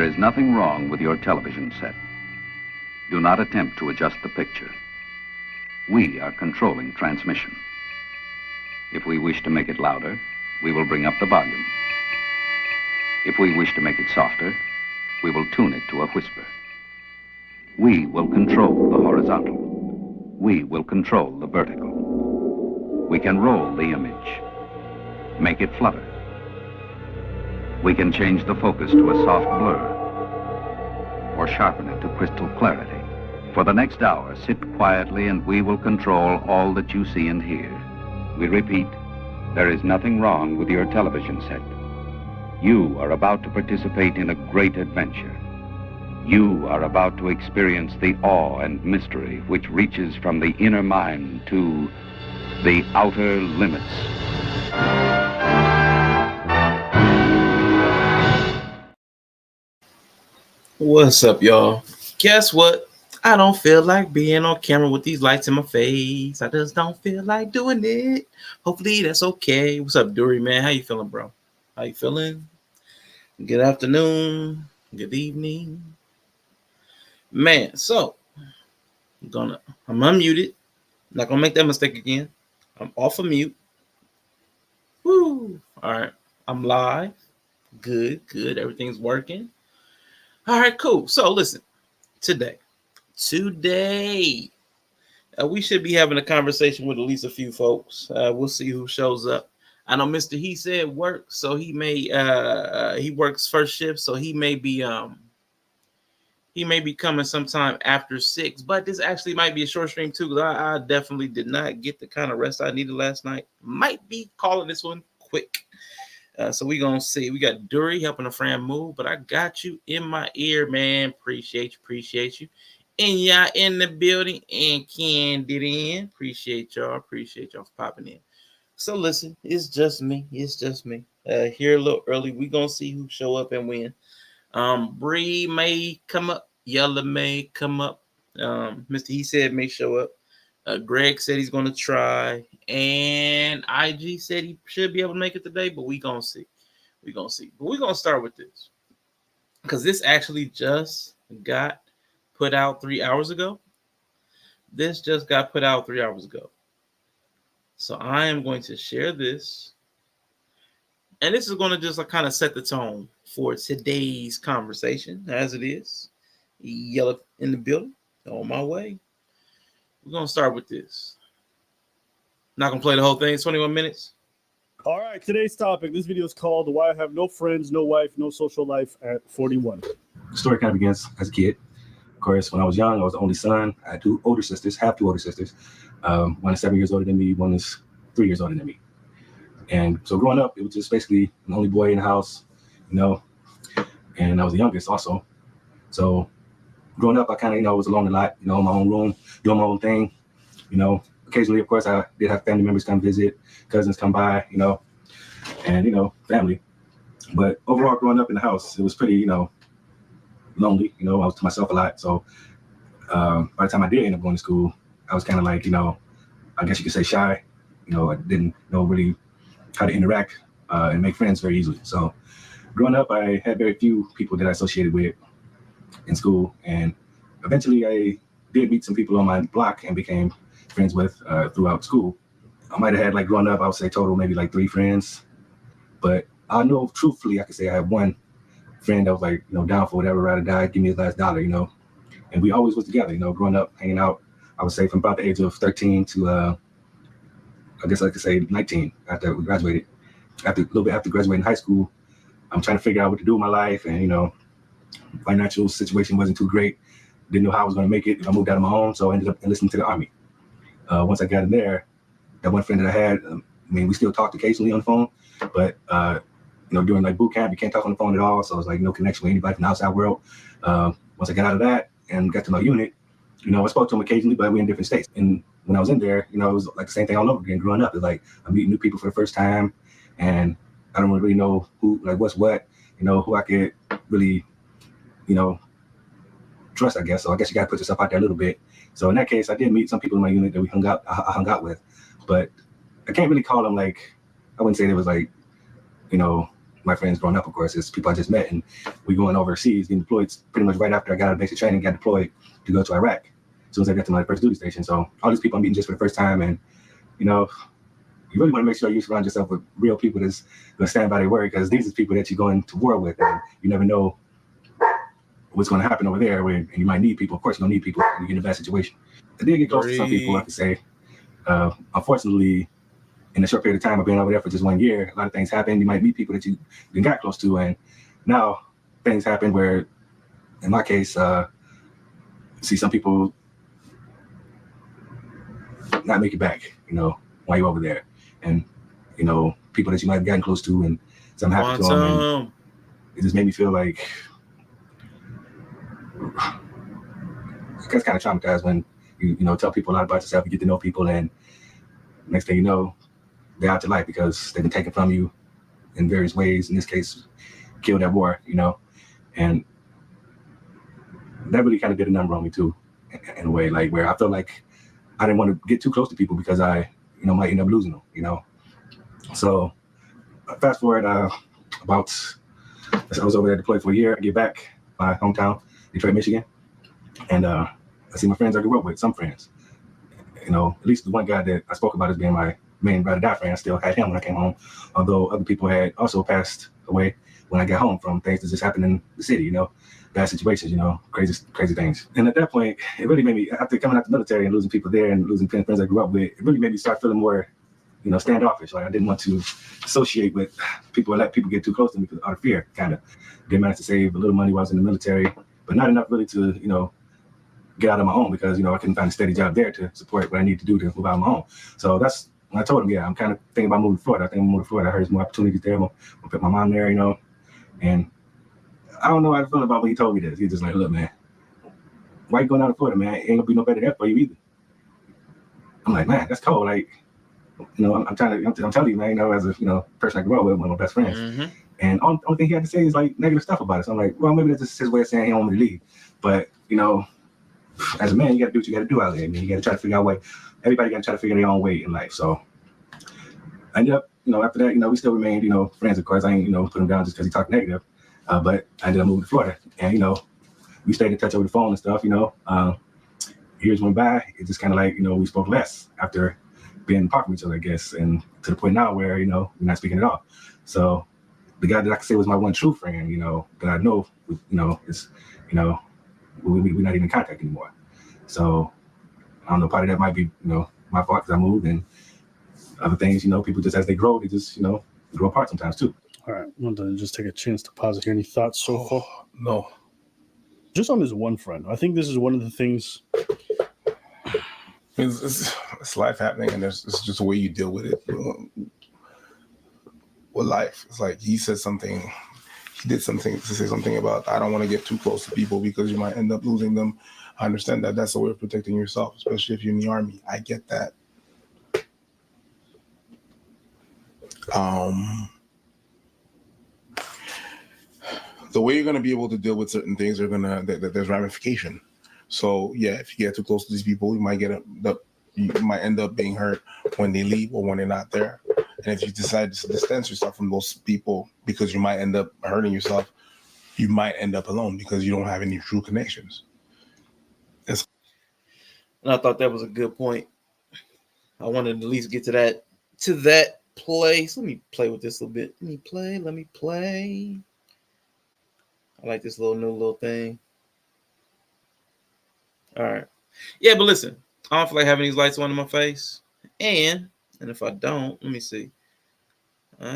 There is nothing wrong with your television set. Do not attempt to adjust the picture. We are controlling transmission. If we wish to make it louder, we will bring up the volume. If we wish to make it softer, we will tune it to a whisper. We will control the horizontal. We will control the vertical. We can roll the image, make it flutter. We can change the focus to a soft blur or sharpen it to crystal clarity. For the next hour, sit quietly and we will control all that you see and hear. We repeat, there is nothing wrong with your television set. You are about to participate in a great adventure. You are about to experience the awe and mystery which reaches from the inner mind to the outer limits. What's up, y'all? Guess what? I don't feel like being on camera with these lights in my face. I just don't feel like doing it. Hopefully that's okay. What's up, Dury, man? How you feeling, bro? How you feeling? Good afternoon. Good evening. Man, so I'm unmuted. Not gonna make that mistake again. I'm off of mute. Woo! All right. I'm live. Good. Everything's working. All right, cool. So listen, today, we should be having a conversation with at least a few folks. We'll see who shows up. I know Mr. He said work, so he may he works first shift, so he may be coming sometime after 6. But this actually might be a short stream too, because I definitely did not get the kind of rest I needed last night. Might be calling this one quick. So we're going to see. We got Dury helping a friend move, but I got you in my ear, man. Appreciate you. And y'all in the building and Candid in. Appreciate y'all for popping in. So listen, it's just me. Here a little early. We're going to see who show up and when. Bree may come up. Yella may come up. Mr. He said may show up. Greg said he's going to try. And IG said he should be able to make it today, but we're going to see. But we're going to start with this. Because this actually just got put out 3 hours ago. So I am going to share this. And this is going to just kind of set the tone for today's conversation, as it is. Yellow in the building, on my way. We're going to start with this. Not going to play the whole thing. It's 21 minutes. All right, today's topic. This video is called Why I Have No Friends, No Wife, No Social Life at 41. The story kind of begins as a kid. Of course, when I was young, I was the only son. I had two older sisters. One is 7 years older than me. One is 3 years older than me. And so growing up, it was just basically an only boy in the house, and I was the youngest also. So growing up, I kind of, was alone a lot, in my own room, doing my own thing. Occasionally, of course, I did have family members come visit, cousins come by, and, family. But overall, growing up in the house, it was pretty, lonely. I was to myself a lot. So by the time I did end up going to school, I was kind of like, I guess you could say shy. I didn't know really how to interact and make friends very easily. So growing up, I had very few people that I associated with in school. And eventually I did meet some people on my block and became friends with throughout school. I might have had, growing up, I would say total maybe 3 friends. But I know truthfully, I could say I have one friend that was down for whatever, ride or die, give me his last dollar, And we always was together, growing up, hanging out, I would say from about the age of 13 to, I guess I could say 19 after we graduated. A little bit after graduating high school, I'm trying to figure out what to do with my life. And, financial situation wasn't too great. Didn't know how I was going to make it if I moved out of my home. So I ended up enlisting to the Army. Once I got in there, that one friend that I had, we still talked occasionally on the phone, but, during boot camp, you can't talk on the phone at all. So it was no connection with anybody from the outside world. Once I got out of that and got to my unit, I spoke to him occasionally, but we're in different states. And when I was in there, it was the same thing all over again growing up. It's I'm meeting new people for the first time, and I don't really know who, what's what, who I could really, trust, I guess. So I guess you got to put yourself out there a little bit. So in that case, I did meet some people in my unit that I hung out with, but I can't really call them I wouldn't say there was my friends growing up, of course, it's people I just met, and we going overseas, getting deployed pretty much right after I got out of basic training, got deployed to go to Iraq. As soon as I got to my first duty station. So all these people I'm meeting just for the first time, and you know, you really want to make sure you surround yourself with real people that's going to stand by their word, because these are people that you're going to war with, and you never know what's going to happen over there. And you might need people. Of course, you're going to need people when you get in a bad situation. I did get close to some people, I could say. Unfortunately, in a short period of time of being over there for just 1 year, a lot of things happen. You might meet people that you got close to, and now things happen where, in my case, see some people not make it back, while you're over there. And, people that you might have gotten close to, and something happened to them. And it just made me feel like I guess kind of traumatized when you tell people a lot about yourself, you get to know people, and next thing you know, they're out your life because they've been taken from you in various ways. In this case, killed at war, and that really kind of did a number on me too, in a way, like where I felt like I didn't want to get too close to people because I, might end up losing them, So fast forward about, I was over there deployed for a year. I get back my hometown, Detroit, Michigan, and I see my friends I grew up with, some friends. At least the one guy that I spoke about as being my main ride or die friend, I still had him when I came home, although other people had also passed away when I got home from things that just happened in the city, bad situations, crazy things. And at that point, it really made me, after coming out the military and losing people there and losing friends I grew up with, it really made me start feeling more, standoffish. Like I didn't want to associate with people or let people get too close to me out of fear, kind of. Did manage to save a little money while I was in the military, but not enough really to, get out on my own because, I couldn't find a steady job there to support what I need to do to move out on my own. So that's when I told him, I'm kind of thinking about moving to Florida. I think I'm moving to Florida. I heard there's more opportunities there. I'm going to put my mom there, and I don't know how I feel about when he told me this. He's just like, look, man, why you going out to Florida, man? Ain't gonna be no better there for you either. I'm like, man, that's cold. Like, I'm telling you, man, as a, person I grew up with, one of my best friends. Mm-hmm. And only thing he had to say is like negative stuff about it. So I'm like, well, maybe that's just his way of saying he don't want me to leave. But, as a man, you got to do what you got to do out there. I mean, you got to try to figure out a way. Everybody got to try to figure their own way in life. So I ended up, after that, we still remained, friends, of course. I ain't, put him down just because he talked negative. But I ended up moving to Florida. And, we stayed in touch over the phone and stuff, years went by. It just kind of like, we spoke less after being apart from each other, I guess. And to the point now where, we're not speaking at all. So the guy that I could say was my one true friend, that I know, is, we're not even in contact anymore. So I don't know, part of that might be, my fault because I moved, and other things, people just as they grow, they just, grow apart sometimes too. All right, I want to just take a chance to pause here. Any thoughts so far? No. Just on this one friend, I think this is one of the things. It's life happening, and it's just the way you deal with it. With life, it's like he did something to say something about, I don't want to get too close to people because you might end up losing them. I understand that that's a way of protecting yourself, especially if you're in the Army. I get that. The way you're going to be able to deal with certain things there's ramification. So yeah, if you get too close to these people, you might end up being hurt when they leave or when they're not there. And if you decide to distance yourself from those people because you might end up hurting yourself, you might end up alone because you don't have any true connections. And I thought that was a good point. I wanted to at least get to that place. Let me play with this a little bit. Let me play. I like this new thing. All right. Yeah, but listen, I don't feel like having these lights on in my face. And if I don't, let me see. So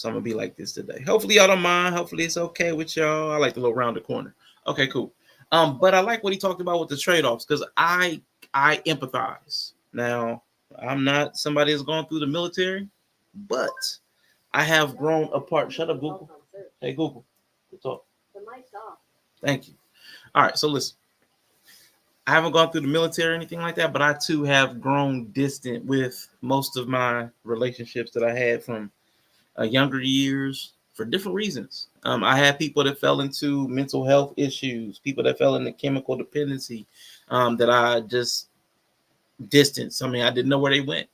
I'm going to be like this today. Hopefully y'all don't mind. Hopefully it's okay with y'all. I like the little rounded corner. Okay, cool. But I like what he talked about with the trade-offs because I empathize. Now, I'm not somebody that's gone through the military, but I have grown apart. Shut up, Google. Hey, Google. Good talk. The mic's off. Thank you. All right, so listen. I haven't gone through the military or anything like that, but I too have grown distant with most of my relationships that I had from younger years for different reasons. I had people that fell into mental health issues, people that fell into chemical dependency that I just distanced. I mean, I didn't know where they went.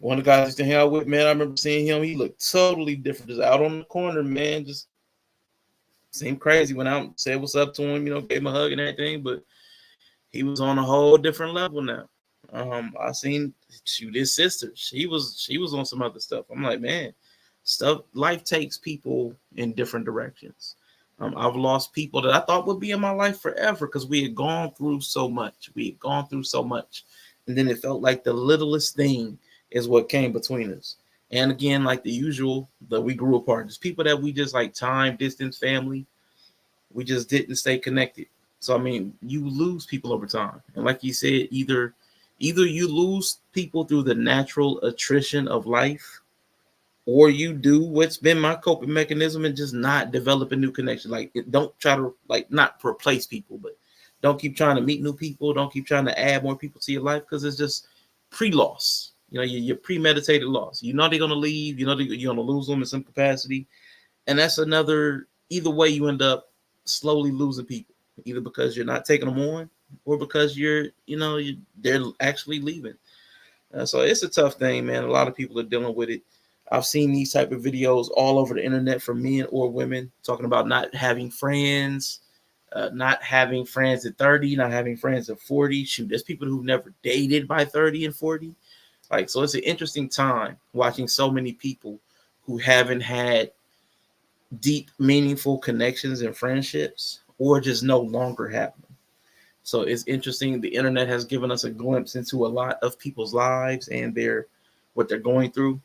One of the guys I used to hang out with, man, I remember seeing him. He looked totally different, just out on the corner, man. Just seemed crazy. Went out and said what's up to him, gave him a hug and everything. But he was on a whole different level now. I seen his sister. She was on some other stuff. I'm like, man, life takes people in different directions. I've lost people that I thought would be in my life forever because we had gone through so much. And then it felt like the littlest thing is what came between us. And again, like the usual, that we grew apart. There's people that we just like time, distance, family. We just didn't stay connected. So, I mean, you lose people over time. And like you said, either you lose people through the natural attrition of life, or you do what's been my coping mechanism and just not develop a new connection. Like, don't try to, like, not replace people, but don't keep trying to meet new people. Don't keep trying to add more people to your life because it's just pre-loss. Your premeditated loss. You know they're going to leave. You know you're going to lose them in some capacity. And that's another, either way, you end up slowly losing people, either because you're not taking them on or because they're actually leaving. So it's a tough thing, man. A lot of people are dealing with it. I've seen these type of videos all over the internet from men or women talking about not having friends, not having friends at 30, not having friends at 40. Shoot, there's people who've never dated by 30 and 40. Like, so it's an interesting time watching so many people who haven't had deep, meaningful connections and friendships, or just no longer have them. So it's interesting. The internet has given us a glimpse into a lot of people's lives and what they're going through.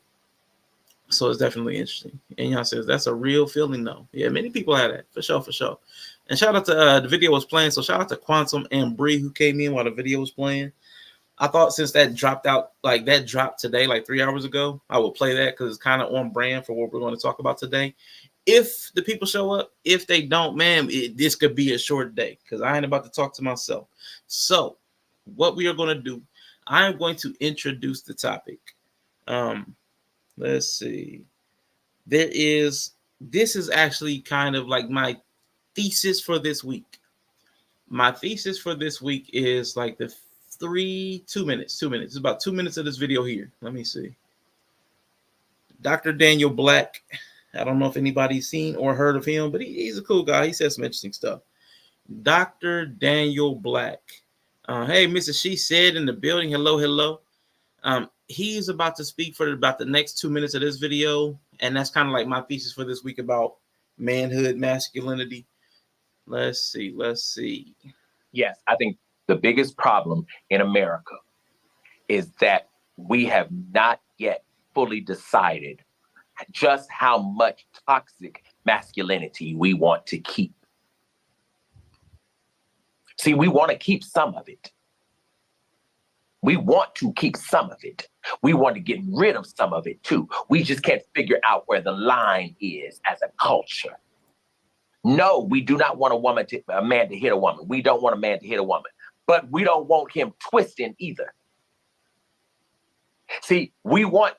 So it's definitely interesting. And y'all says that's a real feeling, though. Yeah, many people have that for sure. And shout out to the video was playing. So shout out to Quantum and Bree who came in while the video was playing. I thought since that dropped out, like that dropped today, like 3 hours ago, I would play that because it's kind of on brand for what we're going to talk about today. If the people show up, if they don't, man, this could be a short day because I ain't about to talk to myself. So what we are going to do, I'm going to introduce the topic. Let's see. This is actually kind of like my thesis for this week. My thesis for this week is like the 2 minutes. It's about 2 minutes of this video here. Let me see. Dr. Daniel Black. I don't know if anybody's seen or heard of him, but he's a cool guy. He says some interesting stuff. Dr. Daniel Black. Hey, Mrs. She Said in the building. Hello. He's about to speak for about the next 2 minutes of this video. And that's kind of like my thesis for this week about manhood masculinity. Let's see. Yes, I think the biggest problem in America is that we have not yet fully decided just how much toxic masculinity we want to keep. See, we want to keep some of it. We want to keep some of it. We want to get rid of some of it too. We just can't figure out where the line is as a culture. No, we do not want a man to hit a woman. We don't want a man to hit a woman, but we don't want him twisting either. See, we want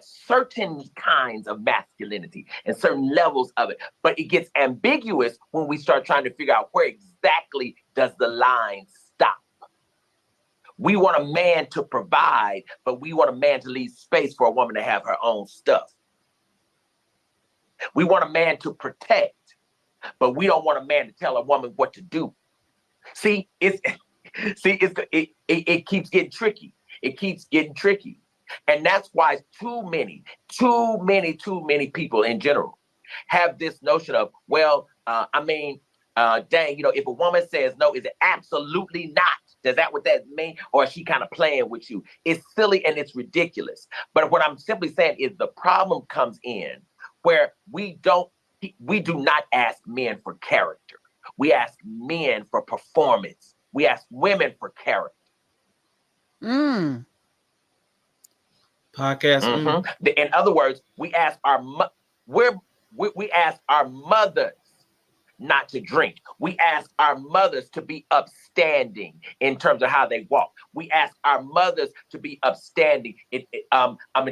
certain kinds of masculinity and certain levels of it, but it gets ambiguous when we start trying to figure out where exactly does the line stop. We want a man to provide, but we want a man to leave space for a woman to have her own stuff. We want a man to protect, but we don't want a man to tell a woman what to do. See, it keeps getting tricky. It keeps getting tricky. And that's why too many people in general have this notion of, dang, if a woman says no, is it absolutely not? Does that what that mean? Or is she kind of playing with you? It's silly and it's ridiculous. But what I'm simply saying is the problem comes in where we do not ask men for character. We ask men for performance. We ask women for character. Podcast. Mm-hmm. In other words, we ask our mothers not to drink. We ask our mothers to be upstanding in terms of how they walk. We ask our mothers to be upstanding in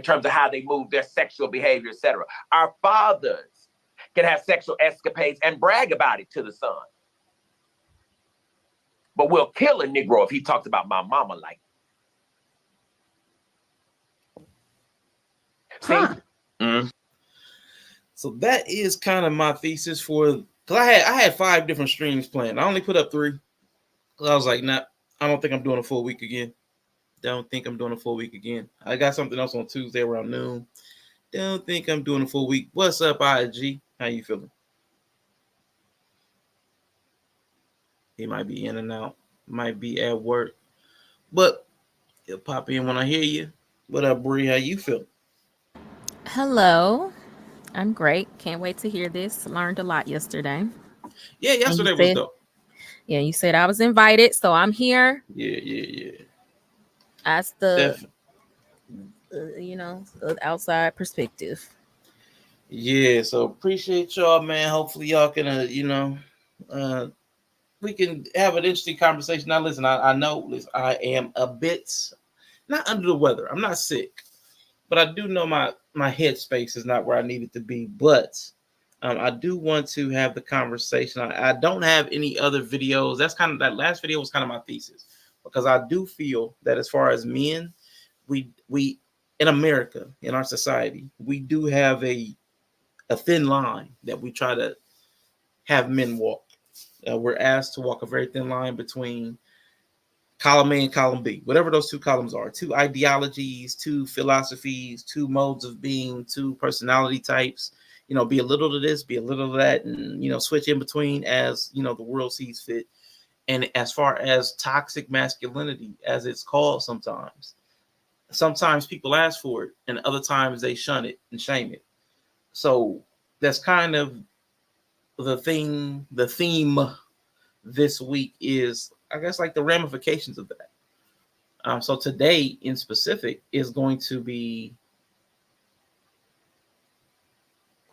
terms of how they move, their sexual behavior, etc. Our fathers can have sexual escapades and brag about it to the son. But we'll kill a Negro if he talks about my mama like that. See? Huh. Mm. So that is kind of my thesis for, because I had 5 different streams planned. I only put up 3 because I was like, nah, I don't think I'm doing a full week again. Don't think I'm doing a full week again. I got something else on Tuesday around noon. Don't think I'm doing a full week. What's up, IG? How you feeling? He might be in and out. Might be at work. But he'll pop in when I hear you. What up, Bree? How you feeling? Hello. I'm great. Can't wait to hear this. Learned a lot yesterday. Yeah, yesterday was dope. Yeah, you said I was invited, so I'm here. Yeah. That's the, the outside perspective. Yeah, so appreciate y'all, man. Hopefully y'all can, we can have an interesting conversation. Now, listen, I know I am a bit not under the weather. I'm not sick, but I do know my headspace is not where I need it to be. But I do want to have the conversation. I don't have any other videos. That last video was kind of my thesis, because I do feel that as far as men, we in America, in our society, we do have a thin line that we try to have men walk. We're asked to walk a very thin line between column A and column B, whatever those 2 columns are, 2 ideologies, 2 philosophies, 2 modes of being, 2 personality types, be a little to this, be a little to that, and, switch in between as, the world sees fit. And as far as toxic masculinity, as it's called sometimes people ask for it and other times they shun it and shame it. So that's kind of the theme this week is, I guess, like the ramifications of that. So today in specific is going to be,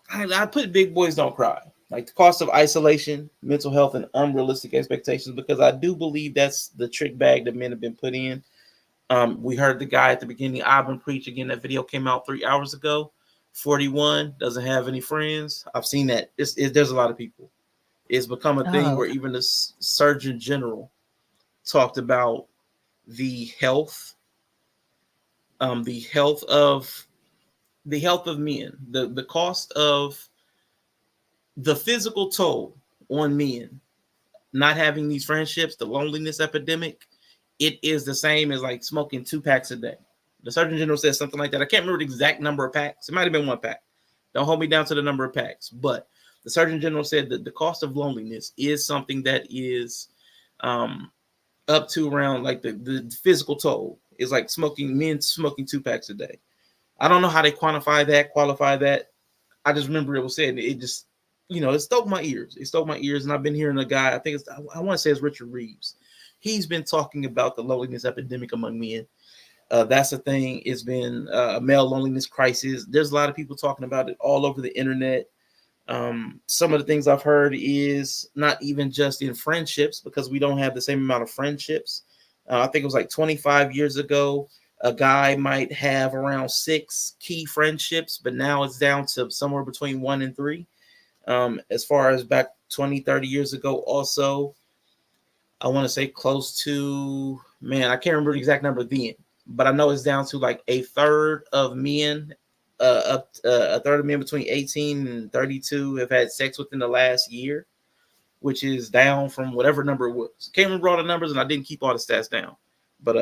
I put Big Boys Don't Cry, like the cost of isolation, mental health, and unrealistic expectations, because I do believe that's the trick bag that men have been put in. We heard the guy at the beginning, Ivan, preach again. That video came out 3 hours ago. 41 doesn't have any friends. I've seen that. There's a lot of people. It's become a thing where even the Surgeon General talked about the health of men, the cost of the physical toll on men not having these friendships, the loneliness epidemic. It is the same as like smoking 2 packs a day. The Surgeon General says something like that. I can't remember the exact number of packs. It might have been 1 pack. Don't hold me down to the number of packs. But the Surgeon General said that the cost of loneliness is something that is up to around like the physical toll is like men smoking 2 packs a day. I don't know how they qualify that. I just remember it was said. It just, it stoked my ears. And I've been hearing a guy, I want to say it's Richard Reeves. He's been talking about the loneliness epidemic among men. That's a thing. It's been a male loneliness crisis. There's a lot of people talking about it all over the internet. Some of the things I've heard is not even just in friendships, because we don't have the same amount of friendships. I think it was like 25 years ago, a guy might have around 6 key friendships, but now it's down to somewhere between 1 and 3. As far as back 20, 30 years ago, also, I want to say close to, I can't remember the exact number then, but I know it's down to like a third of men, a third of men between 18 and 32 have had sex within the last year, which is down from whatever number it was. Can't remember all the numbers, and I didn't keep all the stats down. But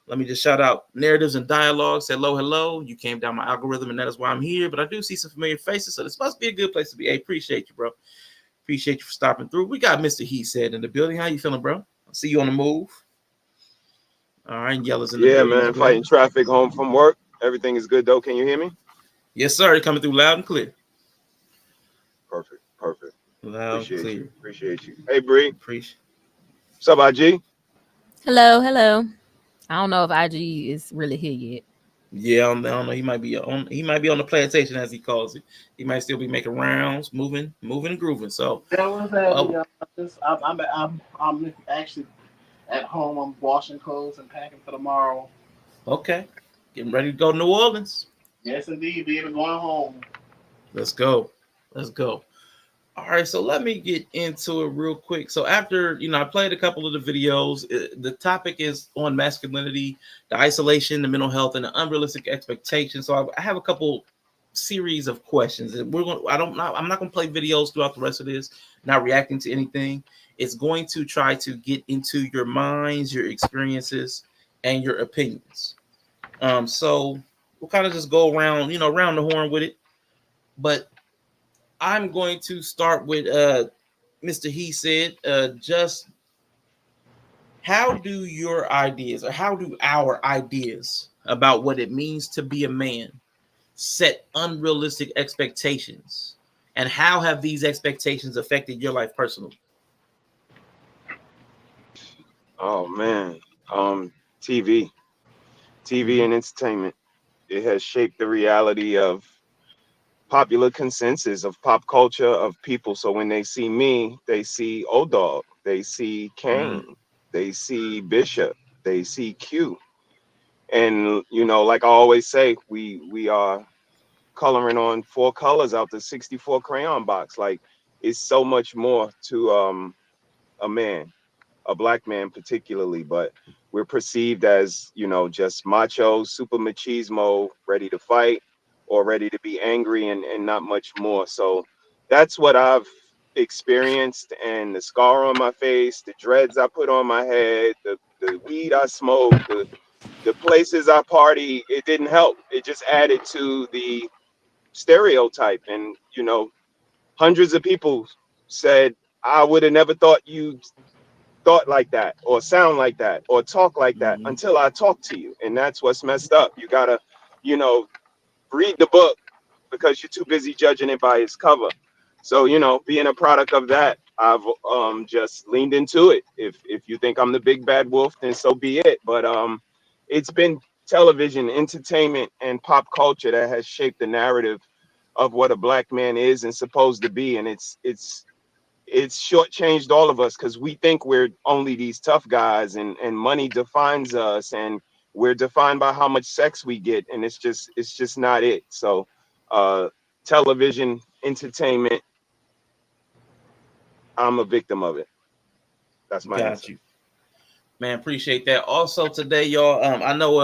let me just shout out Narratives and Dialogues. Hello. You came down my algorithm, and that is why I'm here. But I do see some familiar faces, so this must be a good place to be. Hey, appreciate you, bro. Appreciate you for stopping through. We got Mr. He Said in the building. How you feeling, bro? I see you on the move. All right, Yellow's in the building. Yeah, man, fighting traffic home from work. Everything is good, though. Can you hear me? Yes, sir. Coming through loud and clear. Perfect. Loud and clear. Appreciate you. Hey, Bree. What's up, IG? Hello. I don't know if IG is really here yet. Yeah, I don't know. He might be on the plantation, as he calls it. He might still be making rounds, moving and grooving. So I'm actually at home. I'm washing clothes and packing for tomorrow. Okay, getting ready to go to New Orleans. Yes, indeed, baby, going home. Let's go. All right, so let me get into it real quick. So after, I played a couple of the videos. The topic is on masculinity, the isolation, the mental health, and the unrealistic expectations. So I have a couple series of questions. And I'm not going to play videos throughout the rest of this, not reacting to anything. It's going to try to get into your minds, your experiences, and your opinions. So we'll kind of just go around, around the horn with it. But I'm going to start with Mr. He said, just how do your ideas, or how do our ideas about what it means to be a man set unrealistic expectations, and how have these expectations affected your life personally? Oh man, TV, TV and entertainment. It has shaped the reality of popular consensus of pop culture of people. So when they see me, they see O-Dog, they see Kane, they see Bishop, they see Q. And like I always say, we are coloring on 4 colors out the 64 crayon box. Like, it's so much more to a man, a black man particularly, but we're perceived as, just macho, super machismo, ready to fight or ready to be angry, and not much more. So that's what I've experienced, and the scar on my face, the dreads I put on my head, the weed I smoked, the places I party, it didn't help. It just added to the stereotype. And hundreds of people said, I would have never thought you thought like that, or sound like that, or talk like that, until I talk to you. And that's what's messed up. You gotta, read the book, because you're too busy judging it by its cover. So, being a product of that, I've just leaned into it. If you think I'm the big bad wolf, then so be it. But it's been television, entertainment, and pop culture that has shaped the narrative of what a black man is and supposed to be. And it's shortchanged all of us, because we think we're only these tough guys, and money defines us, and we're defined by how much sex we get, and it's just not it. So television, entertainment, I'm a victim of it. That's my answer. You, man. Appreciate that. Also today, y'all, I know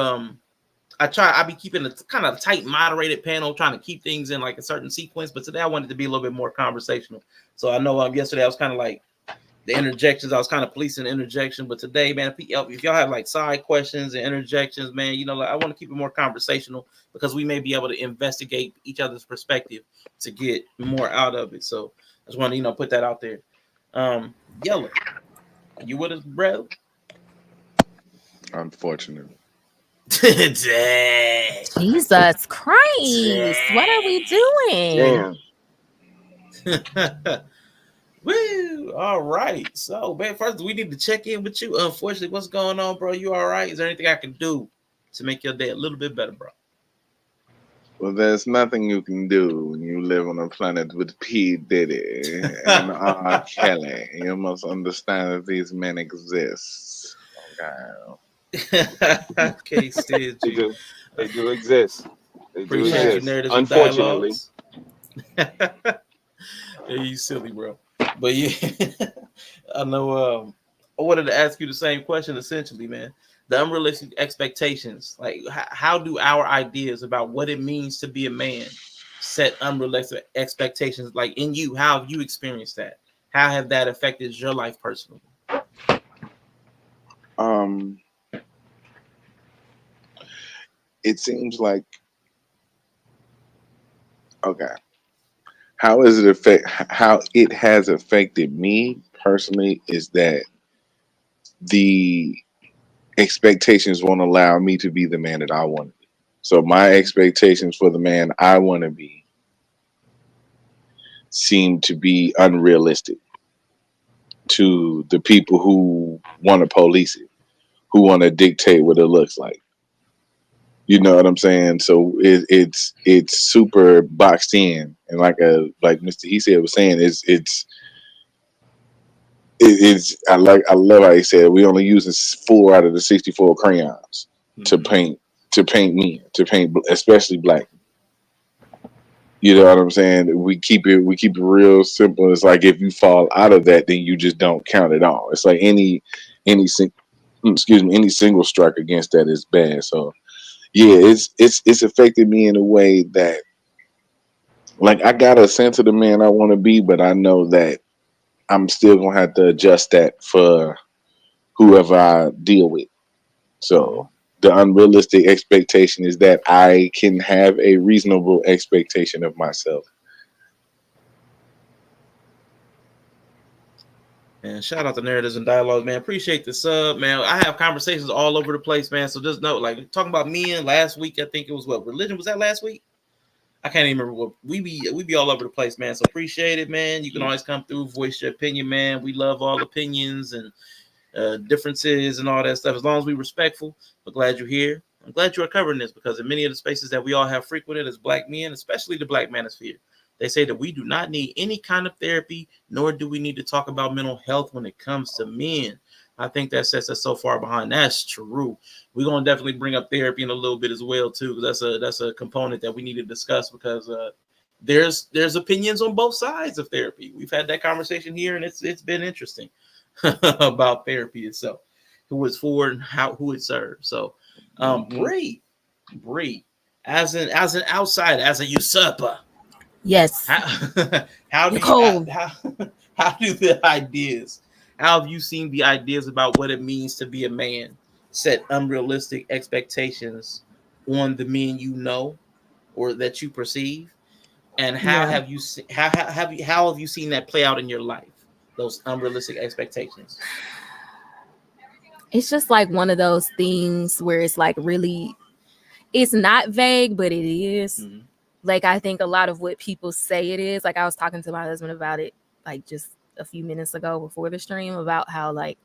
I be keeping a kind of tight, moderated panel, trying to keep things in like a certain sequence. But today I wanted to be a little bit more conversational. So I know yesterday I was kind of like the interjections. I was kind of policing the interjection. But today, man, if y'all have like side questions and interjections, man, like, I want to keep it more conversational, because we may be able to investigate each other's perspective to get more out of it. So I just want to put that out there. Yellow, are you with us, bro? Unfortunately. Jesus Christ. What are we doing? Damn. Woo! All right. So, man, first we need to check in with you. Unfortunately, what's going on, bro? You all right? Is there anything I can do to make your day a little bit better, bro? Well, there's nothing you can do when you live on a planet with P. Diddy and R. Kelly. You must understand that these men exist. Okay, Sid, They do. They do exist. They do appreciate exist. you, narratives. Unfortunately. Yeah, you silly, bro. But yeah, I know. I wanted to ask you the same question, essentially, man. The unrealistic expectations, like how do our ideas about what it means to be a man set unrealistic expectations? Like in you, how have you experienced that? How have that affected your life personally? It seems like, okay, how it has affected me personally is that the expectations won't allow me to be the man that I want to be. So my expectations for the man I want to be seem to be unrealistic to the people who want to police it, who want to dictate what it looks like. You know what I'm saying? So it's super boxed in, and like Mr. He said was saying, I love how he said we only using 4 out of the 64 crayons to paint men, especially black. You know what I'm saying? We keep it real simple. It's like if you fall out of that, then you just don't count it all. It's like any single strike against that is bad. So yeah, it's affected me in a way that Like I got a sense of the man I want to be, but I know that I'm still gonna have to adjust that for whoever I deal with. So the unrealistic expectation is that I can have a reasonable expectation of myself. And shout out to Narratives and Dialogue, man. Appreciate the sub, man. I have conversations all over the place, man. So just know, like talking about men last week, I think it was what religion was that last week? I can't even remember what we be all over the place, man. So appreciate it, man. You can always come through, voice your opinion, man. We love all opinions and differences and all that stuff. As long as we respectful, we're glad you're here. I'm glad you are covering this because in many of the spaces that we all have frequented as Black men, especially the Black manosphere, they say that we do not need any kind of therapy, nor do we need to talk about mental health when it comes to men. I think that sets us so far behind. That's true. We're gonna definitely bring up therapy in a little bit as well too, because that's a component that we need to discuss because there's opinions on both sides of therapy. We've had that conversation here, and it's been interesting about therapy itself, who it's for and who it serves. So, Bree, as an outsider, as a usurper. Yes. How do Nicole. how do the ideas? How have you seen the ideas about what it means to be a man set unrealistic expectations on the men you know or that you perceive? And how Yeah. have you how have you seen that play out in your life? Those unrealistic expectations. It's just like one of those things where it's like really, it's not vague, but it is. Like I think a lot of what people say it is, like I was talking to my husband about it like just a few minutes ago before the stream about how like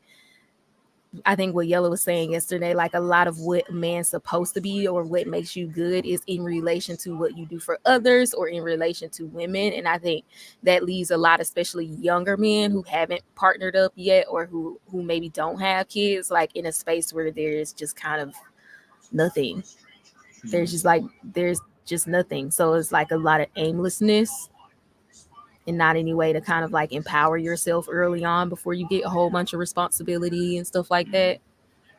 I think what Yellow was saying yesterday, like a lot of what a man's supposed to be or what makes you good is in relation to what you do for others or in relation to women. And I think that leaves a lot, especially younger men who haven't partnered up yet or who maybe don't have kids, like in a space where there's just kind of nothing. There's just nothing. So it's like a lot of aimlessness and not any way to kind of like empower yourself early on before you get a whole bunch of responsibility and stuff like that.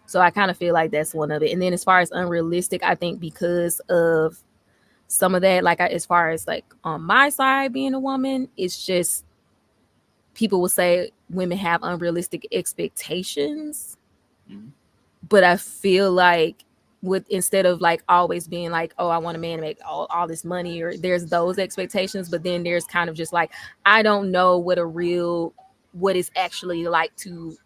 So I kind of feel like that's one of it. And then as far as unrealistic, I think because of some of that, like as far as like on my side being a woman, it's just people will say women have unrealistic expectations. But I feel like with instead of like always being like, oh, I want a man to make all this money, or there's those expectations, but then there's kind of just like, I don't know what it's actually like to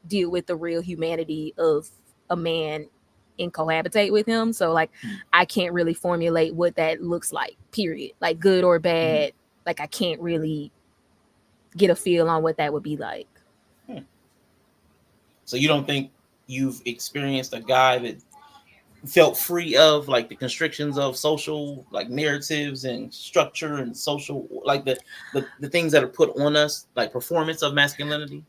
deal with the real humanity of a man and cohabitate with him. So like I can't really formulate what that looks like, period. Like good or bad. Like I can't really get a feel on what that would be like. So you don't think you've experienced a guy that felt free of like the constrictions of social like narratives and structure and social like the things that are put on us, like performance of masculinity?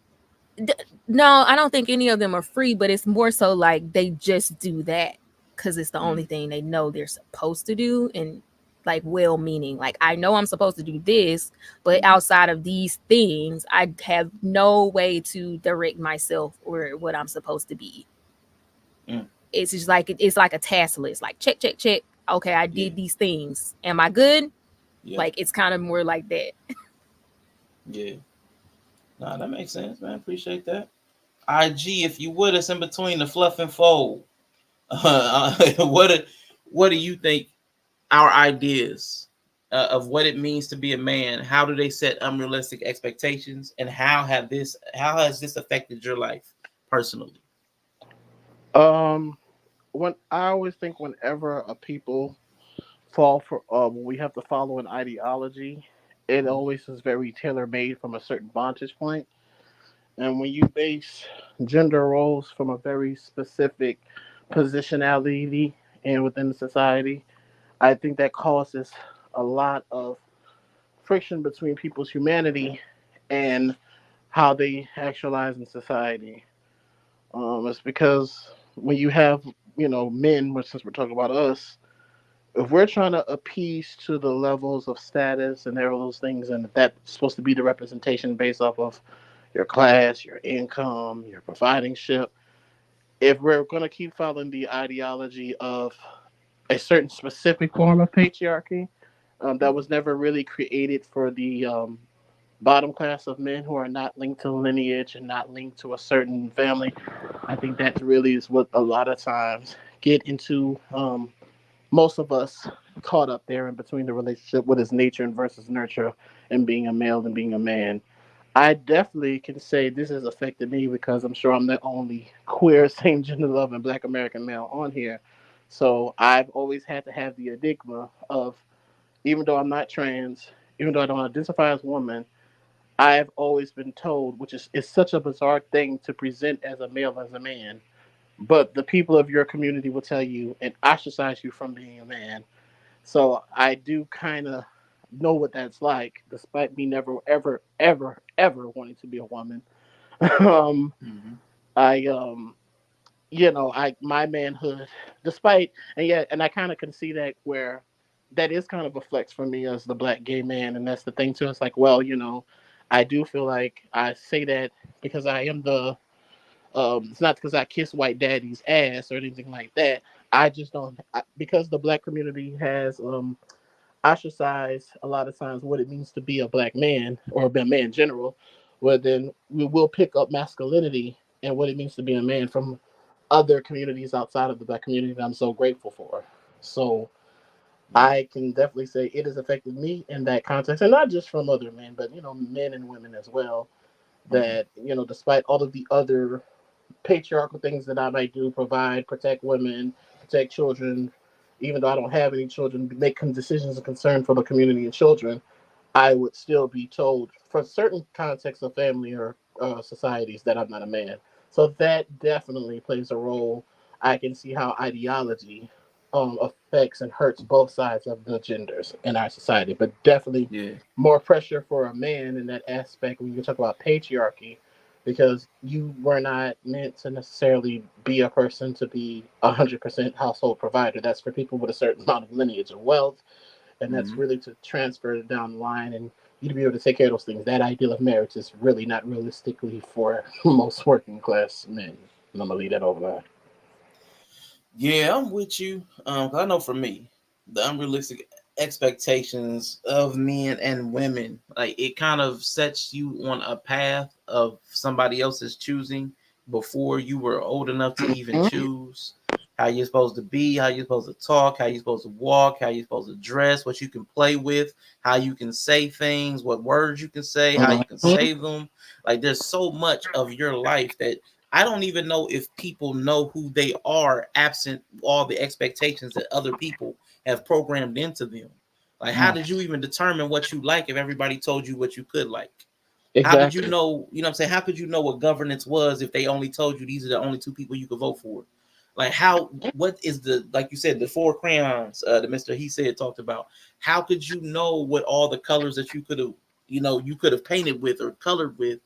No, I don't think any of them are free, but it's more so like they just do that because it's the only thing they know they're supposed to do, and like well-meaning. Like I know I'm supposed to do this, but outside of these things, I have no way to direct myself or what I'm supposed to be. It's just like it's like a task list. Like check, check, check. Okay, I did these things. Am I good? Like it's kind of more like that. Yeah. Nah, that makes sense, man. Appreciate that. IG, if you would, it's in between the fluff and fold. What do you think our ideas of what it means to be a man? How do they set unrealistic expectations, and how has this affected your life personally? When I always think whenever a people fall for when we have to follow an ideology, it always is very tailor made from a certain vantage point. And when you base gender roles from a very specific positionality and within society, I think that causes a lot of friction between people's humanity and how they actualize in society. It's because when you have, men, since we're talking about us, if we're trying to appease to the levels of status and all those things, and if that's supposed to be the representation based off of your class, your income, your providing ship, if we're going to keep following the ideology of a certain specific form of patriarchy, that was never really created for the bottom class of men who are not linked to lineage and not linked to a certain family. I think that really is what a lot of times get into most of us caught up there in between the relationship with his nature and versus nurture and being a male and being a man. I definitely can say this has affected me because I'm sure I'm the only queer, same gender loving black American male on here. So I've always had to have the enigma of, even though I'm not trans, even though I don't identify as a woman, I've always been told, which is such a bizarre thing to present as a male as a man, but the people of your community will tell you and ostracize you from being a man. So I do kind of know what that's like, despite me never, ever, ever, ever wanting to be a woman. um, Mm-hmm. I, I my manhood, despite and yet, and I kind of can see that where that is kind of a flex for me as the black gay man, and that's the thing too. It's like, well, I do feel like I say that because I am the it's not because I kiss white daddy's ass or anything like that. I just don't because the black community has ostracized a lot of times what it means to be a black man or a man in general. Well, then we will pick up masculinity and what it means to be a man from other communities outside of the black community that I'm so grateful for. So I can definitely say it has affected me in that context, and not just from other men, but men and women as well. That despite all of the other patriarchal things that I might do, provide, protect women, protect children, even though I don't have any children, make decisions of concern for the community and children, I would still be told for certain contexts of family or societies that I'm not a man. So that definitely plays a role. I can see how ideology affects and hurts both sides of the genders in our society, but definitely Yeah. more pressure for a man in that aspect when you talk about patriarchy, because you were not meant to necessarily be a person to be 100% household provider. That's for people with a certain amount of lineage and wealth, and that's Mm-hmm. really to transfer it down the line and you to be able to take care of those things. That ideal of marriage is really not realistically for most working class men. And I'm gonna leave that over there. Yeah, I'm with you. 'Cause I know for me, the unrealistic expectations of men and women, like it kind of sets you on a path of somebody else's choosing before you were old enough to even choose how you're supposed to be, how you're supposed to talk, how you're supposed to walk, how you're supposed to dress, what you can play with, how you can say things, what words you can say, how you can say them. Like there's so much of your life that I don't even know if people know who they are absent all the expectations that other people have programmed into them. Like, how did you even determine what you like if everybody told you what you could like? How did you Exactly. know, what I'm saying? How could you know what governance was if they only told you these are the only two people you could vote for? Like, what is like you said, the four crayons that Mr. He said talked about? How could you know what all the colors that you could have painted with or colored with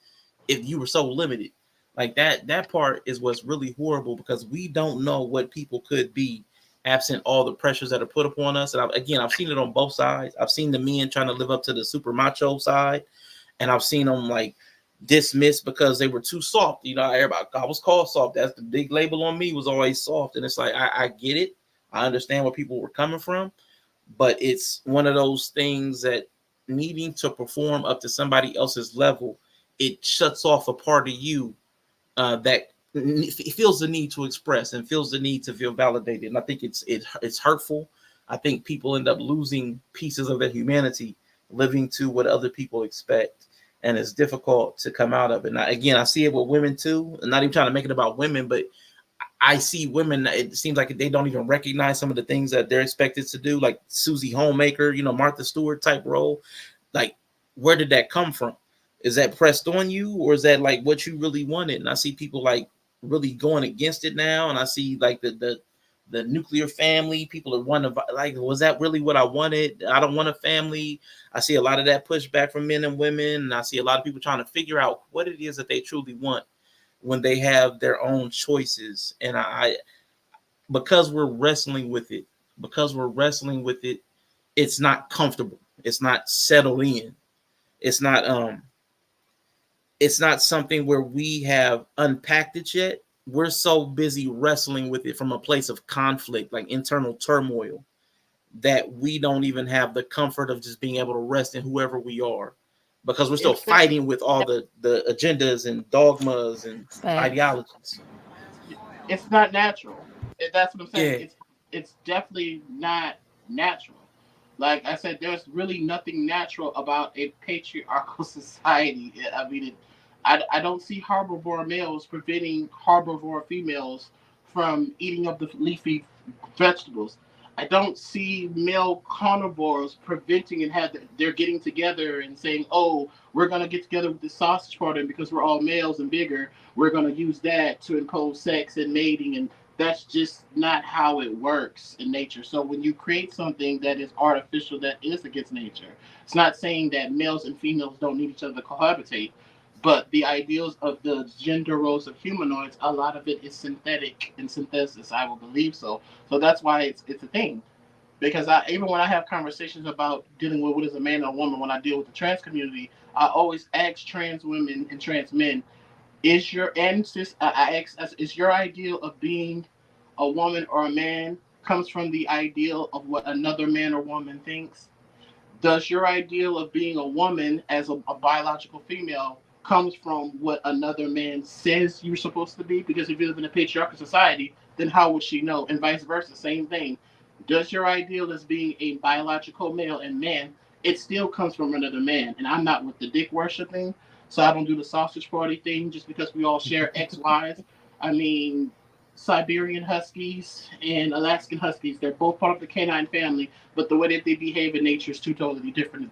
if you were so limited? Like that part is what's really horrible because we don't know what people could be absent all the pressures that are put upon us. And I've seen it on both sides. I've seen the men trying to live up to the super macho side, and I've seen them like dismissed because they were too soft. Everybody, I was called soft. That's the big label on me, was always soft. And it's like I get it. I understand where people were coming from, but it's one of those things that needing to perform up to somebody else's level, it shuts off a part of you that feels the need to express and feels the need to feel validated. And I think it's hurtful. I think people end up losing pieces of their humanity, living to what other people expect, and it's difficult to come out of it. Again, I see it with women too. I'm not even trying to make it about women, but I see women. It seems like they don't even recognize some of the things that they're expected to do, like Susie Homemaker, Martha Stewart type role. Like, where did that come from? Is that pressed on you, or is that like what you really wanted? And I see people like really going against it now, and I see like the nuclear family. People are wondering, like, was that really what I wanted? I don't want a family. I see a lot of that pushback from men and women, and I see a lot of people trying to figure out what it is that they truly want when they have their own choices. And I because we're wrestling with it, it's not comfortable. It's not settled in. It's not something where we have unpacked it yet. We're so busy wrestling with it from a place of conflict, like internal turmoil, that we don't even have the comfort of just being able to rest in whoever we are, because we're still fighting with all the agendas and dogmas and ideologies. It's not natural. That's what I'm saying. Yeah. It's definitely not natural. Like I said, there's really nothing natural about a patriarchal society. I mean, I don't see herbivore males preventing herbivore females from eating up the leafy vegetables. I don't see male carnivores preventing and they're getting together and saying, "Oh, we're gonna get together with the sausage party because we're all males and bigger. We're gonna use that to impose sex and mating." And that's just not how it works in nature. So when you create something that is artificial, that is against nature, it's not saying that males and females don't need each other to cohabitate, but the ideals of the gender roles of humanoids, a lot of it is synthetic and synthesis. I will believe so. So that's why it's a thing. Because even when I have conversations about dealing with what is a man or a woman, when I deal with the trans community, I always ask trans women and trans men, is your ideal of being a woman or a man comes from the ideal of what another man or woman thinks? Does your ideal of being a woman as a biological female comes from what another man says you're supposed to be? Because if you live in a patriarchal society, then how would she know? And vice versa, same thing. Does your ideal as being a biological male and man, it still comes from another man? And I'm not with the dick worshiping, so I don't do the sausage party thing just because we all share XYs. I mean, Siberian Huskies and Alaskan Huskies, they're both part of the canine family, but the way that they behave in nature is two totally different.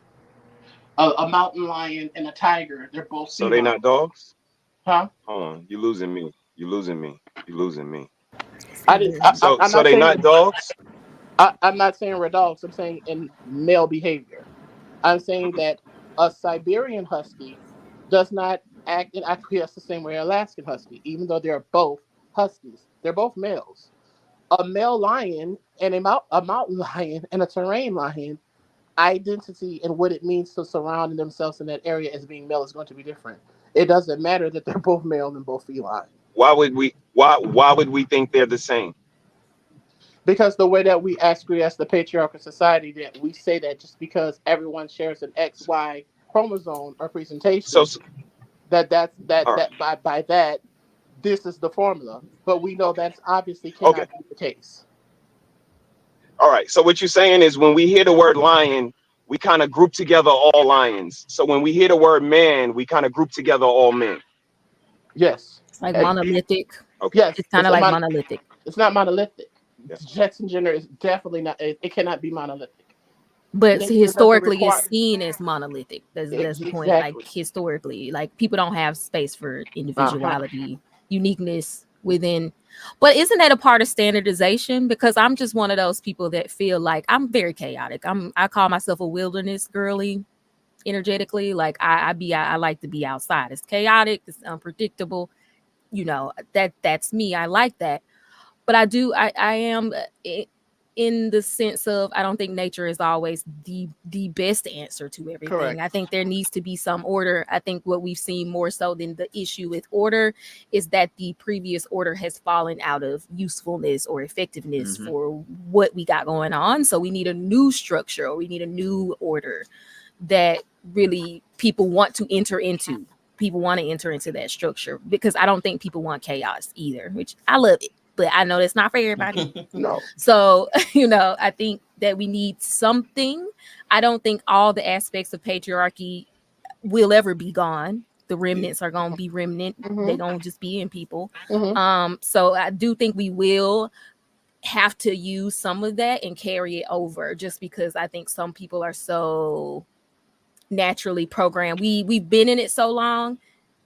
A mountain lion and a tiger, they're both So they're not dogs? Huh? Hold on, you're losing me. You're losing me. You're losing me. So they're not dogs? I'm not saying we're dogs. I'm saying in male behavior. I'm saying that a Siberian Husky does not act and acquiesce the same way an Alaskan Husky, even though they're both Huskies. They're both males. A male lion and a mountain lion and a terrain lion, identity and what it means to surround themselves in that area as being male is going to be different. It doesn't matter that they're both male and both feline. Why would we think they're the same? Because the way that we acquiesce the patriarchal society, that we say that just because everyone shares an XY chromosome or presentation, by that this is the formula. But we know that's obviously cannot be the case. All right. So what you're saying is when we hear the word lion, we kind of group together all lions. So when we hear the word man, we kind of group together all men. Yes. It's like monolithic. Okay. Yes. It's kind of like monolithic. It's not monolithic. Yeah. Sex and gender is definitely not. It cannot be monolithic. But historically, it's seen as monolithic. That's the point. Like historically, like people don't have space for individuality, uniqueness within. But isn't that a part of standardization? Because I'm just one of those people that feel like I'm very chaotic. I call myself a wilderness girly, energetically. Like I like to be outside. It's chaotic. It's unpredictable. You know, that's me. I like that. But I am in the sense of I don't think nature is always the best answer to everything. Correct. I think there needs to be some order. I think what we've seen more so than the issue with order is that the previous order has fallen out of usefulness or effectiveness for what we got going on. So we need a new structure, or we need a new order that really people want to enter into. People want to enter into that structure, because I don't think people want chaos either, which I love it. But I know that's not for everybody. No. So, I think that we need something. I don't think all the aspects of patriarchy will ever be gone. The remnants are going to be remnant. They're going to just be in people. So I do think we will have to use some of that and carry it over, just because I think some people are so naturally programmed. We've been in it so long.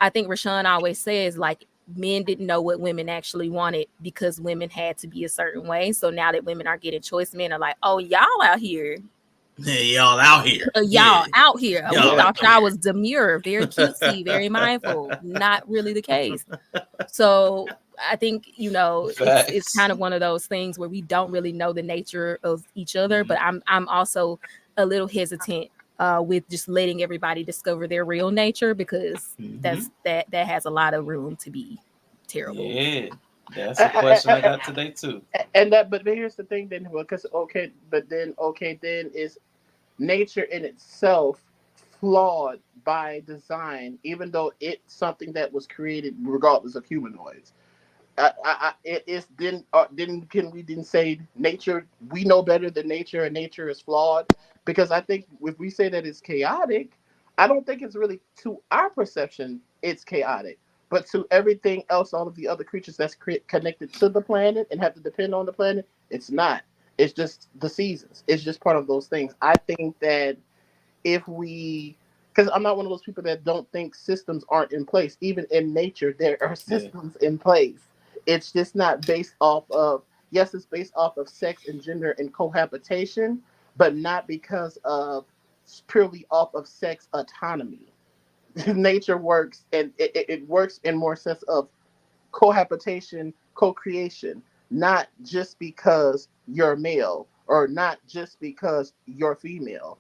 I think Rashawn always says, like, men didn't know what women actually wanted because women had to be a certain way. So now that women are getting choice, men are like, oh, y'all out here. Hey, y'all out here. Out here. We thought y'all was demure, very cutesy, very mindful. Not really the case. So I think, it's kind of one of those things where we don't really know the nature of each other. But I'm also a little hesitant with just letting everybody discover their real nature, because that has a lot of room to be terrible. Yeah. That's a question I got today too. And that, but here's the thing then, because then is nature in itself flawed by design, even though it's something that was created regardless of humanoids. It is didn't can we didn't say nature, we know better than nature, and nature is flawed, because I think if we say that it's chaotic, I don't think it's really to our perception it's chaotic, but to everything else, all of the other creatures that's connected to the planet and have to depend on the planet, it's not. It's just the seasons. It's just part of those things. I think that if we, because I'm not one of those people that don't think systems aren't in place. Even in nature there are systems in place. It's just not based off of, yes, it's based off of sex and gender and cohabitation, but not because of, purely off of sex autonomy. Nature works, and it works in more sense of cohabitation, co-creation, not just because you're male or not just because you're female.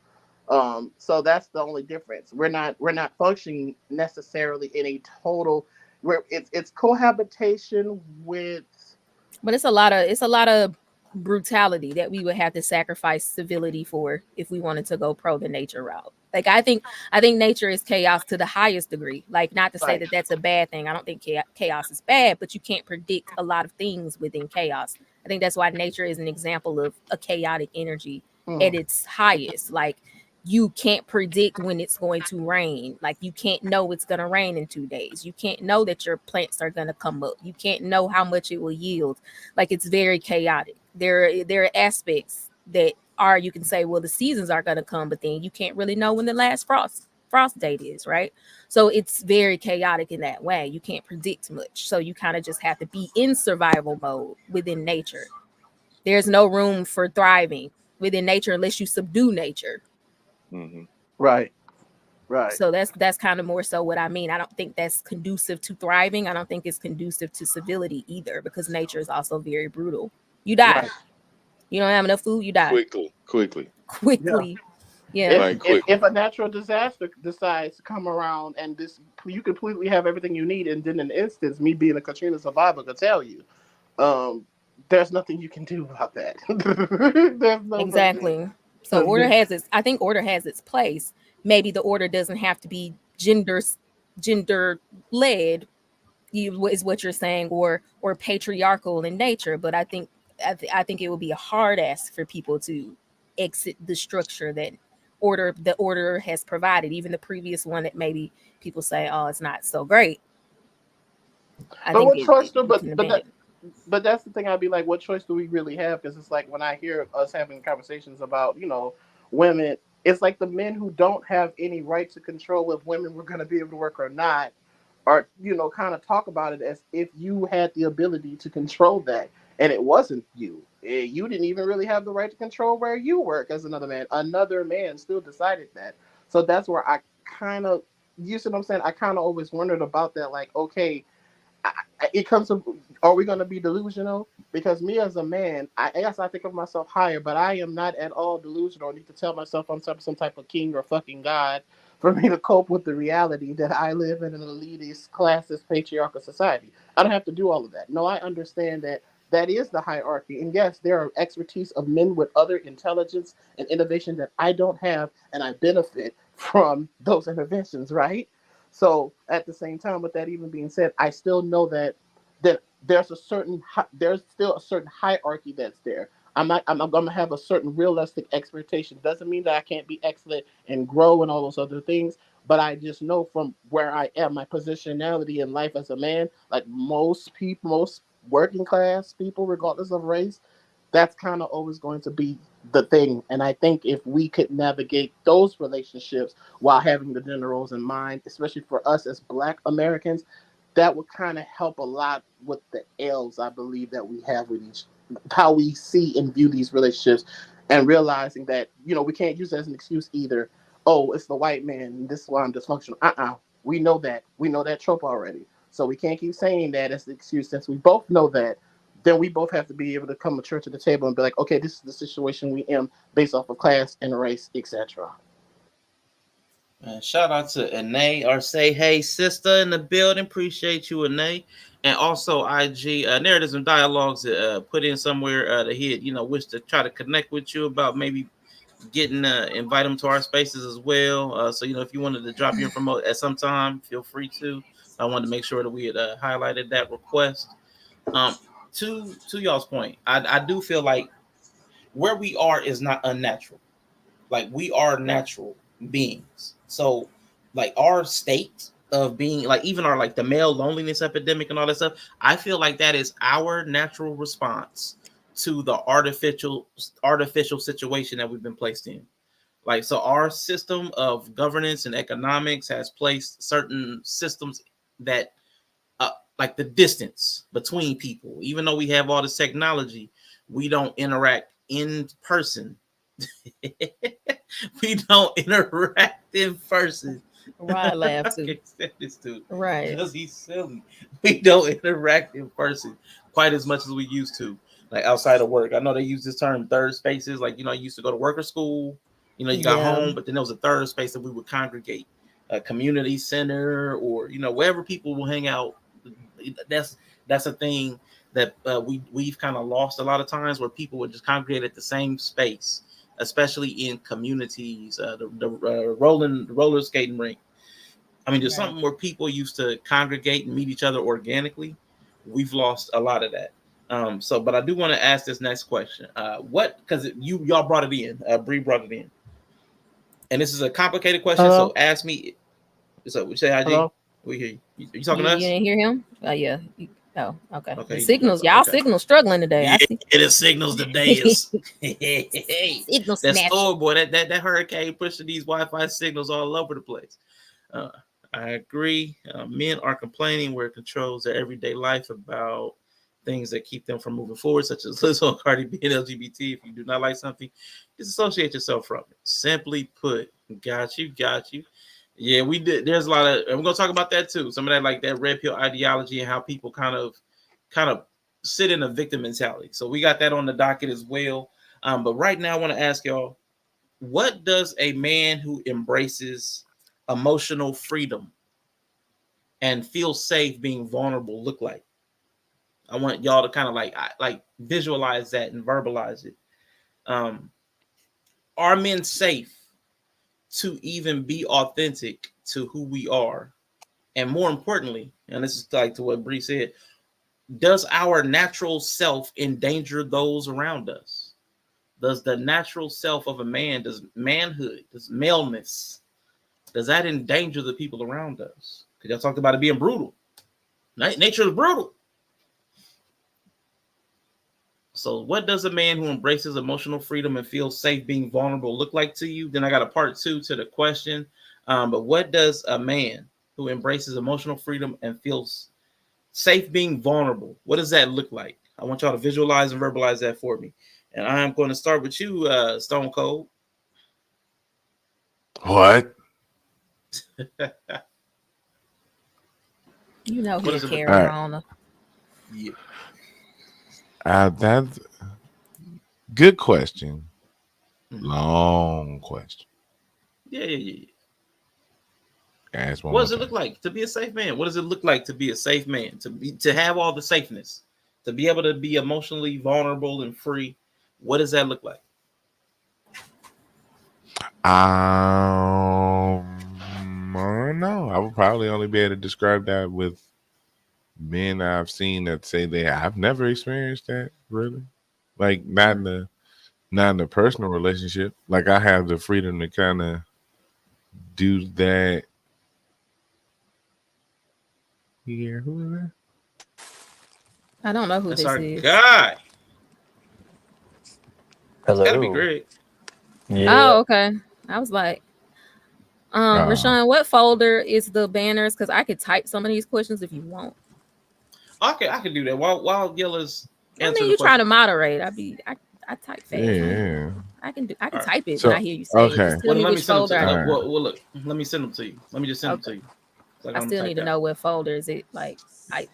So that's the only difference. We're not functioning necessarily in a total, where it's cohabitation with. But it's a lot of brutality that we would have to sacrifice civility for if we wanted to go pro the nature route. Like I think nature is chaos to the highest degree. Like, not to say Right. that that's a bad thing. I don't think chaos is bad, but you can't predict a lot of things within chaos. I think that's why nature is an example of a chaotic energy at Mm, its highest. Like, you can't predict when it's going to rain. Like, you can't know it's going to rain in 2 days. You can't know that your plants are going to come up. You can't know how much it will yield. Like, it's very chaotic. There are aspects that are, you can say, well, the seasons are going to come, but then you can't really know when the last frost date is, right? So it's very chaotic in that way. You can't predict much. So you kind of just have to be in survival mode within nature. There's no room for thriving within nature unless you subdue nature. Hmm. right. Right. So that's kind of more so what I mean. I don't think that's conducive to thriving. I don't think it's conducive to civility either, because nature is also very brutal. You die. Right. You don't have enough food, you die Quickly, Yeah. quickly. Yeah. If, like if quickly. if a natural disaster decides to come around, and this, you completely have everything you need, and then in an instance, me being a Katrina survivor could tell you, um, there's nothing you can do about that. There's no such thing. Exactly. So I think order has its place. Maybe the order doesn't have to be gender led, is what you're saying, or patriarchal in nature. But I think it would be a hard ask for people to exit the structure that the order has provided, even the previous one that maybe people say, oh, it's not so great. I But think what choice do? you can abandon. But that's the thing. I'd be like, what choice do we really have? Because it's like when I hear us having conversations about, women, it's like the men who don't have any right to control if women were going to be able to work or not, or kind of talk about it as if you had the ability to control that, and it wasn't you. You didn't even really have the right to control where you work as another man. Another man still decided that. So that's where I kind of, you see what I'm saying? I kind of always wondered about that. Like, okay, it comes to, are we going to be delusional? Because me as a man, I guess I think of myself higher, but I am not at all delusional. I need to tell myself I'm some type of king or fucking god for me to cope with the reality that I live in an elitist, classist, patriarchal society. I don't have to do all of that. No, I understand that that is the hierarchy. And yes, there are expertise of men with other intelligence and innovation that I don't have, and I benefit from those interventions, right? So at the same time, with that even being said, I still know that there's still a certain hierarchy that's there. I'm gonna have a certain realistic expectation. Doesn't mean that I can't be excellent and grow and all those other things, but I just know from where I am, my positionality in life as a man, like most people, most working class people, regardless of race, that's kind of always going to be the thing. And I think if we could navigate those relationships while having the gender roles in mind, especially for us as Black Americans, that would kind of help a lot with the ills I believe that we have with how we see and view these relationships, and realizing that we can't use it as an excuse either. Oh, it's the white man, and this is why I'm dysfunctional. We know that trope already, so we can't keep saying that as the excuse. Since we both know that, then we both have to be able to come mature to the table and be like, okay, this is the situation we in based off of class and race, etc. Shout out to Anae or say hey sister in the building. Appreciate you, Anae. And also IG narratives and dialogues put in somewhere to hit, wish to try to connect with you about maybe getting invite them to our spaces as well. So if you wanted to drop your info at some time, feel free to. I wanted to make sure that we had highlighted that request. To y'all's point, I do feel like where we are is not unnatural. Like we are natural beings. So like our state of being, like even our like the male loneliness epidemic and all that stuff, I feel like that is our natural response to the artificial situation that we've been placed in. Like, so our system of governance and economics has placed certain systems that like the distance between people. Even though we have all this technology, we don't interact in person. We don't interact in person. Right, laugh too. This dude, Right, because he's silly. We don't interact in person quite as much as we used to, like outside of work. I know they use this term third spaces. Like, I used to go to work or school. You got home, but then there was a third space that we would congregate, a community center, or wherever people will hang out. That's a thing that we've kind of lost a lot of times, where people would just congregate at the same space, especially in communities. The roller skating rink. I mean, there's something where people used to congregate and meet each other organically. We've lost a lot of that. But I do want to ask this next question. Because y'all brought it in. Bree brought it in, and this is a complicated question. Hello? So ask me. So we say, IG. Hello? We hear you. You talking to us? You didn't hear him? Oh yeah. Oh, okay. Okay. The signals, y'all signals struggling today. Yeah, I see. it is signals today. Is Signal that snatch. store boy, that hurricane pushing these Wi-Fi signals all over the place. I agree. Men are complaining where it controls their everyday life about things that keep them from moving forward, such as Lizzo and Cardi B and LGBT. If you do not like something, disassociate yourself from it. Simply put, got you. Yeah, we did. There's a lot of, and we're gonna talk about that too. Some of that, like that red pill ideology, and how people kind of sit in a victim mentality. So we got that on the docket as well. But right now, I want to ask y'all, what does a man who embraces emotional freedom and feels safe being vulnerable look like? I want y'all to kind of like visualize that and verbalize it. Are men safe to even be authentic to who we are? And more importantly, and this is like to what Bree said, does our natural self endanger those around us? Does the natural self of a man, does manhood, does maleness, does that endanger the people around us? Because y'all talked about it being brutal. Nature is brutal. So what does a man who embraces emotional freedom and feels safe being vulnerable look like to you? Then I got a part 2 to the question. But what does a man who embraces emotional freedom and feels safe being vulnerable, what does that look like? I want y'all to visualize and verbalize that for me. And I'm going to start with you, Stone Cold. What? He's carrying on. Yeah. That's good question. Long question. Yeah. What does it look like to be a safe man? What does it look like to be a safe man? To have all the safeness, to be able to be emotionally vulnerable and free. What does that look like? I don't know. I would probably only be able to describe that with men I've seen that say I've never experienced that, really. Like not in the personal relationship. Like I have the freedom to kind of do that. Yeah, who is that? I don't know who That's this our is. guy. Hello. It's gotta be Greg. Yeah. Oh, okay. I was like, Rashawn, what folder is the banners? Because I could type some of these questions if you want. Okay, I can do that while Yella's answering. I mean, you trying to moderate. I type fast. Yeah. I can Right. type it when I hear you say it. Just tell me which folder. Well, look, let me send them to you. Let me just send them to you. I still need to know what folder is it like.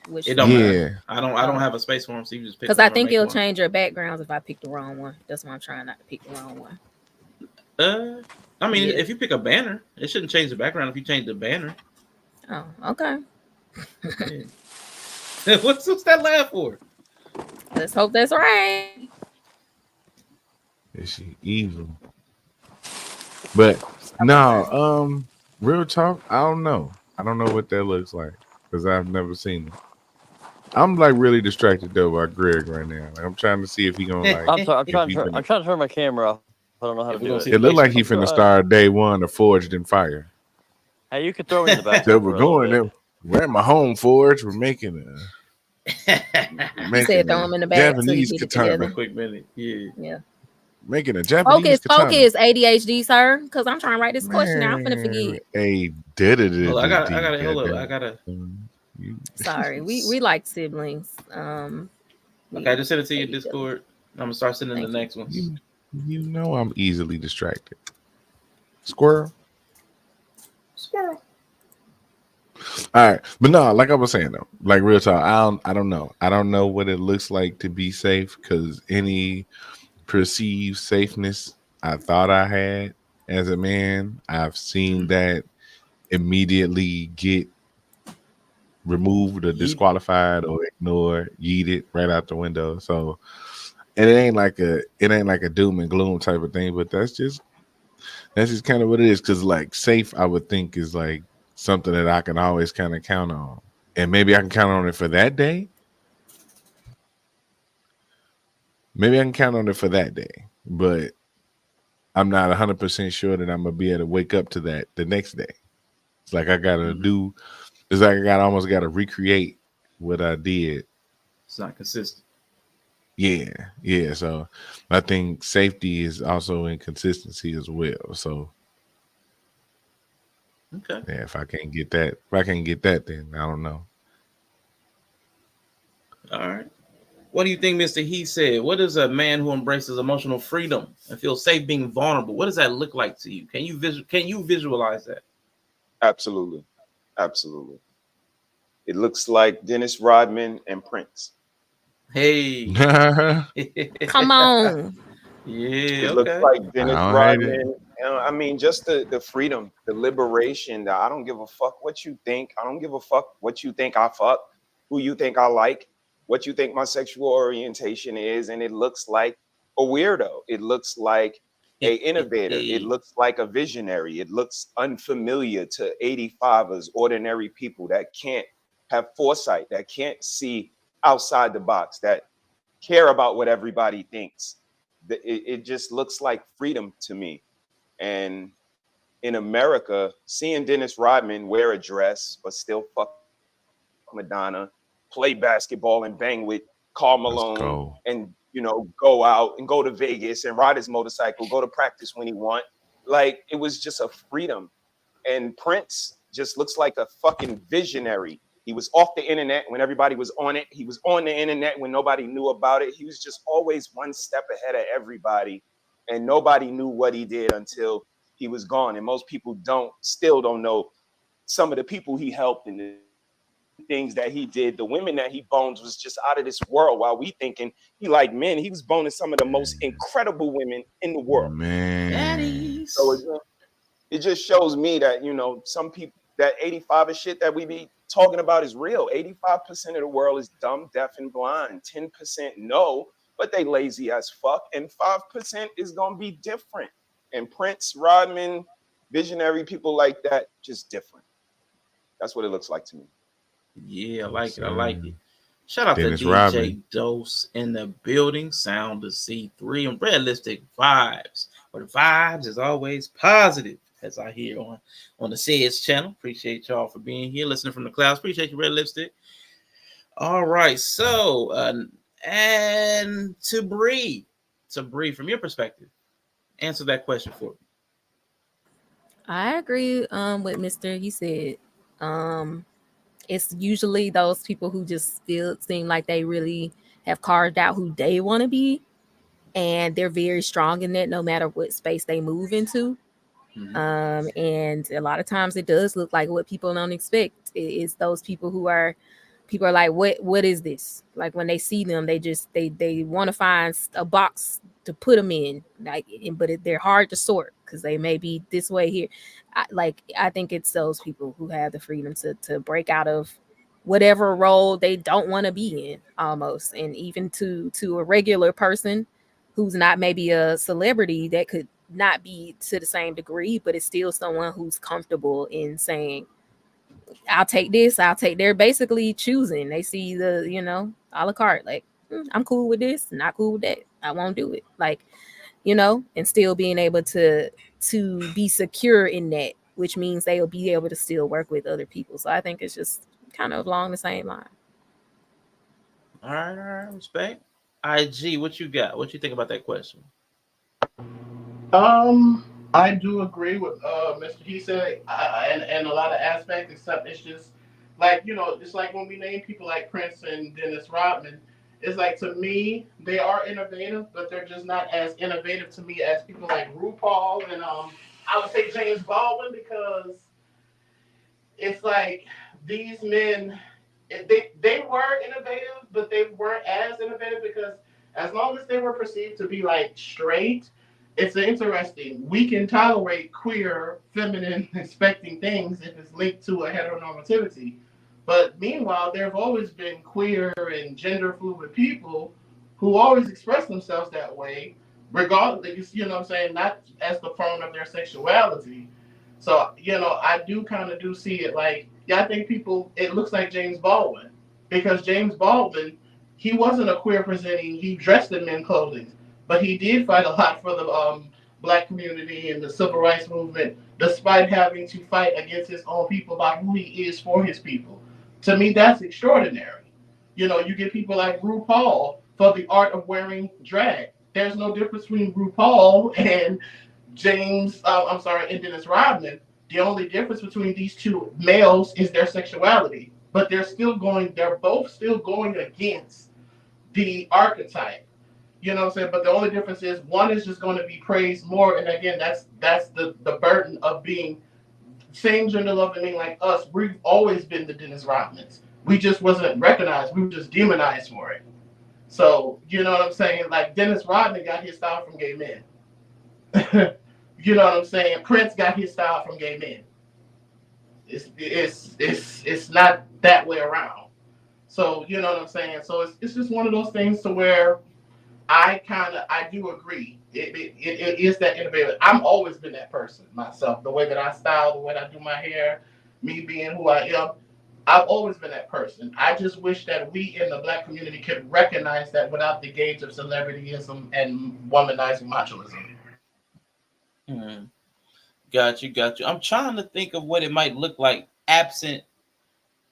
Which it don't matter. I don't have a space for them, so you just pick. Because I think it'll change your backgrounds if I pick the wrong one. That's why I'm trying not to pick the wrong one. I mean, Yeah. if you pick a banner, it shouldn't change the background if you change the banner. Oh, okay. Yeah. What's that laugh for? Let's hope that's right. Is she evil? But no, real talk, I don't know. I don't know what that looks like because I've never seen it. I'm like really distracted though by Greg right now. Like, I'm trying to see if he gonna like. I'm sorry. if he I'm gonna- trying to turn my camera off. I don't know how Yeah, to we're do gonna it. see It looked like he I'm finna start day one of Forged in Fire. Hey, you could throw me in the back. So we're going there. We're at my home forge. We're making He said throw him in the back till he Japanese get it katana. together. quick minute. Yeah. Yeah. Making a Japanese Focus, katana. ADHD, sir. Because I'm trying to write this question down. I'm finna forget. Hold on, I gotta hold up. I gotta. Sorry, we like siblings. Okay, I just sent it to you in Discord. I'm gonna start sending the next ones. You know I'm easily distracted. Squirrel. All right, but no, like I was saying though, like real talk, I don't know. I don't know what it looks like to be safe because any perceived safeness I thought I had as a man, I've seen that immediately get removed or disqualified or ignored, yeeted right out the window. So and it ain't like a doom and gloom type of thing, but that's just kind of what it is. Because like safe, I would think is like something that I can always kind of count on, and maybe I can count on it for that day. Maybe I can count on it for that day, but I'm not 100% sure that I'm gonna be able to wake up to that the next day. It's like I gotta do. It's like I almost gotta recreate what I did. It's not consistent. Yeah. So I think safety is also in consistency as well. So okay. Yeah, if I can't get that, then I don't know. All right. What do you think, Mr. He said? What is a man who embraces emotional freedom and feels safe being vulnerable? What does that look like to you? Can you visualize that? Absolutely. It looks like Dennis Rodman and Prince. Hey. Come on. Yeah. It looks like Dennis I don't hate it. Rodman. I mean, just the freedom, the liberation that I don't give a fuck what you think. I don't give a fuck what you think I fuck, who you think I like, what you think my sexual orientation is. And it looks like a weirdo. It looks like a innovator. It looks like a visionary. It looks unfamiliar to 85ers, ordinary people that can't have foresight, that can't see outside the box, that care about what everybody thinks. It just looks like freedom to me. And in America, seeing Dennis Rodman wear a dress but still fuck Madonna, play basketball and bang with Karl Malone, and go out and go to Vegas and ride his motorcycle, go to practice when he want. Like, it was just a freedom. And Prince just looks like a fucking visionary. He was off the internet when everybody was on it. He was on the internet when nobody knew about it. He was just always one step ahead of everybody. And nobody knew what he did until he was gone. And most people still don't know some of the people he helped and the things that he did. The women that he boned was just out of this world. While we thinking he liked men, he was boning some of the most incredible women in the world. Man. So it just shows me that, some people, that 85 shit that we be talking about is real. 85% of the world is dumb, deaf, and blind. 10% no, but they lazy as fuck. And 5% is going to be different. And Prince, Rodman, visionary people like that, just different. That's what it looks like to me. Yeah, I like it. Shout out Dennis to DJ Rodman. Dose in the building. Sound to C3 and Realistic Vibes. But the vibes is always positive, as I hear on the SEDS channel. Appreciate y'all for being here, listening from the clouds. Appreciate you, Red Lipstick. All right, so and to Bree, from your perspective, answer that question for me. I agree with Mr. He said. It's usually those people who just seem like they really have carved out who they want to be, and they're very strong in that no matter what space they move into. And a lot of times it does look like what people don't expect. It's those people are like, what is this? Like when they see them, they want to find a box put them in, like, but they're hard to sort because they may be this way here. I think it's those people who have the freedom to break out of whatever role they don't want to be in, almost. And even to a regular person who's not maybe a celebrity, that could not be to the same degree, but it's still someone who's comfortable in saying, I'll take this, I'll take, they're basically choosing. They see the, a la carte, like, I'm cool with this, not cool with that, I won't do it. Like, and still being able to be secure in that, which means they'll be able to still work with other people. So I think it's just kind of along the same line. All right, respect. IG, what you got? What you think about that question? I do agree with Mr. He said, and a lot of aspects, except it's just like, it's like when we name people like Prince and Dennis Rodman, it's like, to me, they are innovative, but they're just not as innovative to me as people like RuPaul and I would say James Baldwin, because it's like these men, they were innovative, but they weren't as innovative, because as long as they were perceived to be like straight, it's interesting. We can tolerate queer, feminine, expecting things if it's linked to a heteronormativity. But meanwhile, there have always been queer and gender fluid people who always express themselves that way, regardless, not as the form of their sexuality. So, I do kind of do see it like, I think it looks like James Baldwin, because James Baldwin, he wasn't a queer presenting, he dressed in men's clothing, but he did fight a lot for the black community and the civil rights movement, despite having to fight against his own people about who he is for his people. To me, that's extraordinary. You get people like RuPaul for the art of wearing drag. There's no difference between RuPaul and and Dennis Rodman. The only difference between these two males is their sexuality, but they're both still going against the archetype. You know what I'm saying? But the only difference is one is just going to be praised more. And again, that's the burden of being same gender loving like us. We've always been the Dennis Rodmans. We just wasn't recognized. We were just demonized for it. So, you know what I'm saying? Like, Dennis Rodman got his style from gay men. You know what I'm saying? Prince got his style from gay men. It's not that way around. So, you know what I'm saying? So it's just one of those things to where I do agree. It is that innovative. I've always been that person myself. The way that I style, the way that I do my hair, me being who I am, I've always been that person. I just wish that we in the black community could recognize that without the gauge of celebrityism and womanizing machoism. Got you. I'm trying to think of what it might look like absent.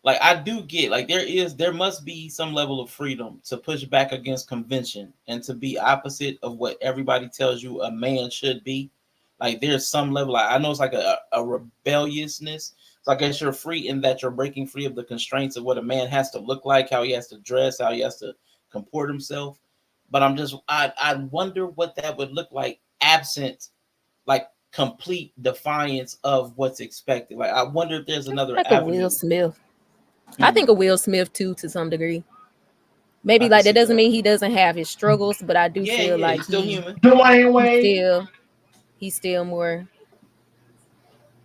Like, I do get, like, there must be some level of freedom to push back against convention and to be opposite of what everybody tells you a man should be. Like, there's some level, I know it's like a rebelliousness. So I guess you're free in that you're breaking free of the constraints of what a man has to look like, how he has to dress, how he has to comport himself. But I wonder what that would look like absent, like, complete defiance of what's expected. Like, I wonder if there's another like avenue. A Will Smith. I think a Will Smith too, to some degree. Maybe like that doesn't mean he doesn't have his struggles, but I do feel like he's still human. Dwayne Wade. He's still more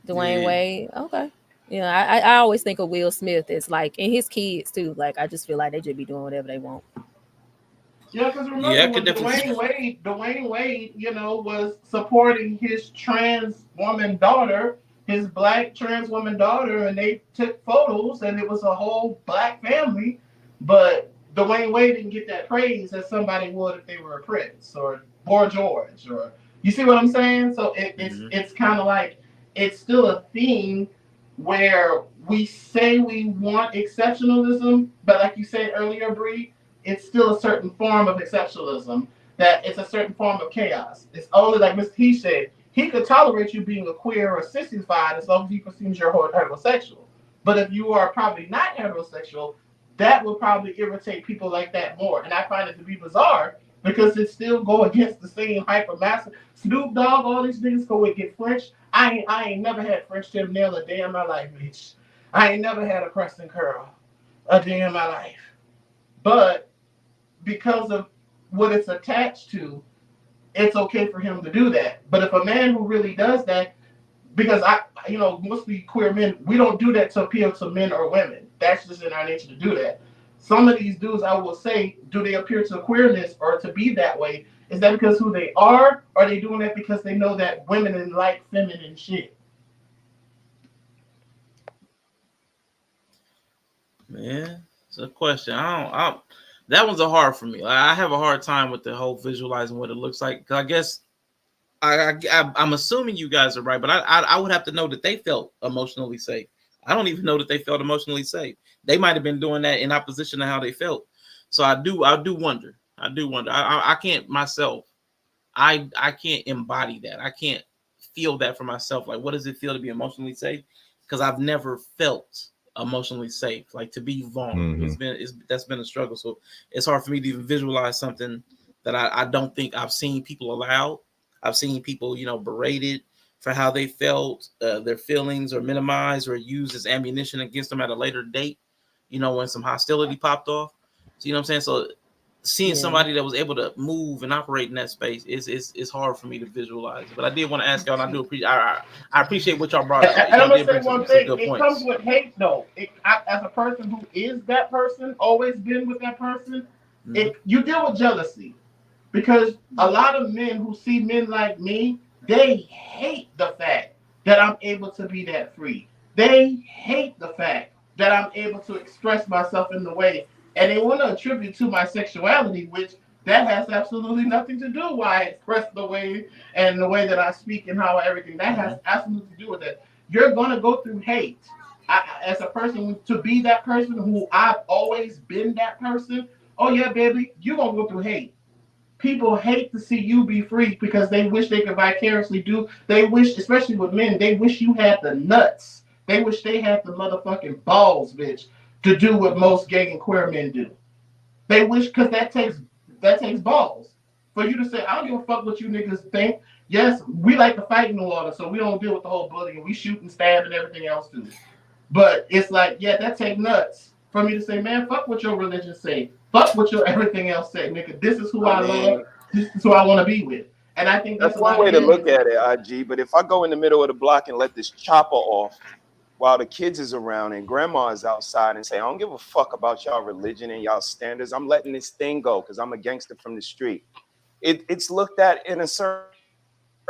Dwayne Wade. Okay. Yeah, I always think of Will Smith as like, and his kids too. Like, I just feel like they just be doing whatever they want. Yeah, because remember when Dwayne Wade, was supporting his trans woman daughter, his black trans woman daughter, and they took photos, and it was a whole black family. But Dwayne Wade didn't get that praise as somebody would if they were a Prince or Boy George, or you see what I'm saying? So it's kind of like it's still a theme where we say we want exceptionalism, but like you said earlier, Bree, it's still a certain form of exceptionalism, that it's a certain form of chaos. It's only like Mr. He said, he could tolerate you being a queer or sissified as long as he perceives you're heterosexual. But if you are probably not heterosexual, that will probably irritate people like that more. And I find it to be bizarre because it still go against the same hypermasculine. Snoop Dogg, all these niggas go and get French. I ain't never had French tip nail a day in my life, bitch. I ain't never had a Preston curl a day in my life. But because of what it's attached to, it's okay for him to do that. But if a man who really does that, because mostly queer men, we don't do that to appeal to men or women. That's just in our nature to do that. Some of these dudes, I will say, do they appear to queerness or to be that way? Is that because who they are? Or are they doing that because they know that women like feminine shit? Man, it's a question. That one's a hard for me. I have a hard time with the whole visualizing what it looks like. 'Cause I guess I'm assuming you guys are right, but I would have to know that they felt emotionally safe. I don't even know that they felt emotionally safe. They might have been doing that in opposition to how they felt. So I do wonder. I can't myself. I can't embody that. I can't feel that for myself. Like, what does it feel to be emotionally safe? Because I've never felt emotionally safe, like to be vulnerable. That's been a struggle. So it's hard for me to even visualize something that I don't think I've seen people allowed. I've seen people, berated for how they felt, their feelings or minimized or used as ammunition against them at a later date, when some hostility popped off. So, you know what I'm saying? So seeing somebody that was able to move and operate in that space is hard for me to visualize. But I did want to ask y'all, and I do appreciate I appreciate what y'all brought out. And I'm Y'all gonna say one some thing: good it points. comes with hate, though. As a person who is that person, always been with that person, you deal with jealousy, because a lot of men who see men like me, they hate the fact that I'm able to be that free. They hate the fact that I'm able to express myself in the way, and they want to attribute to my sexuality, which that has absolutely nothing to do why I express the way and the way that I speak and how everything. That has absolutely to do with it. You're gonna go through hate. As a person, to be that person who I've always been that person. Oh yeah, baby, you're gonna go through hate. People hate to see you be free because they wish they could vicariously do. They wish, especially with men, they wish you had the nuts. They wish they had the motherfucking balls, bitch, to do what most gay and queer men do. They wish, because that takes balls for you to say, I don't give a fuck what you niggas think. Yes, we like to fight in the water, so we don't deal with the whole bullying. We shoot and stab and everything else too. But it's like, yeah, that take nuts for me to say, man, fuck what your religion say. Fuck what your everything else say, nigga. This is who I love. This is who I want to be with. And I think That's one way to look at it, IG. But if I go in the middle of the block and let this chopper off while the kids is around and grandma is outside and say, I don't give a fuck about y'all religion and y'all standards, I'm letting this thing go because I'm a gangster from the street. It's looked at in a certain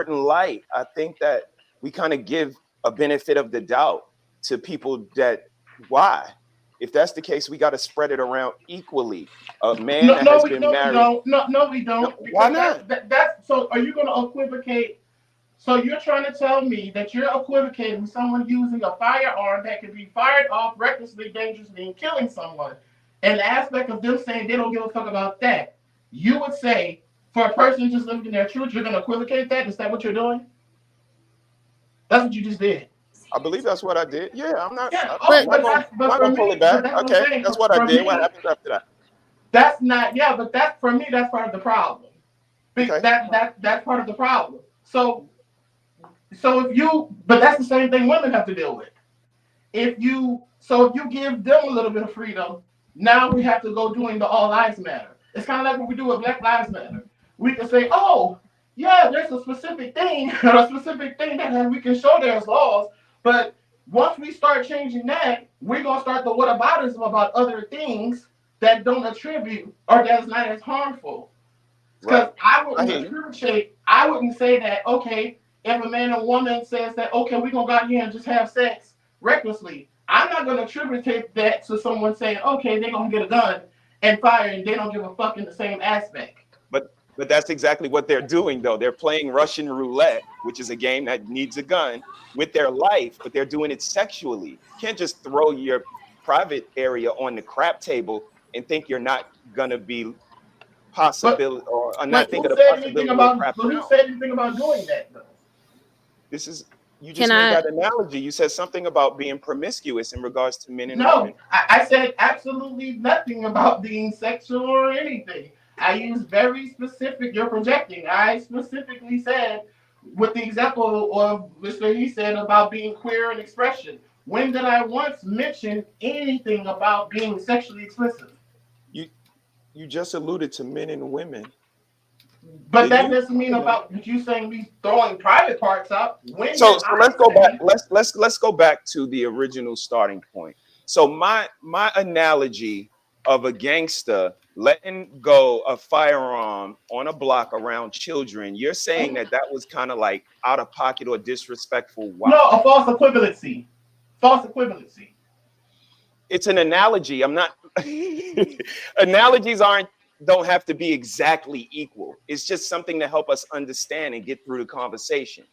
light. I think that we kind of give a benefit of the doubt to people that, why? If that's the case, we got to spread it around equally. A man that has been married. No, we don't. Why not? That's so. Are you going to equivocate? So you're trying to tell me that you're equivocating someone using a firearm that can be fired off recklessly, dangerously, and killing someone. And the aspect of them saying they don't give a fuck about that, you would say, for a person just living in their truth, you're going to equivocate that? Is that what you're doing? That's what you just did. I believe that's what I did. Yeah, I'm not. Yeah, I'm not gonna pull it back. Okay, that's what I did. What happens after that? That's not. Yeah, but that for me, that's part of the problem. Okay. That's part of the problem. So if you, but that's the same thing women have to deal with. If you give them a little bit of freedom, now we have to go doing the all lives matter. It's kind of like what we do with Black Lives Matter. We can say, oh, yeah, there's a specific thing that we can show there's laws, but once we start changing that, we're gonna start the whataboutism about other things that don't attribute or that's not as harmful. Because I wouldn't say that, okay, if a man or woman says that, okay, we're gonna go out here and just have sex recklessly, I'm not gonna attribute that to someone saying, okay, they're gonna get a gun and fire and they don't give a fuck in the same aspect. But that's exactly what they're doing, though. They're playing Russian roulette, which is a game that needs a gun, with their life, but they're doing it sexually. You can't just throw your private area on the crap table and think you're not gonna be possibility or not think of the possibility of crap. Who said anything about doing that, though? This is, you just made that analogy. You said something about being promiscuous in regards to men and women. No, I said absolutely nothing about being sexual or anything. I used very specific, you're projecting. I specifically said, with the example of Mr. He said about being queer and expression. When did I once mention anything about being sexually explicit? You just alluded to men and women. But that doesn't mean about you saying me throwing private parts out. When So did I let's go back. say? Let's go back to the original starting point. So my analogy of a gangster letting go a firearm on a block around children, you're saying that was kind of like out of pocket or disrespectful. Why? No, a false equivalency. False equivalency. It's an analogy. I'm not. Analogies don't have to be exactly equal. It's just something to help us understand and get through the conversation.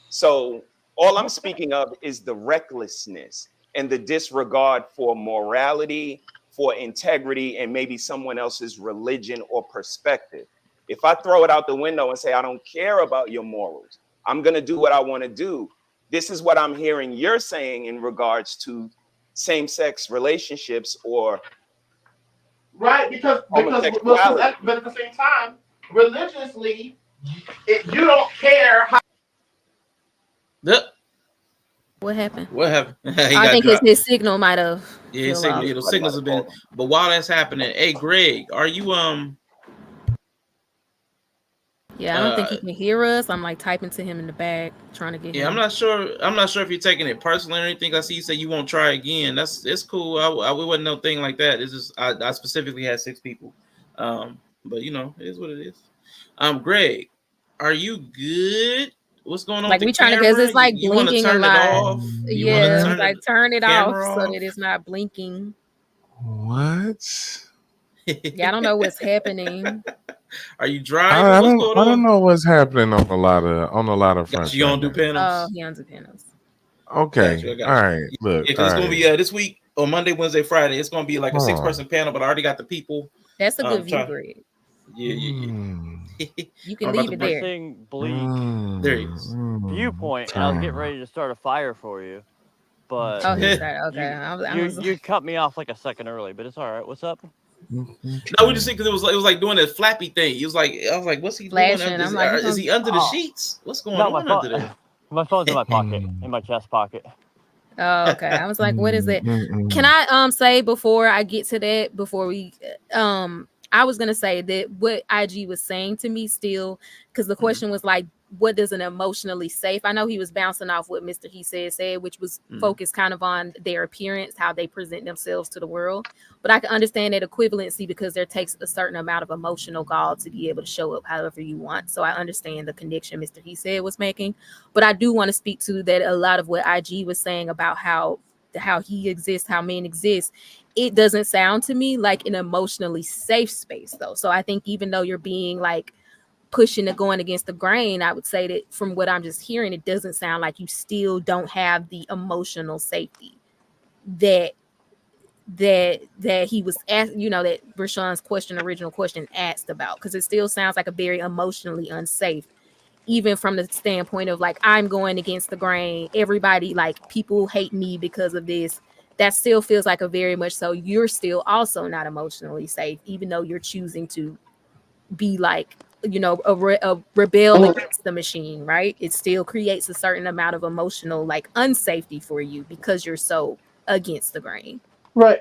So all I'm speaking of is the recklessness and the disregard for morality, for integrity, and maybe someone else's religion or perspective. If I throw it out the window and say, I don't care about your morals, I'm going to do what I want to do. This is what I'm hearing you're saying in regards to same-sex relationships or right, because but at the same time, religiously, you don't care how. What happened? What happened? I think his signal might have. Yeah, his signals have been. But while that's happening, hey Greg, are you Yeah, I don't think he can hear us. I'm like typing to him in the back, trying to get him. I'm not sure if you're taking it personally or anything. I see you say you won't try again. It's cool. I wasn't no thing like that. It's just I specifically had 6 people. But you know, it is what it is. Greg, are you good? What's going on? Like we trying to, because it's like blinking a lot. Yeah, like turn it off so that it's not blinking. What? Yeah, I don't know what's happening. Are you driving? I don't know what's happening on a lot of fronts. You don't do panels? Oh, he don't do panels. Okay. All right. Look. Yeah, because it's gonna be this week on Monday, Wednesday, Friday. It's gonna be like a 6-person panel, but I already got the people. That's a good view, Greg. Yeah. You can leave it there. Bleak there he is. Viewpoint, and I was getting ready to start a fire for you, but okay. You cut me off like a second early, but it's all right. What's up? No, we just think because it was like doing that flappy thing. He was like, I was like, what's he doing? Is he under the sheets? What's going on under there? My phone's in my pocket, in my chest pocket. Oh, okay. I was like, what is it? Can I say before I get to that, before we I was gonna say that what IG was saying to me still, because the question was like, what does an emotionally safe? I know he was bouncing off what Mr. He said, which was focused kind of on their appearance, how they present themselves to the world. But I can understand that equivalency because there takes a certain amount of emotional gall to be able to show up however you want. So I understand the connection Mr. He said was making. But I do want to speak to that a lot of what IG was saying about how he exists, how men exist. It doesn't sound to me like an emotionally safe space though. So I think even though you're being like pushing and going against the grain, I would say that from what I'm just hearing, it doesn't sound like you still don't have the emotional safety that he was asked, that Rashawn's original question asked about, because it still sounds like a very emotionally unsafe, even from the standpoint of like, I'm going against the grain. Everybody, like, people hate me because of this. That still feels like a very much so you're still also not emotionally safe, even though you're choosing to be like, a rebel against the machine, right? It still creates a certain amount of emotional like unsafety for you because you're so against the grain. Right,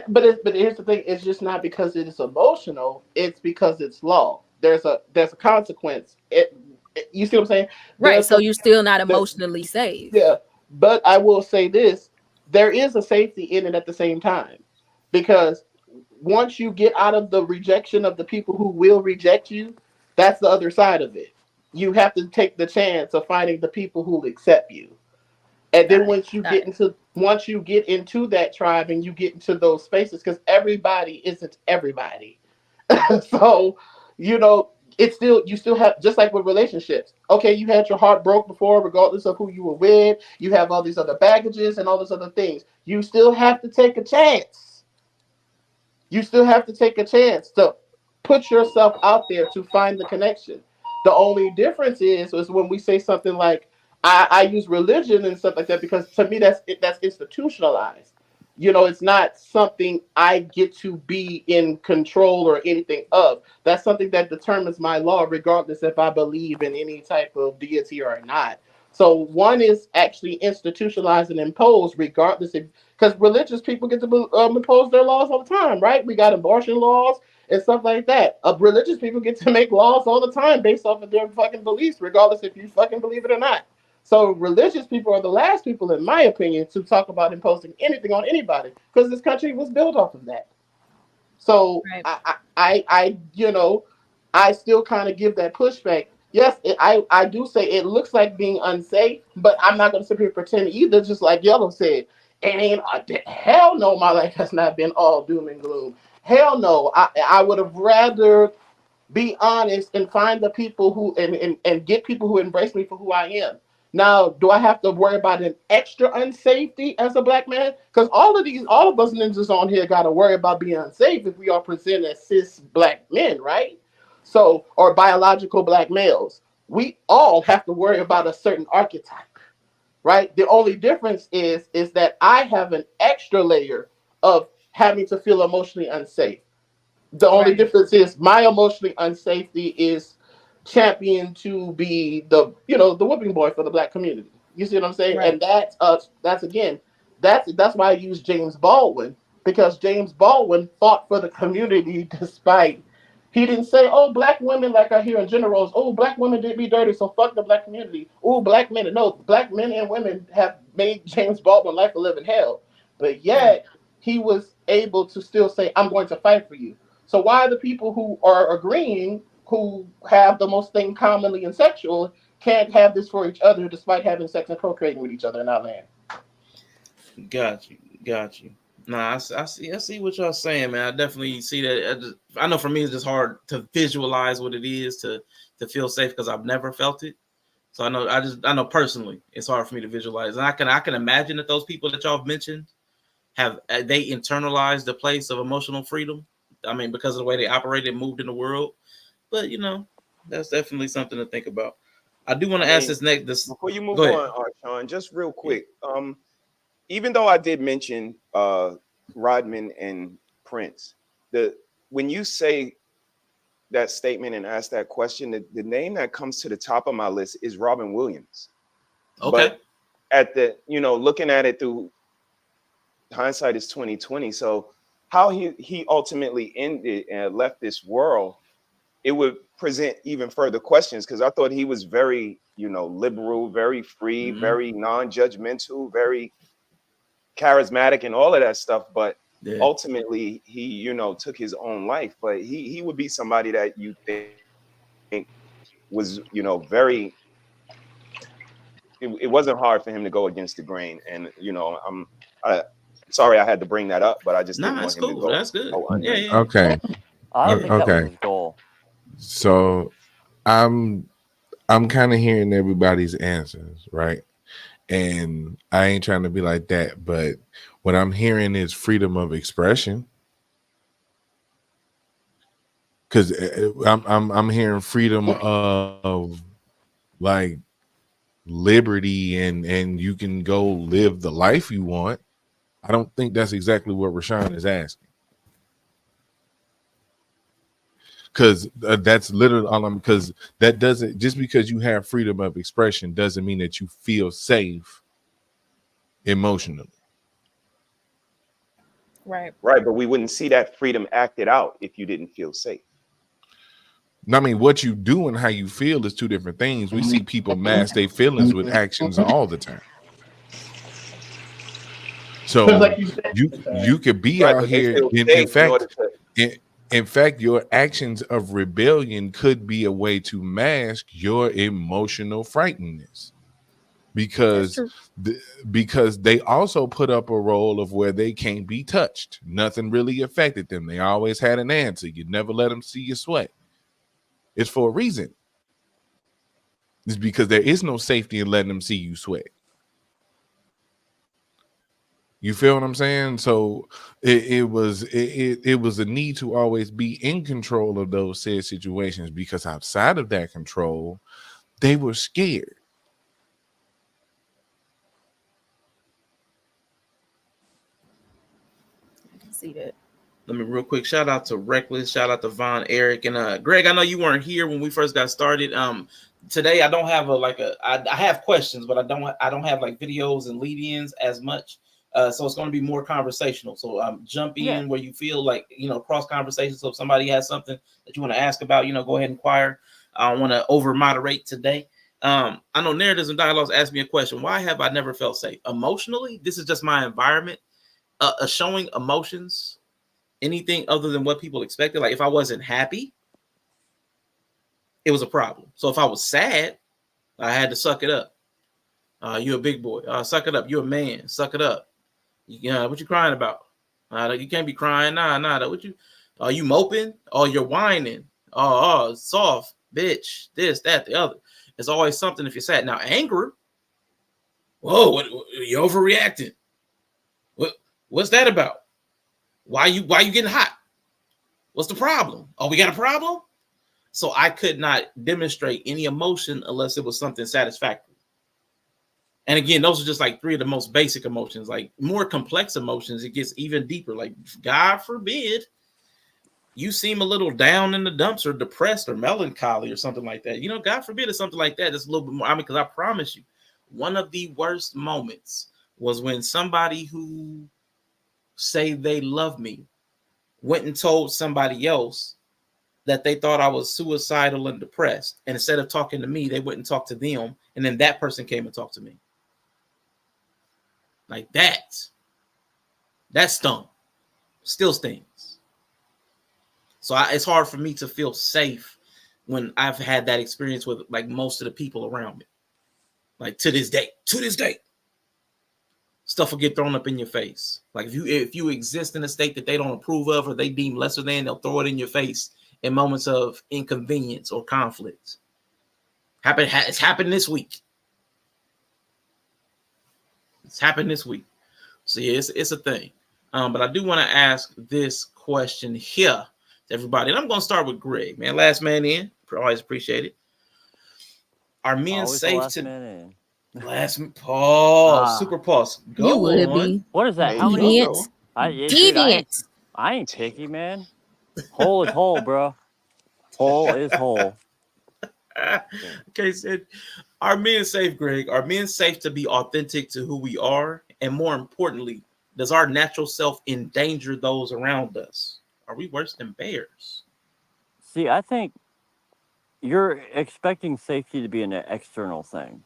but here's the thing: it's just not because it is emotional; it's because it's law. There's a consequence. You see what I'm saying? Right. So you're still not emotionally safe. Yeah, but I will say this: there is a safety in it at the same time, because once you get out of the rejection of the people who will reject you, that's the other side of it. You have to take the chance of finding the people who accept you. And then once you get into that tribe and you get into those spaces, because everybody isn't everybody. So, it's still, you still have, just like with relationships. Okay, you had your heart broke before, regardless of who you were with. You have all these other baggages and all those other things. You still have to take a chance. You still have to take a chance to put yourself out there to find the connection. The only difference is when we say something like, I use religion and stuff like that, because to me that's institutionalized. It's not something I get to be in control or anything of. That's something that determines my law, regardless if I believe in any type of deity or not. So one is actually institutionalized and imposed, regardless, because religious people get to impose their laws all the time, right? We got abortion laws. and stuff like that. Religious people get to make laws all the time based off of their fucking beliefs, regardless if you fucking believe it or not. So religious people are the last people, in my opinion, to talk about imposing anything on anybody, because this country was built off of that. So Right. I still kind of give that pushback. Yes, I do say it looks like being unsafe, but I'm not going to sit here and pretend either. Just like Yellow said, it ain't. Hell no, my life has not been all doom and gloom. Hell no, I would have rather be honest and find the people who and get people who embrace me for who I am. Now, do I have to worry about an extra unsafety as a black man? Because all of us ninjas on here got to worry about being unsafe if we are presented as cis black men, right? So, or biological black males. We all have to worry about a certain archetype, right? The only difference is that I have an extra layer of having to feel emotionally unsafe. The only Right. difference is my emotionally unsafety is champion to be the whipping boy for the black community. You see what I'm saying? Right. And that's again that's why I use James Baldwin, because James Baldwin fought for the community despite he didn't say, oh, black women, like I hear in generals, oh, black women did be dirty, so fuck the black community. Oh, black men. No, black men and women have made James Baldwin life a living hell. But Right. yet he was able to still say, I'm going to fight for you. So why are the people who are agreeing, who have the most thing commonly and sexual, can't have this for each other despite having sex and procreating with each other in our land? Got you. Got you. Nah, I see what y'all saying, man. I definitely see that. I know for me, it's just hard to visualize what it is to feel safe because I've never felt it. So I know personally, it's hard for me to visualize. And I can imagine that those people that y'all have mentioned have they internalized the place of emotional freedom. I mean, because of the way they operated and moved in the world. But that's definitely something to think about. I do want to ask this next. Before you move Go ahead. on, Sean, just real quick. Even though I did mention Rodman and Prince, when you say that statement and ask that question, the name that comes to the top of my list is Robin Williams. Okay. But at the looking at it through hindsight is 2020. So how he ultimately ended and left this world, it would present even further questions, because I thought he was very liberal, very free, very non-judgmental, very charismatic and all of that stuff, but ultimately he took his own life. But he would be somebody that you think was very it wasn't hard for him to go against the grain. And I'm sorry I had to bring that up, but I just didn't want him to go. That's good. Yeah. Okay. I don't think that was Okay. his goal. So I'm kind of hearing everybody's answers, right? And I ain't trying to be like that, but what I'm hearing is freedom of expression. Because I'm hearing freedom of like liberty and you can go live the life you want. I don't think that's exactly what Rashawn is asking. Because that's literally all I'm, because that doesn't, just because you have freedom of expression doesn't mean that you feel safe emotionally. Right. Right, but we wouldn't see that freedom acted out if you didn't feel safe. I mean, what you do and how you feel is two different things. We see people mask their feelings with actions all the time. So Like you said, you could be Right, out but they here. feel In safe in order fact, in fact, your actions of rebellion could be a way to mask your emotional frightenness, because because they also put up a role of where they can't be touched. Nothing really affected them. They always had an answer. You never let them see you sweat. It's for a reason. It's because there is no safety in letting them see you sweat. You feel what I'm saying? So it was a need to always be in control of those said situations, because outside of that control, they were scared. I can see that. Let me real quick shout out to Reckless, shout out to Von, Eric, and Greg. I know you weren't here when we first got started. Today I don't have I have questions, but I don't have like videos and lead-ins as much. So it's going to be more conversational. So jump in where you feel like, cross conversation. So if somebody has something that you want to ask about, go ahead and inquire. I don't want to over moderate today. I know Narratives and Dialogues asked me a question. Why have I never felt safe? Emotionally, this is just my environment. Showing emotions, anything other than what people expected. Like if I wasn't happy, it was a problem. So if I was sad, I had to suck it up. You're a big boy. Suck it up. You're a man. Suck it up. What you crying about? You can't be crying. Nah. What you? Are you moping? Oh, you're whining. Oh, soft, bitch. This, that, the other. There's always something if you're sad. Now, anger. Whoa, you're overreacting. What's that about? Why you getting hot? What's the problem? Oh, we got a problem? So I could not demonstrate any emotion unless it was something satisfactory. And again, those are just like three of the most basic emotions. Like more complex emotions, it gets even deeper. Like God forbid you seem a little down in the dumps or depressed or melancholy or something like that. God forbid it's something like that. It's a little bit more. Because I promise you, one of the worst moments was when somebody who say they love me went and told somebody else that they thought I was suicidal and depressed. And instead of talking to me, they went and talked to them. And then that person came and talked to me. Like that stung. Still stings. So it's hard for me to feel safe when I've had that experience with like most of the people around me. Like to this day, stuff will get thrown up in your face. Like if you exist in a state that they don't approve of or they deem lesser than, they'll throw it in your face in moments of inconvenience or conflict. It's happened this week. It's happened this week. So yeah, it's a thing. But I do want to ask this question here to everybody. And I'm going to start with Greg, man. Last man in. Always appreciate it. Are men Always safe last to... man in. Last pause. Super pause. Go You would on. be. What is that? Hey, How many? Deviant. Deviant. I ain't picky, man. Hole is hole, bro. Hole is hole. Okay, so are men safe, Greg? Are men safe to be authentic to who we are? And more importantly, does our natural self endanger those around us? Are we worse than bears? See, I think you're expecting safety to be an external thing.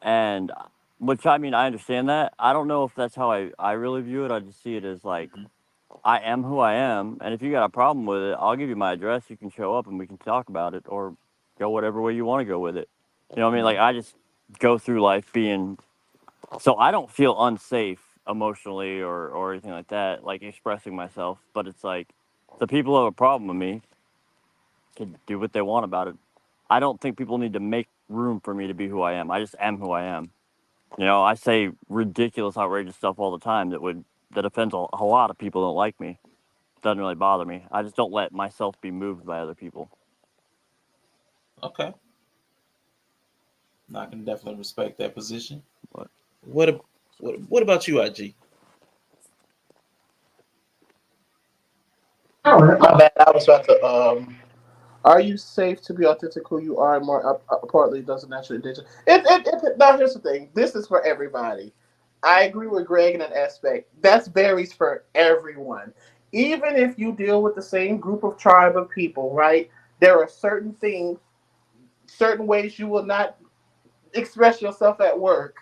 And which, I mean, I understand that. I don't know if that's how I really view it. I just see it as like, I am who I am. And if you got a problem with it, I'll give you my address. You can show up and we can talk about it or go whatever way you want to go with it. You know what I mean? Like, I just go through life being... So I don't feel unsafe emotionally or anything like that, like expressing myself. But it's like, the people who have a problem with me can do what they want about it. I don't think people need to make room for me to be who I am. I just am who I am. I say ridiculous, outrageous stuff all the time that offends a lot of people. Don't like me. Doesn't really bother me. I just don't let myself be moved by other people. Okay. I can definitely respect that position. What about you, IG? My bad. I was about to. Are you safe to be authentic who you are? More partly doesn't naturally endanger. Now here's the thing. This is for everybody. I agree with Greg in an aspect. That varies for everyone. Even if you deal with the same group of tribe of people, right? There are certain things, certain ways you will not express yourself at work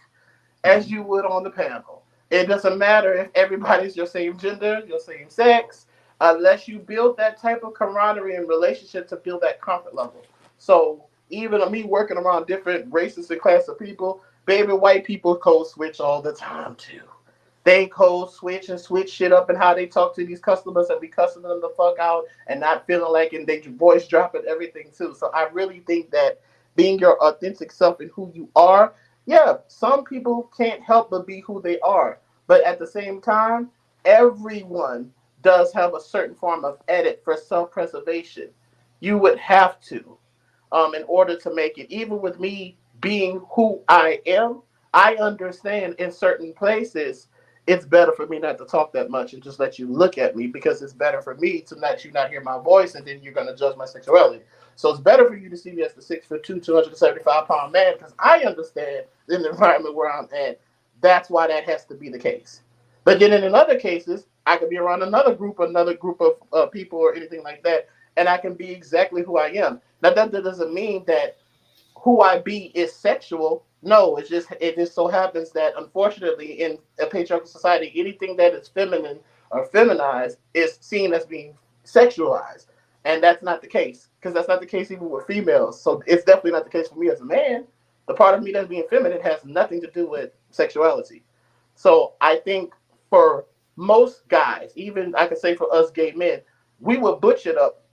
as you would on the panel. It doesn't matter if everybody's your same gender, your same sex, unless you build that type of camaraderie and relationship to build that comfort level. So even me working around different races and class of people, baby, white people code switch all the time too. They code switch and switch shit up and how they talk to these customers and be cussing them the fuck out and not feeling like and they voice dropping everything too. So I really think that being your authentic self and who you are, yeah, some people can't help but be who they are. But at the same time, everyone does have a certain form of edit for self-preservation. You would have to, in order to make it. Even with me being who I am, I understand in certain places it's better for me not to talk that much and just let you look at me because it's better for me to let you not hear my voice and then you're going to judge my sexuality. So it's better for you to see me as the 6'2", 275-pound man because I understand in the environment where I'm at. that's why that has to be the case. But then in other cases, I could be around another group of people or anything like that, and I can be exactly who I am. Now that doesn't mean that who I be is sexual. No, it just so happens that unfortunately in a patriarchal society, anything that is feminine or feminized is seen as being sexualized, and that's not the case because that's not the case even with females. So it's definitely not the case for me as a man. The part of me that's being feminine has nothing to do with sexuality. So I think for most guys, even I could say for us gay men, we would butch it up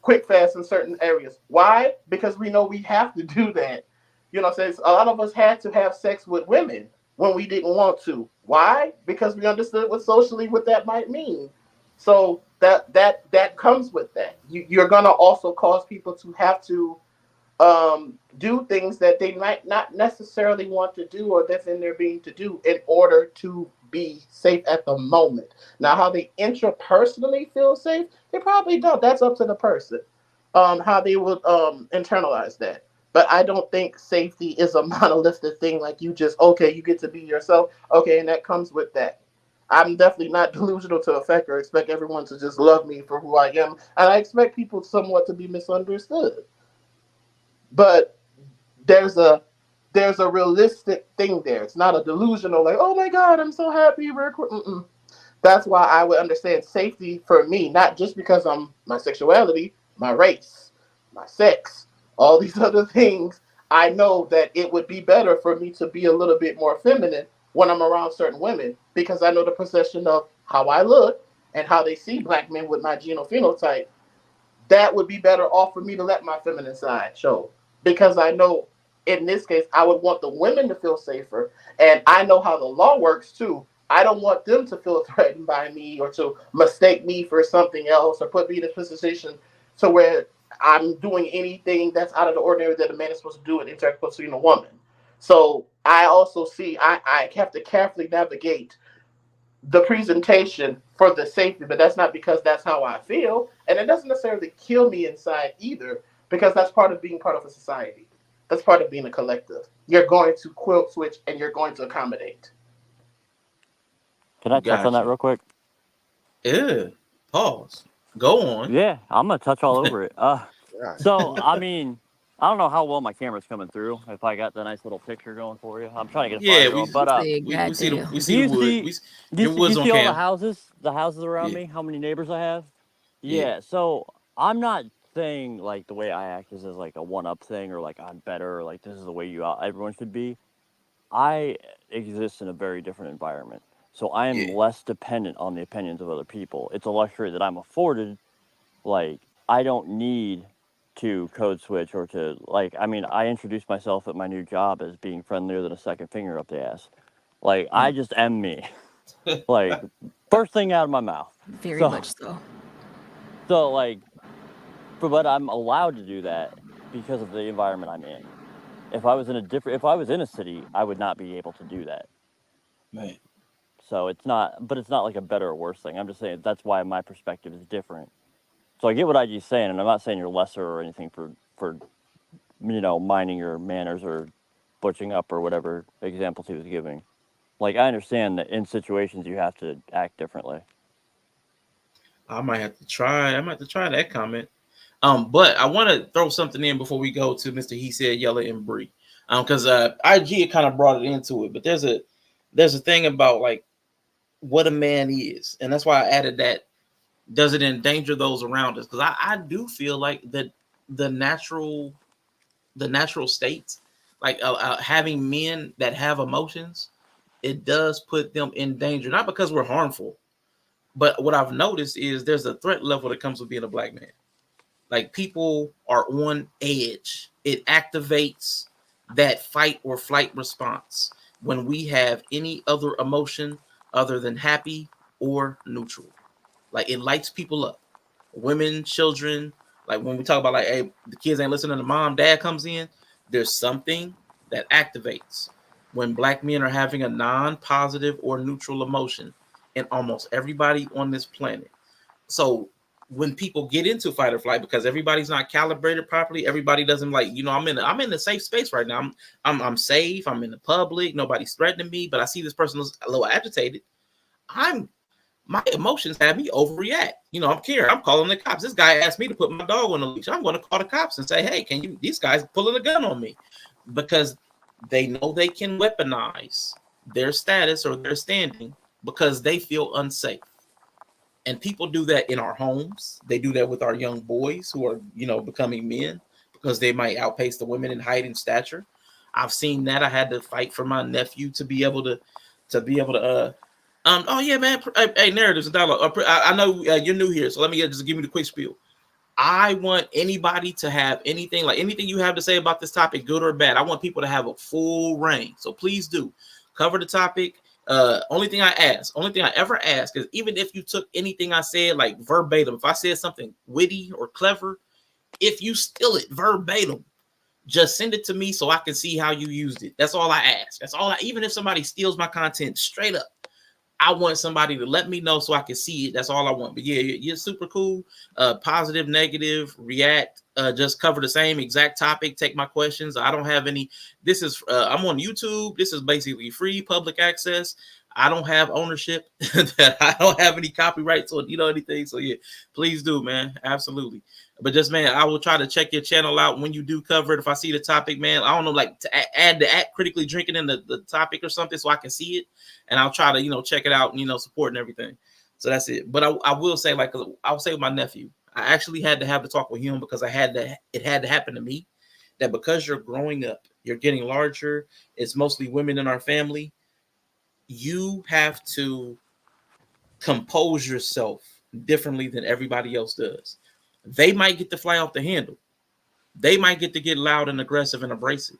quick, fast in certain areas. Why? Because we know we have to do that. You know what I'm saying? A lot of us had to have sex with women when we didn't want to. Why? Because we understood what that might mean. So that comes with that. You're gonna also cause people to have to do things that they might not necessarily want to do or that's in their being to do in order to be safe at the moment. Now, how they intrapersonally feel safe, they probably don't. That's up to the person, how they would internalize that. But I don't think safety is a monolithic thing like you just, okay, you get to be yourself. Okay, and that comes with that. I'm definitely not delusional to affect or expect everyone to just love me for who I am. And I expect people somewhat to be misunderstood. But there's a realistic thing there. It's not a delusional like, oh my God, I'm so happy. That's why I would understand safety for me, not just because I'm my sexuality, my race, my sex, all these other things. I know that it would be better for me to be a little bit more feminine when I'm around certain women because I know the perception of how I look and how they see black men with my genophenotype. That would be better off for me to let my feminine side show because I know in this case I would want the women to feel safer, and I know how the law works too. I don't want them to feel threatened by me or to mistake me for something else or put me in a position to where I'm doing anything that's out of the ordinary that a man is supposed to do and interact between a woman. So I also see I have to carefully navigate the presentation for the safety, but that's not because that's how I feel. And it doesn't necessarily kill me inside either, because that's part of being part of a society. That's part of being a collective. You're going to quilt switch and you're going to accommodate. Can I touch on that Gotcha. real quick? Yeah. Pause. Go on. Yeah, I'm gonna touch all over it. Yeah. So I mean, I don't know how well my camera's coming through. If I got the nice little picture going for you, I'm trying to get a fire Yeah, going. But we see the Goddamn. we do see the you wood. see Your you wood's on see all cam. the houses around Yeah. me? How many neighbors I have? Yeah. Yeah. So I'm not saying like the way I act is as like a one-up thing or like I'm better or like this is the way everyone should be. I exist in a very different environment. So I am Yeah. less dependent on the opinions of other people. It's a luxury that I'm afforded. Like, I don't need to code switch or to, like, I mean, I introduced myself at my new job as being friendlier than a second finger up the ass. Like, I just am me. Like, first thing out of my mouth. Very So, much so. so like, but I'm allowed to do that because of the environment I'm in. If I was in a city, I would not be able to do that. Man. So it's not like a better or worse thing. I'm just saying that's why my perspective is different. So I get what IG's saying, and I'm not saying you're lesser or anything for minding your manners or butching up or whatever examples he was giving. Like, I understand that in situations you have to act differently. I might have to try. I might have to try that comment. But I want to throw something in before we go to Mr. He Said, Yella, and Bree. Because IG kind of brought it into it, but there's a thing about like what a man is, and that's why I added that. Does it endanger those around us? Because I do feel like that the natural states, like having men that have emotions, it does put them in danger. Not because we're harmful, but what I've noticed is there's a threat level that comes with being a black man. Like people are on edge. It activates that fight or flight response when we have any other emotion other than happy or neutral. Like it lights people up. Women, children, like when we talk about like, hey, the kids ain't listening to mom, dad comes in, there's something that activates when black men are having a non-positive or neutral emotion in almost everybody on this planet. So when people get into fight or flight, because everybody's not calibrated properly, everybody doesn't like, you know, I'm in a safe space right now. I'm safe. I'm in the public. Nobody's threatening me, but I see this person is a little agitated. My emotions have me overreact. You know, I'm caring. I'm calling the cops. This guy asked me to put my dog on the leash. I'm going to call the cops and say, hey, these guys pulling a gun on me, because they know they can weaponize their status or their standing because they feel unsafe. And people do that in our homes. They do that with our young boys who are, you know, becoming men, because they might outpace the women in height and stature. I've seen that. I had to fight for my nephew to be able to oh yeah, man. Hey, narratives and dialogue. I know you're new here, so let me just give me the quick spiel. I want anybody to have anything you have to say about this topic, good or bad. I want people to have a full range. So please do cover the topic. Only thing I ever ask is, even if you took anything I said like verbatim, if I said something witty or clever, if you steal it verbatim, just send it to me so I can see how you used it. That's all I ask. Even if somebody steals my content straight up, I want somebody to let me know so I can see it. That's all I want. But yeah, you're super cool. Positive, negative, react. Just cover the same exact topic. Take my questions. I don't have any. This is I'm on YouTube. This is basically free public access. I don't have ownership. I don't have any copyrights or anything. So yeah, please do, man. Absolutely. But just, man, I will try to check your channel out when you do cover it. If I see the topic, man, I don't know, like to add critically drinking in the topic or something so I can see it. And I'll try to, check it out and, support and everything. So that's it. But I will say, like, I'll say with my nephew, I actually had to have the talk with him because it had to happen to me, that because you're growing up, you're getting larger. It's mostly women in our family. You have to compose yourself differently than everybody else does. They might get to fly off the handle. They might get to get loud and aggressive and abrasive.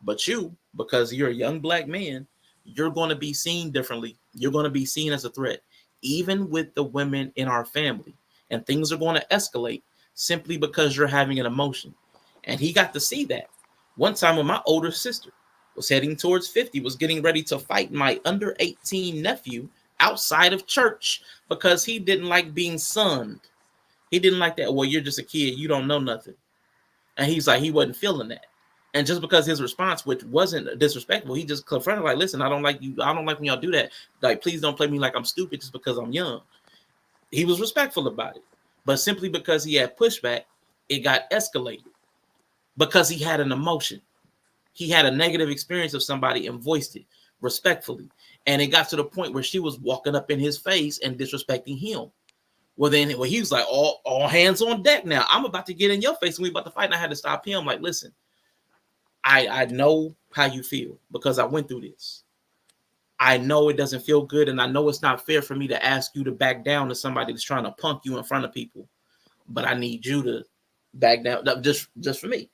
But you, because you're a young black man, you're going to be seen differently. You're going to be seen as a threat, even with the women in our family. And things are going to escalate simply because you're having an emotion. And he got to see that. One time when my older sister was heading towards 50, was getting ready to fight my under 18 nephew outside of church because he didn't like being sunned. He didn't like that. Well, you're just a kid. You don't know nothing. And he's like, he wasn't feeling that. And just because his response, which wasn't disrespectful, he just confronted, like, listen, I don't like you. I don't like when y'all do that. Like, please don't play me like I'm stupid just because I'm young. He was respectful about it. But simply because he had pushback, it got escalated because he had an emotion. He had a negative experience of somebody and voiced it respectfully. And it got to the point where she was walking up in his face and disrespecting him. Well, he was like, all hands on deck now. I'm about to get in your face and we about to fight. And I had to stop him. Like, listen, I know how you feel because I went through this. I know it doesn't feel good. And I know it's not fair for me to ask you to back down to somebody that's trying to punk you in front of people. But I need you to back down just for me.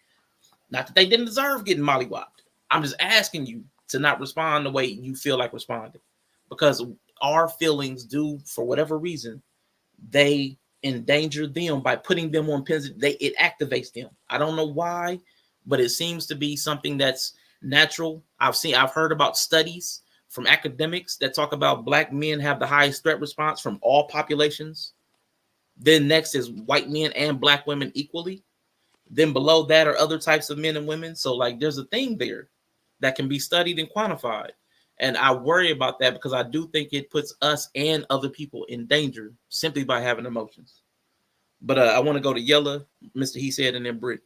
Not that they didn't deserve getting mollywopped. I'm just asking you to not respond the way you feel like responding. Because our feelings do, for whatever reason, they endanger them by putting them on pins. It activates them. I don't know why, but it seems to be something that's natural. I've heard about studies from academics that talk about black men have the highest threat response from all populations. Then next is white men and black women equally. Then below that are other types of men and women. So like there's a thing there that can be studied and quantified. And I worry about that because I do think it puts us and other people in danger simply by having emotions. But I want to go to Yella, Mr. He said, and then Britt.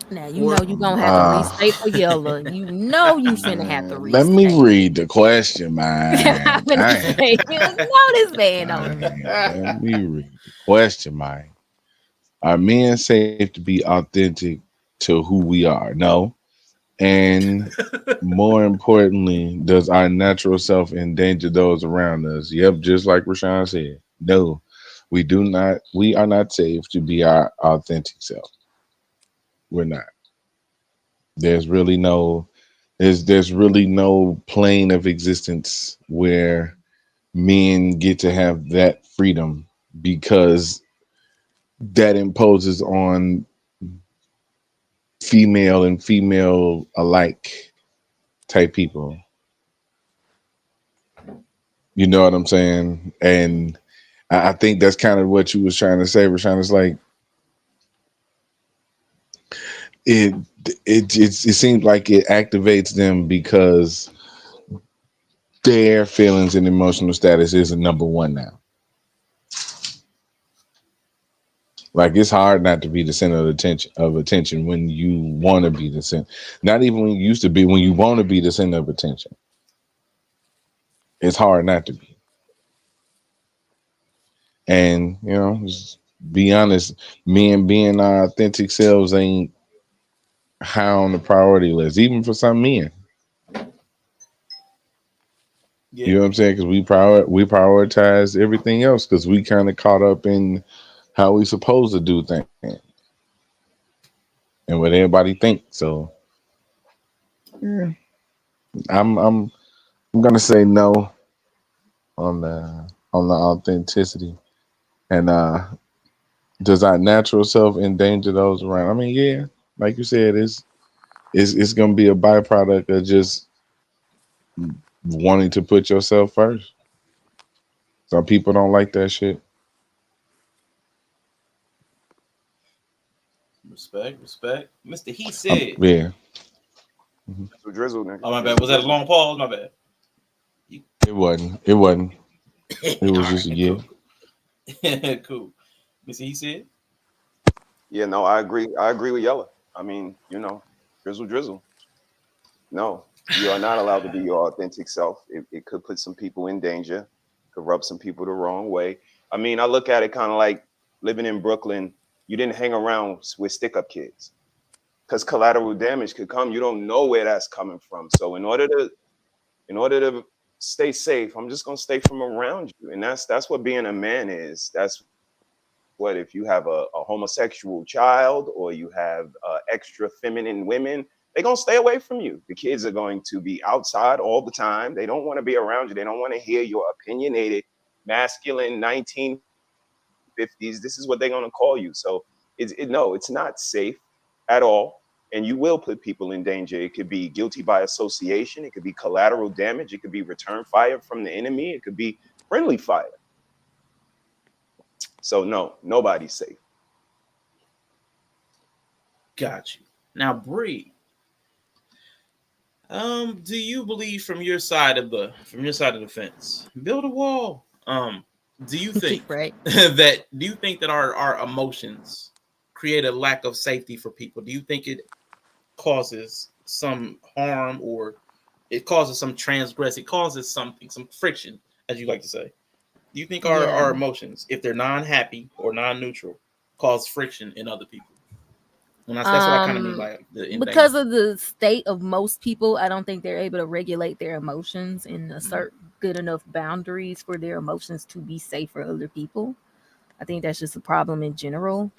Now you know you're gonna have to restate for Yella. You know you finna have to restate. Let me read the question, man. I'm gonna say, you know this man on it. Let me read the question, man. Are men safe to be authentic to who we are? No. And more importantly, does our natural self endanger those around us? Yep, just like Rashawn said. No, we do not. We are not safe to be our authentic self. We're not. There's really no plane of existence where men get to have that freedom because that imposes on female and female alike type people. You know what I'm saying? And I think that's kind of what you was trying to say, Rashawn. It's like it seems like it activates them because their feelings and emotional status is a number one now. Like it's hard not to be the center of attention when you want to be the center. Not even when you used to be, when you want to be the center of attention. It's hard not to be. And just be honest, men being our authentic selves ain't high on the priority list, even for some men. Yeah. You know what I'm saying? Because we prioritize everything else because we kind of caught up in how we supposed to do things and what everybody thinks. So yeah, I'm gonna say no on the authenticity. And does our natural self endanger those around? I mean, yeah, like you said, it's gonna be a byproduct of just wanting to put yourself first. Some people don't like that shit. Respect. Mr. He said. Yeah. So drizzle, nigga. Oh, my bad. Was that a long pause? My bad. It wasn't. It wasn't. It was just a yeah. Cool. Cool. Mr. He said. Yeah, no, I agree. I agree with Yella. I mean, drizzle. No, you are not allowed to be your authentic self. It could put some people in danger, could rub some people the wrong way. I mean, I look at it kind of like living in Brooklyn. You didn't hang around with stick-up kids because collateral damage could come. You don't know where that's coming from. So in order to stay safe, I'm just gonna stay from around you, and that's what being a man is. That's what if you have a homosexual child or you have extra feminine women, they're going to stay away from you. The kids are going to be outside all the time. They don't want to be around you. They don't want to hear your opinionated masculine 1950s. This is what they're going to call you. So it's not safe at all. And you will put people in danger. It could be guilty by association. It could be collateral damage. It could be return fire from the enemy. It could be friendly fire. So no, nobody's safe. Got you. Now, Bree. Do you believe from your side of the fence? Build a wall. Do you think Right. do you think that our emotions create a lack of safety for people? Do you think it causes some harm or it causes some transgress? It causes some friction, as you like to say. Do you think our emotions, if they're non-happy or non-neutral, cause friction in other people? And that's what I kind of mean by because of the state of most people. I don't think they're able to regulate their emotions and assert good enough boundaries for their emotions to be safe for other people. I think that's just a problem in general.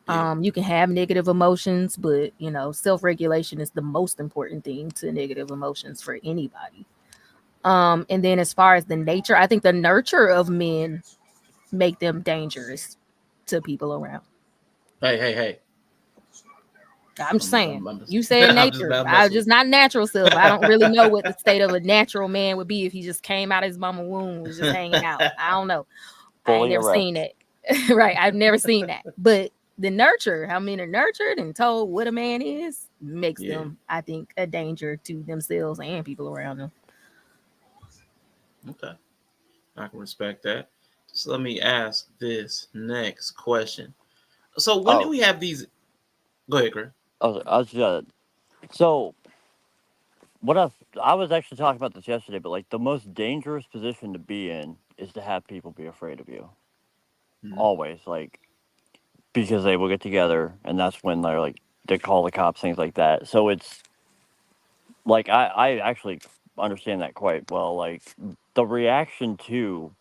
Yeah. You can have negative emotions, but self-regulation is the most important thing to negative emotions for anybody. And then as far as the nature, I think the nurture of men make them dangerous to people around. Hey. I'm just saying. You said nature. I'm just not natural self. I don't really know what the state of a natural man would be if he just came out of his mama womb, was just hanging out. I don't know. I ain't never seen that. Right. I've never seen that. But the nurture, how men are nurtured and told what a man is, makes them, I think, a danger to themselves and people around them. Okay. I can respect that. So let me ask this next question. So when do we have these? Go ahead, Chris. So what I was actually talking about this yesterday, but like the most dangerous position to be in is to have people be afraid of you. Mm-hmm. Always, like, because they will get together and that's when they're like, they call the cops, things like that. So it's like, I actually understand that quite well. Like the reaction to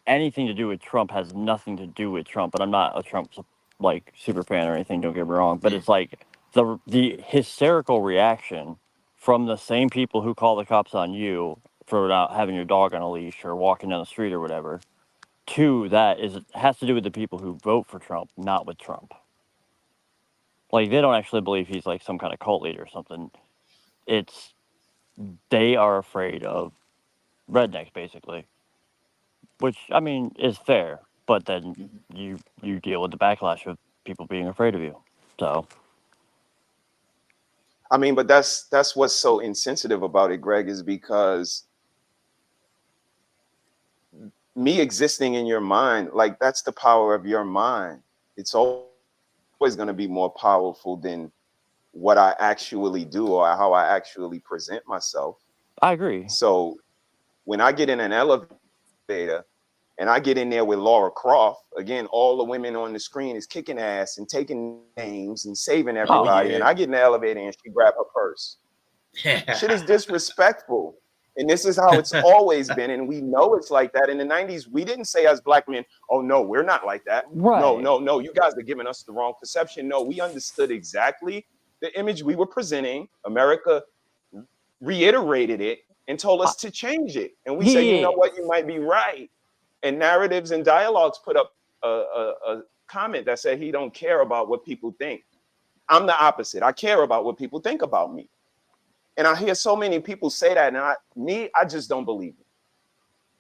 anything to do with Trump has nothing to do with Trump, but I'm not a Trump like super fan or anything, don't get me wrong, but it's like the hysterical reaction from the same people who call the cops on you for not having your dog on a leash or walking down the street or whatever, to that has to do with the people who vote for Trump, not with Trump. Like they don't actually believe he's like some kind of cult leader or something. They are afraid of rednecks, basically. which I mean is fair. But then you deal with the backlash of people being afraid of you. So I mean, but that's what's so insensitive about it, Greg, is because me existing in your mind, like that's the power of your mind. It's always going to be more powerful than what I actually do or how I actually present myself. I agree. So when I get in an elevator and I get in there with Laura Croft, again, all the women on the screen is kicking ass and taking names and saving everybody. And I get in the elevator and she grab her purse. Shit is disrespectful. And this is how it's always been. And we know it's like that. In the 90s, we didn't say as black men, oh, no, we're not like that. Right. No. You guys are giving us the wrong perception. No, we understood exactly the image we were presenting. America reiterated it and told us to change it. And we said, you know what, you might be right. And Narratives and Dialogues put up a comment that said he don't care about what people think. I'm the opposite. I care about what people think about me. And I hear so many people say that, and I just don't believe it.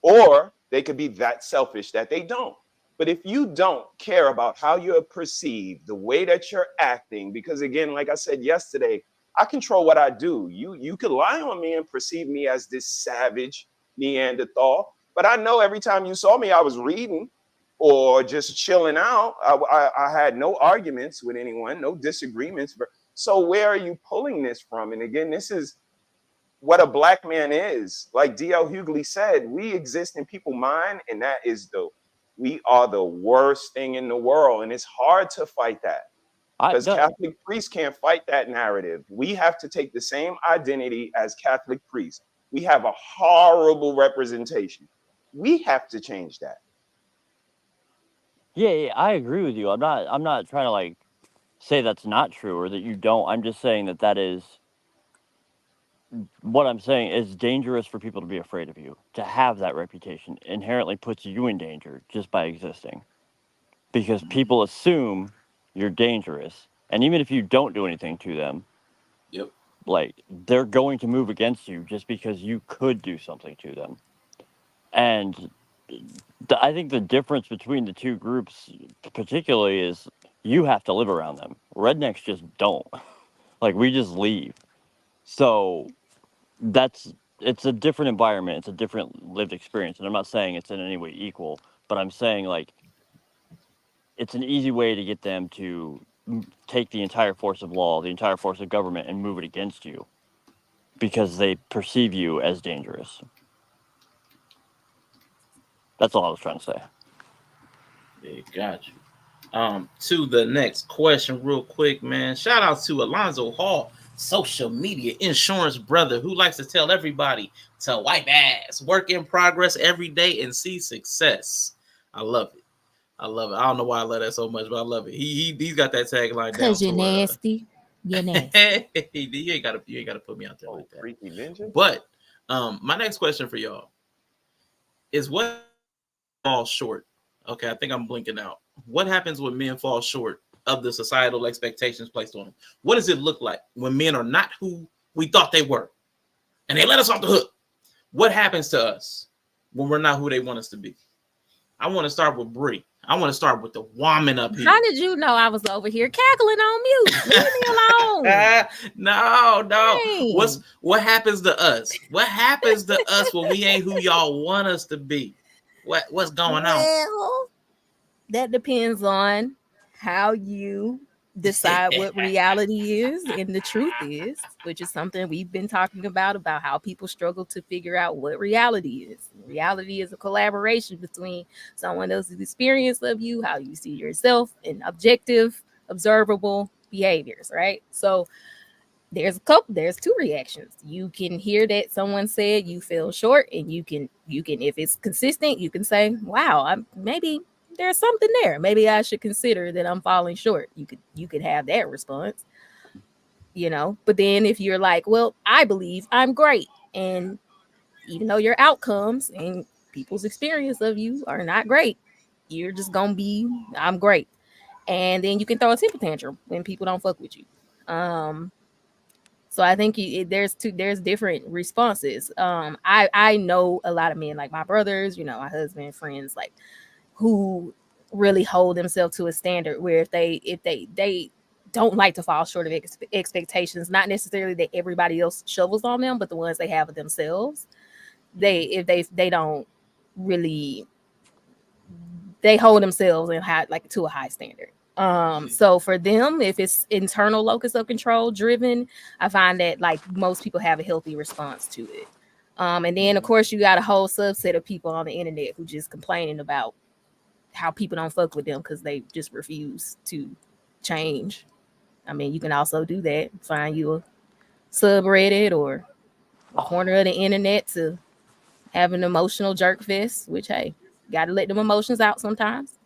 Or they could be that selfish that they don't. But if you don't care about how you're perceived, the way that you're acting, because again, like I said yesterday, I control what I do. You could lie on me and perceive me as this savage Neanderthal, but I know every time you saw me, I was reading or just chilling out. I had no arguments with anyone, no disagreements. So where are you pulling this from? And again, this is what a black man is. Like D.L. Hughley said, we exist in people's mind, and that is we are the worst thing in the world. And it's hard to fight that because Catholic priests can't fight that narrative. We have to take the same identity as Catholic priests. We have a horrible representation. We have to change that. Yeah, I agree with you. I'm not trying to like say that's not true or that you don't. I'm just saying that is what I'm saying is dangerous for people to be afraid of you. To have that reputation inherently puts you in danger just by existing. Because people assume you're dangerous. And even if you don't do anything to them, like they're going to move against you just because you could do something to them. And I think the difference between the two groups particularly is you have to live around them. Rednecks just don't. Like we just leave. So it's a different environment. It's a different lived experience. And I'm not saying it's in any way equal, but I'm saying like it's an easy way to get them to take the entire force of law, the entire force of government, and move it against you because they perceive you as dangerous. That's all I was trying to say. Yeah, got you. To the next question, real quick, man. Shout out to Alonzo Hall, social media insurance brother, who likes to tell everybody to wipe ass, work in progress every day, and see success. I love it. I don't know why I love that so much, but I love it. He's got that tagline down. Cause you're nasty. You're nasty. you ain't gotta put me out there like that. Freaky ninja. But my next question for y'all is what falls short. Okay, I think I'm blinking out. What happens when men fall short of the societal expectations placed on them? What does it look like when men are not who we thought they were and they let us off the hook? What happens to us when we're not who they want us to be? I want to start with Bree. I want to start with the woman up here. How did you know I was over here cackling on mute? Leave me alone. No. Dang. What happens to us? What happens to us when we ain't who y'all want us to be? What's going on? Well, that depends on how you decide what reality is and the truth is, which is something we've been talking about how people struggle to figure out what reality is. Reality is a collaboration between someone else's experience of you, how you see yourself, and objective, observable behaviors, right? So there's two reactions. You can hear that someone said you fell short, and you can if it's consistent, you can say, wow, maybe there's something there. Maybe I should consider that I'm falling short. You could have that response, but then if you're like, well, I believe I'm great, and even though your outcomes and people's experience of you are not great, you're just gonna be, I'm great. And then you can throw a temper tantrum when people don't fuck with you. So I think there's different responses. I know a lot of men, like my brothers, my husband, friends, like who really hold themselves to a standard where if they don't like to fall short of expectations, not necessarily that everybody else shovels on them, but the ones they have of themselves. If they don't really, they hold themselves in high, like to a high standard. So for them, if it's internal locus of control driven, I find that like most people have a healthy response to it. And then of course you got a whole subset of people on the internet who just complaining about how people don't fuck with them because they just refuse to change. I mean, you can also do that. Find you a subreddit or a corner of the internet to have an emotional jerk fest, which hey, gotta let them emotions out sometimes.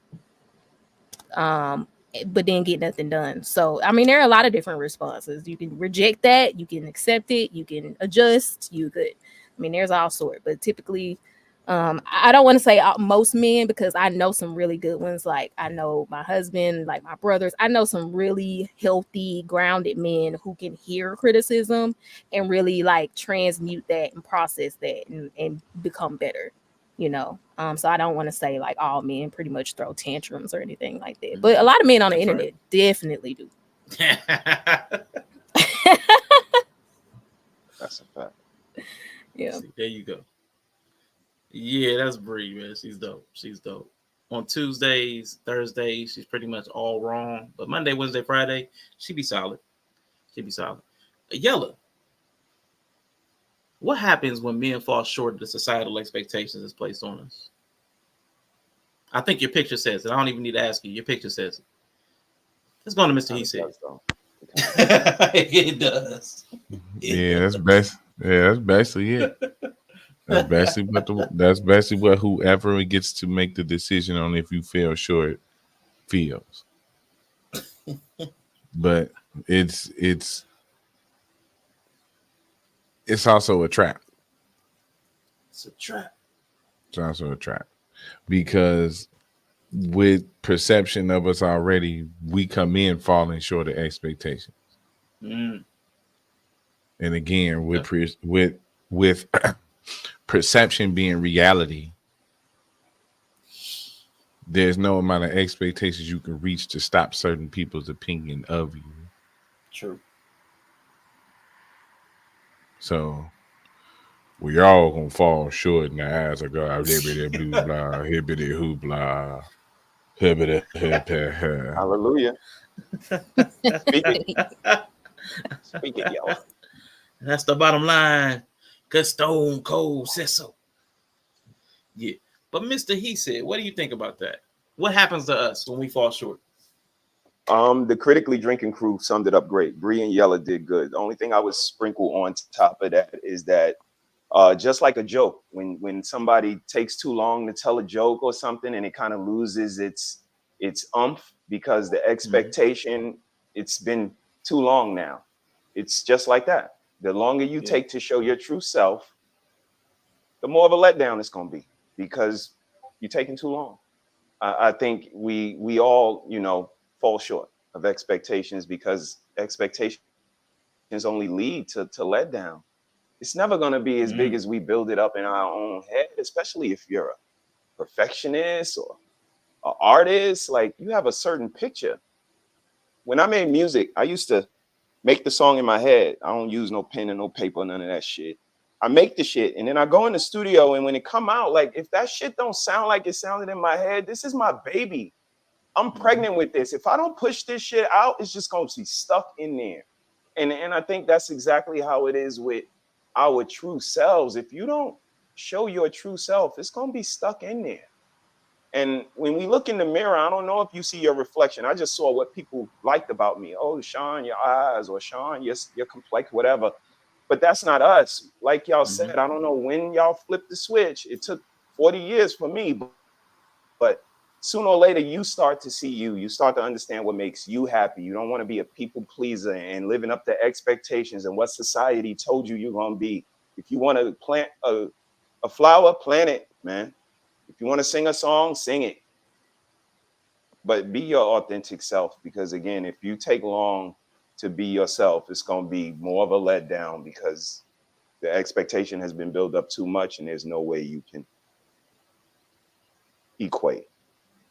But then get nothing done. So I mean, there are a lot of different responses. You can reject that, you can accept it, you can adjust, you could. I mean, there's all sort, but typically, I don't want to say most men because I know some really good ones. Like I know my husband, like my brothers. I know some really healthy, grounded men who can hear criticism and really like transmute that and process that and become better. So I don't want to say like all men pretty much throw tantrums or anything like that, but a lot of men on the internet definitely do. That's a fact. Yeah. See, there you go. Yeah, that's Bree, man. She's dope. She's dope. On Tuesdays, Thursdays, she's pretty much all wrong. But Monday, Wednesday, Friday, she be solid. She be solid. Yella, what happens when men fall short of the societal expectations that's placed on us? I think your picture says it. I don't even need to ask you. Your picture says it. Let's go to Mr. He said. It does. Yeah, that's best. Yeah, that's basically it. That's basically what whoever gets to make the decision on if you fell short feels. But it's also a trap. It's a trap. It's also a trap because with perception of us already, we come in falling short of expectations. Mm. And again, with perception being reality, there's no amount of expectations you can reach to stop certain people's opinion of you. True. So we all gonna fall short in the eyes of God. Hibbity blue blah, hibbity hoopla, hibbity hip. Hallelujah. Speak it. Speak it, y'all. That's the bottom line. Cause Stone Cold says so. Yeah. But Mr. He said, what do you think about that? What happens to us when we fall short? The critically drinking crew summed it up great. Bree and Yella did good. The only thing I would sprinkle on top of that is that just like a joke, when somebody takes too long to tell a joke or something and it kind of loses its umph because the expectation, it's been too long now. It's just like that. The longer you take to show your true self, the more of a letdown it's going to be because you're taking too long. I think we all, fall short of expectations because expectations only lead to letdown. It's never going to be as big as we build it up in our own head, especially if you're a perfectionist or an artist. Like you have a certain picture. When I made music, I used to make the song in my head. I don't use no pen and no paper, none of that shit. I make the shit and then I go in the studio, and when it come out, like if that shit don't sound like it sounded in my head, this is my baby. I'm pregnant with this. If I don't push this shit out, it's just going to be stuck in there. And I think that's exactly how it is with our true selves. If you don't show your true self, it's going to be stuck in there. And when we look in the mirror, I don't know if you see your reflection. I just saw what people liked about me. Oh, Sean, your eyes, or Sean, your complexion, whatever. But that's not us. Like y'all said, I don't know when y'all flipped the switch. It took 40 years for me, but sooner or later, you start to see you. You start to understand what makes you happy. You don't want to be a people pleaser and living up to expectations and what society told you you're going to be. If you want to plant a flower, plant it, man. If you want to sing a song, sing it. But be your authentic self, because again, if you take long to be yourself, it's going to be more of a letdown because the expectation has been built up too much and there's no way you can equate.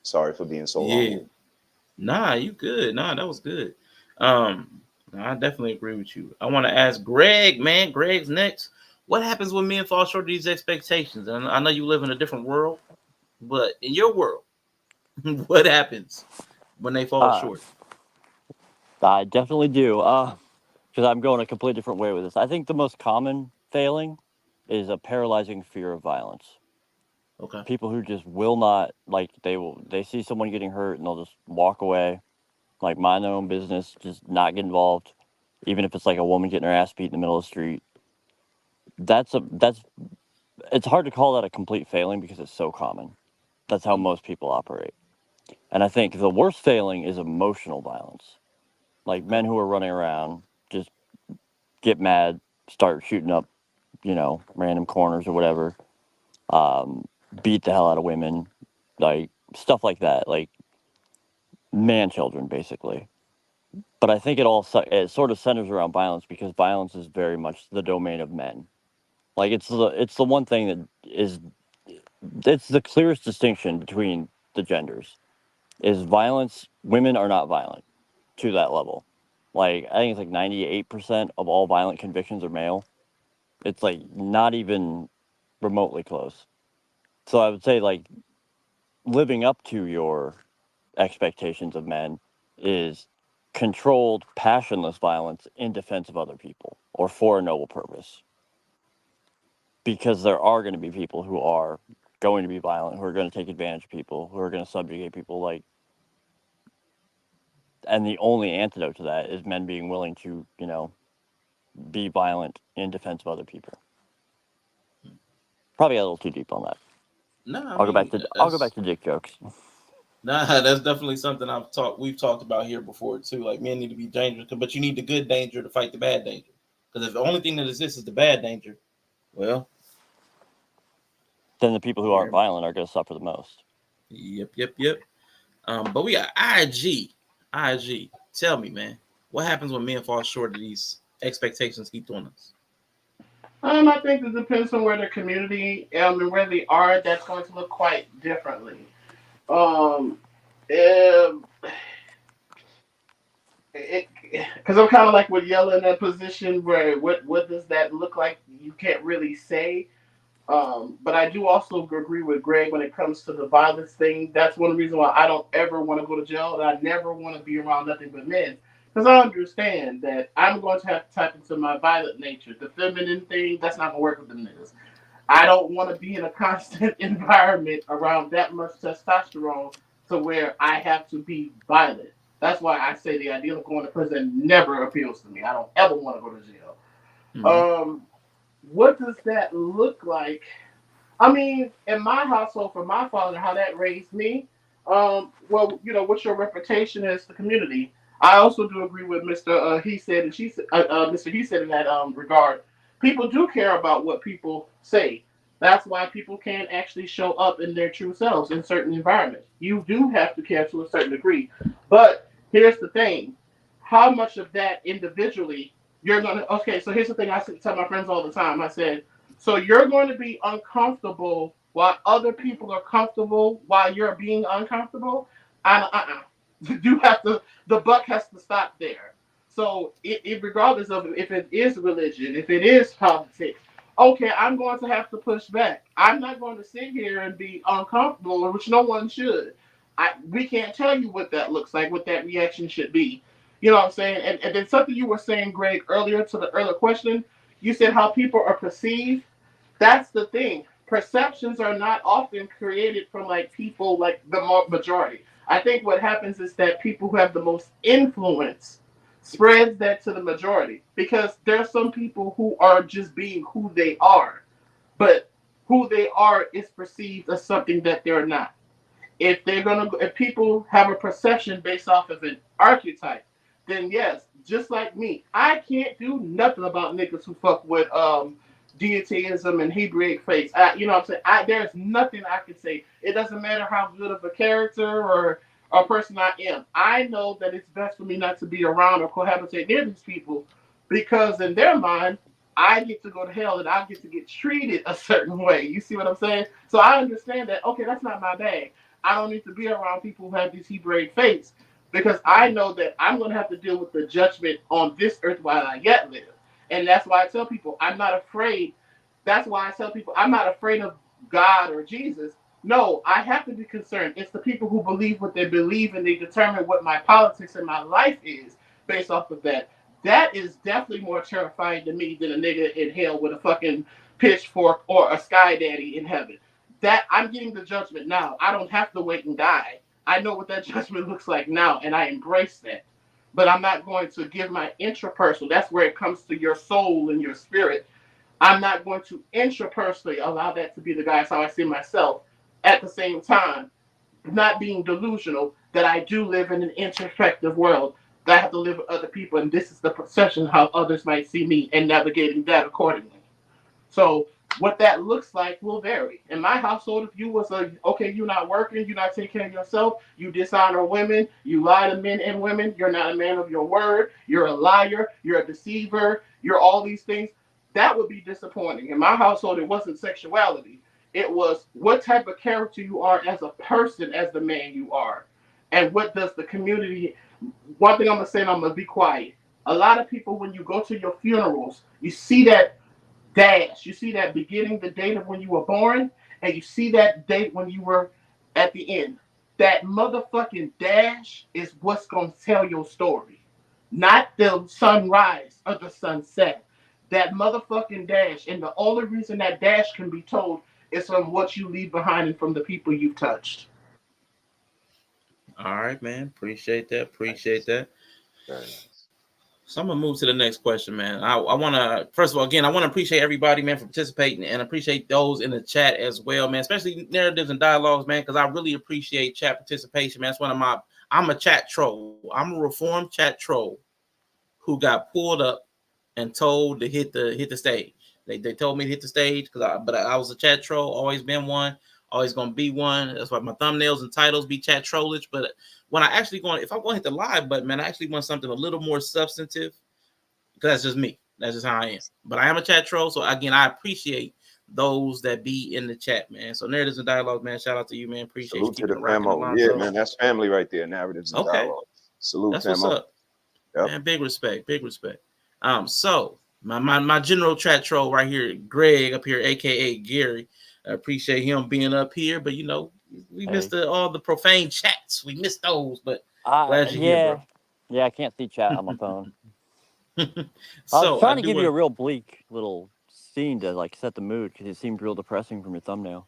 Sorry for being so long. Nah, you good. Nah, that was good. I definitely agree with you. I want to ask Greg, man. Greg's next. What happens when men fall short of these expectations? And I know you live in a different world, but in your world, what happens when they fall short? I definitely do. Because I'm going a completely different way with this. I think the most common failing is a paralyzing fear of violence. Okay. People who just will not, like, they see someone getting hurt and they'll just walk away, like, mind their own business, just not get involved, even if it's like a woman getting her ass beat in the middle of the street. It's hard to call that a complete failing because it's so common. That's how most people operate. And I think the worst failing is emotional violence. Like men who are running around, just get mad, start shooting up, random corners or whatever, beat the hell out of women, like stuff like that, like man children, basically. But I think it sort of centers around violence because violence is very much the domain of men. Like it's the one thing that it's the clearest distinction between the genders. Is violence, women are not violent to that level. Like, I think it's like 98% of all violent convictions are male. It's like not even remotely close. So I would say, like, living up to your expectations of men is controlled, passionless violence in defense of other people or for a noble purpose. Because there are going to be people who are going to be violent, who are going to take advantage of people, who are going to subjugate people, like, and the only antidote to that is men being willing to, be violent in defense of other people. Probably a little too deep on that. No, I'll go back to dick jokes. Nah, that's definitely something we've talked about here before too. Like men need to be dangerous, but you need the good danger to fight the bad danger. Because if the only thing that exists is the bad danger, well, then the people who aren't violent are going to suffer the most. Yep. But we got IG. Tell me, man, what happens when men fall short of these expectations heaped on us? I think it depends on where the community and where they are. That's going to look quite differently. Because I'm kind of like with Yella in that position where what does that look like? You can't really say. But I do also agree with Greg when it comes to the violence thing. That's one reason why I don't ever want to go to jail, and I never want to be around nothing but men. Because I understand that I'm going to have to tap into my violent nature. The feminine thing, that's not going to work with the niggas. I don't want to be in a constant environment around that much testosterone to where I have to be violent. That's why I say the idea of going to prison never appeals to me. I don't ever want to go to jail. Mm-hmm. What does that look like? I mean, in my household, for my father, how that raised me, what's your reputation as the community? I also do agree with Mr. He said and she said, Mr. He said in that regard. People do care about what people say. That's why people can't actually show up in their true selves in certain environments. You do have to care to a certain degree. But here's the thing. How much of that individually you're going to... Okay, so here's the thing I tell my friends all the time. I said, so you're going to be uncomfortable while other people are comfortable while you're being uncomfortable? You have to... The buck has to stop there. So regardless of if it is religion, if it is politics, okay, I'm going to have to push back. I'm not going to sit here and be uncomfortable, which no one should. We can't tell you what that looks like, what that reaction should be. You know what I'm saying? And then something you were saying, Greg, earlier to the earlier question, you said how people are perceived. That's the thing. Perceptions are not often created from people like the majority. I think what happens is that people who have the most influence spreads that to the majority, because there are some people who are just being who they are, but who they are is perceived as something that they're not. If people have a perception based off of an archetype, then yes, just like me, I can't do nothing about niggas who fuck with deityism and Hebraic faith. You know what I'm saying? There's nothing I can say. It doesn't matter how good of a character or or person I am. I know that it's best for me not to be around or cohabitate near these people because in their mind, I get to go to hell and I get to get treated a certain way. You see what I'm saying? So I understand that, okay, that's not my bag. I don't need to be around people who have these Hebraic faiths because I know that I'm going to have to deal with the judgment on this earth while I yet live. And that's why I tell people I'm not afraid. That's why I tell people I'm not afraid of God or Jesus. No, I have to be concerned. It's the people who believe what they believe and they determine what my politics and my life is based off of that. That is definitely more terrifying to me than a nigga in hell with a fucking pitchfork or a sky daddy in heaven. That I'm getting the judgment now. I don't have to wait and die. I know what that judgment looks like now, and I embrace that. But I'm not going to give my intrapersonal. That's where it comes to your soul and your spirit. I'm not going to intrapersonally allow that to be the guys how I see myself. At the same time, not being delusional that I do live in an introspective world that I have to live with other people, and this is the perception how others might see me, and navigating that accordingly. So what that looks like will vary. In my household, if you was okay, you're not working, you're not taking care of yourself, you dishonor women, you lie to men and women, you're not a man of your word, you're a liar, you're a deceiver, you're all these things, that would be disappointing. In my household, it wasn't sexuality. It was what type of character you are as a person, as the man you are. And what does the community, one thing I'm going to say, and I'm going to be quiet. A lot of people, when you go to your funerals, you see that dash. You see that beginning, the date of when you were born, and you see that date when you were at the end. That motherfucking dash is what's going to tell your story. Not the sunrise or the sunset. That motherfucking dash. And the only reason that dash can be told is from what you leave behind and from the people you've touched. All right, man. Appreciate that. Appreciate that. So I'm gonna move to the next question, man. I want to first of all, again, I want to appreciate everybody, man, for participating, and appreciate those in the chat as well, man. Especially narratives and dialogues, man, because I really appreciate chat participation, man. That's one of my. I'm a chat troll. I'm a reformed chat troll who got pulled up and told to hit the stage. They told me to hit the stage because I was a chat troll, always been one, always gonna be one. That's why my thumbnails and titles be chat trollage. But when I actually if I'm going to hit the live button, man, I actually want something a little more substantive because that's just me. That's just how I am. But I am a chat troll, so again, I appreciate those that be in the chat, man. So narratives and dialogue, man. Shout out to you, man. Appreciate Salute you to keeping the it rocking. famo. Yeah, man, that's family right there. Narratives and dialogue. Salute, that's famo. what's up. Yep. Man, big respect, big respect. So my general chat troll right here, Greg up here, aka Gary. I appreciate him being up here, but you know, we missed all the profane chats. We missed those, but glad you're here, bro. Yeah, I can't see chat on my phone. So I was trying to give you a real bleak little scene to like set the mood because it seemed real depressing from your thumbnail.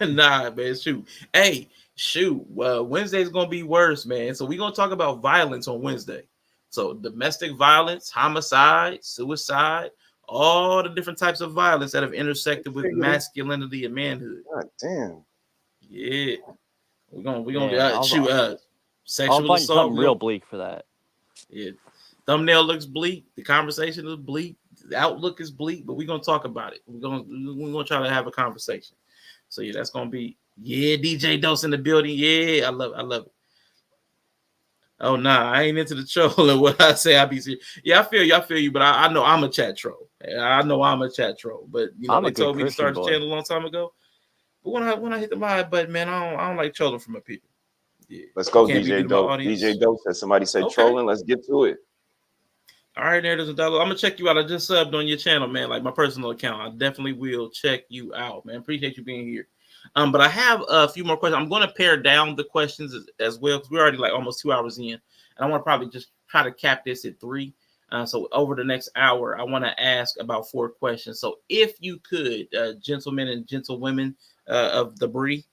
Nah, man, shoot. Hey, shoot. Wednesday's gonna be worse, man. So we're gonna talk about violence on Wednesday. So domestic violence, homicide, suicide, all the different types of violence that have intersected with masculinity and manhood. God damn. Yeah. We're gonna shoot sexual I'll find assault. Something real bleak for that. Yeah. Thumbnail looks bleak. The conversation is bleak. The outlook is bleak, but we're gonna talk about it. We're gonna try to have a conversation. So yeah, that's gonna be DJ Dose in the building. Yeah, I love it. Oh nah, I ain't into the trolling. What I say, I be serious. Yeah, I feel you, but I know I'm a chat troll. I know I'm a chat troll, but you know they told me to start the channel a long time ago. But when I hit the live button, man, I don't like trolling from my people. Yeah. Let's go, DJ Dose. DJ Dose. As somebody said, trolling. Let's get to it. All right, narratives and dialogue. I'm gonna check you out. I just subbed on your channel, man, like my personal account. I definitely will check you out, man. Appreciate you being here. But I have a few more questions. I'm going to pare down the questions as well because we're already like almost 2 hours in, and I want to probably just try to cap this at 3. So over the next hour, I want to ask about 4 questions. So if you could, gentlemen and gentlewomen of the Bree,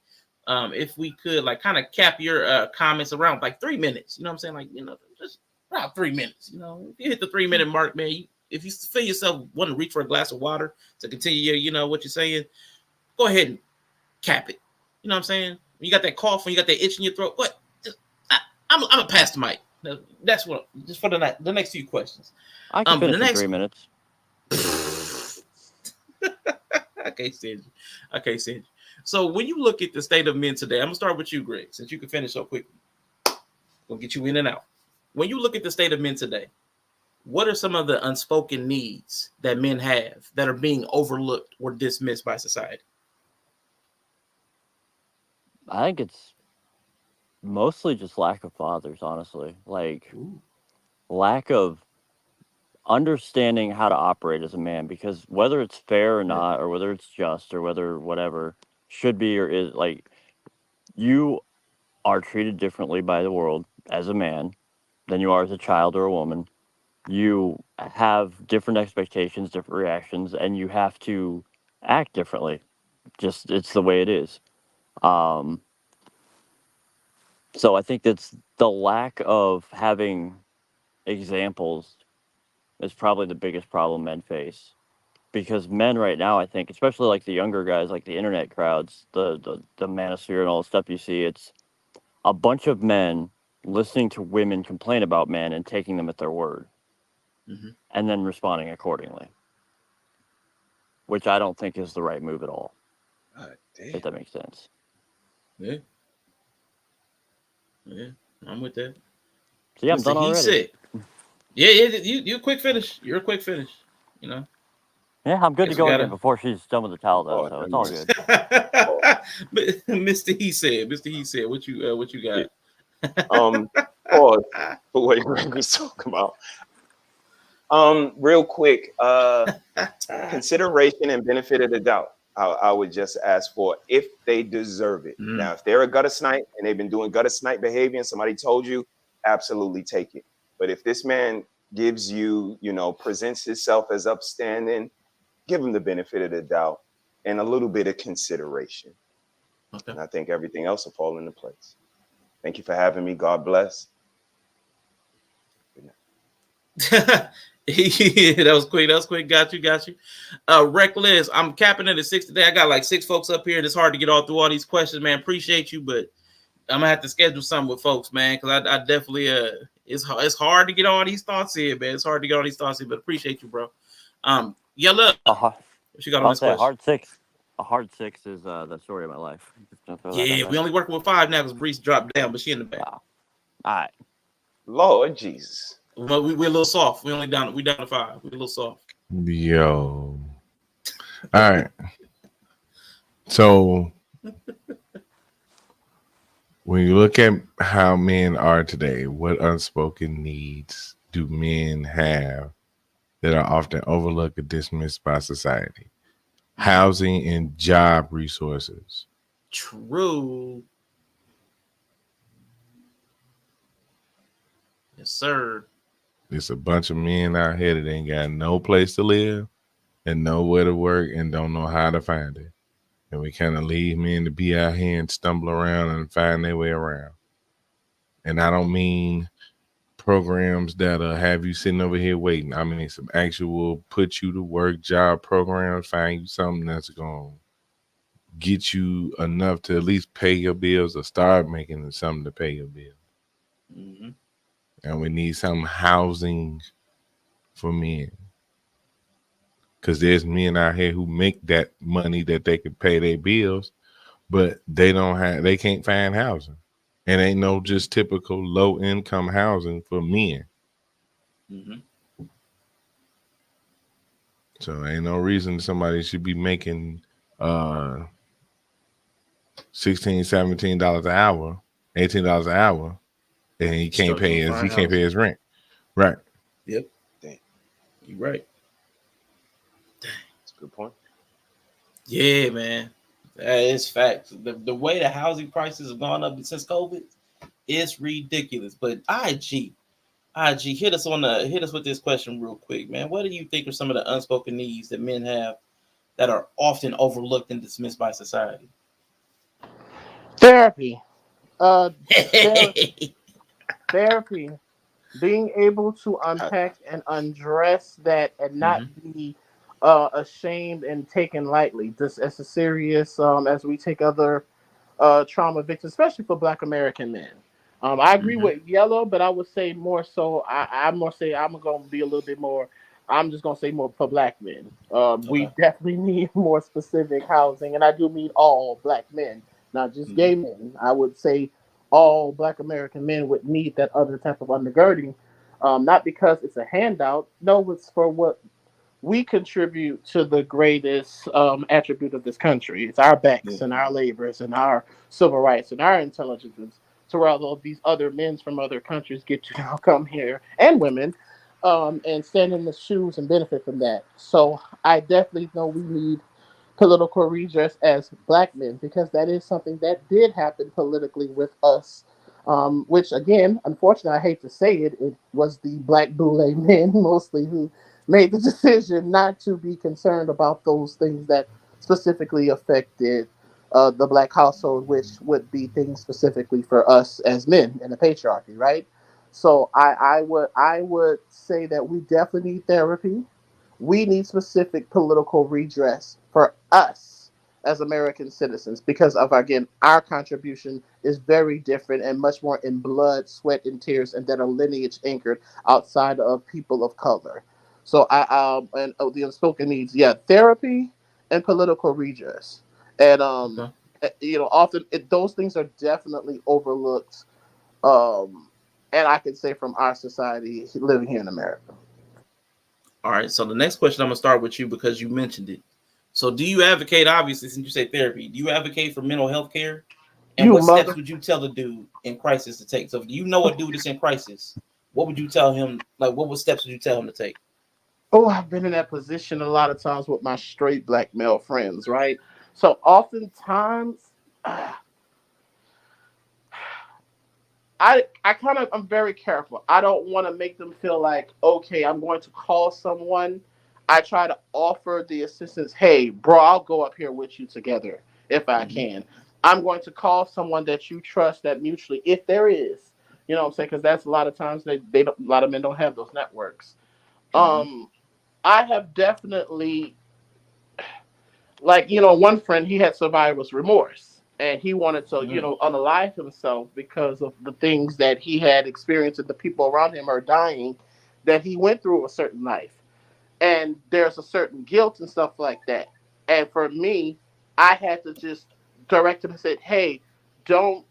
if we could like kind of cap your comments around like 3 minutes. You know what I'm saying? Like, you know, just about 3 minutes. You know, if you hit the 3 minute mark, man, if you feel yourself wanting to reach for a glass of water to continue your, you know, what you're saying, go ahead and cap it. You know what I'm saying? When you got that cough, when you got that itch in your throat, what? I'm gonna pass the mic. That's what. Just for the next few questions. I can finish in 3 minutes. I can't send you. So when you look at the state of men today, I'm gonna start with you, Greg, since you can finish so quickly. Gonna get you in and out. When you look at the state of men today, what are some of the unspoken needs that men have that are being overlooked or dismissed by society? I think it's mostly just lack of fathers, honestly. Like, lack of understanding how to operate as a man, because whether it's fair or not, or whether it's just, or whether whatever should be or is, like, you are treated differently by the world as a man than you are as a child or a woman. You have different expectations, different reactions, and you have to act differently. Just, it's the way it is. So I think that's the lack of having examples is probably the biggest problem men face. Because men right now, I think, especially like the younger guys, like the internet crowds, the manosphere and all the stuff you see, it's a bunch of men listening to women complain about men and taking them at their word, and then responding accordingly, which I don't think is the right move at all. If that makes sense. Yeah. Yeah, I'm with that. So yeah, I'm done already. Said, yeah, you a quick finish. You're a quick finish. You know. Yeah, I'm good to go again before she's done with the towel, though. So it's all good. Mr. He said, what you got? Pause for what Greg was talking about. Real quick, consideration and benefit of the doubt. I would just ask for if they deserve it. Now, if they're a gutter snipe and they've been doing gutter snipe behavior and somebody told you, absolutely take it. But if this man gives you, presents himself as upstanding, give him the benefit of the doubt and a little bit of consideration. Okay. And I think everything else will fall into place. Thank you for having me. God bless. Yeah, that was quick. Got you. Reckless. I'm capping it at 6 today. I got like 6 folks up here. It's hard to get all through all these questions, man. Appreciate you, but I'm gonna have to schedule something with folks, man, because I definitely it's hard to get all these thoughts in, man. It's hard to get all these thoughts in, but appreciate you, bro. Yella. What you got on this question? A hard six is the story of my life. Yeah, we only working with 5 now because Breeze dropped down, but she in the back. Wow. All right. Lord Jesus. Well, we're a little soft. We down to 5. We're a little soft. Yo. All right. So when you look at how men are today, what unspoken needs do men have that are often overlooked or dismissed by society? Housing and job resources. True. Yes, sir. There's a bunch of men out here that ain't got no place to live and nowhere to work and don't know how to find it. And we kind of leave men to be out here and stumble around and find their way around. And I don't mean programs that'll have you sitting over here waiting. I mean some actual put you to work job programs, find you something that's going to get you enough to at least pay your bills or start making something to pay your bills. Mm-hmm. And we need some housing for men. Because there's men out here who make that money that they can pay their bills, but they can't find housing. And ain't no just typical low income housing for men. Mm-hmm. So ain't no reason somebody should be making $16, $17 an hour, $18 an hour, and he can't pay his rent. Right. Yep. Dang. You're right. Dang. That's a good point. Yeah, man. That is facts. The way the housing prices have gone up since COVID is ridiculous. But IG, hit us with this question real quick, man. What do you think are some of the unspoken needs that men have that are often overlooked and dismissed by society? Therapy. Therapy. Being able to unpack and undress that and not be ashamed and taken lightly, just as serious as we take other trauma victims, especially for Black American men. I agree with Yellow, but I would say more so. I'm going to be a little bit more I'm just gonna say more for black men. We Okay. definitely need more specific housing, and I do mean all black men, not just Mhm. gay men. I would say all black American men would need that other type of undergirding, not because it's a handout. No, it's for what we contribute to the greatest attribute of this country. It's our Yeah. backs and our labors and our civil rights and our intelligences. So where all these other men from other countries get to now come here, and women, and stand in the shoes and benefit from that. So I definitely know we need political redress as black men because that is something that did happen politically with us. Which again, unfortunately, I hate to say it, it was the black boule men mostly who made the decision not to be concerned about those things that specifically affected the black household, which would be things specifically for us as men in the patriarchy, right? So I would say that we definitely need therapy. We need specific political redress for us as American citizens because of again our contribution is very different and much more in blood, sweat, and tears, and that are lineage anchored outside of people of color. So the unspoken needs, yeah, therapy and political redress, and Okay. often those things are definitely overlooked. Um, and I can say from our society living here in America. All right. So the next question, I'm gonna start with you because you mentioned it. So do you advocate, obviously, since you say therapy, do you advocate for mental health care? And You what steps mother. would you tell a dude in crisis to take? So if you know a dude is in crisis, what would you tell him? Like, what steps would you tell him to take? Oh, I've been in that position a lot of times with my straight black male friends, right? So oftentimes, I'm very careful. I don't want to make them feel like, okay, I'm going to call someone. I try to offer the assistance. Hey, bro, I'll go up here with you together if I Mm-hmm. can. I'm going to call someone that you trust that mutually, if there is, what I'm saying, because that's a lot of times they don't, a lot of men don't have those networks. Mm-hmm. Um, I have definitely one friend, he had survivor's remorse and he wanted to Mm-hmm. unalive himself because of the things that he had experienced and the people around him are dying, that he went through a certain life, and there's a certain guilt and stuff like that. And for me, I had to just direct him and said, hey, don't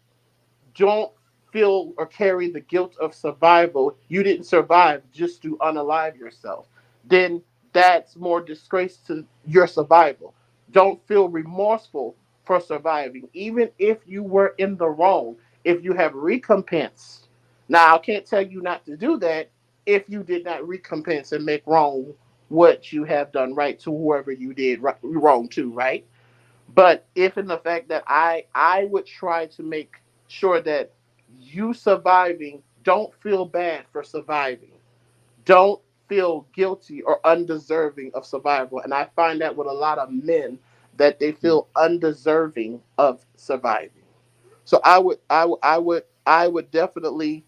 don't feel or carry the guilt of survival. You didn't survive just to unalive yourself. Then that's more disgrace to your survival. Don't feel remorseful for surviving, even if you were in the wrong. If you have recompensed, now I can't tell you not to do that if you did not recompense and make wrong what you have done right to whoever you did wrong to, right? But if in the fact that I would try to make sure that you surviving, don't feel bad for surviving. Don't feel guilty or undeserving of survival. And I find that with a lot of men that they feel undeserving of surviving. So I would definitely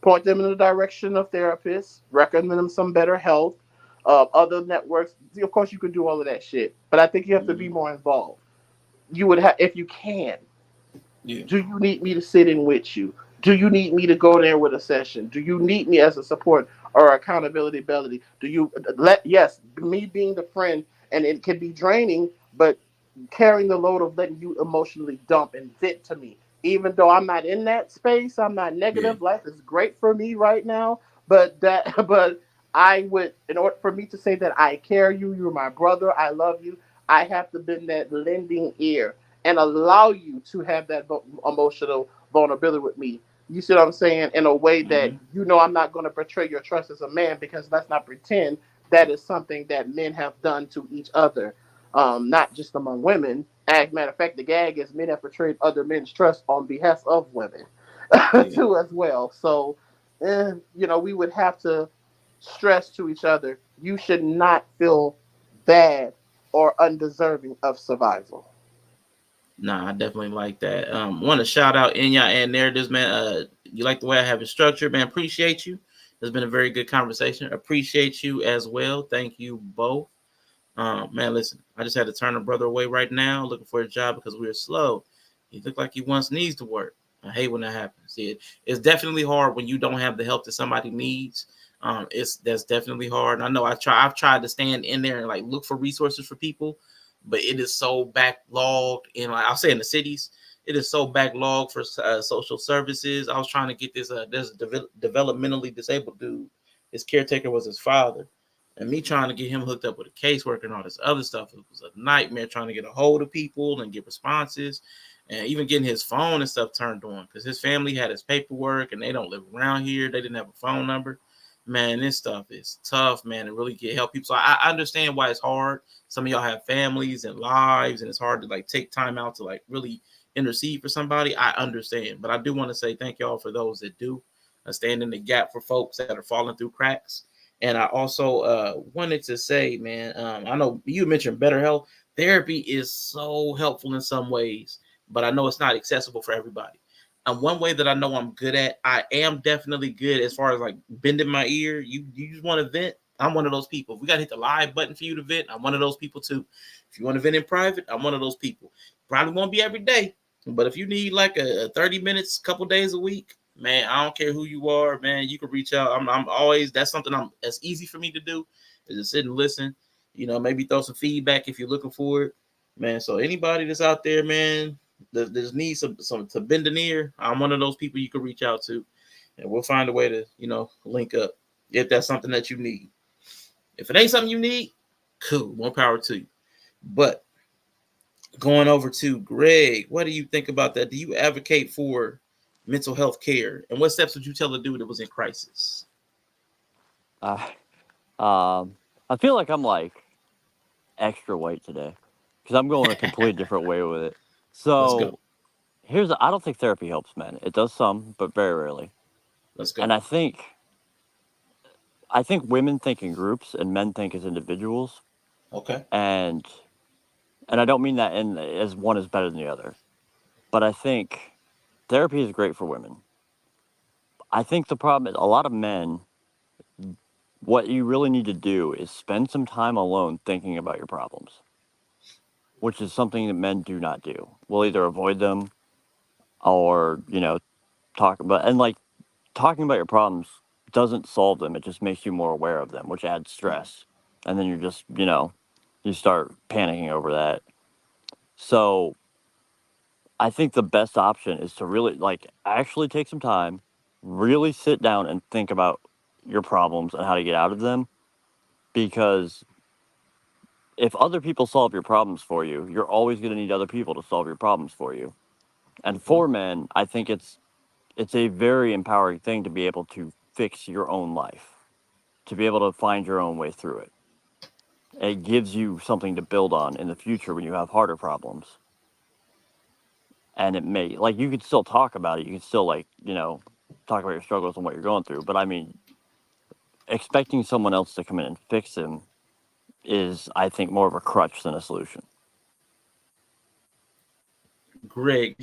point them in the direction of therapists, recommend them some better health, other networks. Of course, you can do all of that shit, but I think you have to be Mm-hmm. more involved. You would have, if you can, Yeah. do you need me to sit in with you? Do you need me to go there with a session? Do you need me as a support or accountability ability? Do you let, yes, me being the friend, and it can be draining, but carrying the load of letting you emotionally dump and vent to me. Even though I'm not in that space, I'm not Yeah. negative. Life is great for me right now. But I would, in order for me to say that I care you, you're my brother, I love you, I have to bend that lending ear and allow you to have that emotional vulnerability with me. You see what I'm saying? In a way that Mm-hmm. I'm not going to betray your trust as a man, because let's not pretend that is something that men have done to each other, not just among women. As a matter of fact, the gag is men have betrayed other men's trust on behalf of women Yeah. too, as well. So, we would have to stress to each other: you should not feel bad or undeserving of survival. Nah, I definitely like that. Want to shout out Inya and Narratives, man. You like the way I have it structured, man. Appreciate you. It's been a very good conversation. Appreciate you as well. Thank you both. Man, listen, I just had to turn a brother away right now, looking for a job because we were slow. He looked like he once needs to work. I hate when that happens. It's definitely hard when you don't have the help that somebody needs. That's definitely hard. I know I've tried to stand in there and like look for resources for people, but it is so backlogged in, like I'll say, in the cities. It is so backlogged for social services. I was trying to get this developmentally disabled dude. His caretaker was his father, and me trying to get him hooked up with a caseworker and all this other stuff. It was a nightmare trying to get a hold of people and get responses, and even getting his phone and stuff turned on because his family had his paperwork and they don't live around here. They didn't have a phone number. Man, this stuff is tough, man, to really help people. So I understand why it's hard. Some of y'all have families and lives, and it's hard to like take time out to like really intercede for somebody. I understand, but I do want to say thank y'all for those that do stand in the gap for folks that are falling through cracks. And I also wanted to say, man, I know you mentioned better health. Therapy is so helpful in some ways, but I know it's not accessible for everybody. And one way that I know I'm good at, I am definitely good as far as like bending my ear. You just want to vent. I'm one of those people. If we got to hit the live button for you to vent, I'm one of those people too. If you want to vent in private, I'm one of those people. Probably won't be every day, but if you need like a 30 minutes, couple days a week, man, I don't care who you are, man, you can reach out. I'm always, that's something that's easy for me to do, is to sit and listen, maybe throw some feedback if you're looking for it, man. So anybody that's out there, man, that just needs some to bend an ear, I'm one of those people you can reach out to, and we'll find a way to, link up if that's something that you need. If it ain't something you need, cool, more power to you. But going over to Greg, what do you think about that? Do you advocate for mental health care, and what steps would you tell a dude that was in crisis? I feel like I'm like extra white today because I'm going a completely different way with it. So I don't think therapy helps men. It does some, but very rarely. Let's go. And I think women think in groups and men think as individuals. Okay. And I don't mean that as one is better than the other, but I think therapy is great for women. I think the problem is a lot of men, what you really need to do is spend some time alone thinking about your problems, which is something that men do not do. We'll either avoid them or, talk about, and like talking about your problems doesn't solve them. It just makes you more aware of them, which adds stress. And then you're just, you start panicking over that. So I think the best option is to really actually take some time, really sit down and think about your problems and how to get out of them. Because if other people solve your problems for you, you're always going to need other people to solve your problems for you. And for men, I think it's a very empowering thing to be able to fix your own life, to be able to find your own way through it. It gives you something to build on in the future when you have harder problems. And it may, you could still talk about it. You could still, talk about your struggles and what you're going through. But I mean, expecting someone else to come in and fix them is, I think, more of a crutch than a solution. Greg,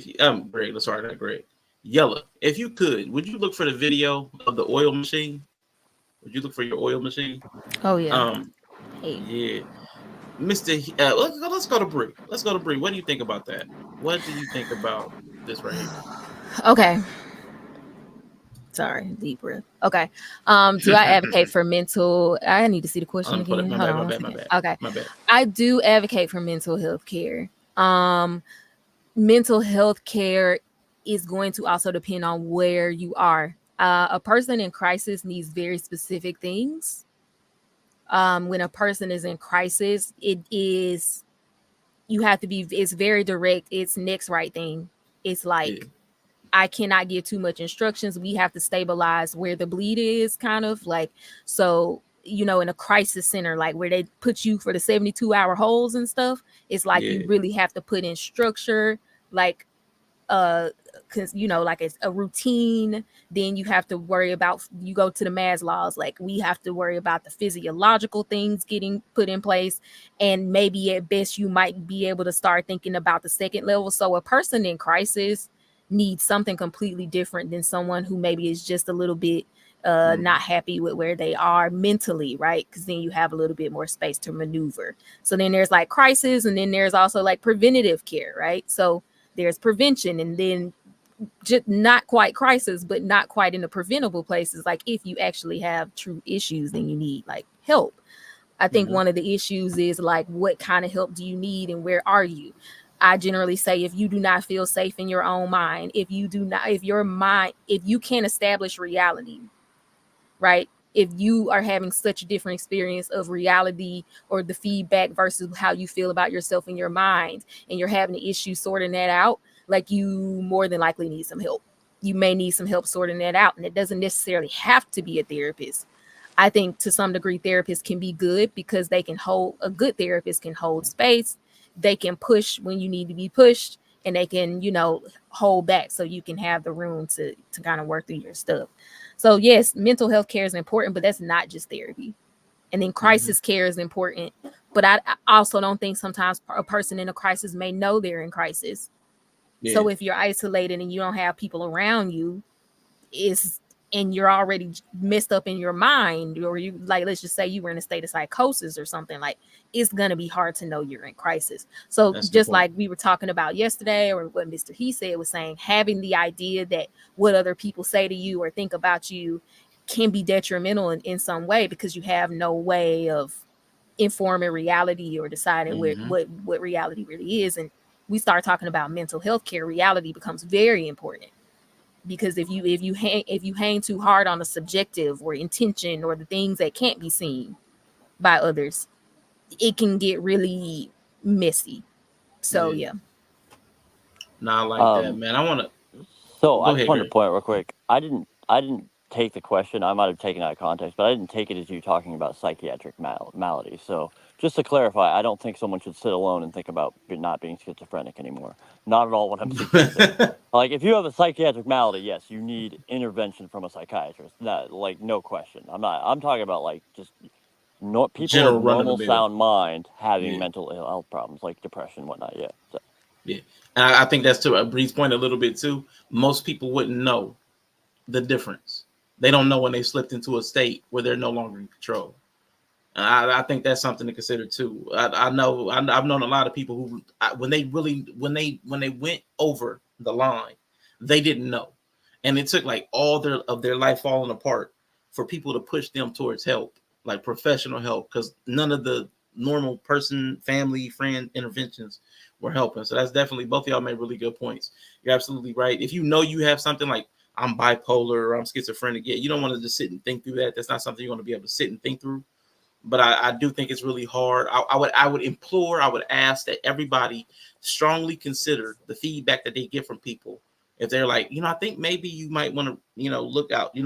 sorry, not Greg. Yella, if you could, would you look for the video of the oil machine? Would you look for your oil machine? Oh yeah. Yeah. Mr. Let's go to Bree. What do you think about that? What do you think about this right here? Okay. Sorry, deep breath. Okay. Do I advocate for mental? I need to see the question again. Hold on. My bad. Okay. My bad. I do advocate for mental health care. Mental health care is going to also depend on where you are. A person in crisis needs very specific things. When a person is in crisis, it's very direct. It's next right thing. It's like, I cannot give too much instructions. We have to stabilize where the bleed is, kind of like, so, in a crisis center, like where they put you for the 72-hour holds and stuff, it's like you really have to put in structure, like, because like it's a routine. Then you have to worry about, you go to the Maslow's, like we have to worry about the physiological things getting put in place, and maybe at best you might be able to start thinking about the second level. So a person in crisis needs something completely different than someone who maybe is just a little bit not happy with where they are mentally, right? Because then you have a little bit more space to maneuver. So then there's like crisis, and then there's also like preventative care, right? So there's prevention, and then just not quite crisis, but not quite in the preventable places. Like if you actually have true issues, then you need like help. I think one of the issues is like, what kind of help do you need and where are you? I generally say if you do not feel safe in your own mind, if you can't establish reality, right? If you are having such a different experience of reality or the feedback versus how you feel about yourself in your mind, and you're having an issue sorting that out, like you more than likely need some help. You may need some help sorting that out. And it doesn't necessarily have to be a therapist. I think to some degree therapists can be good because they can hold, a good therapist can hold space. They can push when you need to be pushed, and they can, hold back so you can have the room to kind of work through your stuff. So yes, mental health care is important, but that's not just therapy. And then crisis care is important. But I also don't think sometimes a person in a crisis may know they're in crisis. Yeah. So if you're isolated and you don't have people around you, and you're already messed up in your mind, or you, like, let's just say you were in a state of psychosis or something, like it's going to be hard to know you're in crisis. So that's just like we were talking about yesterday, or what Mr. He said was saying, having the idea that what other people say to you or think about you can be detrimental in some way, because you have no way of informing reality or deciding what reality really is. And we start talking about mental health care, reality becomes very important. Because if you hang too hard on the subjective or intention or the things that can't be seen by others, it can get really messy. So yeah. No, I like that, man. I want to. So I just wanted to point out real quick. I didn't take the question. I might have taken it out of context, but I didn't take it as you talking about psychiatric malady. So just to clarify, I don't think someone should sit alone and think about not being schizophrenic anymore. Not at all what I'm suggesting. Like, if you have a psychiatric malady, yes, you need intervention from a psychiatrist. No question. I'm talking about like just people general with normal sound mind having mental health problems like depression and whatnot. Yeah. So. Yeah. And I think that's to Bree's point a little bit too. Most people wouldn't know the difference. They don't know when they slipped into a state where they're no longer in control. And I think that's something to consider too. I've known a lot of people who, when they went over the line, they didn't know, and it took like all of their life falling apart for people to push them towards help, like professional help, because none of the normal person, family, friend interventions were helping. So that's definitely, both of y'all made really good points. You're absolutely right. If you know you have something like I'm bipolar or I'm schizophrenic, you don't want to just sit and think through that. That's not something you're going to be able to sit and think through. But I do think it's really hard. I would ask that everybody strongly consider the feedback that they get from people. If they're like, I think maybe you might want to, look out,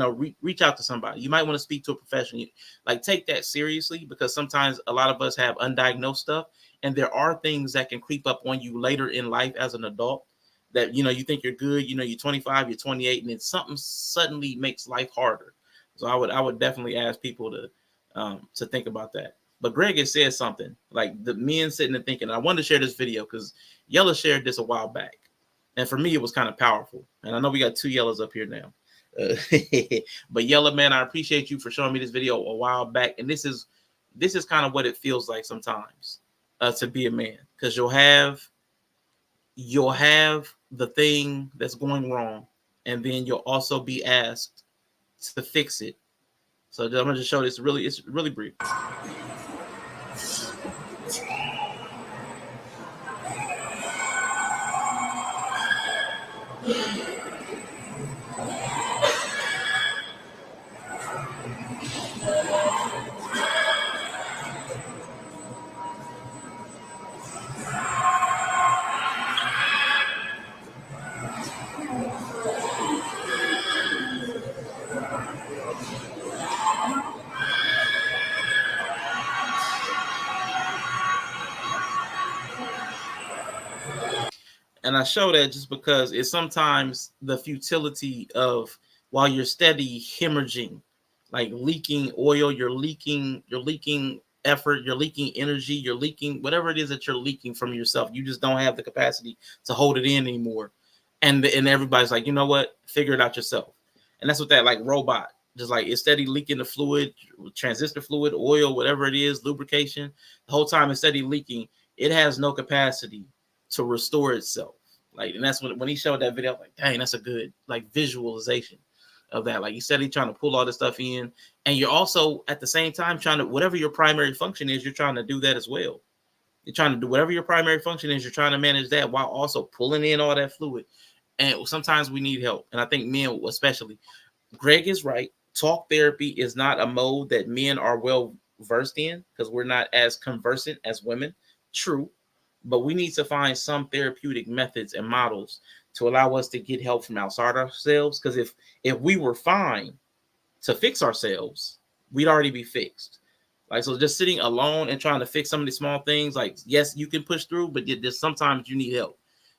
reach out to somebody. You might want to speak to a professional. Like, take that seriously, because sometimes a lot of us have undiagnosed stuff, and there are things that can creep up on you later in life as an adult that, you think you're good, you're 25, you're 28, and then something suddenly makes life harder. So I would definitely ask people to think about that. But Greg has said something like the men sitting and thinking. And I wanted to share this video because Yella shared this a while back, and for me it was kind of powerful. And I know we got two Yellas up here now, but Yella, man, I appreciate you for showing me this video a while back. And this is kind of what it feels like sometimes to be a man, because you'll have the thing that's going wrong, and then you'll also be asked to fix it. So I'm gonna just show this. It's really brief. And I show that just because it's sometimes the futility of, while you're steady hemorrhaging, like leaking oil, you're leaking effort, you're leaking energy, you're leaking whatever it is that you're leaking from yourself. You just don't have the capacity to hold it in anymore. And everybody's like, you know what? Figure it out yourself. And that's what that like robot, just like it's steady leaking the fluid, transistor fluid, oil, whatever it is, lubrication. The whole time it's steady leaking. It has no capacity to restore itself. Like, and that's when he showed that video, I was like, dang, that's a good like visualization of that. Like, you said, he's trying to pull all this stuff in, and you're also at the same time trying to, whatever your primary function is, you're trying to do that as well. You're trying to do whatever your primary function is, you're trying to manage that while also pulling in all that fluid. And sometimes we need help. And I think men especially, Greg is right. Talk therapy is not a mode that men are well versed in because we're not as conversant as women. True. But we need to find some therapeutic methods and models to allow us to get help from outside ourselves. Because if we were fine to fix ourselves, we'd already be fixed. Like, so just sitting alone and trying to fix some of these small things, like, yes, you can push through, but just sometimes you need help.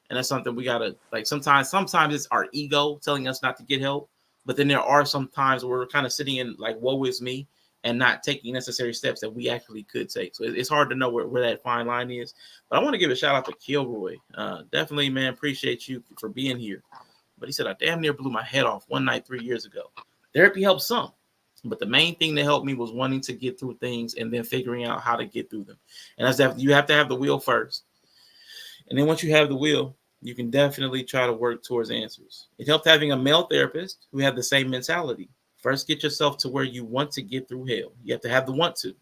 And that's something we gotta, like, sometimes it's our ego telling us not to get help. But then there are some times where we're kind of sitting in like, woe is me, and not taking necessary steps that we actually could take. So it's hard to know where that fine line is. But I want to give a shout out to Kilroy. Definitely, man, appreciate you for being here. But he said, I damn near blew my head off one night 3 years ago. Therapy helps some. But the main thing that helped me was wanting to get through things and then figuring out how to get through them. And that's that you have to have the will first. And then once you have the will, you can definitely try to work towards answers. It helped having a male therapist who had the same mentality. First, get yourself to where you want to get through hell. You have to have the want to,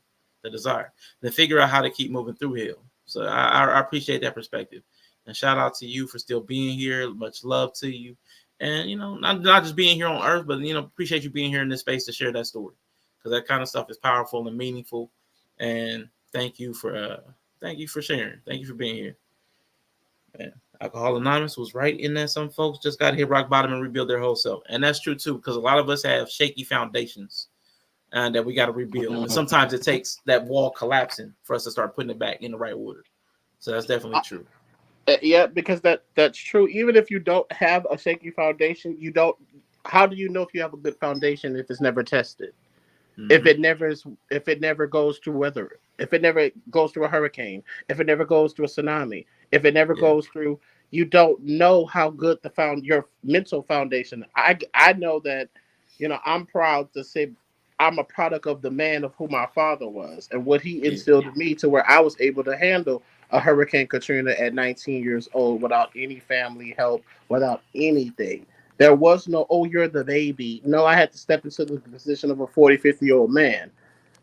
the desire. Then figure out how to keep moving through hell. So I appreciate that perspective. And shout out to you for still being here. Much love to you. And, you know, not just being here on earth, but, you know, appreciate you being here in this space to share that story. Because that kind of stuff is powerful and meaningful. And thank you for sharing. Thank you for being here. Man, Alcohol Anonymous was right in that some folks just got to hit rock bottom and rebuild their whole self. And that's true, too, because a lot of us have shaky foundations and that we got to rebuild. And sometimes it takes that wall collapsing for us to start putting it back in the right order. So that's definitely true. Yeah, because that's true. Even if you don't have a shaky foundation, how do you know if you have a good foundation if it's never tested? Mm-hmm. If it never goes through weather, if it never goes through a hurricane, if it never goes through a tsunami, if it never goes through, you don't know how good your mental foundation. I know that, you know, I'm proud to say I'm a product of the man of who my father was and what he instilled in me to where I was able to handle a Hurricane Katrina at 19 years old without any family help, without anything. There was no, oh, you're the baby. No, I had to step into the position of a 40, 50-year-old man.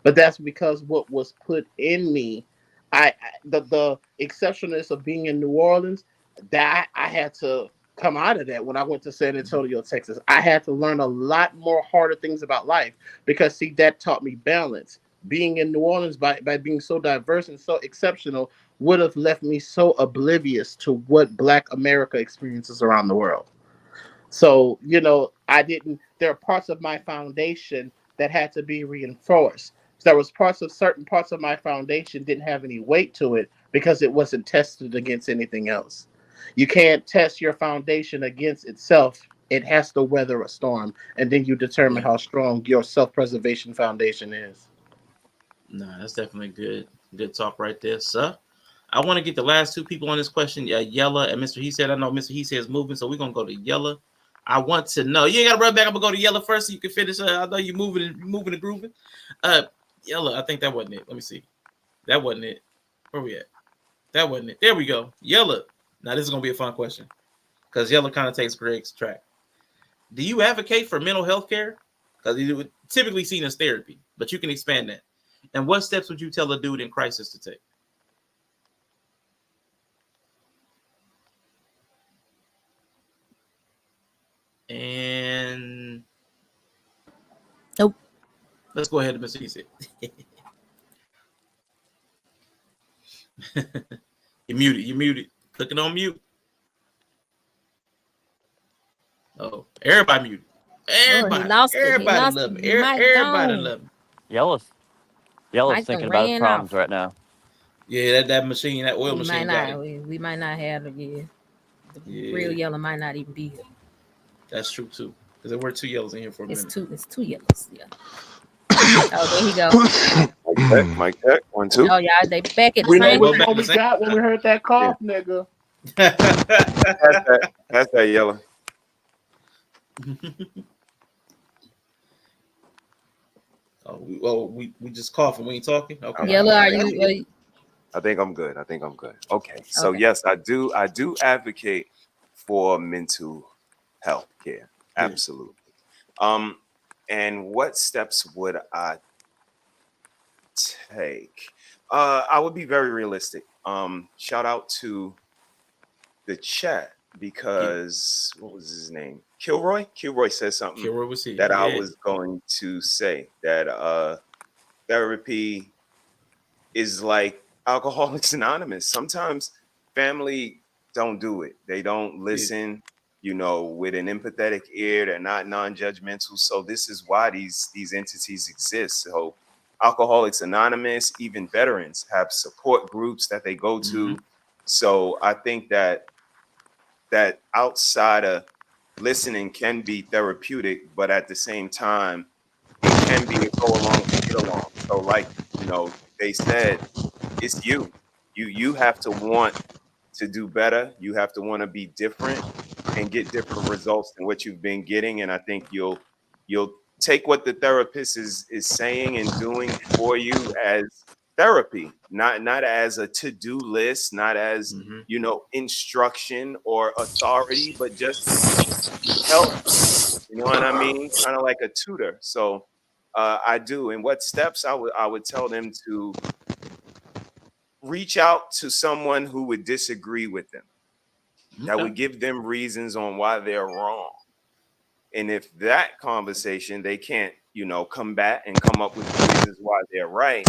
But that's because what was put in me, the exceptionalness of being in New Orleans, that I had to come out of that when I went to San Antonio, Texas. I had to learn a lot more harder things about life because, see, that taught me balance. Being in New Orleans by being so diverse and so exceptional would have left me so oblivious to what Black America experiences around the world. So, you know, there are parts of my foundation that had to be reinforced. So there was certain parts of my foundation didn't have any weight to it because it wasn't tested against anything else. You can't test your foundation against itself. It has to weather a storm, and then you determine how strong your self-preservation foundation is. No, that's definitely good talk right there, sir. I want to get the last two people on this question, Yella and Mr. He Said. I know Mr. He Said is moving, so we're going to go to Yella. I want to know. You ain't got to run back. I'm going to go to Yella first so you can finish. I know you're moving and grooving. Yella, I think that wasn't it. Let me see. That wasn't it. Where we at? That wasn't it. There we go. Yella. Now, this is going to be a fun question because Yella kind of takes Greg's track. Do you advocate for mental health care? Because it would typically seen as therapy, but you can expand that. And what steps would you tell a dude in crisis to take? And nope. Let's go ahead and Mr. Easy. You're muted. Clicking on mute. Oh, everybody muted. Everybody love it. Everybody love it. Yella's thinking about his problems right now. Yeah, that machine, that oil machine. We might not have the real Yella might not even be here. That's true too. Because there were two Yellas in here for a minute. It's two Yellas, yeah. Oh, there he go. Mic check. 1, 2. Oh yeah, they back at the we know what we got when we heard that cough, nigga. That's that Yella. We just coughing. We ain't talking. Okay. Yella, are you? I think I'm good. Okay. So yes, I do advocate for mental health care. Absolutely. And what steps would I take? I would be very realistic. Shout out to the chat because what was his name? Kilroy said something Kilroy was here. that I was going to say, that therapy is like Alcoholics Anonymous. Sometimes family don't do it. They don't listen, with an empathetic ear. They're not non-judgmental. So this is why these entities exist. So Alcoholics Anonymous, even veterans have support groups that they go to. So I think that outside of listening can be therapeutic, but at the same time, it can be a go along to get along. So like, they said, it's you. You have to want to do better. You have to want to be different and get different results than what you've been getting. And I think you'll take what the therapist is saying and doing for you as therapy, not as a to-do list, not as instruction or authority, but just help. You know what I mean? Kind of like a tutor. So I do. And what steps I would tell them to reach out to someone who would disagree with them, that would give them reasons on why they're wrong. And if that conversation, they can't, come back and come up with the reasons why they're right,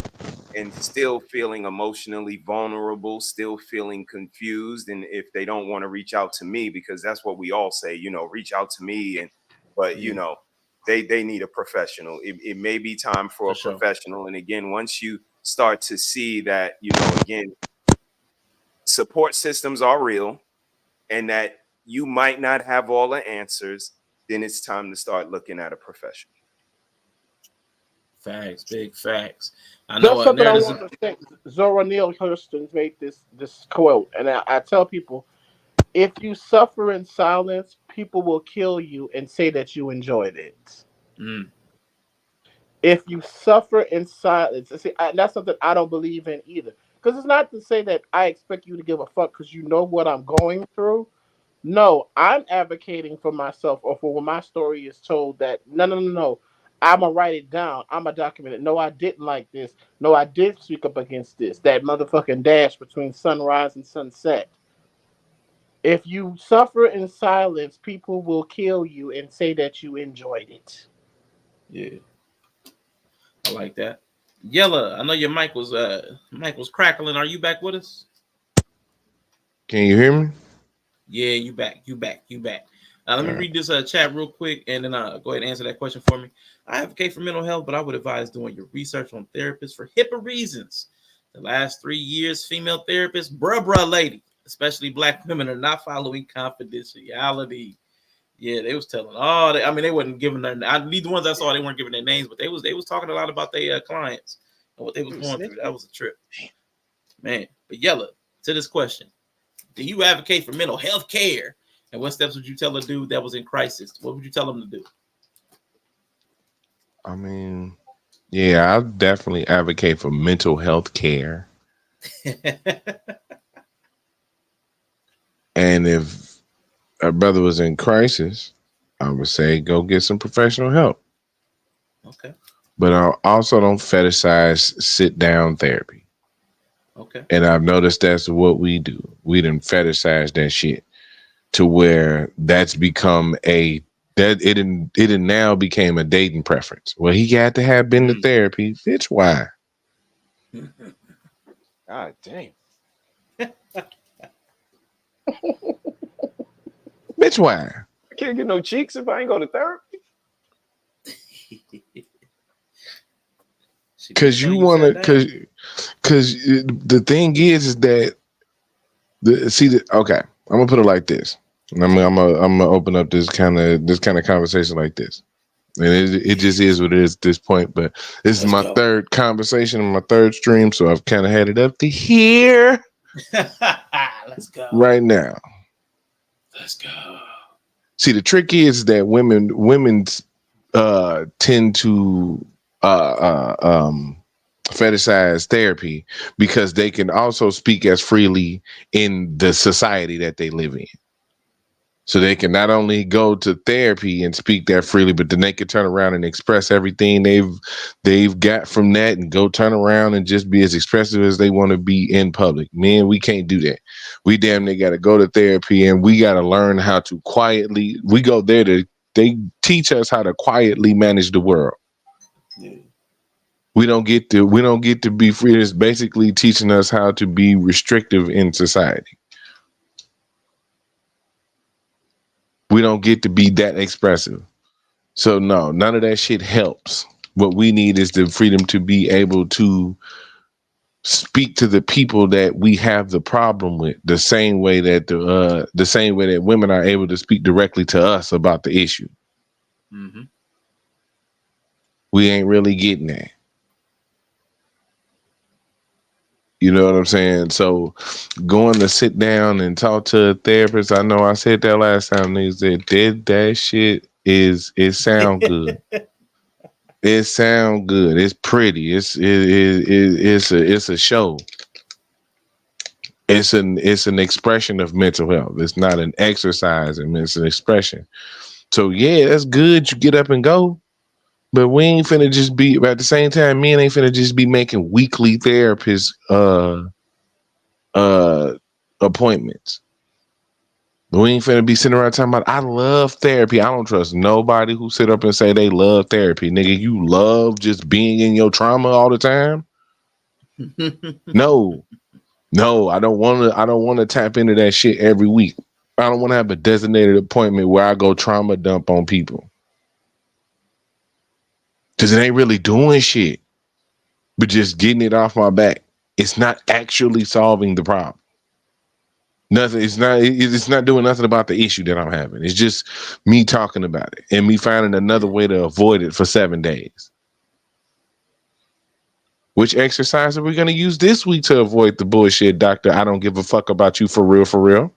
and still feeling emotionally vulnerable, still feeling confused. And if they don't want to reach out to me, because that's what we all say, reach out to me. But they need a professional. It may be time for a professional. And again, once you start to see that, again, support systems are real and that you might not have all the answers, then it's time to start looking at a professional. Facts, big facts. I know. That's something I want to say. Zora Neale Hurston made this quote, and I tell people, if you suffer in silence, people will kill you and say that you enjoyed it. If you suffer in silence, see, that's something I don't believe in either. Because it's not to say that I expect you to give a fuck because you know what I'm going through. No, I'm advocating for myself or for when my story is told that no. I'm going to write it down. I'm going to document it. No, I didn't like this. No, I did speak up against this. That motherfucking dash between sunrise and sunset. If you suffer in silence, people will kill you and say that you enjoyed it. Yeah. I like that. Yella, I know your mic was crackling. Are you back with us? Can you hear me? Yeah, you back. Let me read this chat real quick, and then go ahead and answer that question for me. I advocate for mental health, but I would advise doing your research on therapists for HIPAA reasons. The last 3 years, female therapists, bruh, lady, especially Black women, are not following confidentiality. Yeah, they was telling they wasn't giving their. Neither ones I saw, they weren't giving their names, but they was talking a lot about their clients and what they was going through. That was a trip, man. But Yella, to this question, do you advocate for mental health care? And what steps would you tell a dude that was in crisis? What would you tell him to do? I mean, yeah, I definitely advocate for mental health care. And if a brother was in crisis, I would say go get some professional help. Okay. But I also don't fetishize sit-down therapy. Okay. And I've noticed that's what we do. We done fetishize that shit to where that's become it now became a dating preference. Well, he got to have been to therapy. Bitch, why? God damn. Bitch, why? I can't get no cheeks if I ain't go to therapy. Because you want to, because the thing is that okay, I'm gonna put it like this. I'm gonna open up this kind of conversation like this, and it just is what it is at this point. But this is my third conversation and my third stream, so I've kind of had it up to here. Let's go right now. Let's go. See, the trick is that women tend to fetishize therapy because they can also speak as freely in the society that they live in. So they can not only go to therapy and speak that freely, but then they can turn around and express everything they've got from that and go turn around and just be as expressive as they want to be in public. Man, we can't do that. We damn near got to go to therapy and we got to learn how to quietly. We go there they teach us how to quietly manage the world. Yeah. We don't get to be free. It's basically teaching us how to be restrictive in society. We don't get to be that expressive. So no, none of that shit helps. What we need is the freedom to be able to speak to the people that we have the problem with, the same way that women are able to speak directly to us about the issue. Mm-hmm. We ain't really getting that. You know what I'm saying? So going to sit down and talk to a therapist, I know I said that last time, niggas said that shit it sound good. It sound good. It's pretty. It's a show. It's an expression of mental health. It's not an exercise, and it's an expression. So yeah, that's good. You get up and go. But we ain't finna just be at the same time, men ain't finna just be making weekly therapist appointments. We ain't finna be sitting around talking about I love therapy. I don't trust nobody who sit up and say they love therapy. Nigga, you love just being in your trauma all the time? No, I don't wanna tap into that shit every week. I don't wanna have a designated appointment where I go trauma dump on people. Cause it ain't really doing shit, but just getting it off my back. It's not actually solving the problem. Nothing. It's not doing nothing about the issue that I'm having. It's just me talking about it and me finding another way to avoid it for 7 days. Which exercise are we going to use this week to avoid the bullshit, doctor? I don't give a fuck about you for real, for real.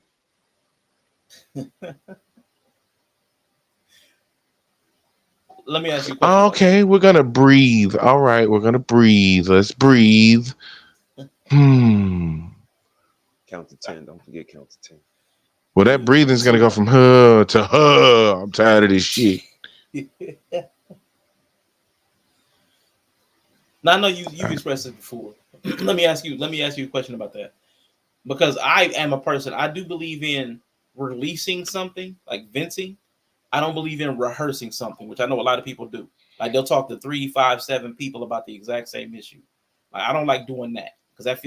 Let me ask you a question. Okay, we're going to breathe. All right, we're going to breathe. Let's breathe. Count to 10. Don't forget count to 10. Well, that breathing is going to go from huh to huh. I'm tired of this shit. Now I know you've expressed it before. Let me ask you a question about that. Because I am a person, I do believe in releasing something, like venting. I don't believe in rehearsing something, which I know a lot of people do. Like they'll talk to 3, 5, 7 people about the exact same issue. Like I don't like doing that because that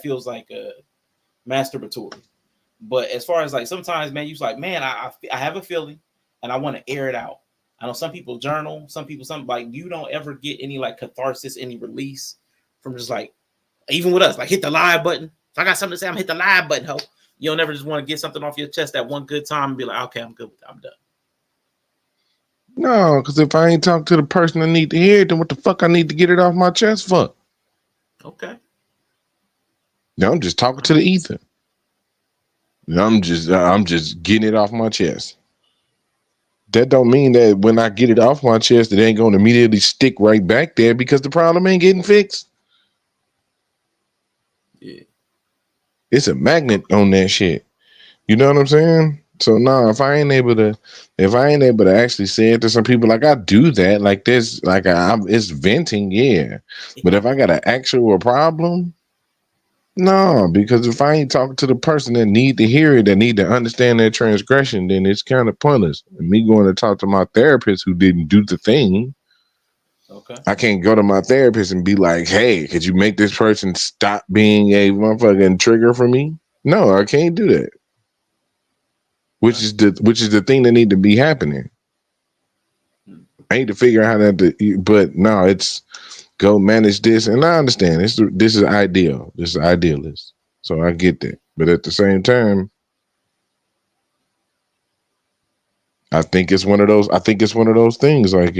feels like a masturbatory. But as far as like sometimes, man, you're like, man, I have a feeling and I want to air it out. I know some people journal, some like you don't ever get any like catharsis, any release from just like, even with us, like hit the live button. If I got something to say, I'm hit the live button, ho. You don't ever just want to get something off your chest that one good time and be like, okay, I'm good with that. I'm done. No, because if I ain't talking to the person I need to hear it, then what the fuck I need to get it off my chest for? Okay. No, I'm just talking to the ether. I'm just getting it off my chest. That don't mean that when I get it off my chest, it ain't going to immediately stick right back there because the problem ain't getting fixed. Yeah. It's a magnet on that shit. You know what I'm saying? So no, if I ain't able to actually say it to some people, like I do that, like this, like it's venting, yeah. But if I got an actual problem, no, because if I ain't talking to the person that need to hear it, that need to understand their transgression, then it's kind of pointless. And me going to talk to my therapist who didn't do the thing. Okay. I can't go to my therapist and be like, hey, could you make this person stop being a motherfucking trigger for me? No, I can't do that. Which is the thing that need to be happening. I need to figure out how but no, it's go manage this. And I understand this is ideal. This is idealist. So I get that. But at the same time, I think it's one of those things. Like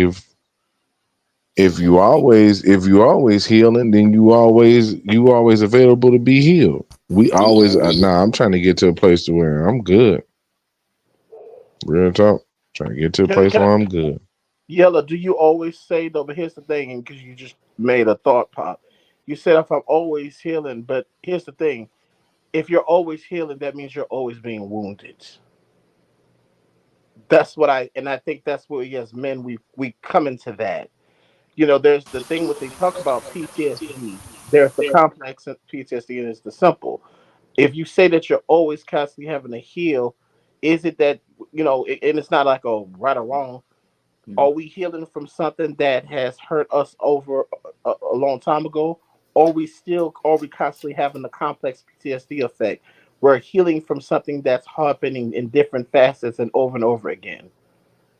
if you always healing, then you always available to be healed. We always I'm trying to get to a place to where I'm good. Real talk. Trying to get to a place where I'm good. Yella, do you always say though? But here's the thing, and because you just made a thought pop, you said if I'm always healing, but here's the thing: if you're always healing, that means you're always being wounded. That's what I think that's where we as men we come into that. You know, there's the thing what they talk about PTSD. There's the complex PTSD and it's the simple. If you say that you're always constantly having to heal, is it that and it's not like a right or wrong. Are we healing from something that has hurt us over a long time ago? Or are we constantly having the complex PTSD effect? We're healing from something that's happening in different facets and over again.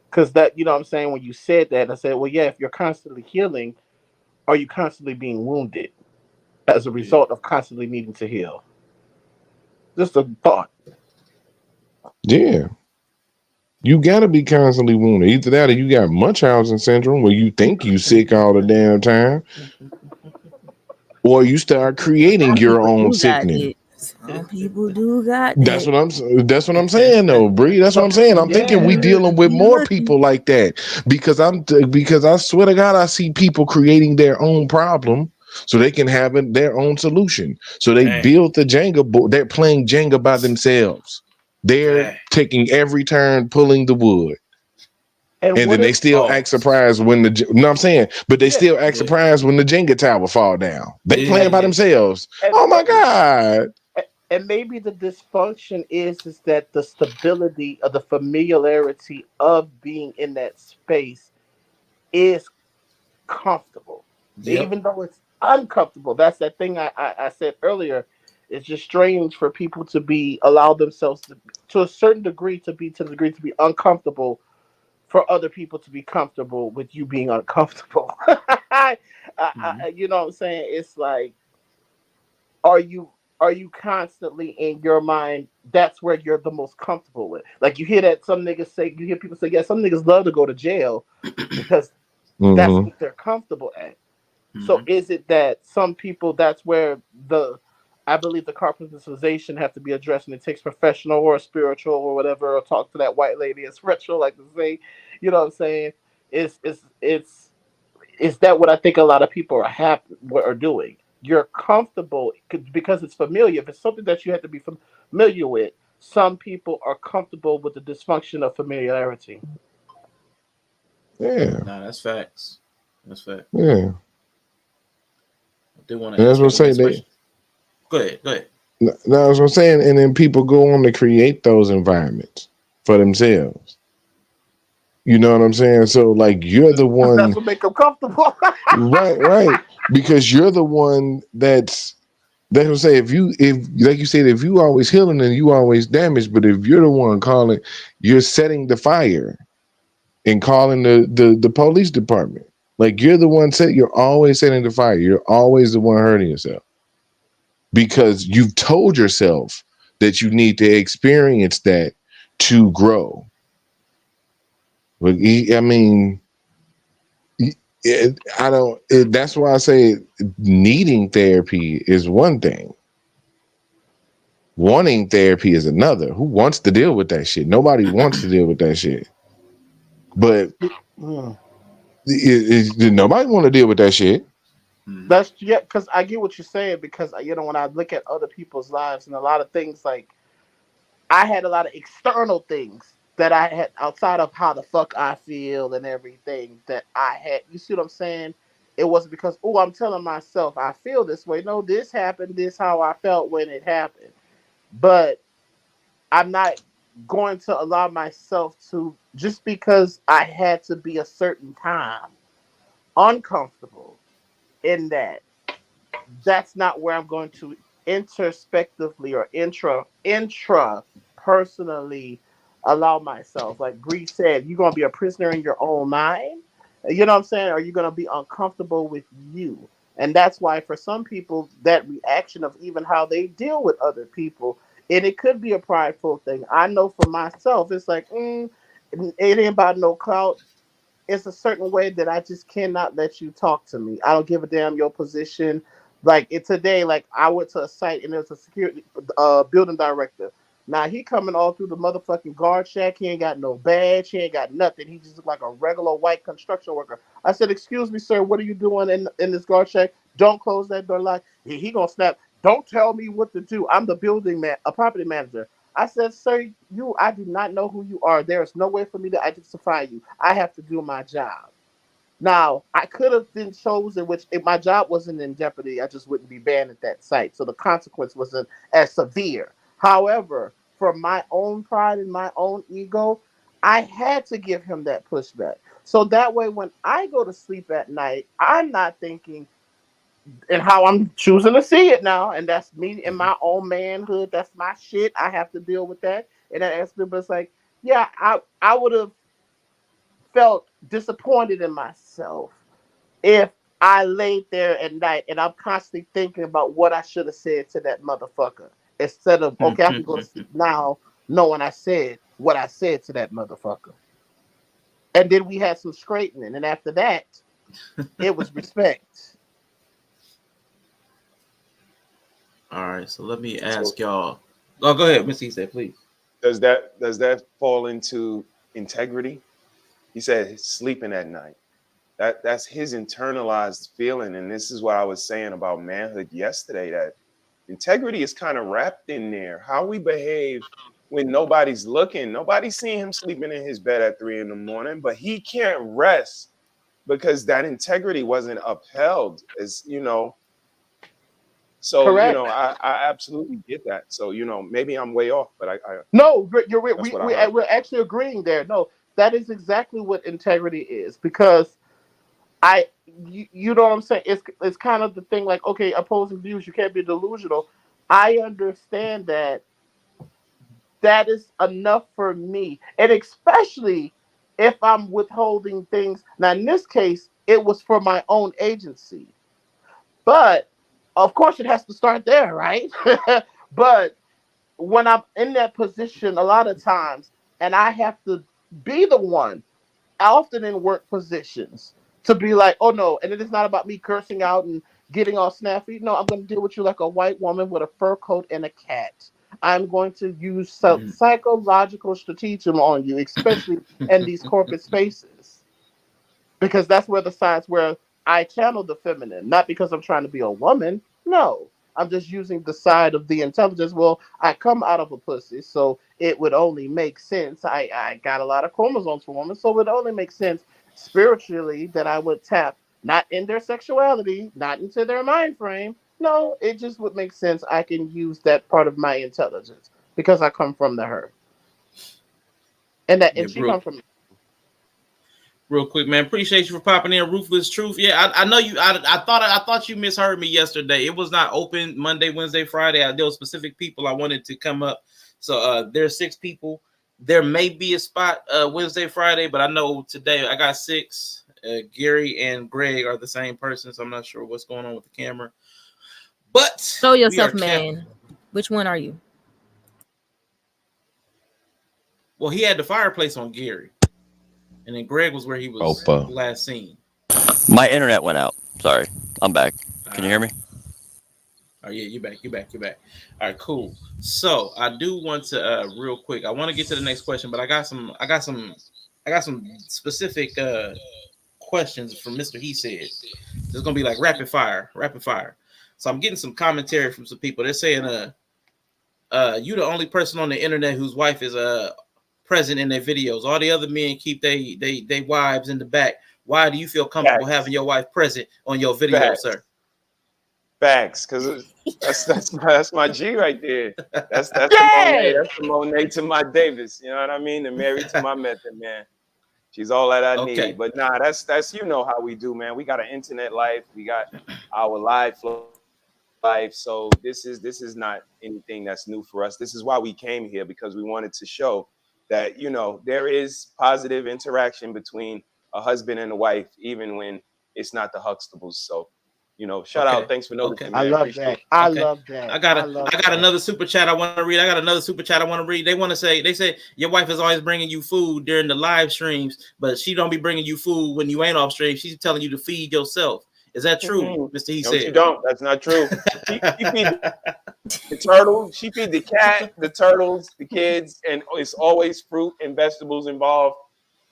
Because that, what I'm saying, when you said that, I said, well, yeah, if you're constantly healing, are you constantly being wounded as a result of constantly needing to heal? Just a thought. Yeah. You gotta be constantly wounded. Either that or you got Munchausen syndrome where you think you sick all the damn time, or you start creating Some your people own do got sickness. that. Some people do got That's that. what I'm saying though, Bree. That's what I'm saying. I'm thinking we dealing with You more lucky. people like that because I swear to God, I see people creating their own problem so they can have their own solution. So they build the Jenga board. They're playing Jenga by themselves. They're taking every turn, pulling the wood. And And what then they if still act surprised when I'm saying, but they still act surprised when the Jenga tower fall down. They playing by themselves. Oh my God. and maybe the dysfunction is that the stability of the familiarity of being in that space is comfortable, even though it's uncomfortable. That's that thing I said earlier. It's just strange for people to be allow themselves to a certain degree to the degree to be uncomfortable for other people to be comfortable with you being uncomfortable. You know what I'm saying? It's like, are you constantly in your mind? That's where you're the most comfortable with. Like you hear people say, yeah, some niggas love to go to jail because that's Mm-hmm. what they're comfortable at. So is it that some people that's where I believe the carpenterization have to be addressed and it takes professional or spiritual or whatever, or talk to that white lady as spiritual, like to say, you know what I'm saying? Is that what I think a lot of people are doing? You're comfortable because it's familiar. If it's something that you have to be familiar with, some people are comfortable with the dysfunction of familiarity. Yeah. Nah, that's facts. That's fact. Yeah. I do want to And that's ask what I'm you the saying. next question. Go ahead. Go ahead. That's what I'm saying. And then people go on to create those environments for themselves. You know what I'm saying? So like you're the That's one, what make them comfortable. right. Because you're the one that's what I'm saying. If like you said, if you always healing and you always damaged, but if you're the one calling, you're setting the fire and calling the police department. Like you're the one you're always setting the fire. You're always the one hurting yourself. Because you've told yourself that you need to experience that to grow. But I mean, I don't. That's why I say needing therapy is one thing. Wanting therapy is another. Who wants to deal with that shit? Nobody wants to deal with that shit. But nobody want to deal with that shit. That's because I get what you're saying. Because when I look at other people's lives and a lot of things, like I had a lot of external things that I had outside of how the fuck I feel and everything that I had. You see what I'm saying? It wasn't because I'm telling myself I feel this way. No, this happened. This how I felt when it happened. But I'm not going to allow myself to just because I had to be a certain time uncomfortable in that. That's not where I'm going to introspectively or intra personally allow myself. Like Bree said, you're gonna be a prisoner in your own mind. You know what I'm saying? Or you're gonna be uncomfortable with you. And that's why for some people that reaction of even how they deal with other people, and it could be a prideful thing. I know for myself, it's like, it ain't about no clout. It's a certain way that I just cannot let you talk to me. I don't give a damn your position. Like today, like I went to a site and there's a security building director. Now he coming all through the motherfucking guard shack. He ain't got no badge. He ain't got nothing. He just look like a regular white construction worker. I said, "Excuse me, sir. What are you doing in this guard shack? Don't close that door." Like he gonna snap. Don't tell me what to do. I'm the building man, a property manager. I said, sir, I do not know who you are. There is no way for me to identify you. I have to do my job. Now, I could have been chosen, which if my job wasn't in jeopardy, I just wouldn't be banned at that site. So the consequence wasn't as severe. However, for my own pride and my own ego, I had to give him that pushback. So that way, when I go to sleep at night, I'm not thinking, and how I'm choosing to see it now, and that's me in my own manhood. That's my shit. I have to deal with that. And that aspect, but it's like, yeah, I would have felt disappointed in myself if I laid there at night and I'm constantly thinking about what I should have said to that motherfucker instead of, okay, I can go to sleep now knowing I said what I said to that motherfucker. And then we had some straightening, and after that, it was respect. All right, so let me ask y'all. Oh, go ahead, Mr. He said, please. Does that fall into integrity? He said sleeping at night. That's his internalized feeling, and this is what I was saying about manhood yesterday. That integrity is kind of wrapped in there. How we behave when nobody's looking. Nobody's seeing him sleeping in his bed at 3 a.m, but he can't rest because that integrity wasn't upheld. As you know. So, Correct. I absolutely get that. So, maybe I'm way off, but I no, we're actually agreeing there. No, that is exactly what integrity is, because you know what I'm saying? It's kind of the thing, like, okay, opposing views, you can't be delusional. I understand that is enough for me. And especially if I'm withholding things. Now, in this case, it was for my own agency. But of course, it has to start there, right? But when I'm in that position, a lot of times, and I have to be the one, often in work positions, to be like, oh no, and it is not about me cursing out and getting all snappy. No, I'm going to deal with you like a white woman with a fur coat and a cat. I'm going to use psychological stratagem on you, especially in these corporate spaces, because that's where the sides where I channel the feminine, not because I'm trying to be a woman. No, I'm just using the side of the intelligence. Well, I come out of a pussy, so it would only make sense. I got a lot of chromosomes for women, so it would only make sense spiritually that I would tap not in their sexuality, not into their mind frame. No, it just would make sense. I can use that part of my intelligence because I come from the her, and she comes from. Real quick, man. Appreciate you for popping in. Ruthless Truth. Yeah, I know you. I thought you misheard me yesterday. It was not open Monday, Wednesday, Friday. There were specific people I wanted to come up. So there's 6 people. There may be a spot Wednesday, Friday, but I know today I got 6. Gary and Greg are the same person, so I'm not sure what's going on with the camera. But show yourself, man. Which one are you? Well, he had the fireplace on Gary. And then Greg was where he was last seen. My internet went out. Sorry. I'm back. Can you hear me? Oh, yeah, you're back. All right, cool. So I do want to real quick. I want to get to the next question, but I got some specific questions from Mr. He Said. It's gonna be like rapid fire. So I'm getting some commentary from some people. They're saying you the only person on the internet whose wife is present in their videos. All the other men keep they wives in the back. Why do you feel comfortable having your wife present on your video, sir? Facts, because that's my G right there. That's the Monet to my Davis. You know what I mean? The Mary to my Method, man. She's all that I need. But nah, that's how we do, man. We got an internet life. We got our live flow life. So this is not anything that's new for us. This is why we came here, because we wanted to show that, there is positive interaction between a husband and a wife, even when it's not the Huxtables. So, shout out. Thanks for noticing. I love that. I love that. I got another super chat I want to read. They say your wife is always bringing you food during the live streams, but she don't be bringing you food when you ain't off stream. She's telling you to feed yourself. Is that true, Mr. He said? You don't. That's not true. She feed the turtles. She feed the cat, the turtles, the kids, and it's always fruit and vegetables involved.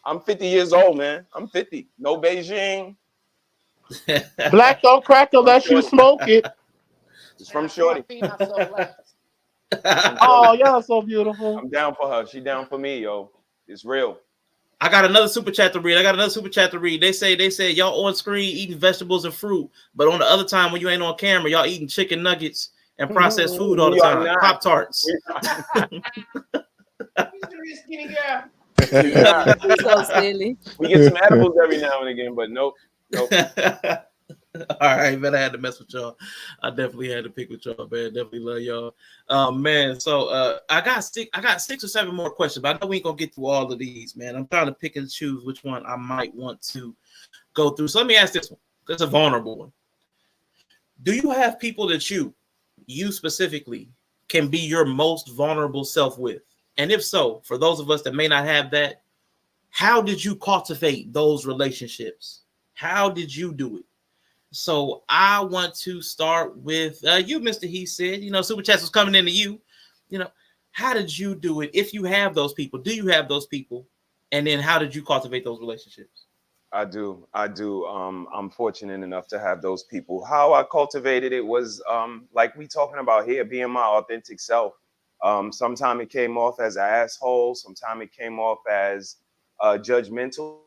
I'm 50 years old, man. I'm 50. No Beijing. Black don't crack unless you smoke it. It's from Shorty. Oh, y'all so beautiful. I'm down for her. She down for me, yo. It's real. I got another super chat to read. They say y'all on screen eating vegetables and fruit, but on the other time when you ain't on camera, y'all eating chicken nuggets and processed food all the We are time. not. Pop tarts. Skinny girl. So silly. We get some edibles every now and again, but nope. All right, man. I had to mess with y'all. I definitely had to pick with y'all, man. Definitely love y'all. Man. So I got 6 or 7 more questions, but I know we ain't gonna get through all of these, man. I'm trying to pick and choose which one I might want to go through. So let me ask this one. It's a vulnerable one. Do you have people that you specifically can be your most vulnerable self with? And if so, for those of us that may not have that, how did you cultivate those relationships? How did you do it? So I want to start with you, Mr. He said, Super Chats was coming into you. How did you do it? If you have those people, do you have those people? And then how did you cultivate those relationships? I do. I'm fortunate enough to have those people. How I cultivated it was like we talking about here, being my authentic self. Sometimes it came off as an asshole. Sometimes it came off as judgmental.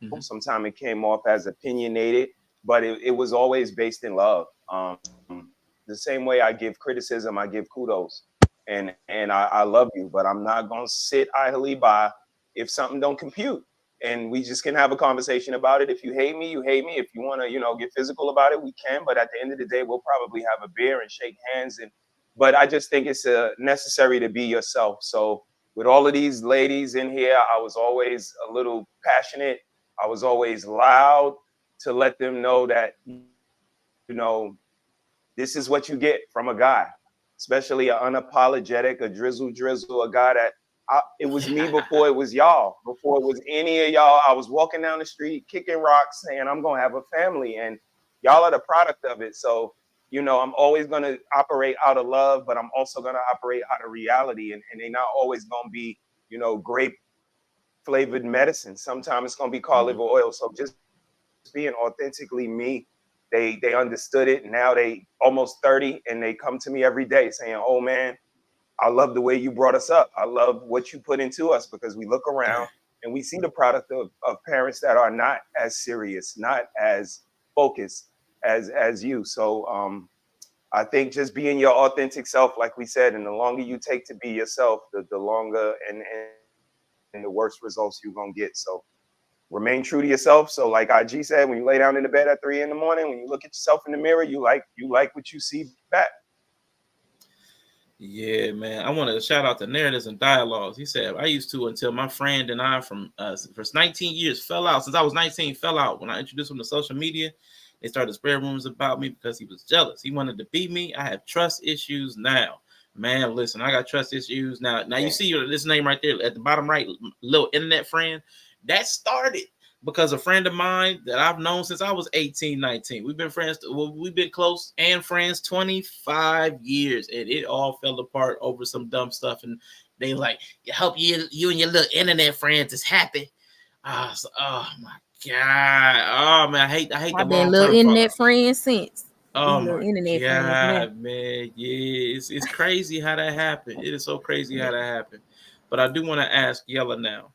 Mm-hmm. Sometimes it came off as opinionated, but it was always based in love. The same way I give criticism, I give kudos, and I love you, but I'm not gonna sit idly by if something don't compute. And we just can have a conversation about it. If you hate me, you hate me. If you want to, get physical about it, we can. But at the end of the day, we'll probably have a beer and shake hands. But I just think it's necessary to be yourself. So with all of these ladies in here, I was always a little passionate. I was always loud to let them know that, this is what you get from a guy, especially an unapologetic, a drizzle, a guy that it was me before it was y'all, before it was any of y'all. I was walking down the street, kicking rocks, saying I'm going to have a family, and y'all are the product of it. So, I'm always going to operate out of love, but I'm also going to operate out of reality, and they're not always going to be, grape flavored medicine. Sometimes it's going to be cod liver oil. So just being authentically me, they understood it. Now they almost 30 and they come to me every day saying, oh man, I love the way you brought us up. I love what you put into us, because we look around and we see the product of parents that are not as serious, not as focused as you. So I think just being your authentic self, like we said, and the longer you take to be yourself, the longer and the worse results you're going to get. So remain true to yourself. So like IG said, when you lay down in the bed at 3 a.m, when you look at yourself in the mirror, you like what you see back. Yeah, man. I want to shout out to Narratives and Dialogues. He said, I used to until my friend and I for 19 years fell out. Since I was 19, fell out. When I introduced him to social media, they started spreading rumors about me because he was jealous. He wanted to beat me. I have trust issues now. Man, listen, I got trust issues now. Now you see this name right there at the bottom right, little internet friend. That started because a friend of mine that I've known since I was 18, 19. We've been friends. We've been close and friends 25 years, and it all fell apart over some dumb stuff. And they like, help you and your little internet friends is happy. Oh my God. Oh man, I hate I've been little internet friends since. Oh my God, man. Yeah, it's crazy how that happened. It is so crazy how that happened. But I do want to ask Yella now.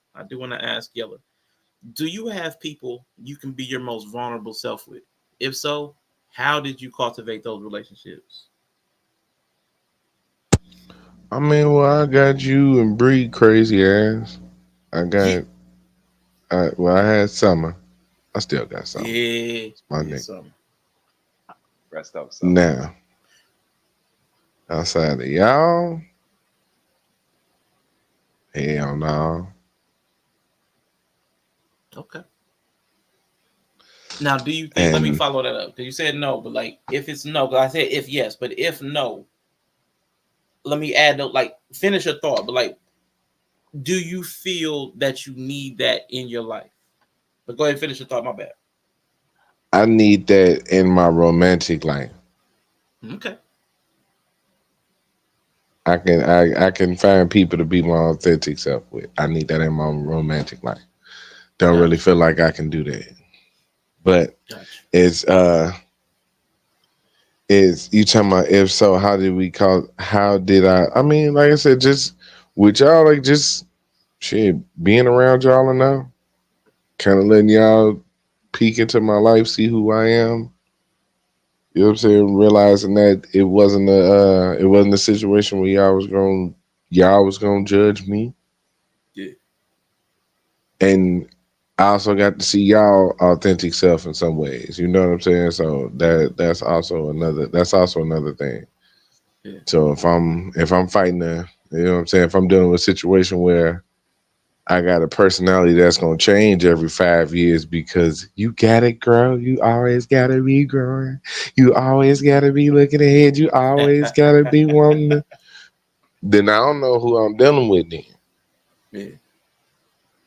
Do you have people you can be your most vulnerable self with? If so, how did you cultivate those relationships? I mean, well, I got you and Bree crazy ass. I had Summer. I still got Summer. Yeah, my nigga. Rest up, Summer. Now, outside of y'all, hell no. Okay. Now, do you think? Let me follow that up because you said no, but like if it's no, because I said if yes, but if no, let me add like finish your thought. But like, do you feel that you need that in your life? But go ahead and finish your thought. My bad. I need that in my romantic life. Okay. I can find people to be my authentic self with. I need that in my romantic life. Don't really feel like I can do that. But it's is you talking about if so, how did I mean, like I said, just with y'all, like just shit, being around y'all and now, kind of letting y'all peek into my life, see who I am. You know what I'm saying? Realizing that it wasn't a situation where y'all was gonna judge me. Yeah. And I also got to see y'all authentic self in some ways. You know what I'm saying? So that's also another thing. Yeah. So if I'm fighting you know what I'm saying, if I'm dealing with a situation where I got a personality that's gonna change every 5 years because you gotta grow, you always gotta be growing, you always gotta be looking ahead, you always gotta be wanting to, then I don't know who I'm dealing with then. Yeah.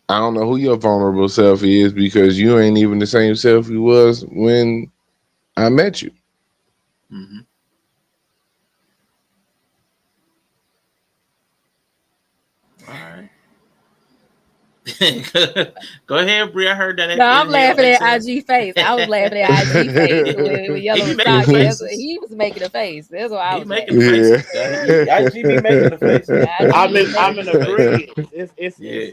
I don't know who your vulnerable self is because you ain't even the same self you was when I met you. Mm-hmm. All right. Go ahead, Bree. I heard that. No, I'm Inhale, laughing at exhale. IG face. I was laughing at IG face when He Yellow be was making the talking. faces. He was making a face. That's what I He was making the laughing Yeah. faces. IG be making the faces. at. IG I'm be in. I'm making in the face. agreement. It's Yeah.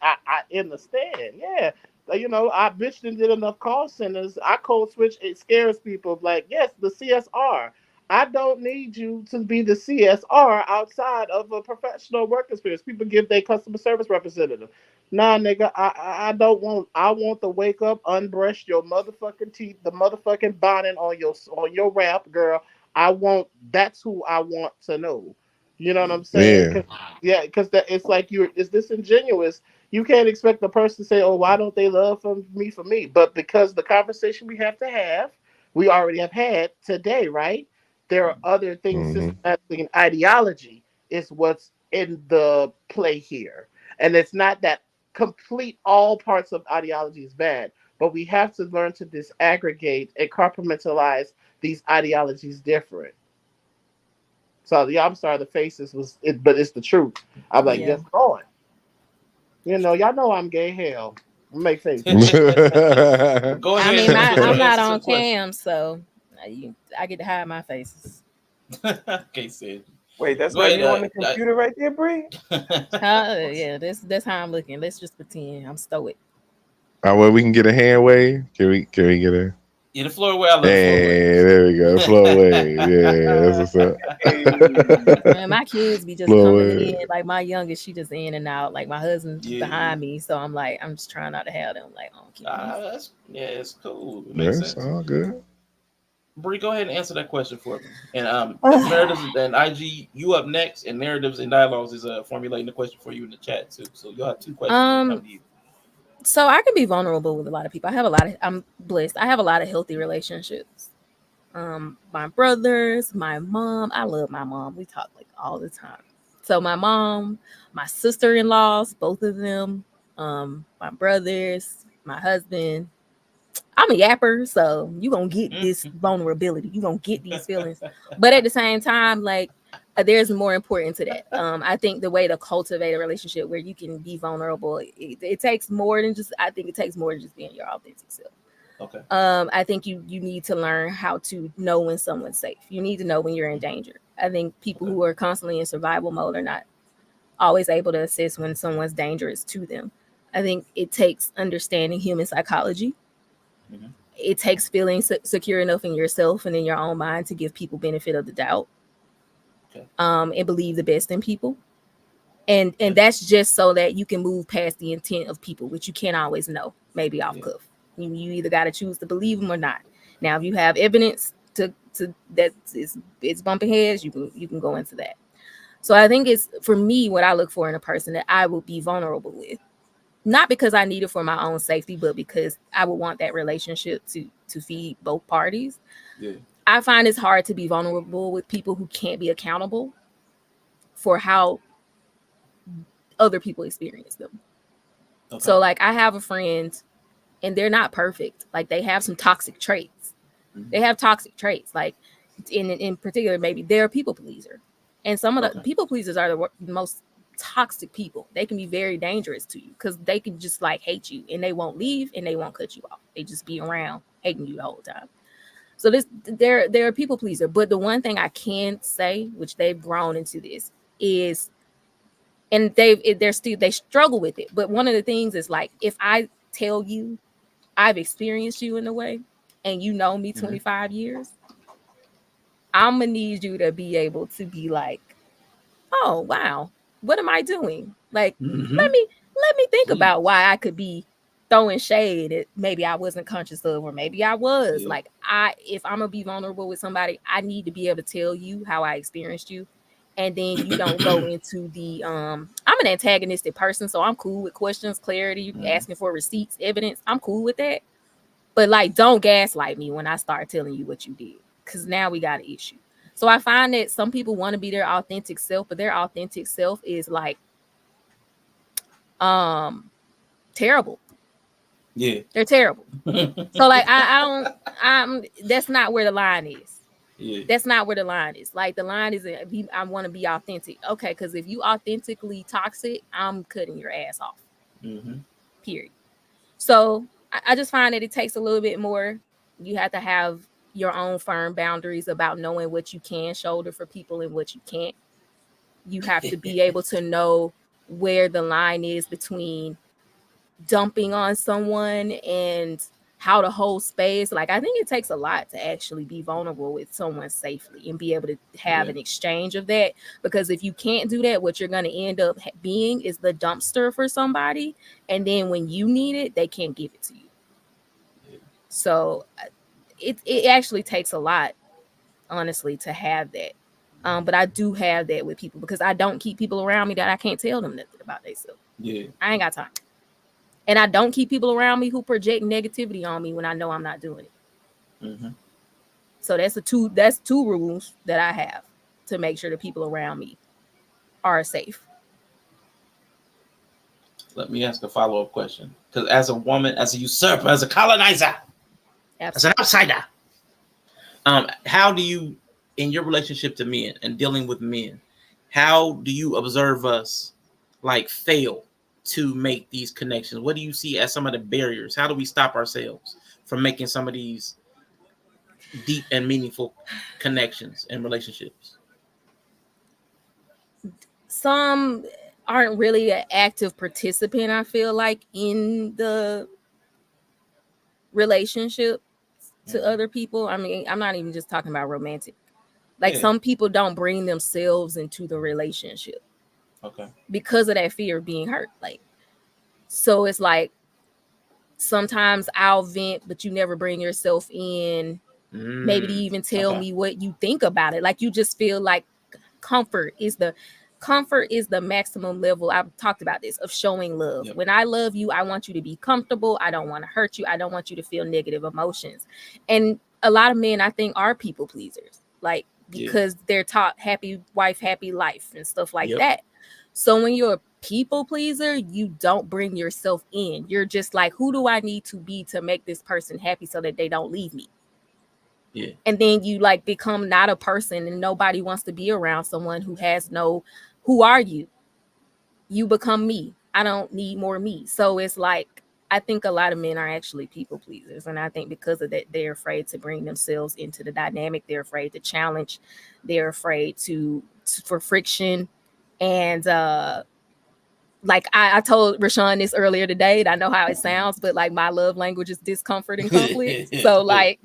I understand. Yeah, you know, I bitched and did enough call centers. I code switch. It scares people. Like, yes, the CSR. I don't need you to be the CSR outside of a professional work experience. People give their customer service representative. Nah, nigga, I don't want. I want to wake up, unbrush your motherfucking teeth, the motherfucking bonnet on your wrap, girl. I want. That's who I want to know. You know what I'm saying? Yeah. Yeah, because that it's like it's disingenuous. You can't expect the person to say, "Oh, why don't they love me for me?" But because the conversation we have to have, we already have had today, right? There are other things Mm-hmm. systematically, and ideology is what's in the play here, and it's not that complete all parts of ideology is bad, but we have to learn to disaggregate and compartmentalize these ideologies different. So yeah, I'm sorry, the faces was it, but it's the truth. I'm like, Yeah. yes, Lord. You know, y'all know I'm gay. Hell, make faces. Go I ahead mean, and put your I'm not answer to on the question. cam, so I get to hide my faces. Okay, Sid. Wait, that's Go not you on ahead. the computer right there, Bree? Yeah, that's how I'm looking. Let's just pretend I'm stoic. Well, we can get a hand wave. Can we get a Yeah, the floor away. I love the floor Hey, waves. there we go. Flow wave. Yeah, that's what's up. Man, my kids be just Flow coming in. wave. Like my youngest, she just in and out. Like my husband's Yeah. behind me, so I'm like, I'm just trying not to have them like on camera. It's cool. It makes That's sense. all good. Bree, go ahead and answer that question for me. And narratives and IG, you up next, and narratives and dialogues is formulating the question for you in the chat too. So you'll have two questions when it comes to you. So I can be vulnerable with a lot of people. I'm blessed. I have a lot of healthy relationships. My brothers, my mom. I love my mom. We talk like all the time. So my mom, my sister-in-laws, both of them, my brothers, my husband. I'm a yapper, so you gonna get this vulnerability. You gonna get these feelings. But at the same time, like there's more important to that. I think the way to cultivate a relationship where you can be vulnerable, it takes more than just. I think it takes more than just being your authentic self. Okay. I think you need to learn how to know when someone's safe. You need to know when you're in danger. I think people who are constantly in survival mode are not always able to assess when someone's dangerous to them. I think it takes understanding human psychology. Mm-hmm. It takes feeling secure enough in yourself and in your own mind to give people benefit of the doubt. Okay. And believe the best in people. And that's just so that you can move past the intent of people, which you can't always know, maybe off cuff. You either got to choose to believe them or not. Now, if you have evidence to that it's bumping heads, you can go into that. So I think it's for me what I look for in a person that I will be vulnerable with, not because I need it for my own safety, but because I would want that relationship to feed both parties. Yeah. I find it's hard to be vulnerable with people who can't be accountable for how other people experience them. Okay. So like I have a friend and they're not perfect. Like they have some toxic traits. Mm-hmm. They have toxic traits. Like in particular, maybe they're a people pleaser. And some of the people pleasers are the most toxic people. They can be very dangerous to you because they can just like hate you and they won't leave and they won't cut you off. They just be around hating you the whole time. So they're a people pleaser. But the one thing I can say, which they've grown into this, is, and they struggle with it. But one of the things is like, if I tell you I've experienced you in a way, and you know me 25 years, I'm gonna need you to be able to be like, oh wow, what am I doing? Like, let me think about why I could be throwing shade that maybe I wasn't conscious of, or maybe I was. Like, if I'm gonna be vulnerable with somebody, I need to be able to tell you how I experienced you. And then you don't go into the I'm an antagonistic person, so I'm cool with questions, clarity, asking for receipts, evidence. I'm cool with that. But like, don't gaslight me when I start telling you what you did, because now we got an issue. So I find that some people want to be their authentic self, but their authentic self is like terrible. Yeah, they're terrible. So like, I'm that's not where the line is. Yeah. That's not where the line is. Like, the line is, I want to be authentic. Okay, because if you authentically toxic, I'm cutting your ass off. Period. So I just find that it takes a little bit more. You have to have your own firm boundaries about knowing what you can shoulder for people and what you can't. You have to be able to know where the line is between dumping on someone and how to hold space. Like, I think it takes a lot to actually be vulnerable with someone safely and be able to have an exchange of that. Because if you can't do that, what you're going to end up being is the dumpster for somebody. And then when you need it, they can't give it to you. So it actually takes a lot, honestly, to have that. But I do have that with people, because I don't keep people around me that I can't tell them nothing about themselves. Yeah. I ain't got time. And I don't keep people around me who project negativity on me when I know I'm not doing it. So that's two rules that I have to make sure the people around me are safe. Let me ask a follow-up question. Because as a woman, as a usurper, as a colonizer, as an outsider, how do you, in your relationship to men and dealing with men, how do you observe us like fail to make these connections? What do you see as some of the barriers? How do we stop ourselves from making some of these deep and meaningful connections and relationships? Some aren't really an active participant, I feel like, in the relationship to other people. I mean, I'm not even just talking about romantic. Like, some people don't bring themselves into the relationship. Okay. Because of that fear of being hurt. Like, so it's like, sometimes I'll vent, but you never bring yourself in, maybe to even tell me what you think about it. Like, you just feel like comfort is the maximum level. I've talked about this, of showing love. When I love you, I want you to be comfortable. I don't want to hurt you. I don't want you to feel negative emotions. And a lot of men, I think, are people pleasers, like, because they're taught happy wife, happy life and stuff like that. So when you're a people pleaser, you don't bring yourself in. You're just like, who do I need to be to make this person happy so that they don't leave me? Yeah. And then you like become not a person, and nobody wants to be around someone who has no, who are you? You become me. I don't need more me. So it's like, I think a lot of men are actually people pleasers. And I think because of that, they're afraid to bring themselves into the dynamic. They're afraid to challenge. They're afraid for friction. And like I told Rashawn this earlier today, and I know how it sounds, but like, my love language is discomfort and conflict. So like,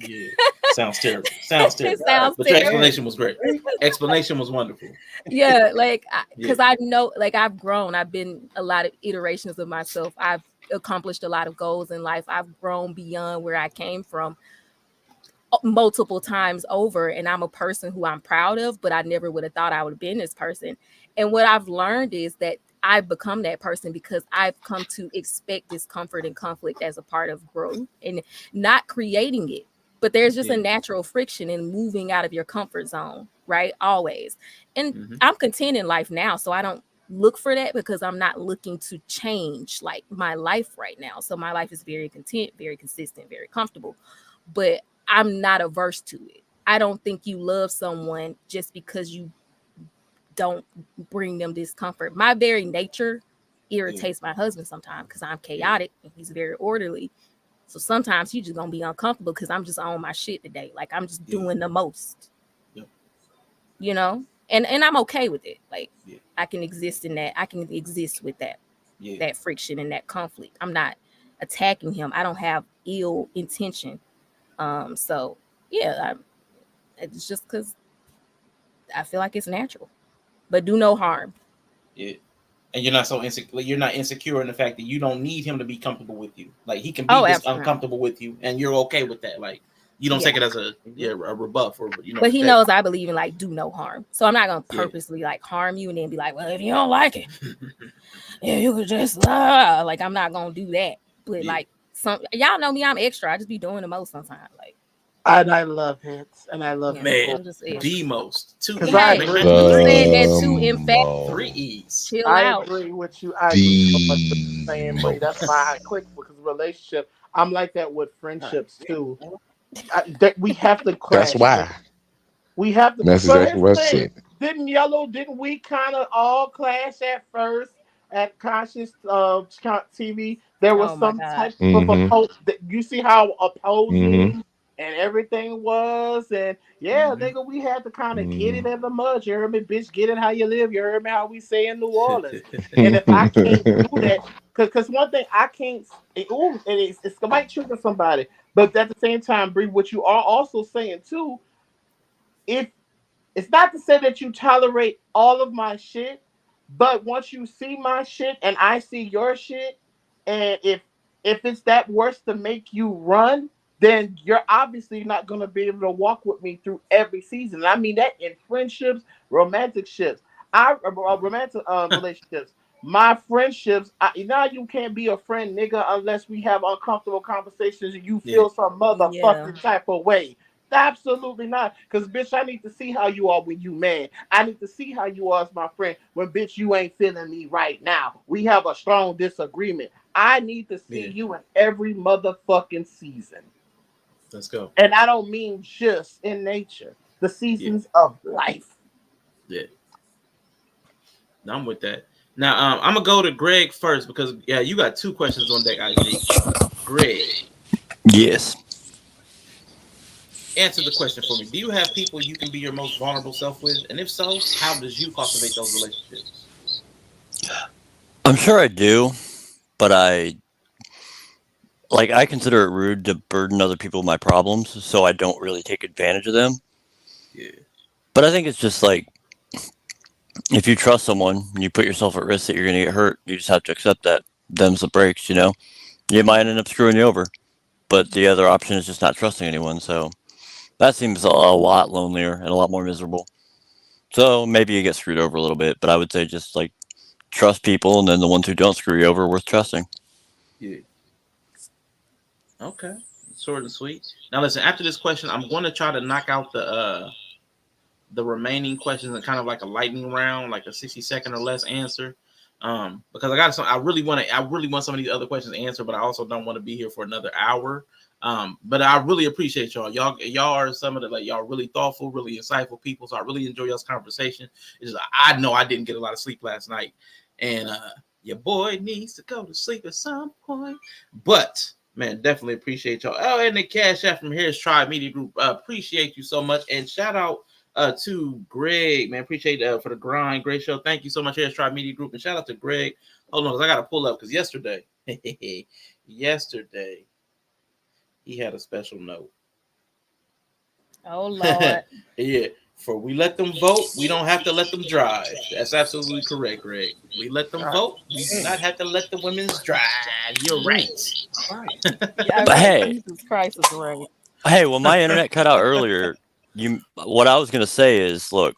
sounds terrible. Sounds terrible. But your explanation was great. Explanation was wonderful. Yeah, like, because I know, like, I've grown. I've been a lot of iterations of myself. I've accomplished a lot of goals in life. I've grown beyond where I came from multiple times over, and I'm a person who I'm proud of, but I never would have thought I would have been this person. And what I've learned is that I've become that person because I've come to expect discomfort and conflict as a part of growth, and not creating it. But there's just a natural friction in moving out of your comfort zone, right? Always. And I'm content in life now, so I don't look for that, because I'm not looking to change like my life right now. So my life is very content, very consistent, very comfortable. But I'm not averse to it. I don't think you love someone just because you don't bring them discomfort. My very nature irritates my husband sometimes, because I'm chaotic and he's very orderly. So sometimes you just gonna be uncomfortable because I'm just on my shit today. Like I'm just doing the most. Yep. You know? And I'm okay with it. Like Yeah. I can exist in that. I can exist with that. Yeah. That friction and that conflict. I'm not attacking him. I don't have ill intention. So yeah, it's just because I feel like it's natural. But do no harm. Yeah. And you're not so insecure. You're not insecure in the fact that you don't need him to be comfortable with you. Like he can be uncomfortable with you, and you're okay with that. Like you don't take it as a rebuff or But he knows I believe in like do no harm. So I'm not gonna purposely like harm you and then be like, well, if you don't like it, yeah, you could just like I'm not gonna do that. But like y'all know me, I'm extra. I just be doing the most sometimes. Like. And I love hits, and I love man, the most. Two E's. Hey, you said that too. In fact, 3 E's. Chill I out. agree with you. I agree so much with you saying, Bree. That's why I click because relationship. I'm like that with friendships too. That we have to clash. That's why. We have to. That's exactly what I said. Didn't we kind of all clash at first at Conscious TV? There was some type of you see how opposing and everything was, and nigga, we had to kind of get it in the mud. You heard me, bitch? Get it how you live. You heard me how we say in New Orleans. And if I can't do that, because one thing I can't, it might trigger somebody, but at the same time, Bree, what you are also saying too, if it's not to say that you tolerate all of my shit, but once you see my shit and I see your shit, and if it's that worse to make you run, then you're obviously not going to be able to walk with me through every season. And I mean that in friendships, romantic ships, romantic relationships, my friendships. You can't be a friend, nigga, unless we have uncomfortable conversations and you feel some motherfucking type of way. Absolutely not. Because, bitch, I need to see how you are when you mad. I need to see how you are as my friend when, bitch, you ain't feeling me right now. We have a strong disagreement. I need to see you in every motherfucking season. Let's go. And I don't mean just in nature. The seasons of life. Yeah. I'm with that. Now, I'm going to go to Greg first because, you got 2 questions on deck, IG. Greg. Yes. Answer the question for me. Do you have people you can be your most vulnerable self with? And if so, how does you cultivate those relationships? I'm sure I do, but I consider it rude to burden other people with my problems, so I don't really take advantage of them. Yeah. But I think it's just like, if you trust someone, you put yourself at risk that you're going to get hurt, you just have to accept that. Them's the breaks, you know? You might end up screwing you over, but the other option is just not trusting anyone, so that seems a lot lonelier and a lot more miserable. So maybe you get screwed over a little bit, but I would say just like trust people, and then the ones who don't screw you over are worth trusting. Yeah. Okay. Short and sweet. Now listen, after this question, I'm going to try to knock out the remaining questions in kind of like a lightning round, like a 60-second or less answer. Because I really want some of these other questions answered, but I also don't want to be here for another hour. But I really appreciate y'all. Y'all are some of the y'all really thoughtful, really insightful people. So I really enjoy y'all's conversation. It's just, I know I didn't get a lot of sleep last night, and your boy needs to go to sleep at some point. But man, definitely appreciate y'all. Oh, and the Cash App from Harris Tribe Media Group. Appreciate you so much, and shout out to Greg, man. Appreciate for the grind. Great show. Thank you so much, Harris Tribe Media Group, and shout out to Greg. Hold on, because I got to pull up because yesterday. He had a special note. Oh, Lord. Yeah. For we let them vote, we don't have to let them drive. That's absolutely correct, Greg. We let them vote, we do not have to let the women's drive. You're right. But hey, Jesus Christ is right. Hey, well, my internet cut out earlier. What I was going to say is, look,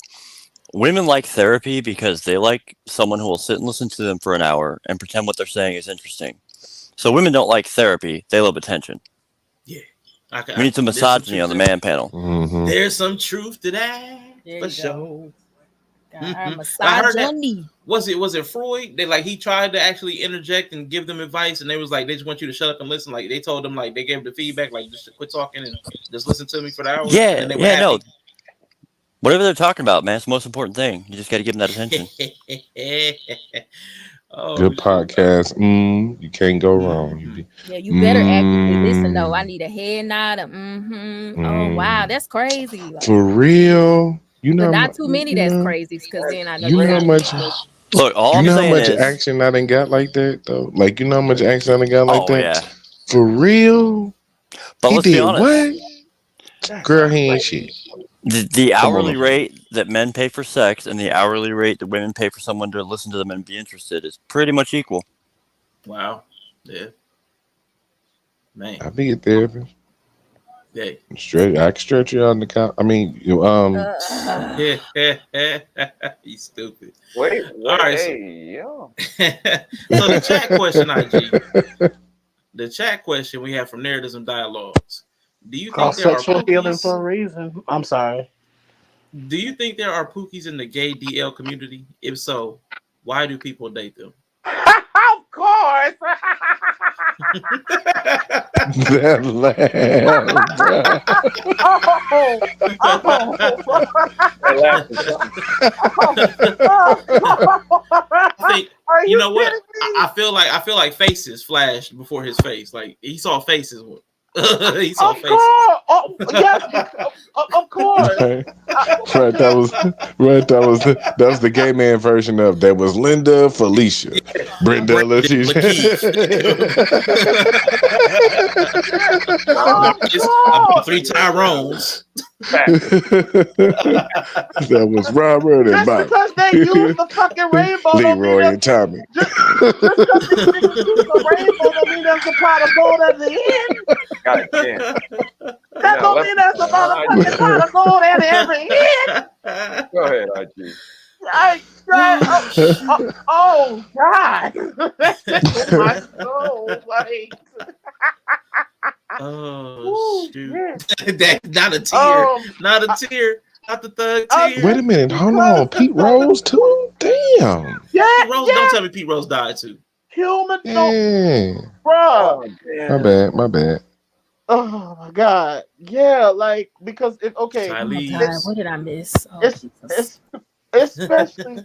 women like therapy because they like someone who will sit and listen to them for an hour and pretend what they're saying is interesting. So women don't like therapy. They love attention. Yeah. We need some misogyny on the man panel. Mm-hmm. There's some truth to that. For sure. Mm-hmm. I heard that. Was it Freud? He tried to actually interject and give them advice, and they was like, they just want you to shut up and listen. Like they told them, they gave the feedback, just quit talking and just listen to me for the hour. Yeah, and they no. Whatever they're talking about, man, it's the most important thing. You just got to give them that attention. Oh, Good shit. podcast. You can't go wrong. You be, Yeah, you better actively listen though. I need a head nod. Oh wow, that's crazy. Like, for real. You know, but how not too many. you That's know, crazy because then I know you you're know how not much. listening. Look, all You I'm know how saying much is, action I done got like that though. Like you know how much action I done got like oh that. yeah. For real. But He let's be did honest. what? Girl, he ain't shit. The Come on hourly over. rate that men pay for sex and the hourly rate that women pay for someone to listen to them and be interested is pretty much equal. Wow. Yeah. Man. I be a therapist. Yeah. Stretch. I can stretch you out in the couch. I mean, He's stupid. Wait, All right. hey, yo. So the chat question, IG. The chat question we have from Narratives and Dialogues. Do you Called think there are sexual healing pookies? for a reason. I'm sorry. Do you think there are pookies in the gay DL community? If so, why do people date them? Of course. that laugh, bro. I think you know what? I feel like faces flashed before his face. Like he saw faces. He saw faces. Yes, of course. Right, that was the gay man version of that was Linda, Felicia, Brenda, Leticia. About 3 Tyrones. That was Robert and Just Bobby. because they use the fucking rainbow, Leroy and Tommy. Just because they use the rainbow, don't mean there's a pot of gold at the end. God damn. That don't mean there's about a fucking pot of gold at every end. Go ahead, IG. Oh God, that's just in my soul. Like, oh shoot, that's not a tear, not a tear, not the thug tear. Wait a minute, hold on, Pete Rose too? Damn. Yeah, Pete Rose, don't tell me Pete Rose died too. Human, bro. Oh, My bad. Oh my God, yeah, like because it okay. Oh my God, what did I miss? Oh, it's especially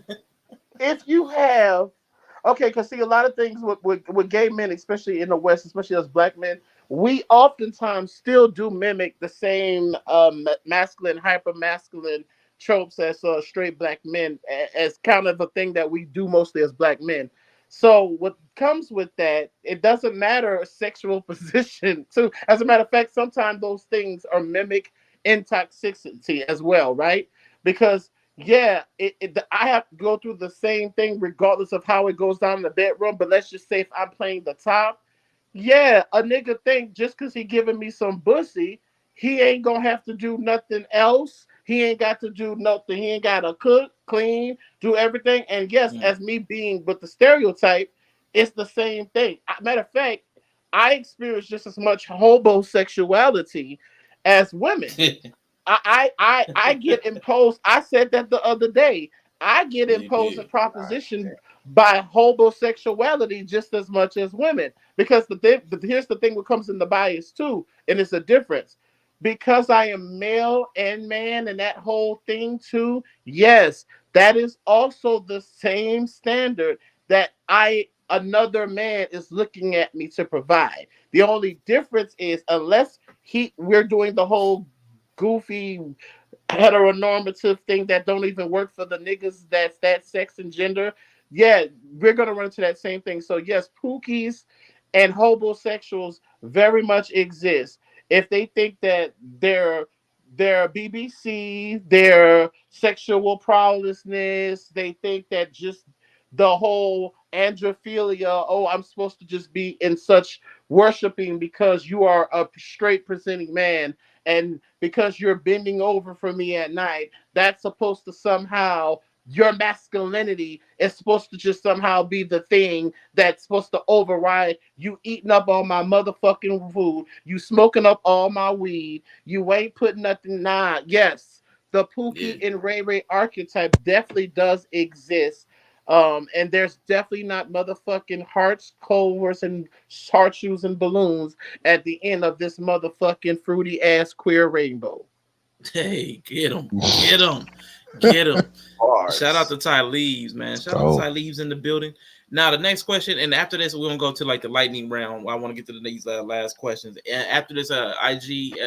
if you have because see a lot of things with gay men, especially in the West, especially as black men, we oftentimes still do mimic the same masculine, hyper masculine tropes as straight black men, as kind of a thing that we do mostly as black men. So what comes with that, it doesn't matter sexual position too. As a matter of fact, sometimes those things are mimic in toxicity as well, right? Because I have to go through the same thing regardless of how it goes down in the bedroom. But let's just say if I'm playing the top, a nigga think just because he giving me some pussy, he ain't gonna have to do nothing else. He ain't got to do nothing. He ain't got to cook, clean, do everything. And yes, as me being with the stereotype, it's the same thing. Matter of fact, I experience just as much homosexuality as women. I get imposed. I said that the other day. I get imposed a proposition by homosexuality just as much as women. Because here's the thing what comes in the bias too, and it's a difference. Because I am male and man and that whole thing too, yes, that is also the same standard that another man is looking at me to provide. The only difference is unless we're doing the whole goofy heteronormative thing that don't even work for the niggas that's that sex and gender, we're gonna run into that same thing. So yes, pookies and homosexuals very much exist. If they think that their BBC, their sexual prowessness, they think that just the whole androphilia, I'm supposed to just be in such worshiping because you are a straight presenting man and because you're bending over for me at night, that's supposed to somehow, your masculinity is supposed to just somehow be the thing that's supposed to override you eating up all my motherfucking food, you smoking up all my weed, you ain't putting nothing. Yes, the Pookie and Ray Ray archetype definitely does exist. And there's definitely not motherfucking hearts, cold wars, and heart shoes and balloons at the end of this motherfucking fruity ass queer rainbow. Hey, get him. Shout out to Ty Leaves, man. Shout out to Ty Leaves in the building. Now the next question, and after this, we're gonna go to like the lightning round. I want to get to these last questions. And after this, IG,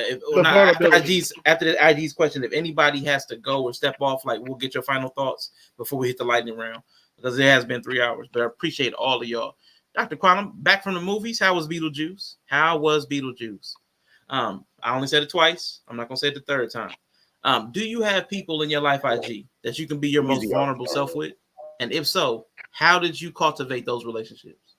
after the IG's question, if anybody has to go or step off, like we'll get your final thoughts before we hit the lightning round because it has been 3 hours. But I appreciate all of y'all. Dr. Quantum, back from the movies. How was Beetlejuice? I only said it twice. I'm not gonna say it the third time. Do you have people in your life, IG, that you can be your most vulnerable self with? And if so, how did you cultivate those relationships?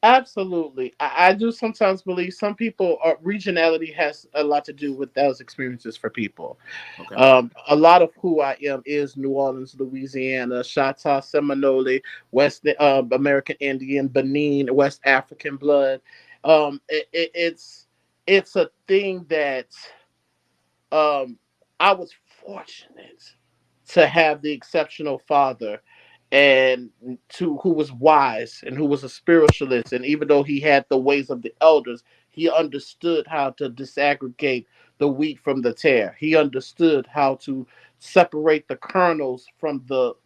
Absolutely. I do sometimes believe some people regionality has a lot to do with those experiences for people. Okay. A lot of who I am is New Orleans, Louisiana, Chata, Seminole, West American Indian, Benin, West African blood. It's a thing that I was fortunate to have the exceptional father and who was wise and who was a spiritualist, and even though he had the ways of the elders, he understood how to disaggregate the wheat from the tare. He understood how to separate the kernels from the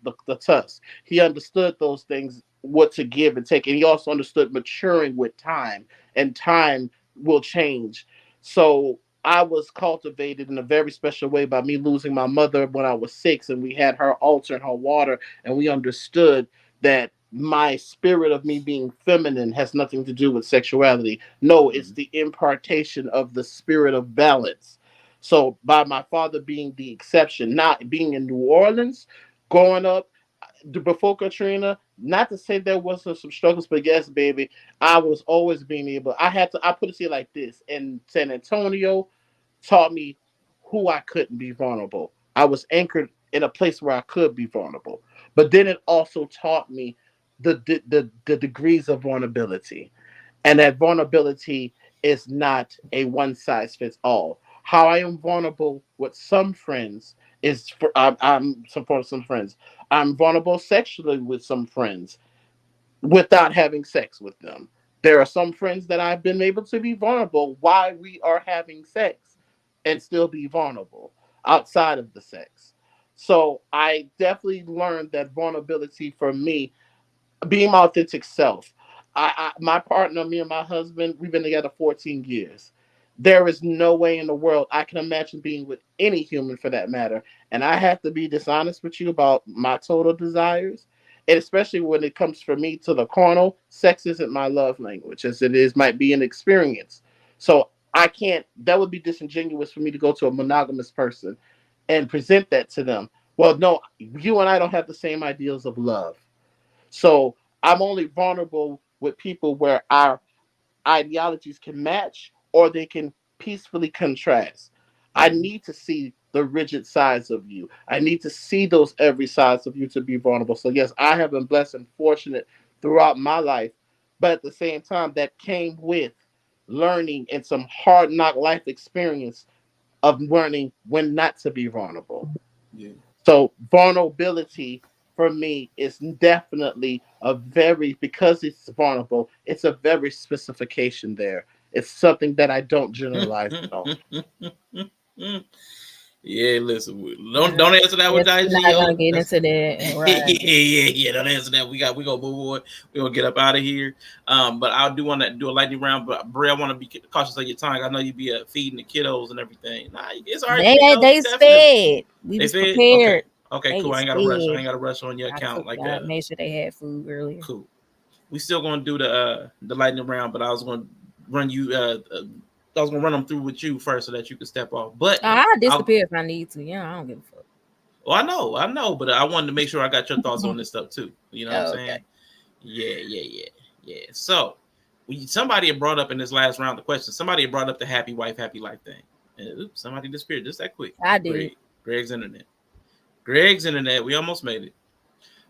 tusk. He understood those things, what to give and take, and he also understood maturing with time, and time will change. So I was cultivated in a very special way by me losing my mother when I was 6, and we had her altar and her water, and we understood that my spirit of me being feminine has nothing to do with sexuality. No, it's the impartation of the spirit of balance. So by my father being the exception, not being in New Orleans, growing up before Katrina, not to say there wasn't some struggles, but yes, baby, I was always being able. I put it to you like this: in San Antonio, taught me who I couldn't be vulnerable. I was anchored in a place where I could be vulnerable, but then it also taught me the degrees of vulnerability, and that vulnerability is not a one size fits all. How I am vulnerable with some friends is for some friends. I'm vulnerable sexually with some friends without having sex with them. There are some friends that I've been able to be vulnerable while we are having sex and still be vulnerable outside of the sex. So I definitely learned that vulnerability for me, being my authentic self. My partner, me and my husband, we've been together 14 years. There is no way in the world I can imagine being with any human for that matter. And I have to be dishonest with you about my total desires. And especially when it comes for me to the carnal, sex isn't my love language, as it is might be an experience. So I can't, that would be disingenuous for me to go to a monogamous person and present that to them. Well, no, you and I don't have the same ideals of love. So I'm only vulnerable with people where our ideologies can match or they can peacefully contrast. I need to see the rigid sides of you. I need to see those every sides of you to be vulnerable. So yes, I have been blessed and fortunate throughout my life, but at the same time, that came with learning and some hard knock life experience of learning when not to be vulnerable. Yeah. So vulnerability for me is definitely a very, because it's vulnerable, it's a very specification there. It's something that I don't generalize at all. Yeah, listen, don't answer that with Yes, IG. we're not gonna get into that. Right. yeah. Don't answer that. We gonna move on. We gonna get up out of here. But I do want to do a lightning round. But Bray, I want to be cautious of your time. I know you be feeding the kiddos and everything. Nah, it's all right. They fed. We They was fed? prepared. Okay, They cool. I ain't fed. gotta rush on your account like I made sure they had food earlier. Cool. We still gonna do the lightning round, but I was gonna run you. I was gonna run them through with you first so that you could step off. But I'll disappear if I need to. Yeah, I don't give a fuck. Well, I know, but I wanted to make sure I got your thoughts on this stuff too. You know what I'm saying? Yeah. So, somebody had brought up in this last round the question. Somebody had brought up the happy wife, happy life thing. And, oops, somebody disappeared just that quick. I did. Greg's internet. We almost made it.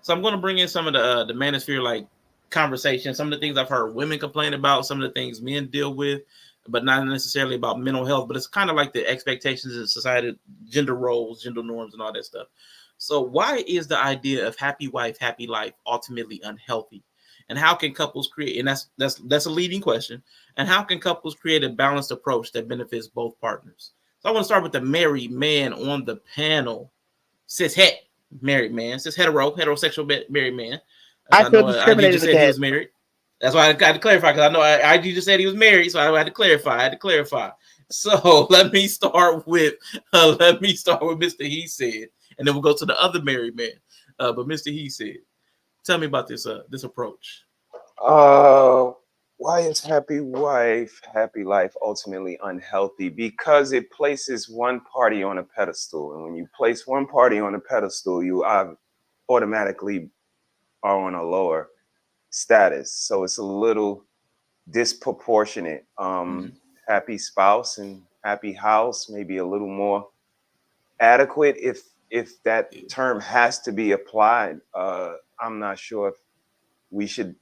So I'm going to bring in some of the manosphere like conversation. Some of the things I've heard women complain about. Some of the things men deal with, but not necessarily about mental health. But it's kind of like the expectations in society, gender roles, gender norms, and all that stuff. So why is the idea of happy wife, happy life ultimately unhealthy? And how can couples create? And that's a leading question. And how can couples create a balanced approach that benefits both partners? So I want to start with the married man on the panel. Cis het married man, cis heterosexual married man. I feel IG discriminated just said he was against. married. That's why I had to clarify, because I know IG just said he was married, so I had to clarify. So let me start with Mr. He said, and then we'll go to the other married man. But Mr. He said, tell me about this approach. Why is happy wife, happy life ultimately unhealthy? Because it places one party on a pedestal. And when you place one party on a pedestal, you automatically are on a lower status. So it's a little disproportionate. Happy spouse and happy house, maybe a little more adequate if that term has to be applied. I'm not sure if we should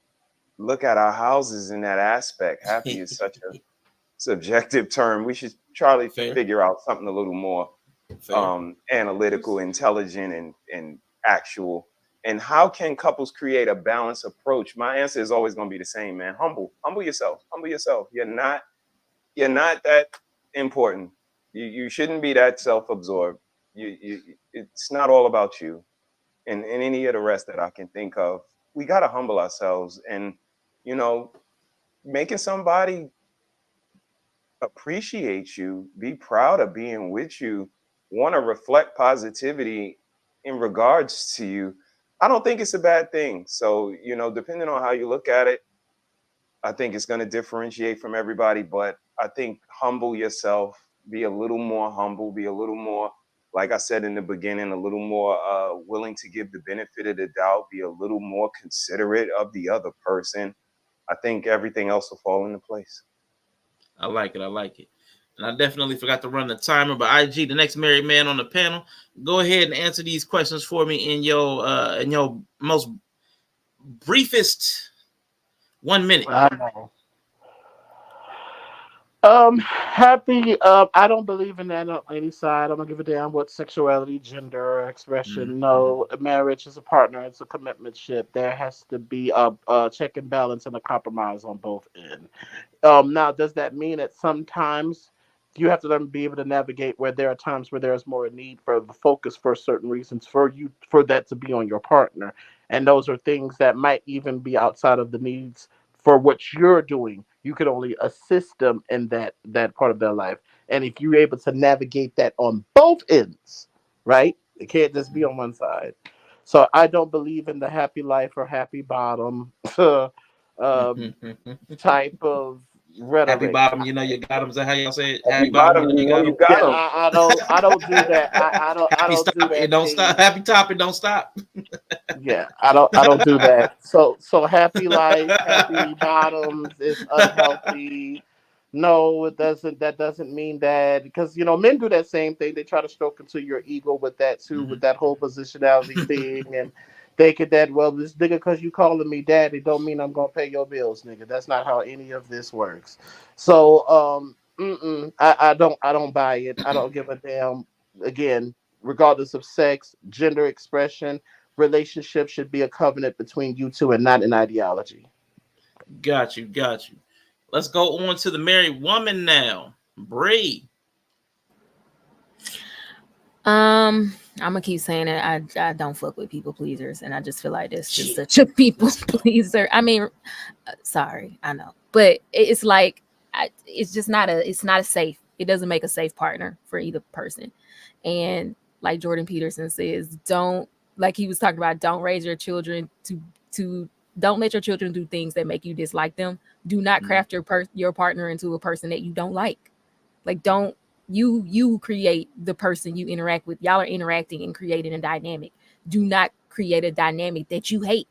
look at our houses in that aspect. Happy is such a subjective term. We should try to figure out something a little more analytical, intelligent, and actual. And how can couples create a balanced approach? My answer is always going to be the same, man. Humble yourself. You're not that important. You shouldn't be that self-absorbed. It's not all about you. And any of the rest that I can think of, we got to humble ourselves. And making somebody appreciate you, be proud of being with you, want to reflect positivity in regards to you, I don't think it's a bad thing. So, depending on how you look at it, I think it's going to differentiate from everybody. But I think humble yourself, be a little more humble, be a little more, like I said in the beginning, a little more willing to give the benefit of the doubt, be a little more considerate of the other person. I think everything else will fall into place. I like it. And I definitely forgot to run the timer, but IG, the next married man on the panel, go ahead and answer these questions for me in your most briefest 1 minute. I know. Happy. I don't believe in that on any side. I don't give a damn what sexuality, gender, expression. No, marriage is a partner. It's a commitmentship. There has to be a check and balance and a compromise on both ends. Now, does that mean that sometimes you have to learn to be able to navigate where there are times where there is more need for the focus for certain reasons for that to be on your partner, and those are things that might even be outside of the needs for what you're doing. You could only assist them in that part of their life, and if you're able to navigate that on both ends, right? It can't just be on one side. So I don't believe in the happy life or happy bottom type of rhetoric. Happy bottom, you got him. Is that how y'all say it? Happy bottom, you got him. Yeah, I don't do that. I Happy don't stop, do that. it don't stop. Happy top, it don't stop. Yeah, I don't do that. So happy life, happy bottoms is unhealthy. No, it doesn't. That doesn't mean that, because men do that same thing. They try to stroke into your ego with that too, with that whole positionality thing, and thinking that, well, this nigga, because you calling me daddy, don't mean I'm gonna pay your bills, nigga. That's not how any of this works. So I don't buy it. I don't give a damn. Again, regardless of sex, gender expression, relationship should be a covenant between you two and not an ideology. Got you. Let's go on to the married woman now. Bree. I'm gonna keep saying it. I don't fuck with people pleasers, and I just feel like this is such a people pleaser. I mean, sorry, I know, but it's like it's just not a safe. It doesn't make a safe partner for either person. And like Jordan Peterson says, don't, like he was talking about, don't raise your children to don't let your children do things that make you dislike them. Do not craft your partner into a person that you don't like. Like, don't you create the person you interact with. Y'all are interacting and creating a dynamic. Do not create a dynamic that you hate.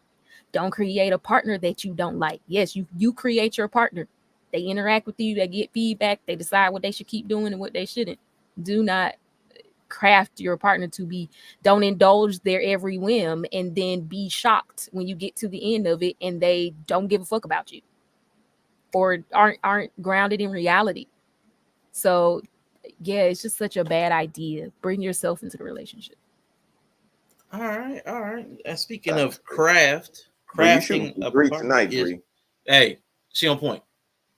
Don't create a partner that you don't like. Yes, you create your partner. They interact with you, they get feedback, they decide what they should keep doing and what they shouldn't. Do not craft your partner to be, don't indulge their every whim and then be shocked when you get to the end of it and they don't give a fuck about you or aren't grounded in reality. So yeah, it's just such a bad idea. Bring yourself into the relationship. All right. Speaking of crafting a Bree partner tonight, is, Bree. hey, she on point.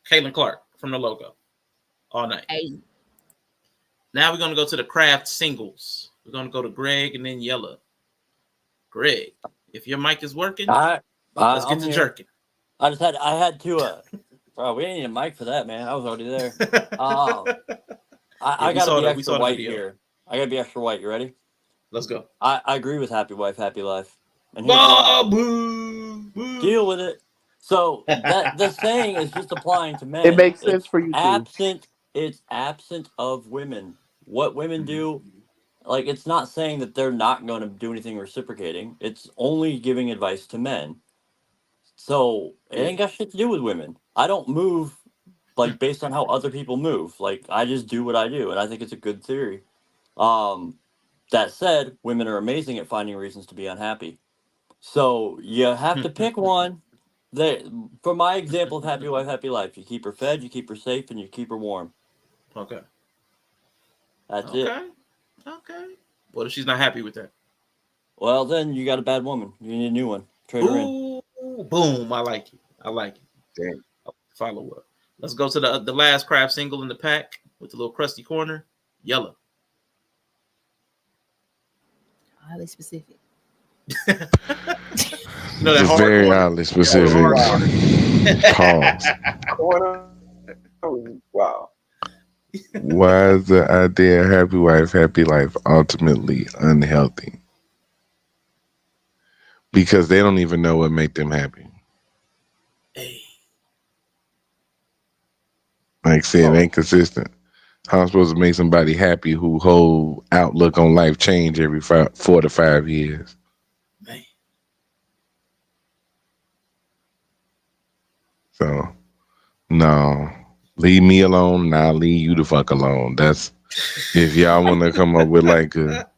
Caitlin Clark from the logo all night. Hey. Now we're gonna go to the craft singles. We're gonna go to Greg and then Yella. Greg, if your mic is working, I Let's get I'm to here. jerking. I had to. Bro, we didn't need a mic for that, man. I was already there. I gotta be extra white here. I gotta be extra white. You ready? Let's go. I agree with happy wife, happy life. And here's why. Deal with it. So that the saying is just applying to men. It makes sense for you too. It's absent of women. What women do, like it's not saying that they're not going to do anything reciprocating. It's only giving advice to men. So it ain't got shit to do with women. I don't move like based on how other people move. Like I just do what I do, and I think it's a good theory. That said, women are amazing at finding reasons to be unhappy. So you have to pick one. For my example of happy wife, happy life, you keep her fed, you keep her safe, and you keep her warm. Okay. That's it. Okay. What if she's not happy with that? Well, then you got a bad woman. You need a new one. Trade her in. Boom. I like it. Damn. Follow up. Let's go to the last craft single in the pack with the little crusty corner. Yellow. Highly specific. That very oddly specific. Pause. Wow. Why is the idea of happy wife, happy life ultimately unhealthy? Because they don't even know what make them happy. Like I said, it ain't consistent. How I'm supposed to make somebody happy who whole outlook on life change every 4 to 5 years? Man. So, no. Leave me alone, and I'll leave you the fuck alone. That's if y'all want to come up with like a,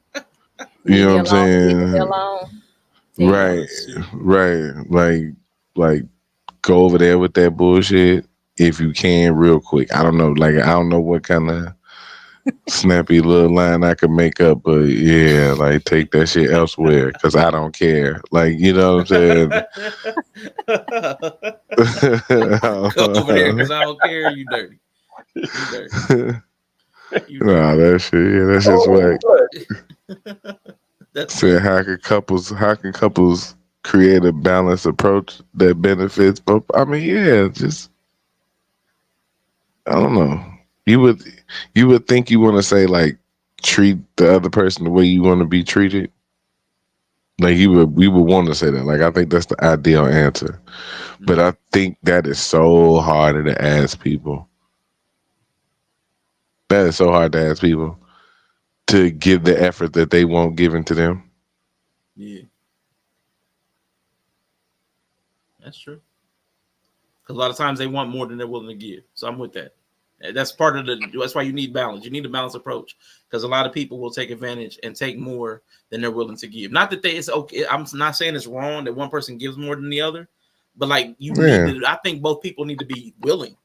you know what I'm saying? Right. Like go over there with that bullshit if you can real quick. I don't know. Like I don't know what kind of snappy little line I could make up, but yeah, like take that shit elsewhere because I don't care. Like you know what I'm saying? Go over there because I don't care. You dirty. Nah, that shit's whack. Saying how can couples create a balanced approach that benefits both? I mean, yeah, just I don't know. You would think you want to say like treat the other person the way you want to be treated. Like we would want to say that. Like I think that's the ideal answer. But I think that is so hard to ask people. That is so hard to ask people to give the effort that they want given to them. Yeah. That's true. Because a lot of times they want more than they're willing to give. So I'm with that. That's part of that's why you need balance. You need a balanced approach because a lot of people will take advantage and take more than they're willing to give. Not that it's okay. I'm not saying it's wrong that one person gives more than the other, but like need to, I think both people need to be willing.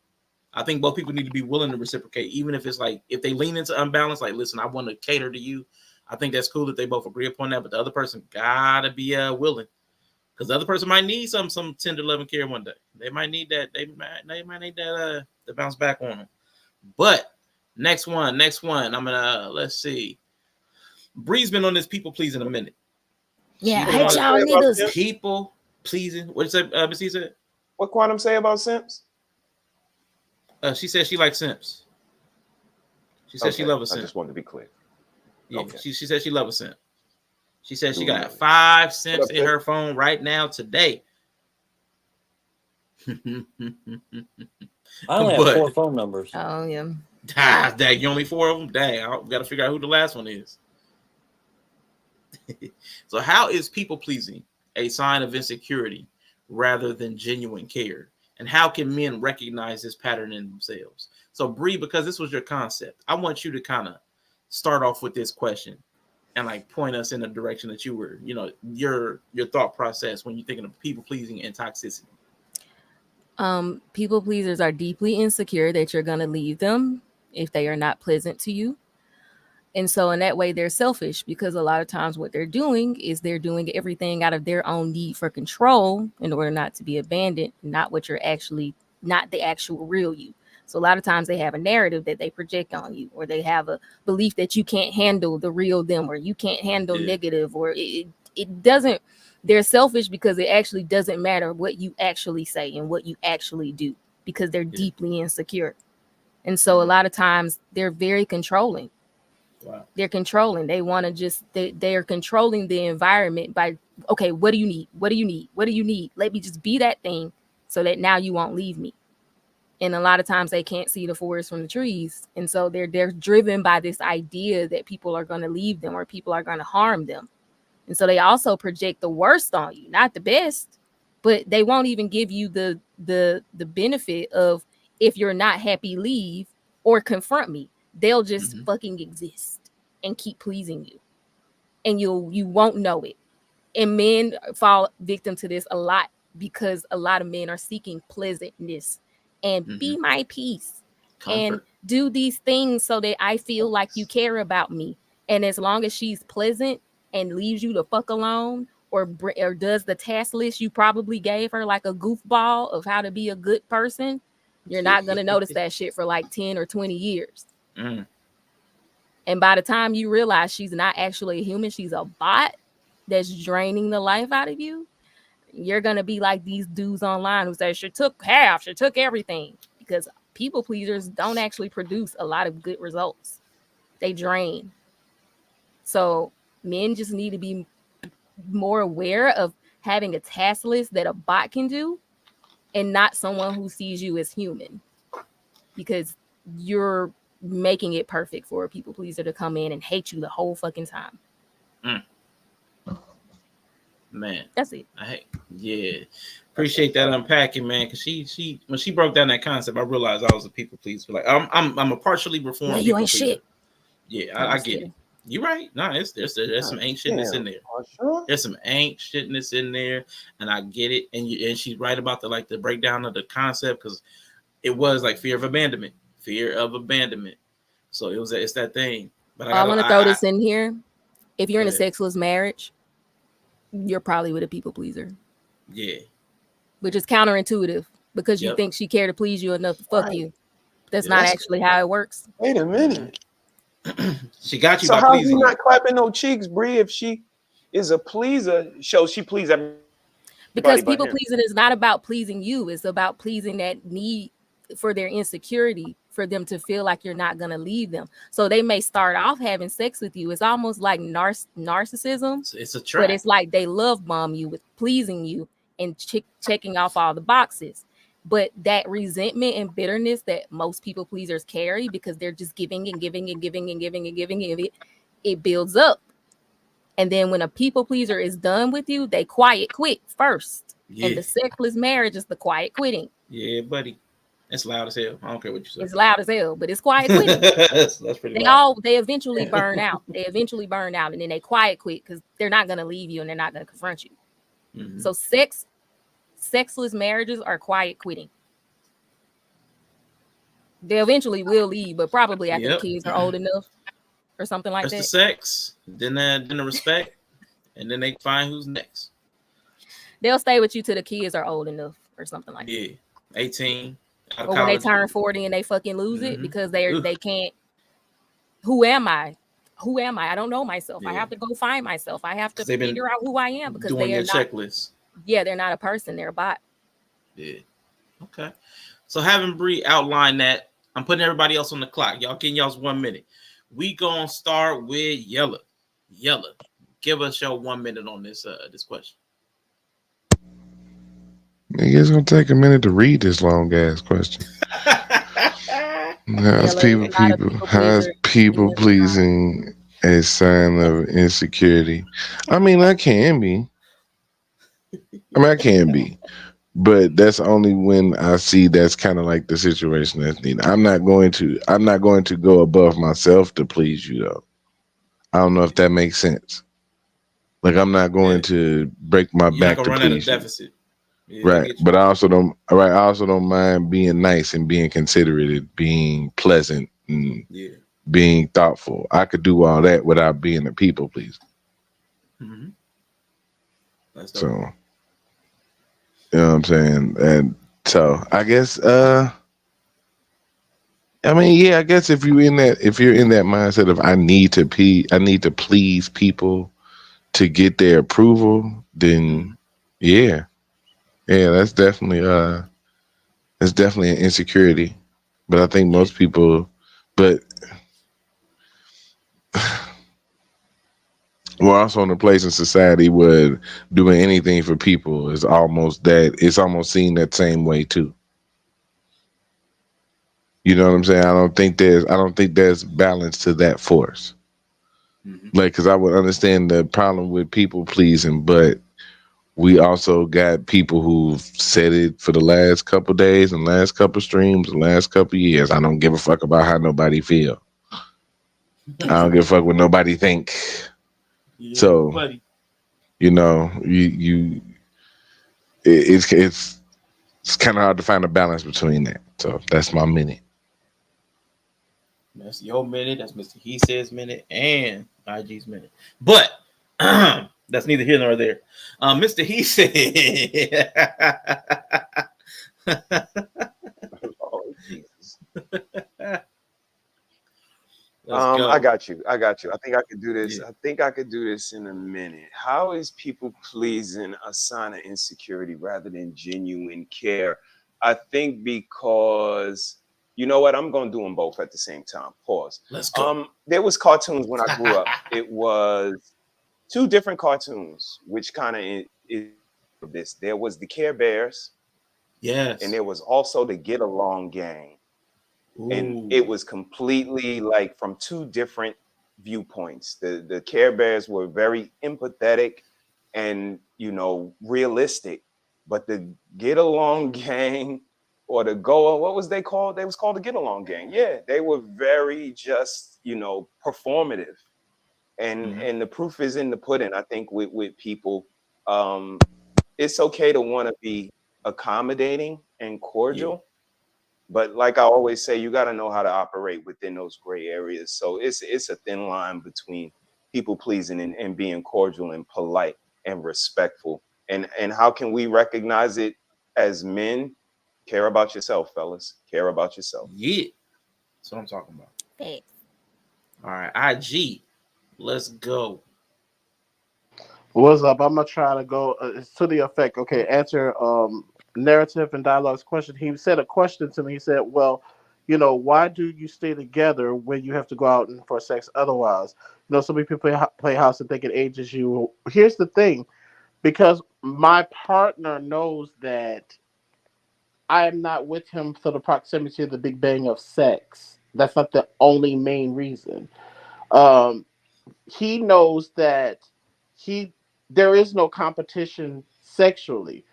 I think both people need to be willing to reciprocate, even if it's like if they lean into unbalance, like listen, I want to cater to you. I think that's cool that they both agree upon that, but the other person gotta be willing. Because the other person might need some tender love and care one day. They might need that. They might need that to bounce back on them. But next one. I'm gonna let's see. Bree's been on this people pleasing a minute. Yeah, I hate y'all niggas. People pleasing. What did you say, Miss E said? What Quantum say about simps? She said she likes simps. She said she loves a simp. I just wanted to be clear. Yeah, okay. She said she loves a simp. She said she got 5 simps in her phone right now today. I only have 4 phone numbers. Oh, yeah. Dang, you only 4 of them? Dang, I got to figure out who the last one is. So how is people pleasing a sign of insecurity rather than genuine care? And how can men recognize this pattern in themselves? So Bree, because this was your concept, I want you to kind of start off with this question and like point us in the direction that you were, your thought process when you're thinking of people pleasing and toxicity. People pleasers are deeply insecure that you're going to leave them if they are not pleasant to you. And so in that way, they're selfish because a lot of times what they're doing is they're doing everything out of their own need for control in order not to be abandoned, not what you're actually, not the actual real you. So a lot of times they have a narrative that they project on you, or they have a belief that you can't handle the real them, or you can't handle negative, or it doesn't. They're selfish because it actually doesn't matter what you actually say and what you actually do, because they're deeply insecure. And so a lot of times they're very controlling. Wow. They're controlling. They want to just, they are controlling the environment by, okay, what do you need? What do you need? What do you need? Let me just be that thing so that now you won't leave me. And a lot of times they can't see the forest from the trees. And so they're driven by this idea that people are going to leave them or people are going to harm them. And so they also project the worst on you, not the best, but they won't even give you the benefit of, if you're not happy, leave or confront me. They'll just fucking exist and keep pleasing you. And you won't know it. And men fall victim to this a lot, because a lot of men are seeking pleasantness and be my peace. Comfort. And do these things so that I feel like you care about me. And as long as she's pleasant and leaves you the fuck alone, or does the task list you probably gave her like a goofball of how to be a good person, you're not going to notice that shit for like 10 or 20 years. And by the time you realize she's not actually a human, she's a bot that's draining the life out of you, you're going to be like these dudes online who say she took half, she took everything, because people pleasers don't actually produce a lot of good results. They drain. So men just need to be more aware of having a task list that a bot can do and not someone who sees you as human, because you're making it perfect for a people pleaser to come in and hate you the whole fucking time. Man, that's it. Appreciate that unpacking, man. Because she when she broke down that concept, I realized I was a people pleaser. Like I'm a partially reformed. Yeah, you ain't pleaser. shit. Yeah, I get it. You're right. No, there's some ain't shitness in there. There's some ain't shitness in there, and I get it. And she's right about the breakdown of the concept, because it was like fear of abandonment. So it's that thing. But I want to throw this in here. If you're in a sexless marriage, you're probably with a people pleaser. Yeah. Which is counterintuitive, because you think she cared to please you enough to fuck you. That's not actually how it works. Wait a minute. She got you. So how you not clapping no cheeks, Bree, if she is a pleaser? She please everybody. Because people pleasing is not about pleasing you. It's about pleasing that need for their insecurity, for them to feel like you're not going to leave them. So they may start off having sex with you. It's almost like narcissism. It's a trap. But it's like they love bomb you with pleasing you and checking off all the boxes. But that resentment and bitterness that most people pleasers carry, because they're just giving and giving and giving and giving and giving, it builds up. And then when a people pleaser is done with you, they quiet quit first. Yeah. And the sexless marriage is the quiet quitting. Yeah, buddy. It's loud as hell. I don't care what you say. It's loud as hell, but it's quiet quitting. that's pretty loud. They eventually burn out. They eventually burn out, and then they quiet quit because they're not going to leave you and they're not going to confront you. So sexless marriages are quiet quitting. They eventually will leave, but probably after the kids are old enough or something like that. The sex, then the respect, and then they find who's next. They'll stay with you till the kids are old enough or something like that. Yeah, 18. Or when they turn 40 and they fucking lose it because they can't. Who am I? I don't know myself. I have to go find myself. I have to figure out who I am, because they are not checklist. Yeah, they're not a person. They're a bot. Yeah. Okay. So having Bree outline that, I'm putting everybody else on the clock. Y'all getting y'all's 1 minute. We gonna start with Yella. Give us your 1 minute on this question. It's gonna take a minute to read this long ass question. How's people pleasing a sign of insecurity? I mean, I can be, but that's only when I see that's kind of like the situation that's needed. I'm not going to go above myself to please you, though. I don't know if that makes sense. Like, I'm not going to break my back to please you. Deficit. Yeah, right, but I also don't mind being nice and being considerate and being pleasant and being thoughtful. I could do all that without being a people pleaser. So, you know what I'm saying? And so I guess I guess if you're in that mindset of I need to please people to get their approval, then yeah, that's definitely an insecurity. But I think most people, but we're also in a place in society where doing anything for people is almost that. It's almost seen that same way too. You know what I'm saying? I don't think there's balance to that force. Like, because I would understand the problem with people pleasing, but we also got people who've said it for the last couple days and last couple streams, and last couple years. I don't give a fuck about how nobody feel. I don't give a fuck what nobody think. So, buddy. you know, it's kind of hard to find a balance between that. So that's my minute. That's your minute. That's Mr. He Says minute and IG's minute. But that's neither here nor there. Mr. He Said. Oh, Jesus. I got you. I think I could do this. Yeah. I think I could do this in a minute. How is people pleasing a sign of insecurity rather than genuine care? I think because you know what? I'm gonna do them both at the same time. Pause. Let's go. There was cartoons when I grew up. It was two different cartoons, which kind of is this. There was the Care Bears, Yes. and there was also the Get Along Gang. And it was completely like from two different viewpoints. The Care Bears were very empathetic and realistic, but the Get Along Gang or the Goa, what was they called? They was called the Get Along Gang. Yeah, they were very just performative, and the proof is in the pudding. I think with people, it's okay to want to be accommodating and cordial. But like I always say, you got to know how to operate within those gray areas. So it's a thin line between people pleasing and being cordial and polite and respectful. And how can we recognize it as men? Care about yourself, fellas. Care about yourself. Yeah. That's what I'm talking about. Thanks. All right. IG. Let's go. What's up? I'm gonna try to go. It's to the effect. Okay, answer narrative and dialogue's question. He said a question to me. He said, "Well, why do you stay together when you have to go out and for sex otherwise? So many people play house and think it ages you." Here's the thing, because my partner knows that I am not with him for the proximity of the big bang of sex. That's not the only main reason. Um, he knows that he there is no competition sexually,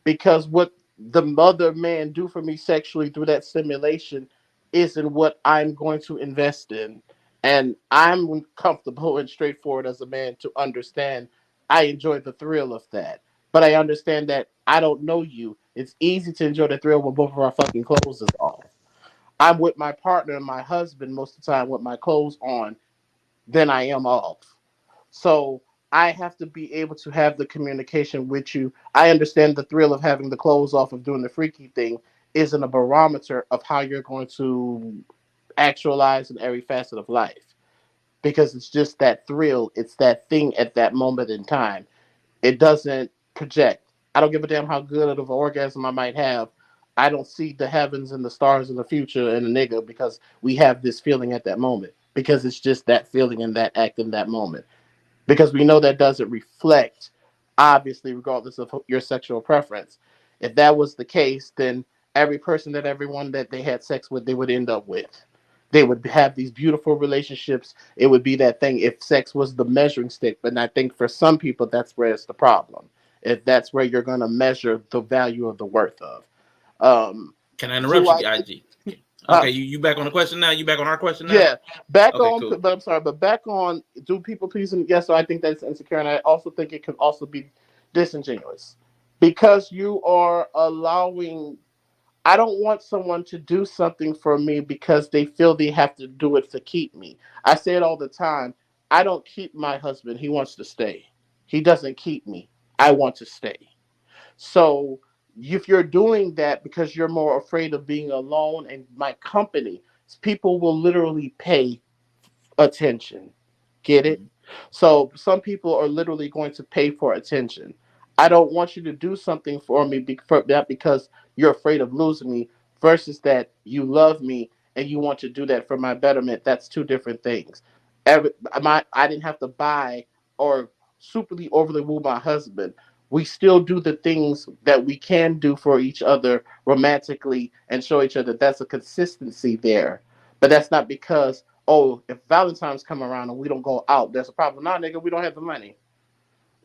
because what the other man do for me sexually through that stimulation isn't what I'm going to invest in, and I'm comfortable and straightforward as a man to understand I enjoy the thrill of that, but I understand that I don't know you. It's easy to enjoy the thrill when both of our fucking clothes is off. I'm with my partner and my husband most of the time with my clothes on than I am off. So I have to be able to have the communication with you. I understand the thrill of having the clothes off of doing the freaky thing isn't a barometer of how you're going to actualize in every facet of life, because it's just that thrill. It's that thing at that moment in time. It doesn't project. I don't give a damn how good of an orgasm I might have. I don't see the heavens and the stars in the future in a nigga, because we have this feeling at that moment. Because it's just that feeling and that act in that moment. Because we know that doesn't reflect, obviously, regardless of your sexual preference. If that was the case, then everyone that they had sex with, they would end up with. They would have these beautiful relationships. It would be that thing if sex was the measuring stick. But I think for some people, that's where it's the problem. If that's where you're going to measure the value of the worth of. Can I interrupt you, IG? Okay, you back on the question now? You back on our question now? Yeah, back okay, on, cool. but I'm sorry, but back on, do people pleasing? Yes, so I think that's insecure, and I also think it can also be disingenuous, because you are allowing. I don't want someone to do something for me because they feel they have to do it to keep me. I say it all the time. I don't keep my husband. He wants to stay. He doesn't keep me. I want to stay. So if you're doing that because you're more afraid of being alone and my company, people will literally pay attention. Get it? So some people are literally going to pay for attention. I don't want you to do something for me for that because you're afraid of losing me versus that you love me and you want to do that for my betterment. That's two different things. I didn't have to buy or superly overly woo my husband. We still do the things that we can do for each other romantically and show each other that's a consistency there. But that's not because, oh, if Valentine's come around and we don't go out, there's a problem. Nah, nigga, we don't have the money.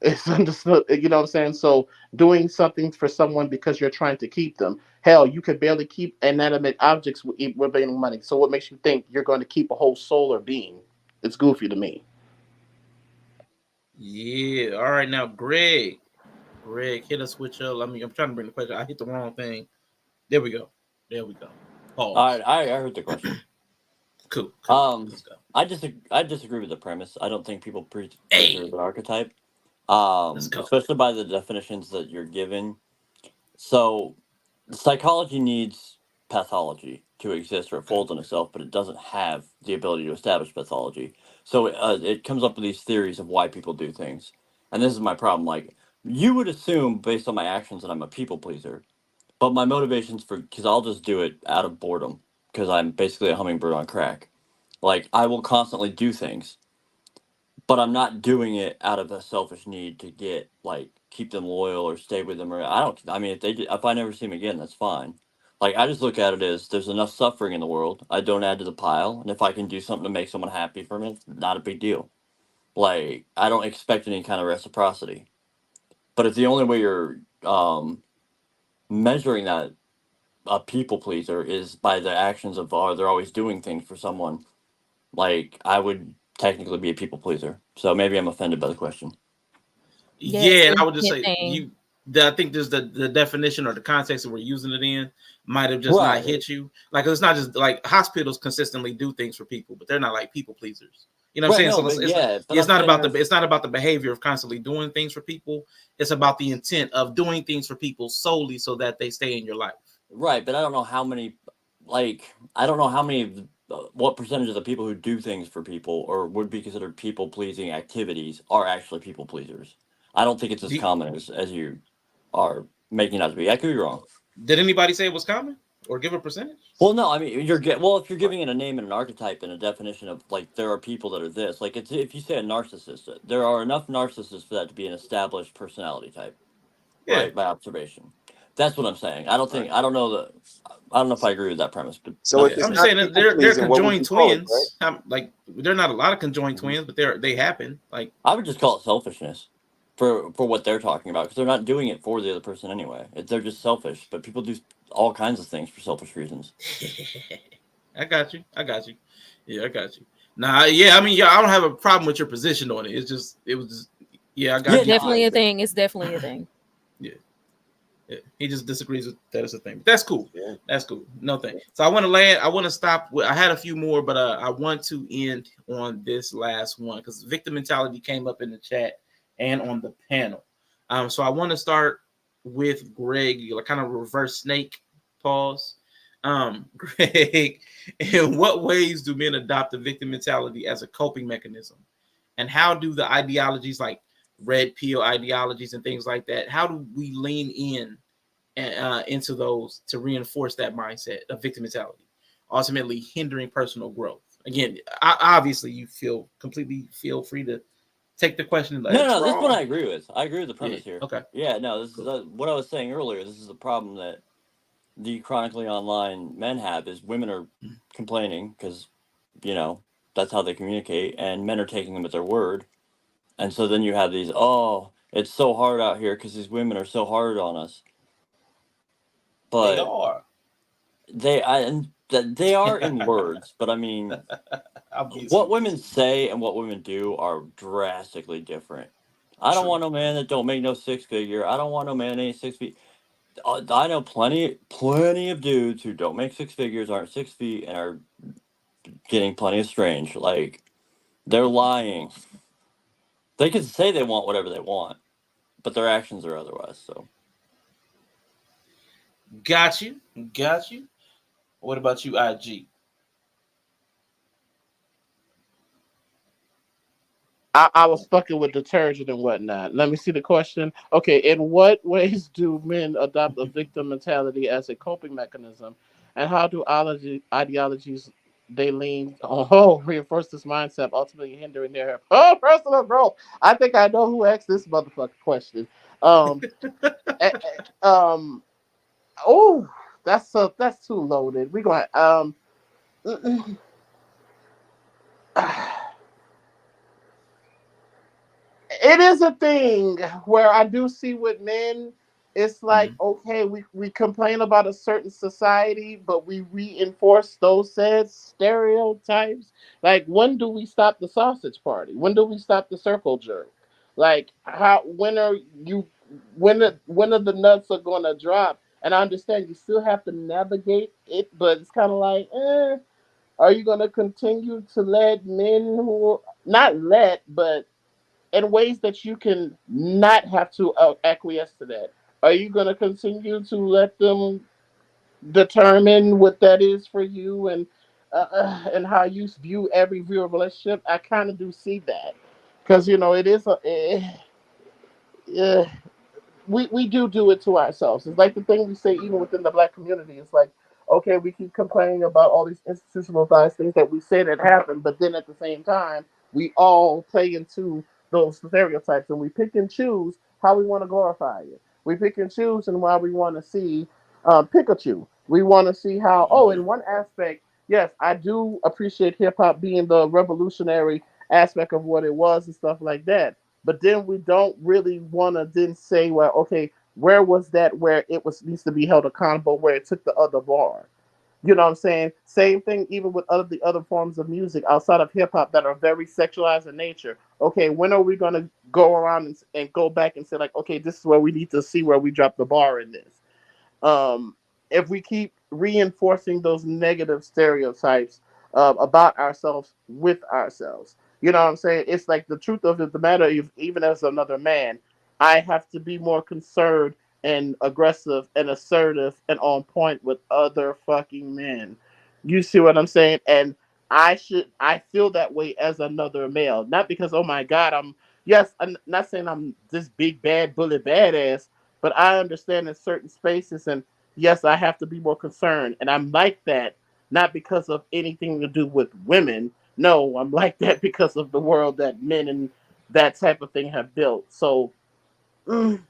It's understood, you know what I'm saying? So doing something for someone because you're trying to keep them. Hell, you could barely keep inanimate objects with paying money. So what makes you think you're going to keep a whole soul or being? It's goofy to me. Yeah. All right, now Greg. Greg, hit a switch up. I'm trying to bring the question. I hit the wrong thing. There we go. There we go. All Pause. right, I heard the question. Cool. Let's go. I disagree with the premise. I don't think people preserve an archetype. Especially by the definitions that you're given. So, psychology needs pathology to exist or it folds on itself, but it doesn't have the ability to establish pathology. So it comes up with these theories of why people do things. And this is my problem. Like, you would assume based on my actions that I'm a people pleaser, but my motivations because I'll just do it out of boredom because I'm basically a hummingbird on crack. Like, I will constantly do things, but I'm not doing it out of a selfish need to keep them loyal or stay with them. Or I mean, if I never see them again, that's fine. Like, I just look at it as there's enough suffering in the world. I don't add to the pile. And if I can do something to make someone happy for me, it's not a big deal. Like, I don't expect any kind of reciprocity. But if the only way you're measuring that a people pleaser is by the actions of, they're always doing things for someone, like, I would technically be a people pleaser. So maybe I'm offended by the question. Yeah, and I would just say I think there's the definition or the context that we're using it in might have just not hit you. Like, it's not just like hospitals consistently do things for people, but they're not like people pleasers. You know what I'm saying? So it's not about the behavior of constantly doing things for people. It's about the intent of doing things for people solely so that they stay in your life. Right, but I don't know how many, what percentage of the people who do things for people or would be considered people pleasing activities are actually people pleasers. I don't think it's as common as you are making out to be. I could be wrong. Did anybody say it was common or give a percentage? Well, no, I mean, if you're giving it a name and an archetype and a definition of, like, there are people that are this, like, if you say a narcissist, there are enough narcissists for that to be an established personality type, right? By observation. That's what I'm saying. I don't know if I agree with that premise, but so I'm saying that they're conjoined twins. Right? Like, they're not a lot of conjoined twins, but they happen. Like, I would just call it selfishness for what they're talking about because they're not doing it for the other person anyway. They're just selfish. But people do all kinds of things for selfish reasons. I got you. Yeah, I got you. Nah, yeah, I mean, yeah, I don't have a problem with your position on it. It was just, yeah, I got you. It's definitely a thing. It's definitely a thing. Yeah. Yeah, he just disagrees with that as a thing. But that's cool. Yeah. That's cool. No thing. So I want to land. I want to stop. I had a few more, but I want to end on this last one because victim mentality came up in the chat and on the panel. So I want to start with Greg. Like, kind of reverse snake. Pause. Greg, in what ways do men adopt the victim mentality as a coping mechanism, and how do the ideologies like red pill ideologies and things like that, how do we lean in into those to reinforce that mindset of victim mentality, ultimately hindering personal growth? Again, obviously you feel free to take the question. No, this one I agree with. I agree with the premise here. Okay. Yeah, no, this is what I was saying earlier. This is the problem that the chronically online men have is women are complaining because, that's how they communicate, and men are taking them at their word. And so then you have these, it's so hard out here because these women are so hard on us. But they are in words, but I mean, what women say and what women do are drastically different. I don't want no man that don't make no 6-figure. I don't want no man that ain't 6 feet. I know plenty of dudes who don't make 6 figures, aren't 6 feet, and are getting plenty of strange. Like, they're lying. They can say they want whatever they want, but their actions are otherwise. So, got you. What about you, IG? I was fucking with detergent and whatnot. Let me see the question. Okay, in what ways do men adopt a victim mentality as a coping mechanism, and how do ideologies they lean on reinforce this mindset, ultimately hindering their personal growth? I think I know who asked this motherfucking question. Um, eh, um, oh, that's too loaded. We going it is a thing where I do see with men, it's like, Mhm. okay, we complain about a certain society, but we reinforce those said stereotypes. Like, when do we stop the sausage party? When do we stop the circle jerk? Like, how, when are you, when are the nuts are gonna drop? And I understand you still have to navigate it, but it's kind of like, are you gonna continue to let men who, not let, but in ways that you can not have to acquiesce to that? Are you going to continue to let them determine what that is for you, and how you view every view of relationship? I kind of do see that, because it is yeah, we do it to ourselves. It's like the thing we say even within the black community. It's like, okay, we keep complaining about all these institutionalized things that we say that happen, but then at the same time, we all play into those stereotypes, and we pick and choose how we want to glorify it. We pick and choose and why we want to see Pikachu. We want to see how. Oh, in one aspect, yes, I do appreciate hip hop being the revolutionary aspect of what it was and stuff like that, but then we don't really want to then say, well, okay, where was that where it was needs to be held accountable, where it took the other bar? You know what I'm saying? Same thing even with the other forms of music outside of hip hop that are very sexualized in nature. Okay, when are we gonna go around and go back and say, like, okay, this is where we need to see where we drop the bar in this? um, if we keep reinforcing those negative stereotypes about ourselves with ourselves. You know what I'm saying? It's like the truth of the matter, even as another man, I have to be more concerned and aggressive and assertive and on point with other fucking men. You see what I'm saying? And I feel that way as another male. Not because, oh my God, I'm not saying I'm this big bad bully badass, but I understand in certain spaces, and yes, I have to be more concerned. And I'm like that not because of anything to do with women. No, I'm like that because of the world that men and that type of thing have built. So, mm,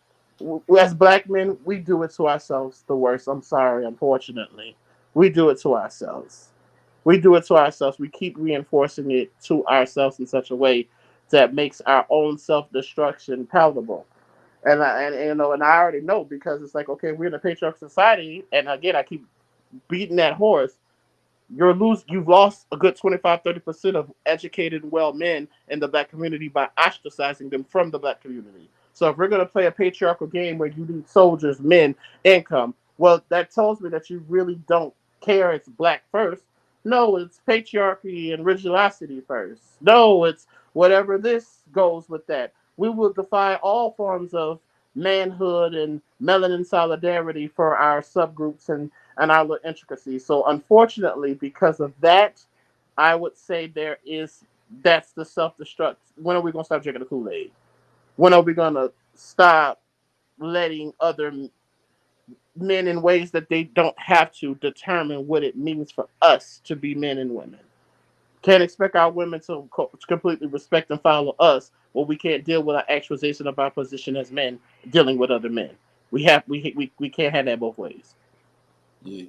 as black men, we do it to ourselves the worst. I'm sorry, unfortunately. We do it to ourselves. We do it to ourselves. We keep reinforcing it to ourselves in such a way that makes our own self destruction palatable. And I already know, because it's like, okay, we're in a patriarchal society, and again, I keep beating that horse. You've lost a good 25-30% of educated, well men in the black community by ostracizing them from the black community. So if we're going to play a patriarchal game where you need soldiers, men, income, well, that tells me that you really don't care it's black first. No, it's patriarchy and religiosity first. No, it's whatever this goes with that. We will defy all forms of manhood and melanin solidarity for our subgroups and our little intricacies. So unfortunately, because of that, I would say that's the self destruct. When are we gonna stop drinking the Kool Aid? When are we gonna stop letting other men in ways that they don't have to determine what it means for us to be men and women? Can't expect our women to completely respect and follow us, when we can't deal with our actualization of our position as men dealing with other men. We can't have that both ways. Yeah.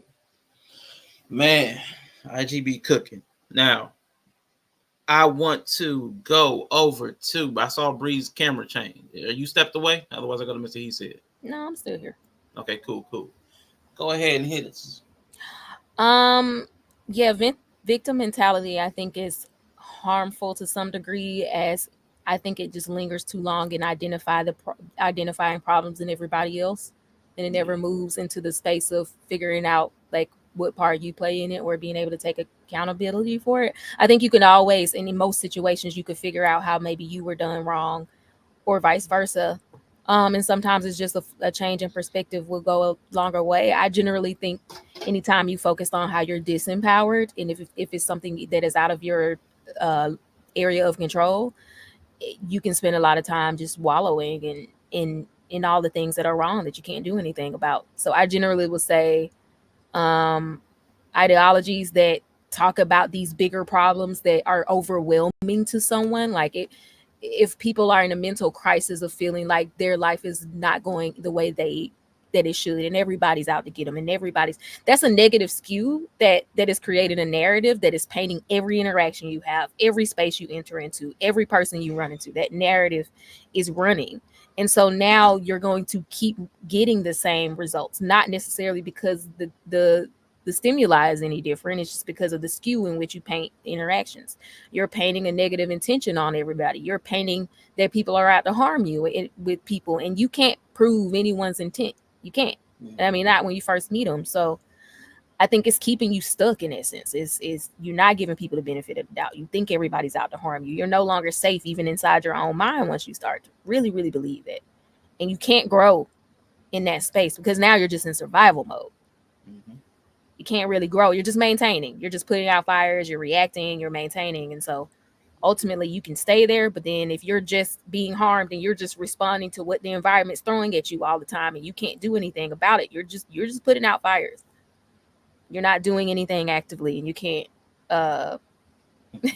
Man, IGB cooking. Now, I want to go over to. I saw Bree's camera change. Are you stepped away? Otherwise, I'm gonna miss what he said. No, I'm still here. Okay, cool. Go ahead and hit us. Yeah, victim mentality, I think, is harmful to some degree, as I think it just lingers too long and identifying problems in everybody else, and it never moves into the space of figuring out like what part you play in it or being able to take accountability for it. I think you can always, and in most situations, you could figure out how maybe you were done wrong or vice versa. And sometimes it's just a change in perspective will go a longer way. I generally think anytime you focus on how you're disempowered, and if it's something that is out of your uh, area of control, you can spend a lot of time just wallowing in all the things that are wrong that you can't do anything about. So I generally would say ideologies that talk about these bigger problems that are overwhelming to someone, like if people are in a mental crisis of feeling like their life is not going the way that it should, and everybody's out to get them, and that's a negative skew that is creating a narrative that is painting every interaction you have, every space you enter into, every person you run into. That narrative is running. And so now you're going to keep getting the same results, not necessarily because the stimuli is any different. It's just because of the skew in which you paint interactions. You're painting a negative intention on everybody. You're painting that people are out to harm you with people, and you can't prove anyone's intent. You can't. I mean, not when you first meet them. So I think it's keeping you stuck in essence. Is you're not giving people the benefit of the doubt. You think everybody's out to harm you. You're no longer safe even inside your own mind once you start to really, really believe it. And you can't grow in that space because now you're just in survival mode. You can't really grow. You're just maintaining. You're just putting out fires. You're reacting. You're maintaining. And so ultimately you can stay there. But then if you're just being harmed and you're just responding to what the environment's throwing at you all the time and you can't do anything about it, you're just putting out fires. You're not doing anything actively, and you can't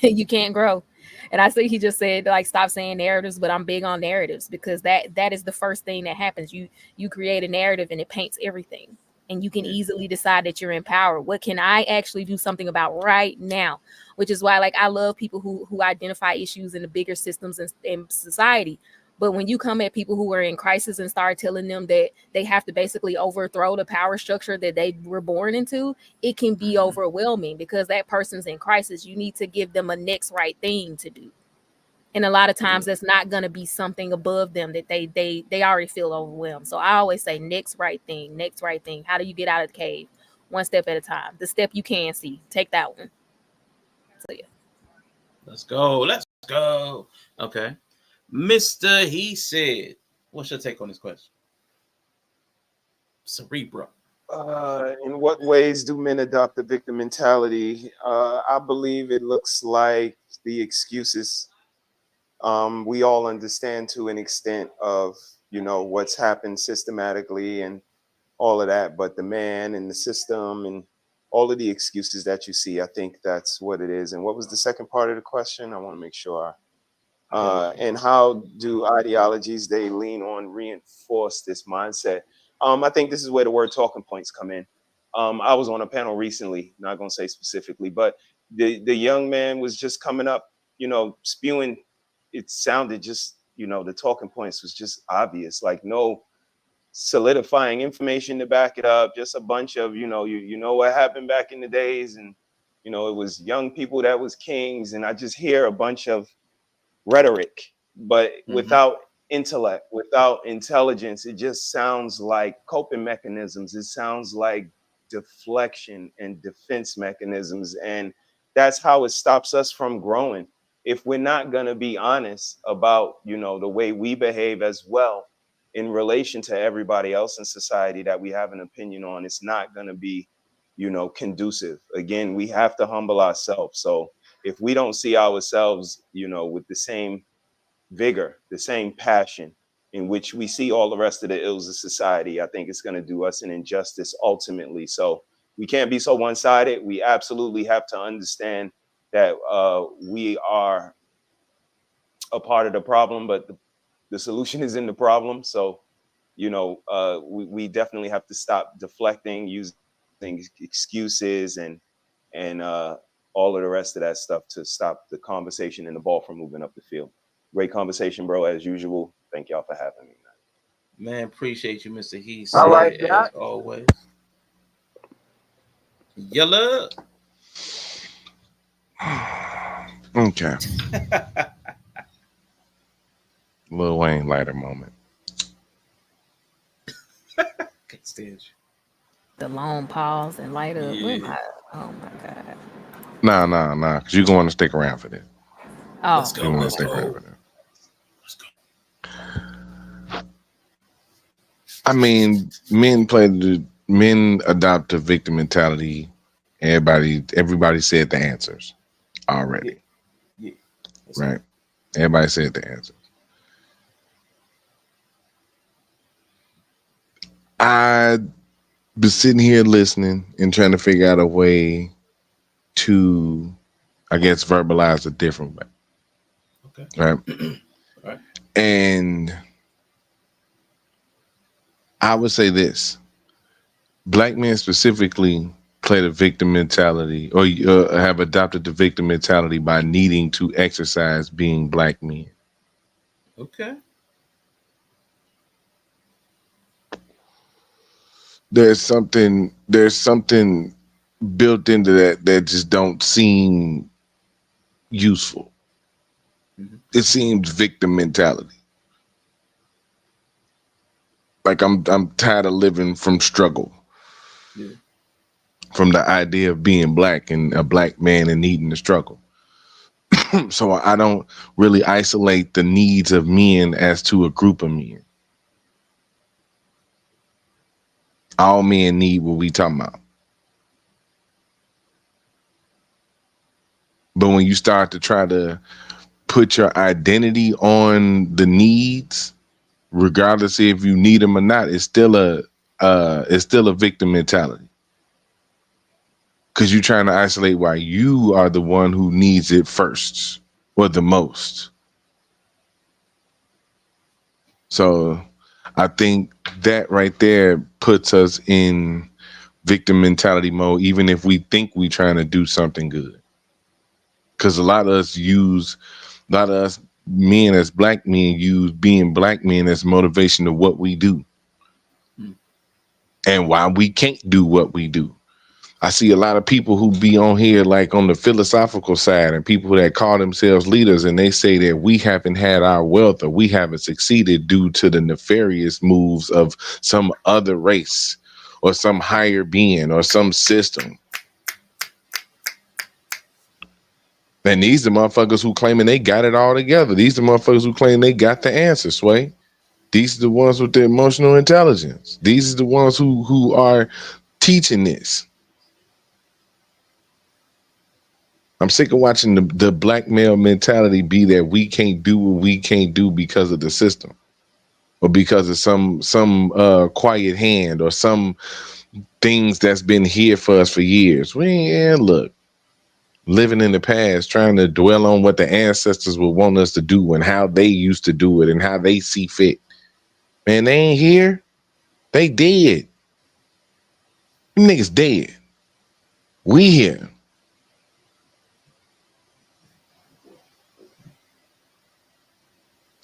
you can't grow. And I see he just said, like, stop saying narratives, but I'm big on narratives because that is the first thing that happens. You create a narrative and it paints everything, and you can easily decide that you're in power. What can I actually do something about right now? Which is why, like, I love people who identify issues in the bigger systems in society. But when you come at people who are in crisis and start telling them that they have to basically overthrow the power structure that they were born into, it can be overwhelming because that person's in crisis. You need to give them a next right thing to do. And a lot of times that's not going to be something above them that they already feel overwhelmed. So I always say next right thing, next right thing. How do you get out of the cave? One step at a time. The step you can see. Take that one. So yeah. Let's go. Okay. Mr. He said, what's your take on this question? Cerebro. In what ways do men adopt the victim mentality? I believe it looks like the excuses. We all understand to an extent of, what's happened systematically and all of that, but the man and the system and all of the excuses that you see, I think that's what it is. And what was the second part of the question? I want to make sure. And how do ideologies they lean on reinforce this mindset? I think this is where the word talking points come in. I was on a panel recently, not going to say specifically, but the young man was just coming up, spewing. It sounded just, the talking points was just obvious, like no solidifying information to back it up, just a bunch of, you know what happened back in the days, and it was young people that was kings, and I just hear a bunch of rhetoric, but without intellect, without intelligence. It just sounds like coping mechanisms. It sounds like deflection and defense mechanisms. And that's how it stops us from growing. If we're not going to be honest about, the way we behave as well in relation to everybody else in society that we have an opinion on, it's not going to be, conducive. Again, we have to humble ourselves. So if we don't see ourselves, with the same vigor, the same passion in which we see all the rest of the ills of society, I think it's going to do us an injustice ultimately. So we can't be so one-sided. We absolutely have to understand that we are a part of the problem, but the solution is in the problem. So, we definitely have to stop deflecting, using excuses and all of the rest of that stuff to stop the conversation and the ball from moving up the field. Great conversation, bro, as usual. Thank y'all for having me, man. Appreciate you, Mr. He All said, right, as Doc. always. Yellow. Okay. Lil Wayne lighter moment. Can't stand you. The long pause and light up. Yeah. Oh my god. Nah. Because you're going to stick around for this. Oh. Let's go. Let's go. I mean, men adopt a victim mentality. Everybody said the answers already. Yeah. Right. Everybody said the answer. I was sitting here listening and trying to figure out a way to, I guess, verbalize a different way. Okay. Right. Right. And I would say this: black men specifically play the victim mentality, or have adopted the victim mentality by needing to exercise being black men. Okay. There's something built into that just don't seem useful. Mm-hmm. It seems victim mentality. Like I'm tired of living from struggle. Yeah. From the idea of being black and a black man and needing to struggle. So I don't really isolate the needs of men as to a group of men. All men need what we talking about. But when you start to try to put your identity on the needs, regardless if you need them or not, it's still a victim mentality. Because you're trying to isolate why you are the one who needs it first or the most. So I think that right there puts us in victim mentality mode, even if we think we're trying to do something good. Because a lot of us men as black men use being black men as motivation to what we do. And why we can't do what we do. I see a lot of people who be on here like on the philosophical side, and people that call themselves leaders, and they say that we haven't had our wealth or we haven't succeeded due to the nefarious moves of some other race or some higher being or some system. And these are motherfuckers who claiming they got it all together. These are motherfuckers who claim they got the answer, Sway. These are the ones with the emotional intelligence. These are the ones who are teaching this. I'm sick of watching the black male mentality be that we can't do what we can't do because of the system, or because of some quiet hand or some things that's been here for us for years. We ain't look, living in the past, trying to dwell on what the ancestors would want us to do and how they used to do it and how they see fit. Man, they ain't here. They dead. Them niggas dead. We here.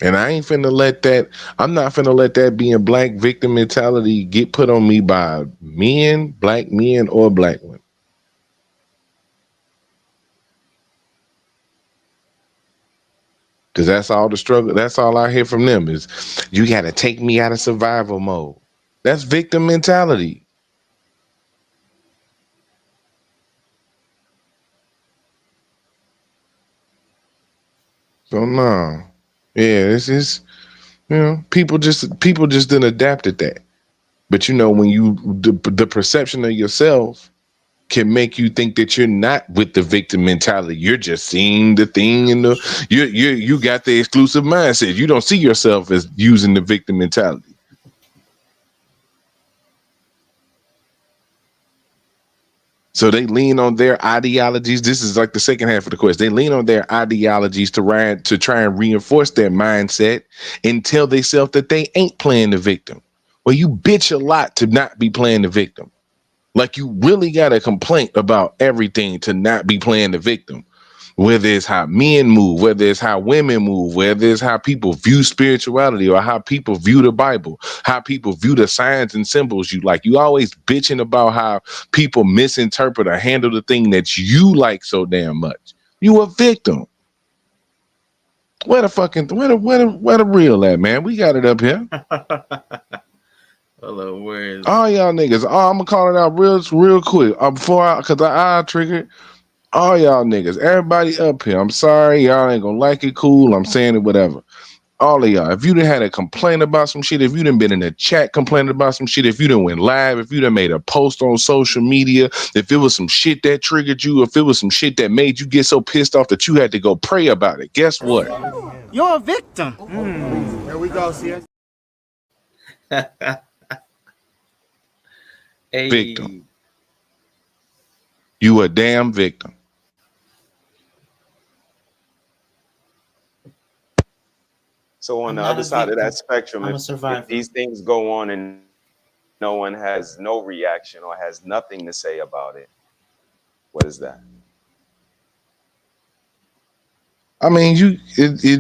And I'm not finna let that being black victim mentality get put on me by men, black men, or black women. Because that's all the struggle. That's all I hear from them is, you got to take me out of survival mode. That's victim mentality. So no. Yeah, this is, people just didn't adapt to that. But when the perception of yourself can make you think that you're not with the victim mentality. You're just seeing the thing you got the exclusive mindset. You don't see yourself as using the victim mentality. So they lean on their ideologies. This is like the second half of the question. They lean on their ideologies to try and reinforce their mindset and tell themselves that they ain't playing the victim. Well, you bitch a lot to not be playing the victim. Like, you really got a complaint about everything to not be playing the victim. Whether it's how men move, whether it's how women move, whether it's how people view spirituality or how people view the Bible, how people view the signs and symbols you like. You always bitching about how people misinterpret or handle the thing that you like so damn much. You a victim. Where the real at, man? We got it up here. Hello, where is all y'all niggas? I'm gonna call it out real quick because I triggered. All y'all niggas, everybody up here. I'm sorry, y'all ain't gonna like it. Cool, I'm saying it, whatever. All of y'all, if you done had a complaint about some shit, if you done been in a chat complaining about some shit, if you done went live, if you done made a post on social media, if it was some shit that triggered you, if it was some shit that made you get so pissed off that you had to go pray about it, guess what? You're a victim. Here we go, see us. Hey. Victim. You a damn victim. So on I'm the not other a side of victim. that spectrum, I'm a if survivor. these things go on and no one has no reaction or has nothing to say about it, what is that? I mean,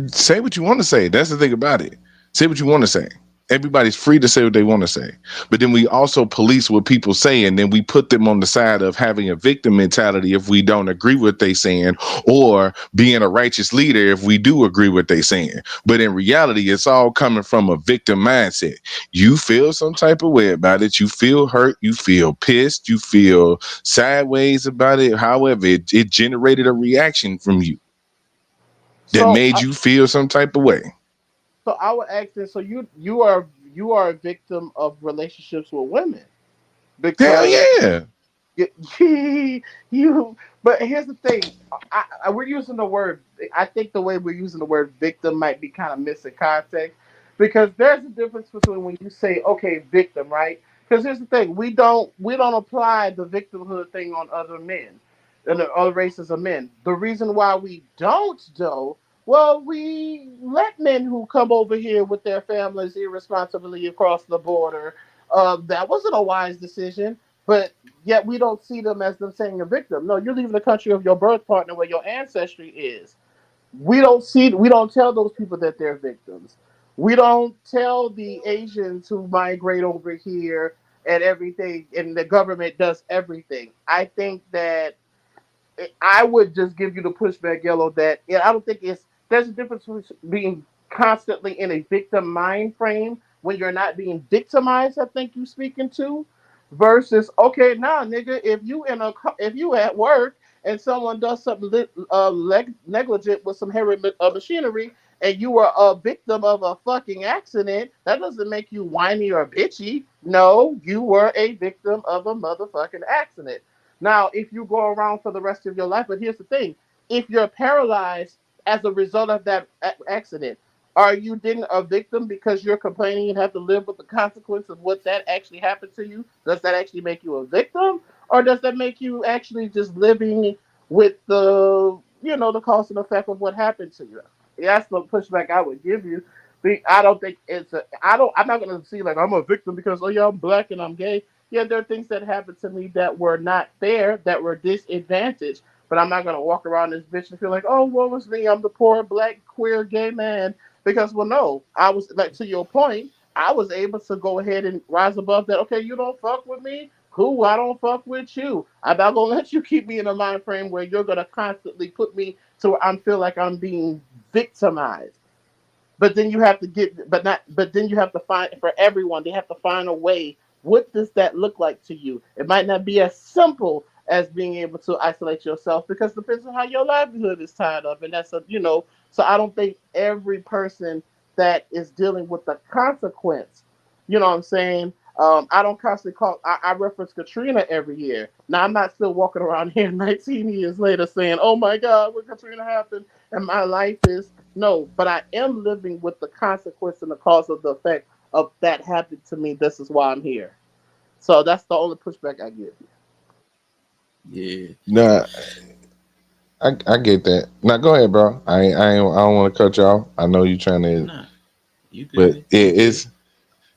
say what you want to say. That's the thing about it. Say what you want to say. Everybody's free to say what they want to say. But then we also police what people say, and then we put them on the side of having a victim mentality if we don't agree with what they saying, or being a righteous leader if we do agree what they saying. But in reality, it's all coming from a victim mindset. You feel some type of way about it. You feel hurt. You feel pissed. You feel sideways about it. However, it generated a reaction from you that So, made you feel some type of way. so I would ask this: so you are a victim of relationships with women Hell because yeah. you. But here's the thing: we're using the word. I think the way we're using the word victim might be kind of missing context because there's a difference between when you say, "Okay, victim," right? Because here's the thing: we don't apply the victimhood thing on other men and the other races of men. The reason why we don't, though, well, we let men who come over here with their families irresponsibly across the border. That wasn't a wise decision, but yet we don't see them as them saying a victim. No, you're leaving the country of your birth partner where your ancestry is. We don't tell those people that they're victims. We don't tell the Asians who migrate over here and everything, and the government does everything. I think that I would just give you the pushback, Yellow, that I don't think there's a difference between being constantly in a victim mind frame when you're not being victimized. I think you speaking to, versus okay, nah, nigga, if you at work and someone does something negligent with some heavy machinery and you are a victim of a fucking accident, that doesn't make you whiny or bitchy. No, you were a victim of a motherfucking accident. Now, if you go around for the rest of your life, but here's the thing: if you're paralyzed as a result of that accident, are you then a victim because you're complaining and have to live with the consequence of what that actually happened to you? Does that actually make you a victim, or does that make you actually just living with the cause and effect of what happened to you? That's the pushback I would give you. I don't think it's a. I don't. I'm not gonna see like I'm a victim because oh yeah I'm black and I'm gay. Yeah, there are things that happened to me that were not fair, that were disadvantaged. But I'm not gonna walk around this bitch and feel like, oh, what was me? I'm the poor black queer gay man. Because well, no, I was like to your point. I was able to go ahead and rise above that. Okay, you don't fuck with me. Cool, I don't fuck with you. I'm not gonna let you keep me in a mind frame where you're gonna constantly put me to where I feel like I'm being victimized. But then you have to but then you have to find for everyone, they have to find a way. What does that look like to you? It might not be as simple as being able to isolate yourself because it depends on how your livelihood is tied up. And so I don't think every person that is dealing with the consequence, you know what I'm saying? I don't constantly I reference Katrina every year. Now I'm not still walking around here 19 years later saying, oh my God, what Katrina happened and my life is no, but I am living with the consequence and the cause of the effect of that happening to me. This is why I'm here. So that's the only pushback I give you. Yeah. Nah, I get that. Now go ahead, bro. I don't want to cut you off. I know you trying to, Nah, you but good. You good. it's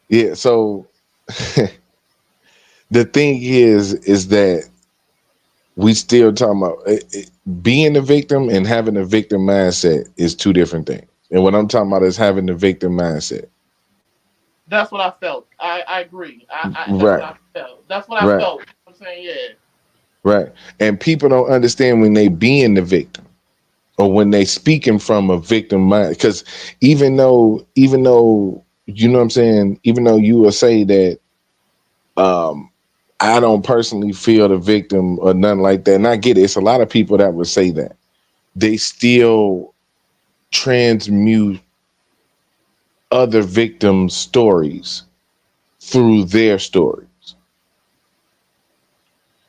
yeah. So the thing is that we still talking about being a victim and having a victim mindset is two different things. And what I'm talking about is having the victim mindset. That's what I felt. I agree. That's what Right, I felt. That's what I right, felt. I'm saying, yeah. right. And people don't understand when they being the victim or when they speaking from a victim mind. Because even though you know what I'm saying, even though you will say that I don't personally feel the victim or nothing like that. And I get it. It's a lot of people that would say that. They still transmute other victims' stories through their stories.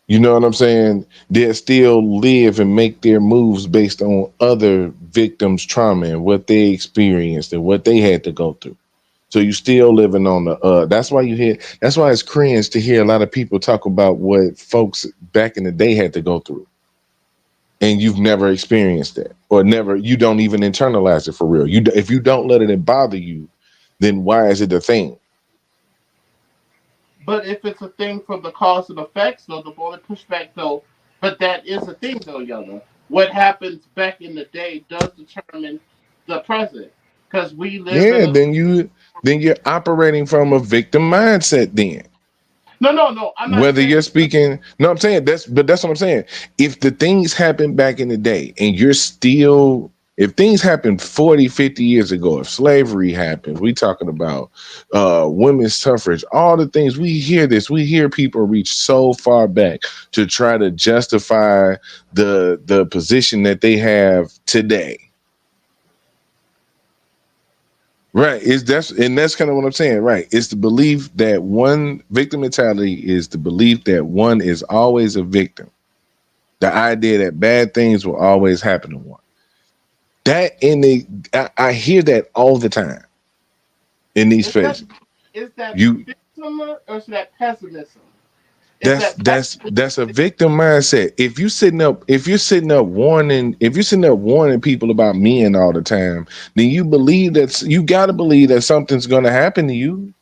You know what I'm saying? They still live and make their moves based on other victims' trauma and what they experienced and what they had to go through. So you still living on the that's why that's why it's cringe to hear a lot of people talk about what folks back in the day had to go through. And you've never experienced that, or you don't even internalize it for real. If you don't let it bother you, then why is it a thing? But if it's a thing from the cause and effects, though, the bullet pushback, though, but that is a thing, though, Younger. What happens back in the day does determine the present, because we live in Yeah, a. then you're operating from a victim mindset. Then No. I'm not whether saying. you're speaking, no, I'm saying that's what I'm saying. If the things happened back in the day and you're still, if things happened 40, 50 years ago, if slavery happened, we talking about women's suffrage, all the things we hear people reach so far back to try to justify the position that they have today. Right. That's kind of what I'm saying. Right. It's the belief that one victim mentality is the belief that one is always a victim. The idea that bad things will always happen to one. I hear that all the time in these spaces. Is that You victim or is that pessimism? that's a victim mindset. If you're sitting up warning people about men all the time, then you gotta believe that something's gonna happen to you.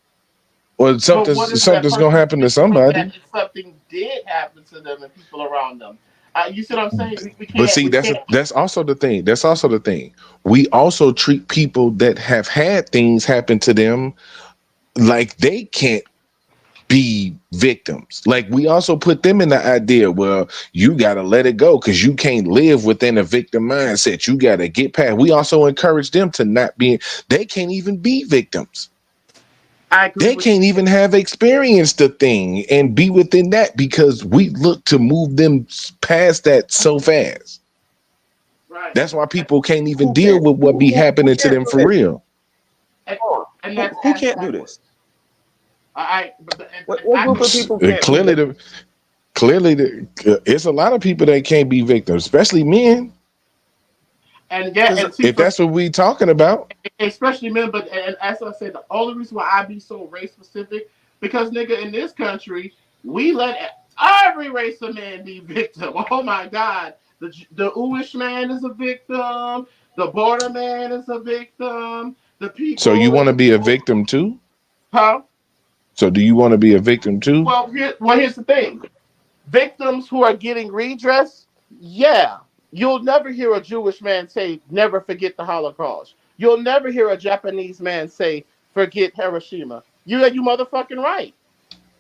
Or something's gonna happen to somebody. That if something did happen to them and people around them, you see what I'm saying? We But can't. see, We can't. that's also the thing. That's also the thing. We also treat people that have had things happen to them like they can't be victims. Like we also put them in the idea, well, you got to let it go because you can't live within a victim mindset. You got to get past. We also encourage them to not be. They can't even be victims. They can't even have experienced the thing and be within that because we look to move them past that so fast. Right. That's why people can't even deal with what be happening to them for real. And that's who can't do this? What group of people can't Clearly, it's a lot of people that can't be victims, especially men. And if that's what we talking about, especially men. But and as I said, the only reason why I be so race specific because nigga in this country we let every race of man be victim. Oh my God, the Jewish man is a victim. The border man is a victim. The people. So you want to be a victim too? Huh? So do you want to be a victim too? Well, here's the thing. Victims who are getting redress, yeah. You'll never hear a Jewish man say, never forget the Holocaust. You'll never hear a Japanese man say, forget Hiroshima. You motherfucking right.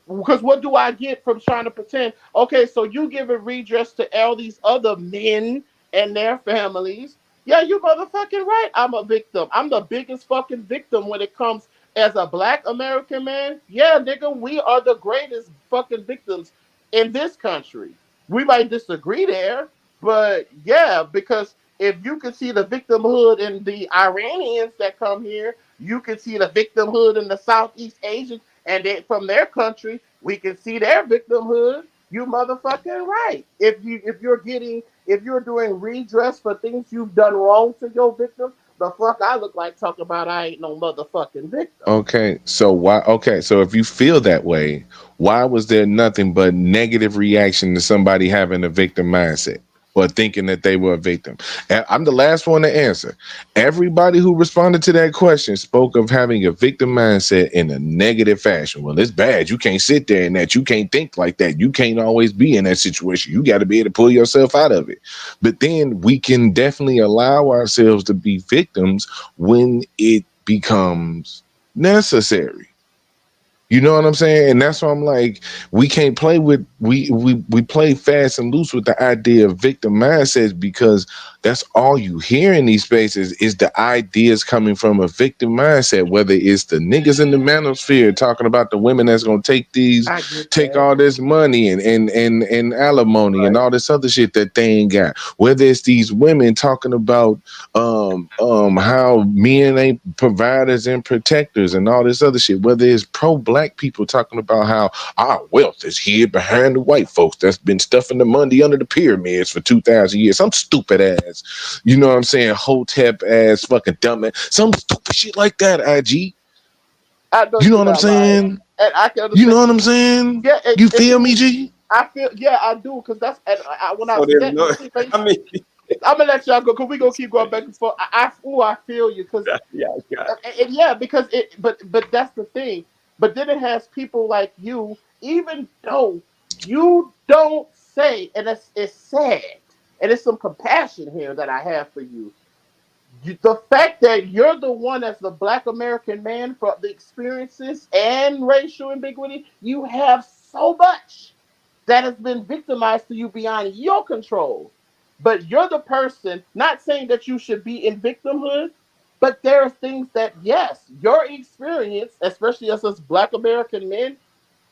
Because what do I get from trying to pretend? Okay, so you giving redress to all these other men and their families. Yeah, you motherfucking right. I'm a victim. I'm the biggest fucking victim when it comes as a black American man. Yeah, nigga, we are the greatest fucking victims in this country. We might disagree there, but yeah, because if you can see the victimhood in the Iranians that come here, you can see the victimhood in the Southeast Asians, and they, from their country, we can see their victimhood. You motherfucking right. If you're doing redress for things you've done wrong to your victim, the fuck I look like talking about I ain't no motherfucking victim. Okay, so why? Okay, so if you feel that way, why was there nothing but negative reaction to somebody having a victim mindset or thinking that they were a victim? And I'm the last one to answer. Everybody who responded to that question spoke of having a victim mindset in a negative fashion. Well, it's bad. You can't sit there and that. You can't think like that. You can't always be in that situation. You got to be able to pull yourself out of it. But then we can definitely allow ourselves to be victims when it becomes necessary. You know what I'm saying? And that's why I'm like, we can't play with we play fast and loose with the idea of victim mindsets because that's all you hear in these spaces is the ideas coming from a victim mindset, whether it's the niggas in the manosphere talking about the women that's gonna take all this money and alimony and all this other shit that they ain't got, whether it's these women talking about how men ain't providers and protectors and all this other shit, whether it's pro-black black people talking about how our wealth is hid behind the white folks that's been stuffing the money under the pyramids for 2,000 years. Some stupid ass, you know what I'm saying, hotep ass fucking dumb ass, some stupid shit like that, IG. I know You know you're what I'm not lying, saying? and I can You know understand. what I'm saying? Yeah, You feel me, G? I feel. Yeah, I do, because that's and when I So there's said no. this, I mean, I'm gonna let y'all go because we gonna keep going back and forth. I feel you because yeah, yeah. yeah, because but that's the thing. But then it has people like you, even though you don't say, and it's sad, and it's some compassion here that I have for you. The fact that you're the one as the Black American man for the experiences and racial ambiguity, you have so much that has been victimized to you beyond your control. But you're the person, not saying that you should be in victimhood, but there are things that, yes, your experience, especially as us Black American men,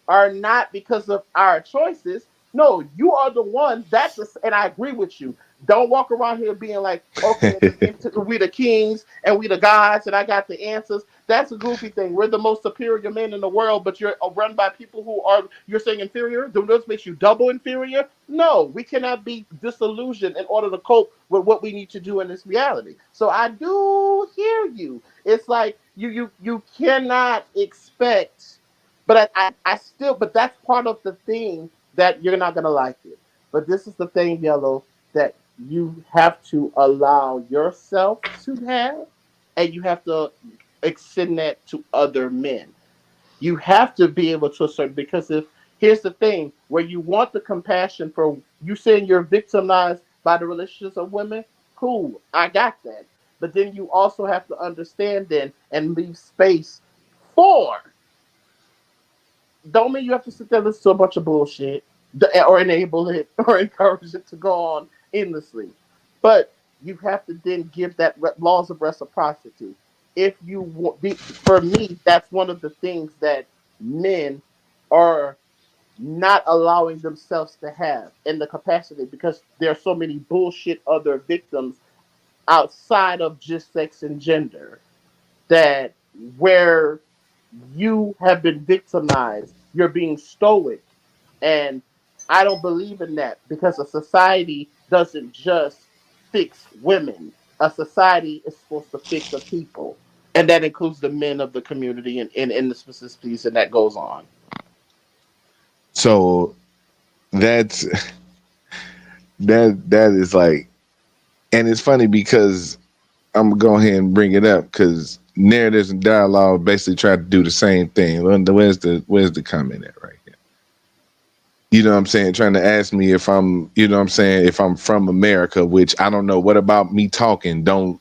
are not because of our choices. No, you are the one. And I agree with you. Don't walk around here being like, okay, we the kings and we the gods, and I got the answers. That's a goofy thing. We're the most superior men in the world, but you're run by people who are, you're saying inferior. Do those makes you double inferior? No, we cannot be disillusioned in order to cope with what we need to do in this reality. So I do hear you. It's like you cannot expect, but I still, but that's part of the thing that you're not gonna like it. But this is the thing, Yellow, that you have to allow yourself to have, and you have to extend that to other men. You have to be able to assert, because if here's the thing, where you want the compassion for, you saying you're victimized by the relationships of women, cool, I got that. But then you also have to understand then and leave space for, don't mean you have to sit there and listen to a bunch of bullshit or enable it or encourage it to go on endlessly. But you have to then give that laws of reciprocity. If you want, for me, that's one of the things that men are not allowing themselves to have in the capacity, because there are so many bullshit other victims outside of just sex and gender, that where you have been victimized, you're being stoic. And I don't believe in that, because a society doesn't just fix women. A society is supposed to fix a people. And that includes the men of the community and the specificities, and that goes on. So that's that is like, and it's funny because I'm gonna go ahead and bring it up because narratives and dialogue basically try to do the same thing. Where's the comment at right here? You know what I'm saying? Trying to ask me if I'm, you know what I'm saying, if I'm from America, which I don't know. What about me talking don't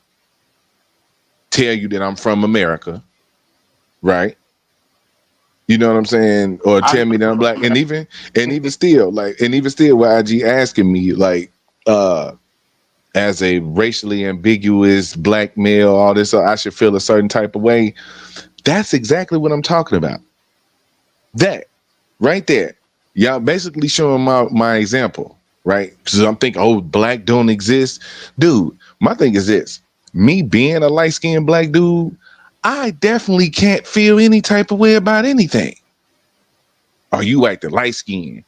tell you that I'm from America, right? You know what I'm saying? Or tell me that I'm black. And even still, like, and even still, why IG asking me, like, as a racially ambiguous black male, all this, I should feel a certain type of way. That's exactly what I'm talking about. That right there. Y'all basically showing my example, right? Because I'm thinking, oh, black don't exist. Dude, my thing is this. Me being a light-skinned black dude, I definitely can't feel any type of way about anything. Are you acting light-skinned?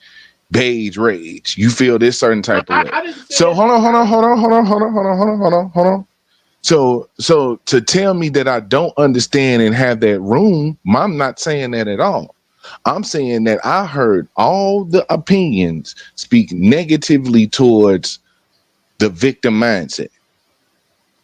Beige rage. You feel this certain type of way. I didn't say So it. hold on. So to tell me that I don't understand and have that room, I'm not saying that at all. I'm saying that I heard all the opinions speak negatively towards the victim mindset.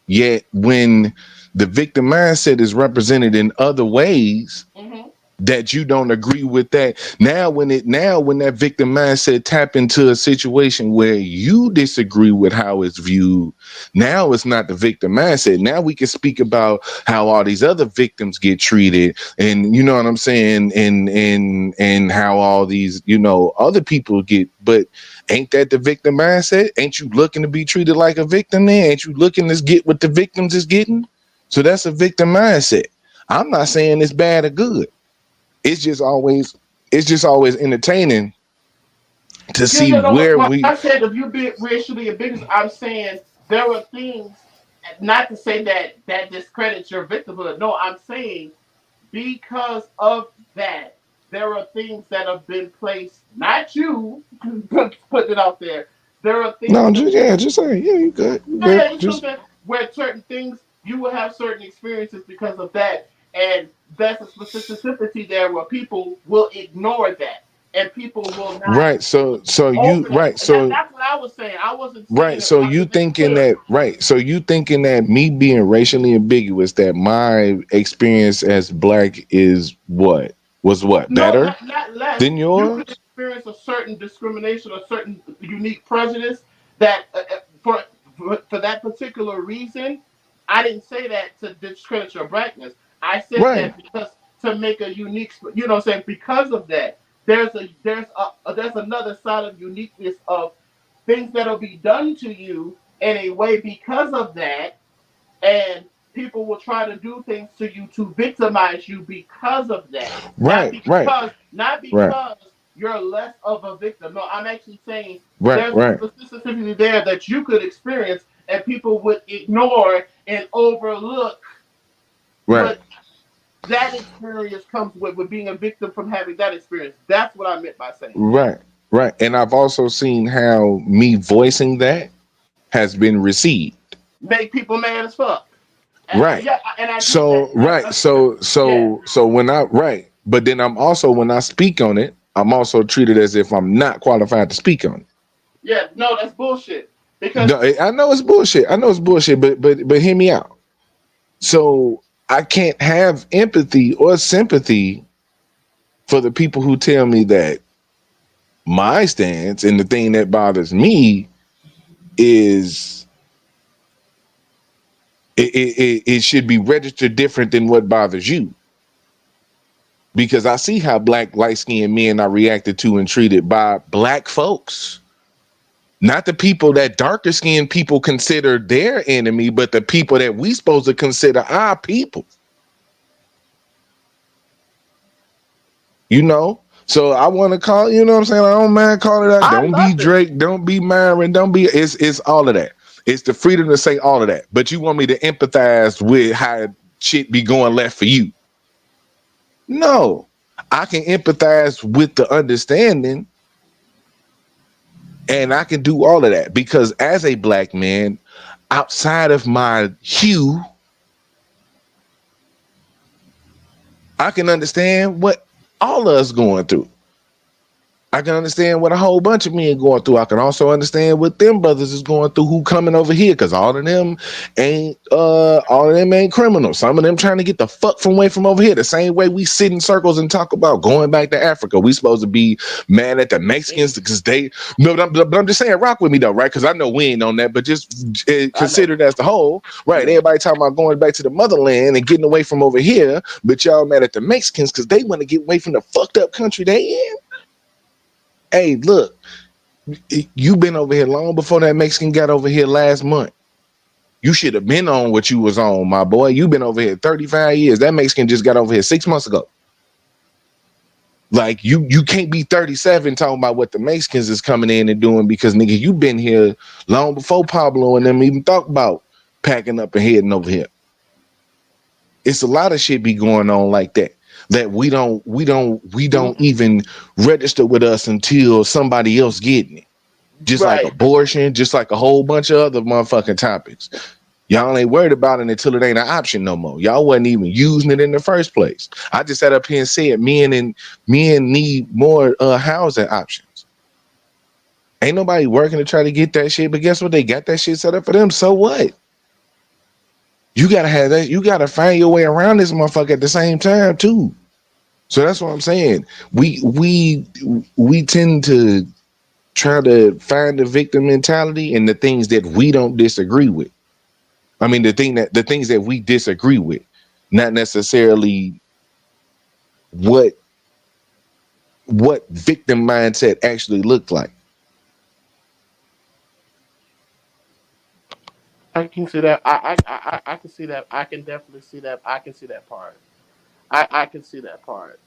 Yet when the victim mindset is represented in other ways, Mm-hmm. that you don't agree with that. Now when that victim mindset tap into a situation where you disagree with how it's viewed, now it's not the victim mindset. Now we can speak about how all these other victims get treated, and you know what I'm saying, and how all these, you know, other people get. But ain't that the victim mindset? Ain't you looking to be treated like a victim then? Ain't you looking to get what the victims is getting? So that's a victim mindset. I'm not saying it's bad or good. It's just always entertaining to see No. where When we. I said if you be racially ambiguous, I'm saying there are things. Not to say that discredits your victimhood. No, I'm saying because of that, there are things that have been placed, not you, putting it out there. There are things. No, just saying. Yeah, you good. You good. Yeah, Just where certain things you will have certain experiences because of that, and that's a specificity there where people will ignore that, and people will not right. So you open it. right. And that, So that's what I was saying. I wasn't saying right. it. So I you was being thinking clear. that right. So you thinking that me being racially ambiguous, that my experience as black is was what No, better not less. than You could yours? experience a certain discrimination, a certain unique prejudice that for that particular reason. I didn't say that to discredit your blackness. I said Right. that because to make a unique, you know, what I'm saying because of that, there's another side of uniqueness of things that'll be done to you in a way because of that, and people will try to do things to you to victimize you because of that. Not Right. Right. because not Right. because you're less of a victim. No, I'm actually saying Right. there's Right. a specificity there that you could experience and people would ignore and overlook Right. what that experience comes with being a victim from having that experience. That's what I meant by saying that. Right. Right. And I've also seen how me voicing that has been received. Make people mad as fuck. Right. Yeah, and I get So that. right. Yeah. So when I right, but then I'm also when I speak on it, I'm also treated as if I'm not qualified to speak on it. Yeah, no, that's bullshit. Because No, I know it's bullshit. I know it's bullshit, but hear me out. So I can't have empathy or sympathy for the people who tell me that my stance and the thing that bothers me is it should be registered different than what bothers you. Because I see how black light skinned men are reacted to and treated by black folks. Not the people that darker skinned people consider their enemy, but the people that we supposed to consider our people. You know? So I want to call, you know what I'm saying? I don't mind calling it out. I Don't be love it. Drake, don't be Myron, don't be it's all of that. It's the freedom to say all of that. But you want me to empathize with how shit be going left for you. No. I can empathize with the understanding and I can do all of that because as a black man, outside of my hue, I can understand what all of us going through. I can understand what a whole bunch of men going through. I can also understand what them brothers is going through who coming over here because all of them ain't criminals. Some of them trying to get the fuck from away from over here. The same way we sit in circles and talk about going back to Africa. We supposed to be mad at the Mexicans because they no, but I'm just saying rock with me though, right? Because I know we ain't on that, but just consider it as the whole, right? Yeah. Everybody talking about going back to the motherland and getting away from over here, but y'all mad at the Mexicans because they want to get away from the fucked up country they in. Hey, look, you been over here long before that Mexican got over here last month. You should have been on what you was on, my boy. You been over here 35 years. That Mexican just got over here 6 months ago. Like you can't be 37 talking about what the Mexicans is coming in and doing because nigga, you been here long before Pablo and them even thought about packing up and heading over here. It's a lot of shit be going on like that. That we don't even register with us until somebody else getting it. Just like Right. abortion, just like a whole bunch of other motherfucking topics. Y'all ain't worried about it until it ain't an option no more. Y'all wasn't even using it in the first place. I just sat up here and said men need more housing options. Ain't nobody working to try to get that shit, but guess what? They got that shit set up for them. So what? You gotta have that. You gotta find your way around this motherfucker at the same time too. So that's what I'm saying. We tend to try to find the victim mentality and the things that we don't disagree with. I mean, the things that we disagree with, not necessarily what victim mindset actually looked like. I can see that. I can see that. I can definitely see that. I can see that part. I can see that part.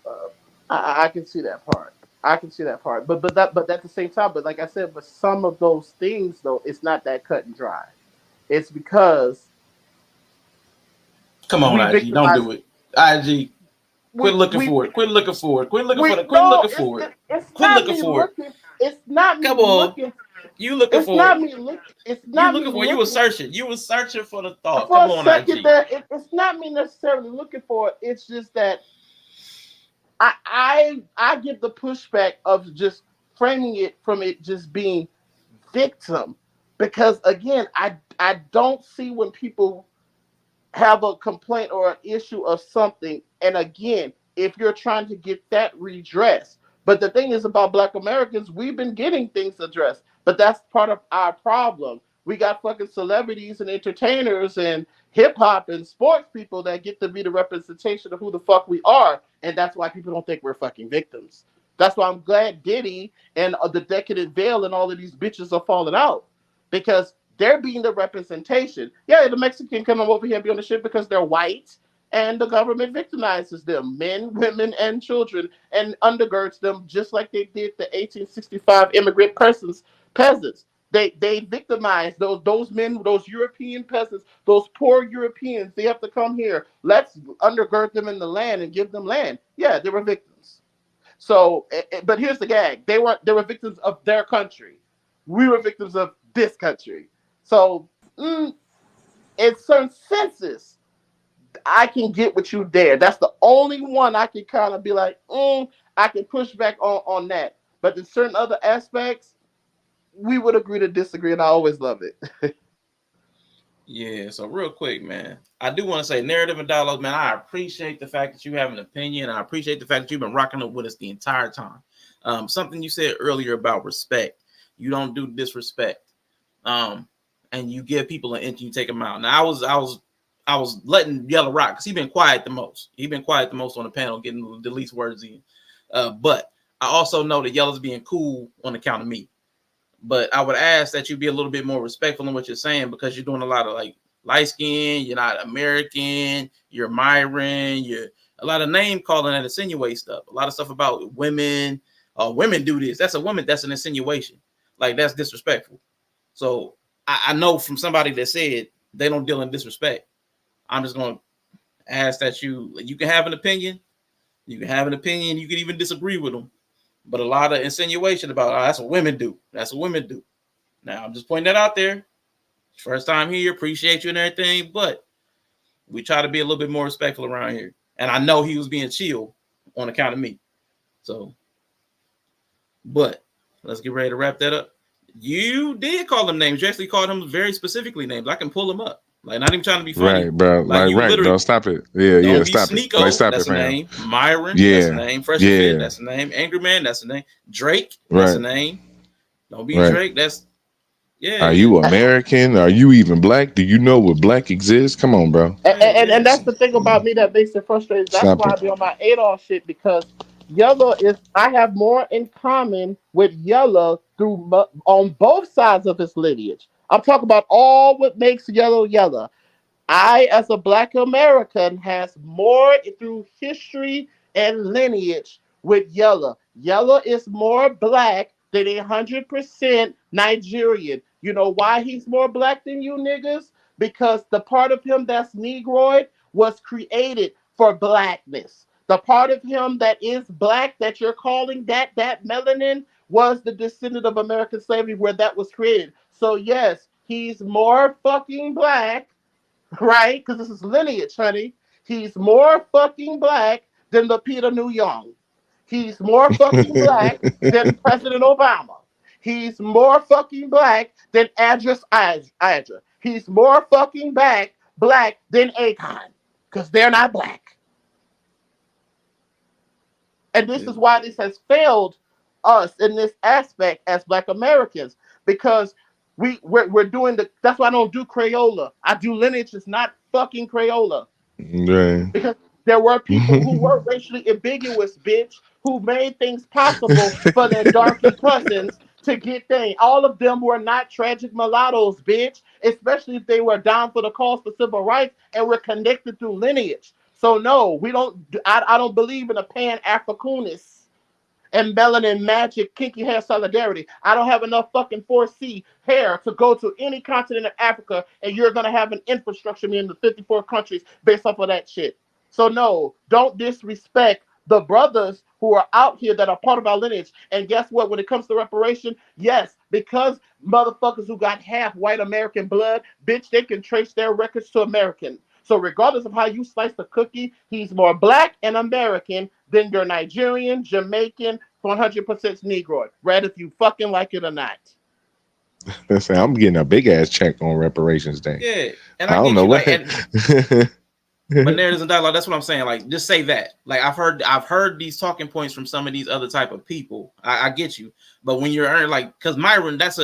Uh, I can see that part. I can see that part. But at the same time, but like I said, but some of those things though, it's not that cut and dry. It's because Come on, we IG, don't victimize. do it. IG, Quit looking we for it. Quit looking for it. Quit looking for it. Quit no, looking for it. it's Quit not looking me for it. looking. It's not me Come on. looking. You looking It's for not it. me look. It's You not me looking for it. You was looking searching. You was searching for the thought. for Come a on, second. IG. That it's not me necessarily looking for it. It's just that I get the pushback of just framing it from it just being victim, because again, I don't see when people have a complaint or an issue of something. And again, if you're trying to get that redressed, but the thing is about Black Americans, we've been getting things addressed, but that's part of our problem. We got fucking celebrities and entertainers and hip hop and sports people that get to be the representation of who the fuck we are, and that's why people don't think we're fucking victims. That's why I'm glad Diddy and the Decadent Veil and all of these bitches are falling out, because they're being the representation. Yeah, the Mexican come over here and be on the shit because they're white, and the government victimizes them, men, women, and children, and undergirds them just like they did the 1865 immigrant peasants. They victimize those men, those European peasants, those poor Europeans. They have to come here. Let's undergird them in the land and give them land. Yeah, they were victims. So, but here's the gag: they were victims of their country. We were victims of this country. So, in certain senses, I can get what you there. That's the only one I can kind of be like, I can push back on that. But in certain other aspects, we would agree to disagree, and I always love it. Yeah, so real quick, man, I do want to say narrative and dialogue, man. I appreciate the fact that you have an opinion. I appreciate the fact that you've been rocking up with us the entire time. Something you said earlier about respect. You don't do disrespect. And you give people an inch, you take them out. Now I was letting Yellow rock because he's been quiet the most. He's been quiet the most on the panel, getting the least words in. But I also know that Yellow's being cool on account of me. But I would ask that you be a little bit more respectful in what you're saying, because you're doing a lot of like light skin, you're not American, you're Myron, you're a lot of name calling and insinuate stuff. A lot of stuff about women. Women do this. That's a woman. That's an insinuation. Like, that's disrespectful. So I know from somebody that said they don't deal in disrespect. I'm just going to ask that you can have an opinion. You can have an opinion. You can even disagree with them. But a lot of insinuation about, that's what women do. That's what women do. Now, I'm just pointing that out there. First time here, appreciate you and everything, but we try to be a little bit more respectful around here. And I know he was being chill on account of me. So, but let's get ready to wrap that up. You did call them names. You actually called him very specifically names. I can pull them up. Like, not even trying to be funny. Right, bro. Like right, bro. Stop it. Yeah, stop Sneeko, it. Like, stop that's it, a fam. name. Myron, Yeah, that's a name. Fresh and Fit, that's a name. Angry Man, that's a name. Drake, that's a name. Don't be Drake. That's Are you American? Are you even black? Do you know what black exists? Come on, bro. And that's the thing about me that makes it frustrating. That's why I be on my Adolf shit, because Yellow I have more in common with Yellow on both sides of his lineage. I'm talking about all what makes Yellow Yellow. I, as a Black American, has more through history and lineage with Yellow. Yellow is more black than 100% Nigerian. You know why he's more black than you niggas? Because the part of him that's Negroid was created for blackness. The part of him that is black that you're calling that melanin was the descendant of American slavery where that was created. So yes, he's more fucking black, right? Because this is lineage, honey. He's more fucking black than Lupita Nyong'o. He's more fucking black than President Obama. He's more fucking black than Adris Idra. He's more fucking black than Akon. Because they're not black. And this is why this has failed us in this aspect as Black Americans. Because we're doing that's why I don't do Crayola. I do lineage. It's not fucking Crayola. Right. Because there were people who were racially ambiguous, bitch, who made things possible for their darky cousins to get things. All of them were not tragic mulattoes, bitch, especially if they were down for the cause for civil rights and were connected through lineage. So no, we don't. I don't believe in a pan-Africanist and melanin magic kinky hair solidarity. I don't have enough fucking 4C hair to go to any continent of Africa, and you're gonna have an infrastructure in the 54 countries based off of that shit. So no, don't disrespect the brothers who are out here that are part of our lineage. And guess what? When it comes to reparation, yes, because motherfuckers who got half white American blood, bitch, they can trace their records to American. So regardless of how you slice the cookie, he's more black and American than your Nigerian, Jamaican, 100% Negroid. Right, if you fucking like it or not. Listen, I'm getting a big ass check on reparations day. Yeah, and I I don't get know you. what. Like, but narratives and dialogue. That's what I'm saying. Like, just say that. Like, I've heard these talking points from some of these other type of people. I get you. But when you're like, because Myron, that's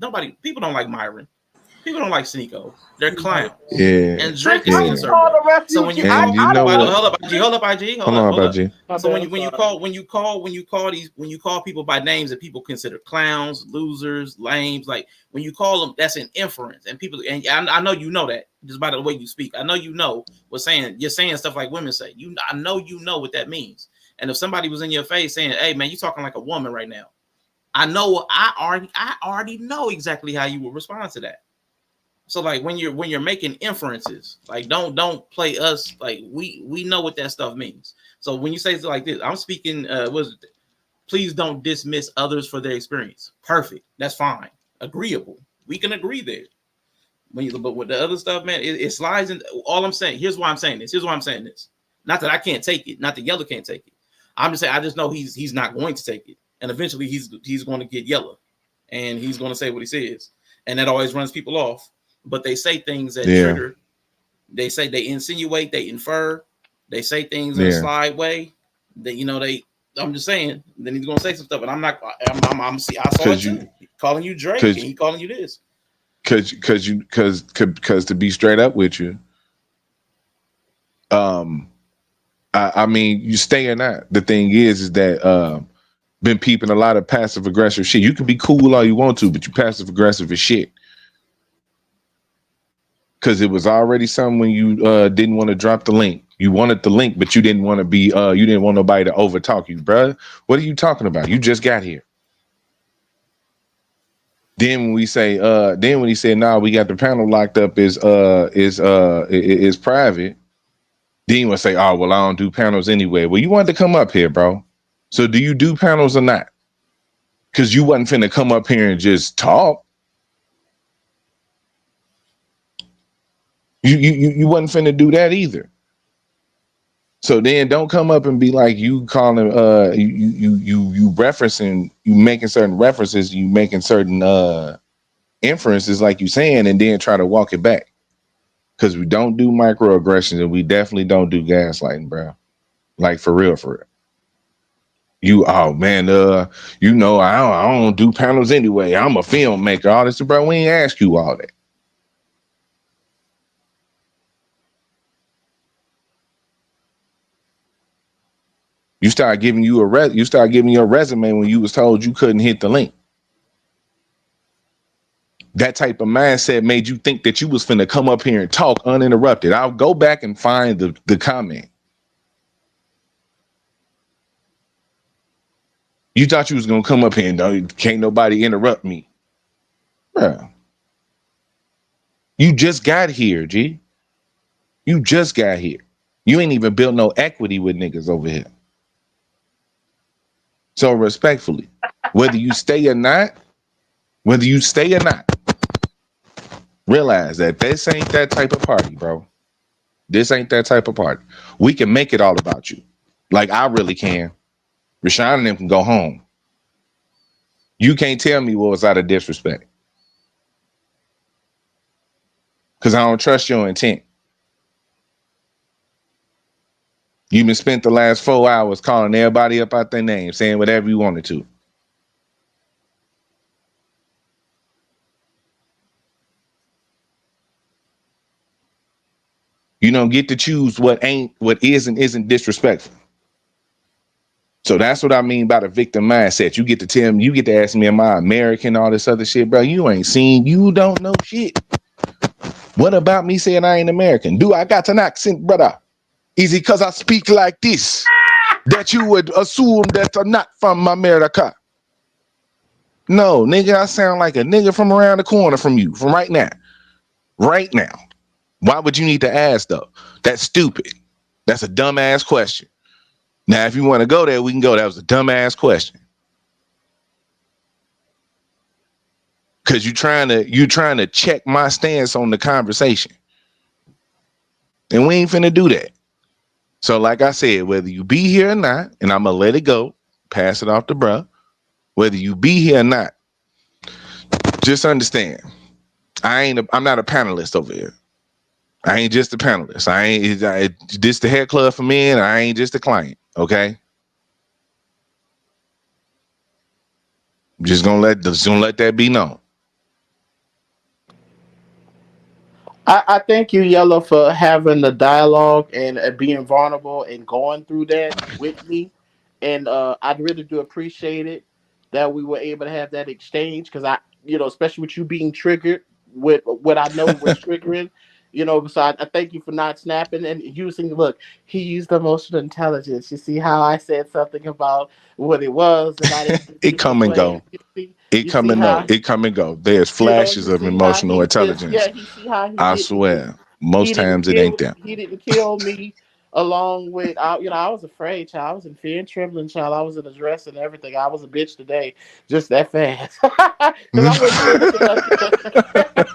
nobody. People don't like Myron. People don't like Sneeko. They're clowns. Yeah, And Drake is yeah. still conservative. So when you And call, you know what? hold up, IG, Hold on, IG. So when you call people by names that people consider clowns, losers, lames, like when you call them, that's an inference. And people, and I know you know that just by the way you speak. I know you know what saying. You're saying stuff like women say. I know you know what that means. And if somebody was in your face saying, "Hey man, you talking like a woman right now," I already know exactly how you would respond to that. So like when you're making inferences, like don't play us, like we know what that stuff means. So when you say stuff like this, I'm speaking please don't dismiss others for their experience. Perfect. That's fine. Agreeable. We can agree there. But with the other stuff, man, it slides in. All I'm saying, here's why I'm saying this. Not that I can't take it, not that Yellow can't take it. I'm just saying I just know he's not going to take it. And eventually he's going to get Yellow. And he's going to say what he says. And that always runs people off. But they say things that trigger. They say they insinuate, they infer, they say things in a slide way. I'm just saying. Then he's gonna say some stuff, and I'm not. I saw it too. Calling you Drake, and he calling you this. Because to be straight up with you, I mean, you stay or not. The thing is that been peeping a lot of passive aggressive shit. You can be cool all you want to, but you passive aggressive as shit. Because it was already something when you didn't want to drop the link. You wanted the link, but you didn't want to be. You didn't want nobody to overtalk you, bruh. What are you talking about? You just got here. Then when we say, then when he said, "Nah, we got the panel locked up," is private. Then you want to say, "Oh, well, I don't do panels anyway." Well, you wanted to come up here, bro. So do you do panels or not? Because you wasn't finna come up here and just talk. You wasn't finna do that either. So then don't come up and be like you calling you referencing, you making certain references, you making certain inferences like you saying, and then try to walk it back. Because we don't do microaggressions and we definitely don't do gaslighting, bro. Like for real, for real. Oh man, I don't do panels anyway. I'm a filmmaker. All this, bro. We ain't ask you all that. You start giving your resume when you was told you couldn't hit the link. That type of mindset made you think that you was finna come up here and talk uninterrupted. I'll go back and find the comment. You thought you was gonna come up here and can't nobody interrupt me. Bruh. You just got here, G. You just got here. You ain't even built no equity with niggas over here. So respectfully, whether you stay or not, realize that this ain't that type of party, bro. This ain't that type of party. We can make it all about you. Like I really can. Rashawn and them can go home. You can't tell me what was out of disrespect. Because I don't trust your intent. You've been spent the last 4 hours calling everybody up out their name, saying whatever you wanted to. You don't get to choose what is and isn't disrespectful. So that's what I mean by the victim mindset. You get to tell me, you get to ask me, am I American, all this other shit, bro. You ain't seen, you don't know shit. What about me saying I ain't American? Do I got an accent, brother? Is it because I speak like this that you would assume that I'm not from America? No, nigga, I sound like a nigga from around the corner from you, from right now. Right now. Why would you need to ask though? That's stupid. That's a dumbass question. Now, if you want to go there, we can go. That was a dumbass question. Because you're trying to check my stance on the conversation. And we ain't finna do that. So like I said, whether you be here or not, and I'm gonna let it go, pass it off to bruh. Whether you be here or not, just understand, I'm not a panelist over here. I ain't just a panelist. This the hair club for men. I ain't just a client. Okay. Just gonna let that be known. I thank you, Yellow, for having the dialogue and being vulnerable and going through that with me. And I really do appreciate it that we were able to have that exchange because especially with you being triggered with what I know was triggering, so I thank you for not snapping and using, look, he used emotional intelligence. You see how I said something about what it was and I didn't It come and go. It come and go. There's flashes you of see how emotional he just, intelligence. he see how he I didn't swear, most times it ain't that. he didn't kill me along with I was afraid, child. I was in fear and trembling, child. I was in a dress and everything. I was a bitch today, just that fast. Because I wouldn't do anything like that.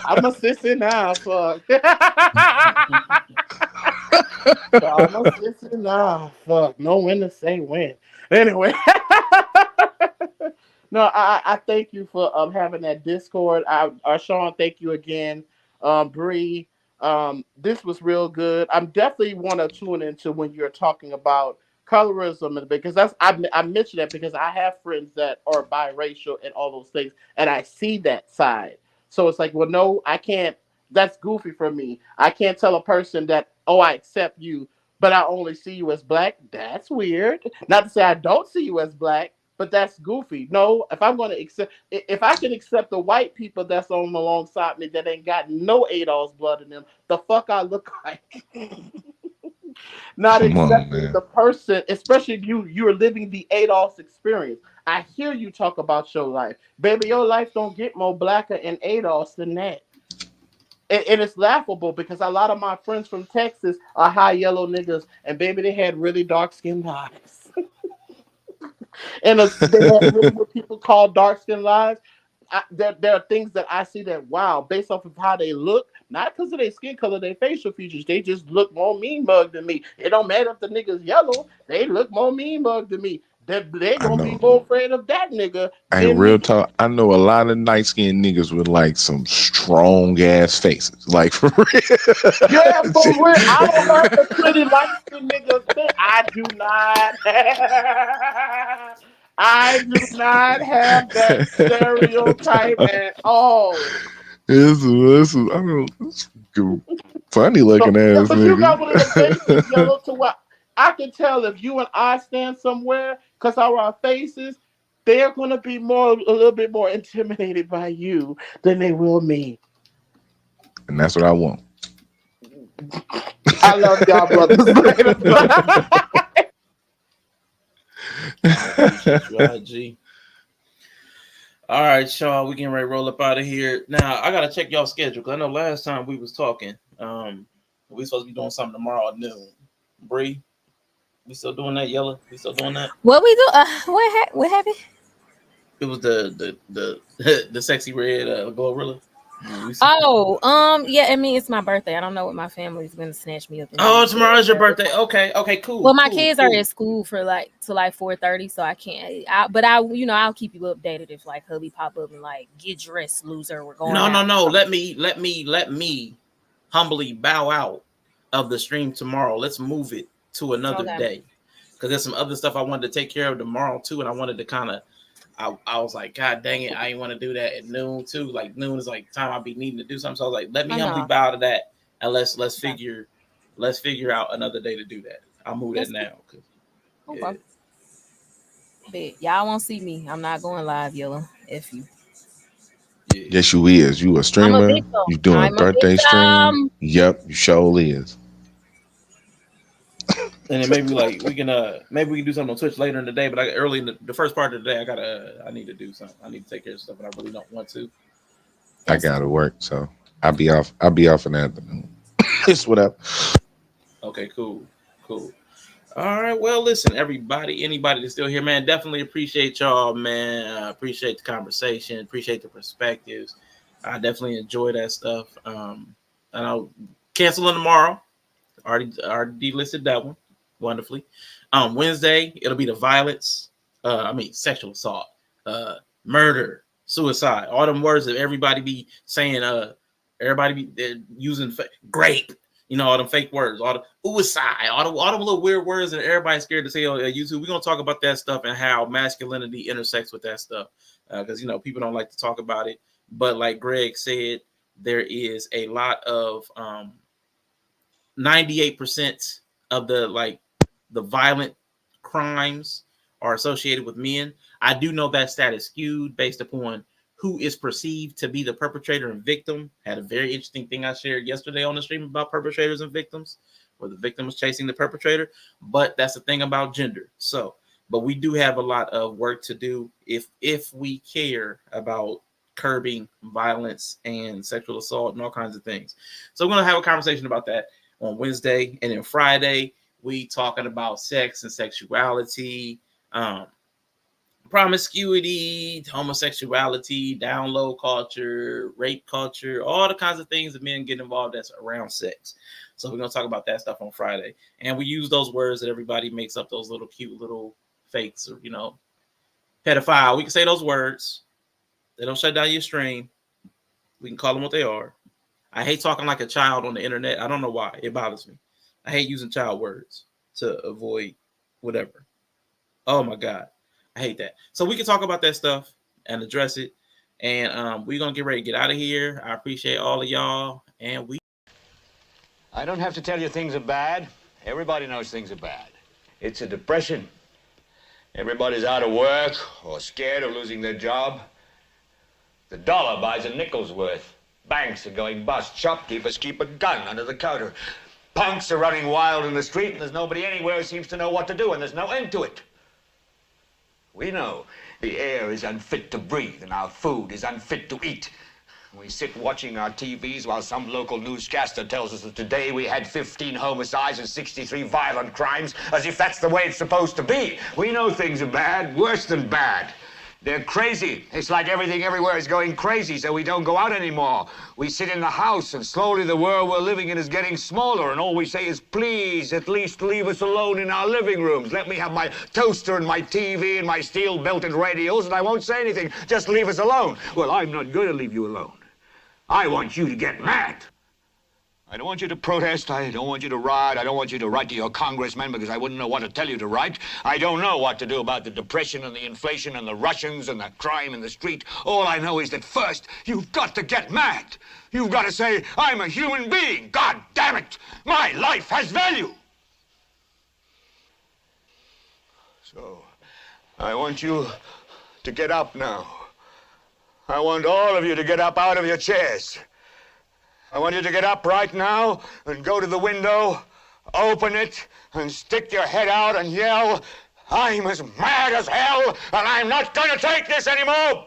I'm a sissy now, fuck. I'm a sissy now, fuck. Know when to say when. Anyway. No, I thank you for having that Discord. Sean, thank you again. Bree, this was real good. I'm definitely want to tune into when you're talking about colorism, and because I mentioned that because I have friends that are biracial and all those things, and I see that side. So it's like, well, no, I can't. That's goofy for me. I can't tell a person that, oh, I accept you, but I only see you as black. That's weird. Not to say I don't see you as black, but that's goofy. No, if I'm going to accept, if I can accept the white people that's on alongside me that ain't got no Adolf's blood in them, the fuck I look like. Not Come on, accepting man. the person, especially if you're living the Adolf's experience. I hear you talk about your life, baby. Your life don't get more blacker and Adolf's than that. And it's laughable because a lot of my friends from Texas are high yellow niggas, and baby, they had really dark skinned lives. And they had really what people call dark skinned lives. There are things that I see that, wow, based off of how they look, not because of their skin color, their facial features, they just look more mean mugged than me. It don't matter if the nigga's yellow, they look more mean mugged than me. They're I gonna be know. more afraid of that nigga Hey, than real me. talk. I know a lot of light skinned niggas with like some strong ass faces. Like for real. Yeah, for real. I don't have the pretty light skinned niggas thing. I do not. I do not have that stereotype at all. I don't, it's funny looking Yeah, ass but you nigga. got one of them faces, Yellow, to what I can tell if you and I stand somewhere because our faces, they're gonna be a little bit more intimidated by you than they will me. And that's what I want. I love y'all, brothers. Later. I appreciate you, IG. All right, y'all, we getting ready to roll up out of here. Now, I gotta check y'all schedule because I know last time we was talking, we supposed to be doing something tomorrow at noon. Bree, we still doing that? Yellow, we still doing that? What we do? What happened? It was the the sexy red Glorilla. Yeah. I mean, it's my birthday. I don't know what my family's gonna snatch me up. Oh, tomorrow's your birthday. Okay, cool. Well, my kids are at school for till 4:30, so I can't. But I'll keep you updated if like hubby pop up and like get dressed, loser. We're going. No. Let me humbly bow out of the stream tomorrow. Let's move it to another day because there's some other stuff I wanted to take care of tomorrow too, and I wanted to kind of. I was like, God dang it, I didn't want to do that at noon too. Like noon is like time I'll be needing to do something. So I was like, let me humbly bow to that, and let's figure out another day to do that. I'll move that now. Okay. But y'all won't see me. I'm not going live, Yellow. If you. Yeah. Yes, you is. You a streamer. You doing a birthday stream. Yep, you sure is. And then maybe like we can do something on Twitch later in the day. But early in the first part of the day, I need to do something. I need to take care of stuff, and I really don't want to. I gotta work, so I'll be off in the afternoon. It's whatever. Okay, cool. All right, well, listen, everybody, anybody that's still here, man, definitely appreciate y'all, man. Appreciate the conversation, appreciate the perspectives. I definitely enjoy that stuff. And I'll cancel on tomorrow. Already delisted that one wonderfully. Wednesday, it'll be the violence, sexual assault, murder, suicide, all them words that everybody be saying, everybody be using grape. All them fake words, all the suicide, all them little weird words that everybody's scared to say on YouTube. We're going to talk about that stuff and how masculinity intersects with that stuff. Because, people don't like to talk about it. But like Greg said, there is a lot of 98% of the violent crimes are associated with men. I do know that stat is skewed based upon who is perceived to be the perpetrator and victim. Had a very interesting thing I shared yesterday on the stream about perpetrators and victims, where the victim was chasing the perpetrator. But that's the thing about gender. But we do have a lot of work to do if we care about curbing violence and sexual assault and all kinds of things. So we're going to have a conversation about that on Wednesday. And then Friday, we talking about sex and sexuality, promiscuity, homosexuality, down low culture, rape culture, all the kinds of things that men get involved that's around sex. So we're going to talk about that stuff on Friday. And we use those words that everybody makes up, those little cute little fakes or, pedophile. We can say those words. They don't shut down your stream. We can call them what they are. I hate talking like a child on the internet. I don't know why. It bothers me. I hate using child words to avoid whatever. Oh, my God. I hate that. So we can talk about that stuff and address it. And we're going to get ready to get out of here. I appreciate all of y'all. And I don't have to tell you things are bad. Everybody knows things are bad. It's a depression. Everybody's out of work or scared of losing their job. The dollar buys a nickel's worth. Banks are going bust. Shopkeepers keep a gun under the counter. Punks are running wild in the street, and there's nobody anywhere who seems to know what to do, and there's no end to it. We know the air is unfit to breathe, and our food is unfit to eat. We sit watching our TVs while some local newscaster tells us that today we had 15 homicides and 63 violent crimes, as if that's the way it's supposed to be. We know things are bad, worse than bad. They're crazy. It's like everything everywhere is going crazy, so we don't go out anymore. We sit in the house, and slowly the world we're living in is getting smaller, and all we say is, please, at least leave us alone in our living rooms. Let me have my toaster and my TV and my steel-belted radios, and I won't say anything. Just leave us alone. Well, I'm not going to leave you alone. I want you to get mad. I don't want you to protest. I don't want you to riot. I don't want you to write to your congressman because I wouldn't know what to tell you to write. I don't know what to do about the depression and the inflation and the Russians and the crime in the street. All I know is that first, you've got to get mad. You've got to say, I'm a human being. God damn it. My life has value. So, I want you to get up now. I want all of you to get up out of your chairs. I want you to get up right now and go to the window, open it, and stick your head out and yell, I'm as mad as hell, and I'm not going to take this anymore!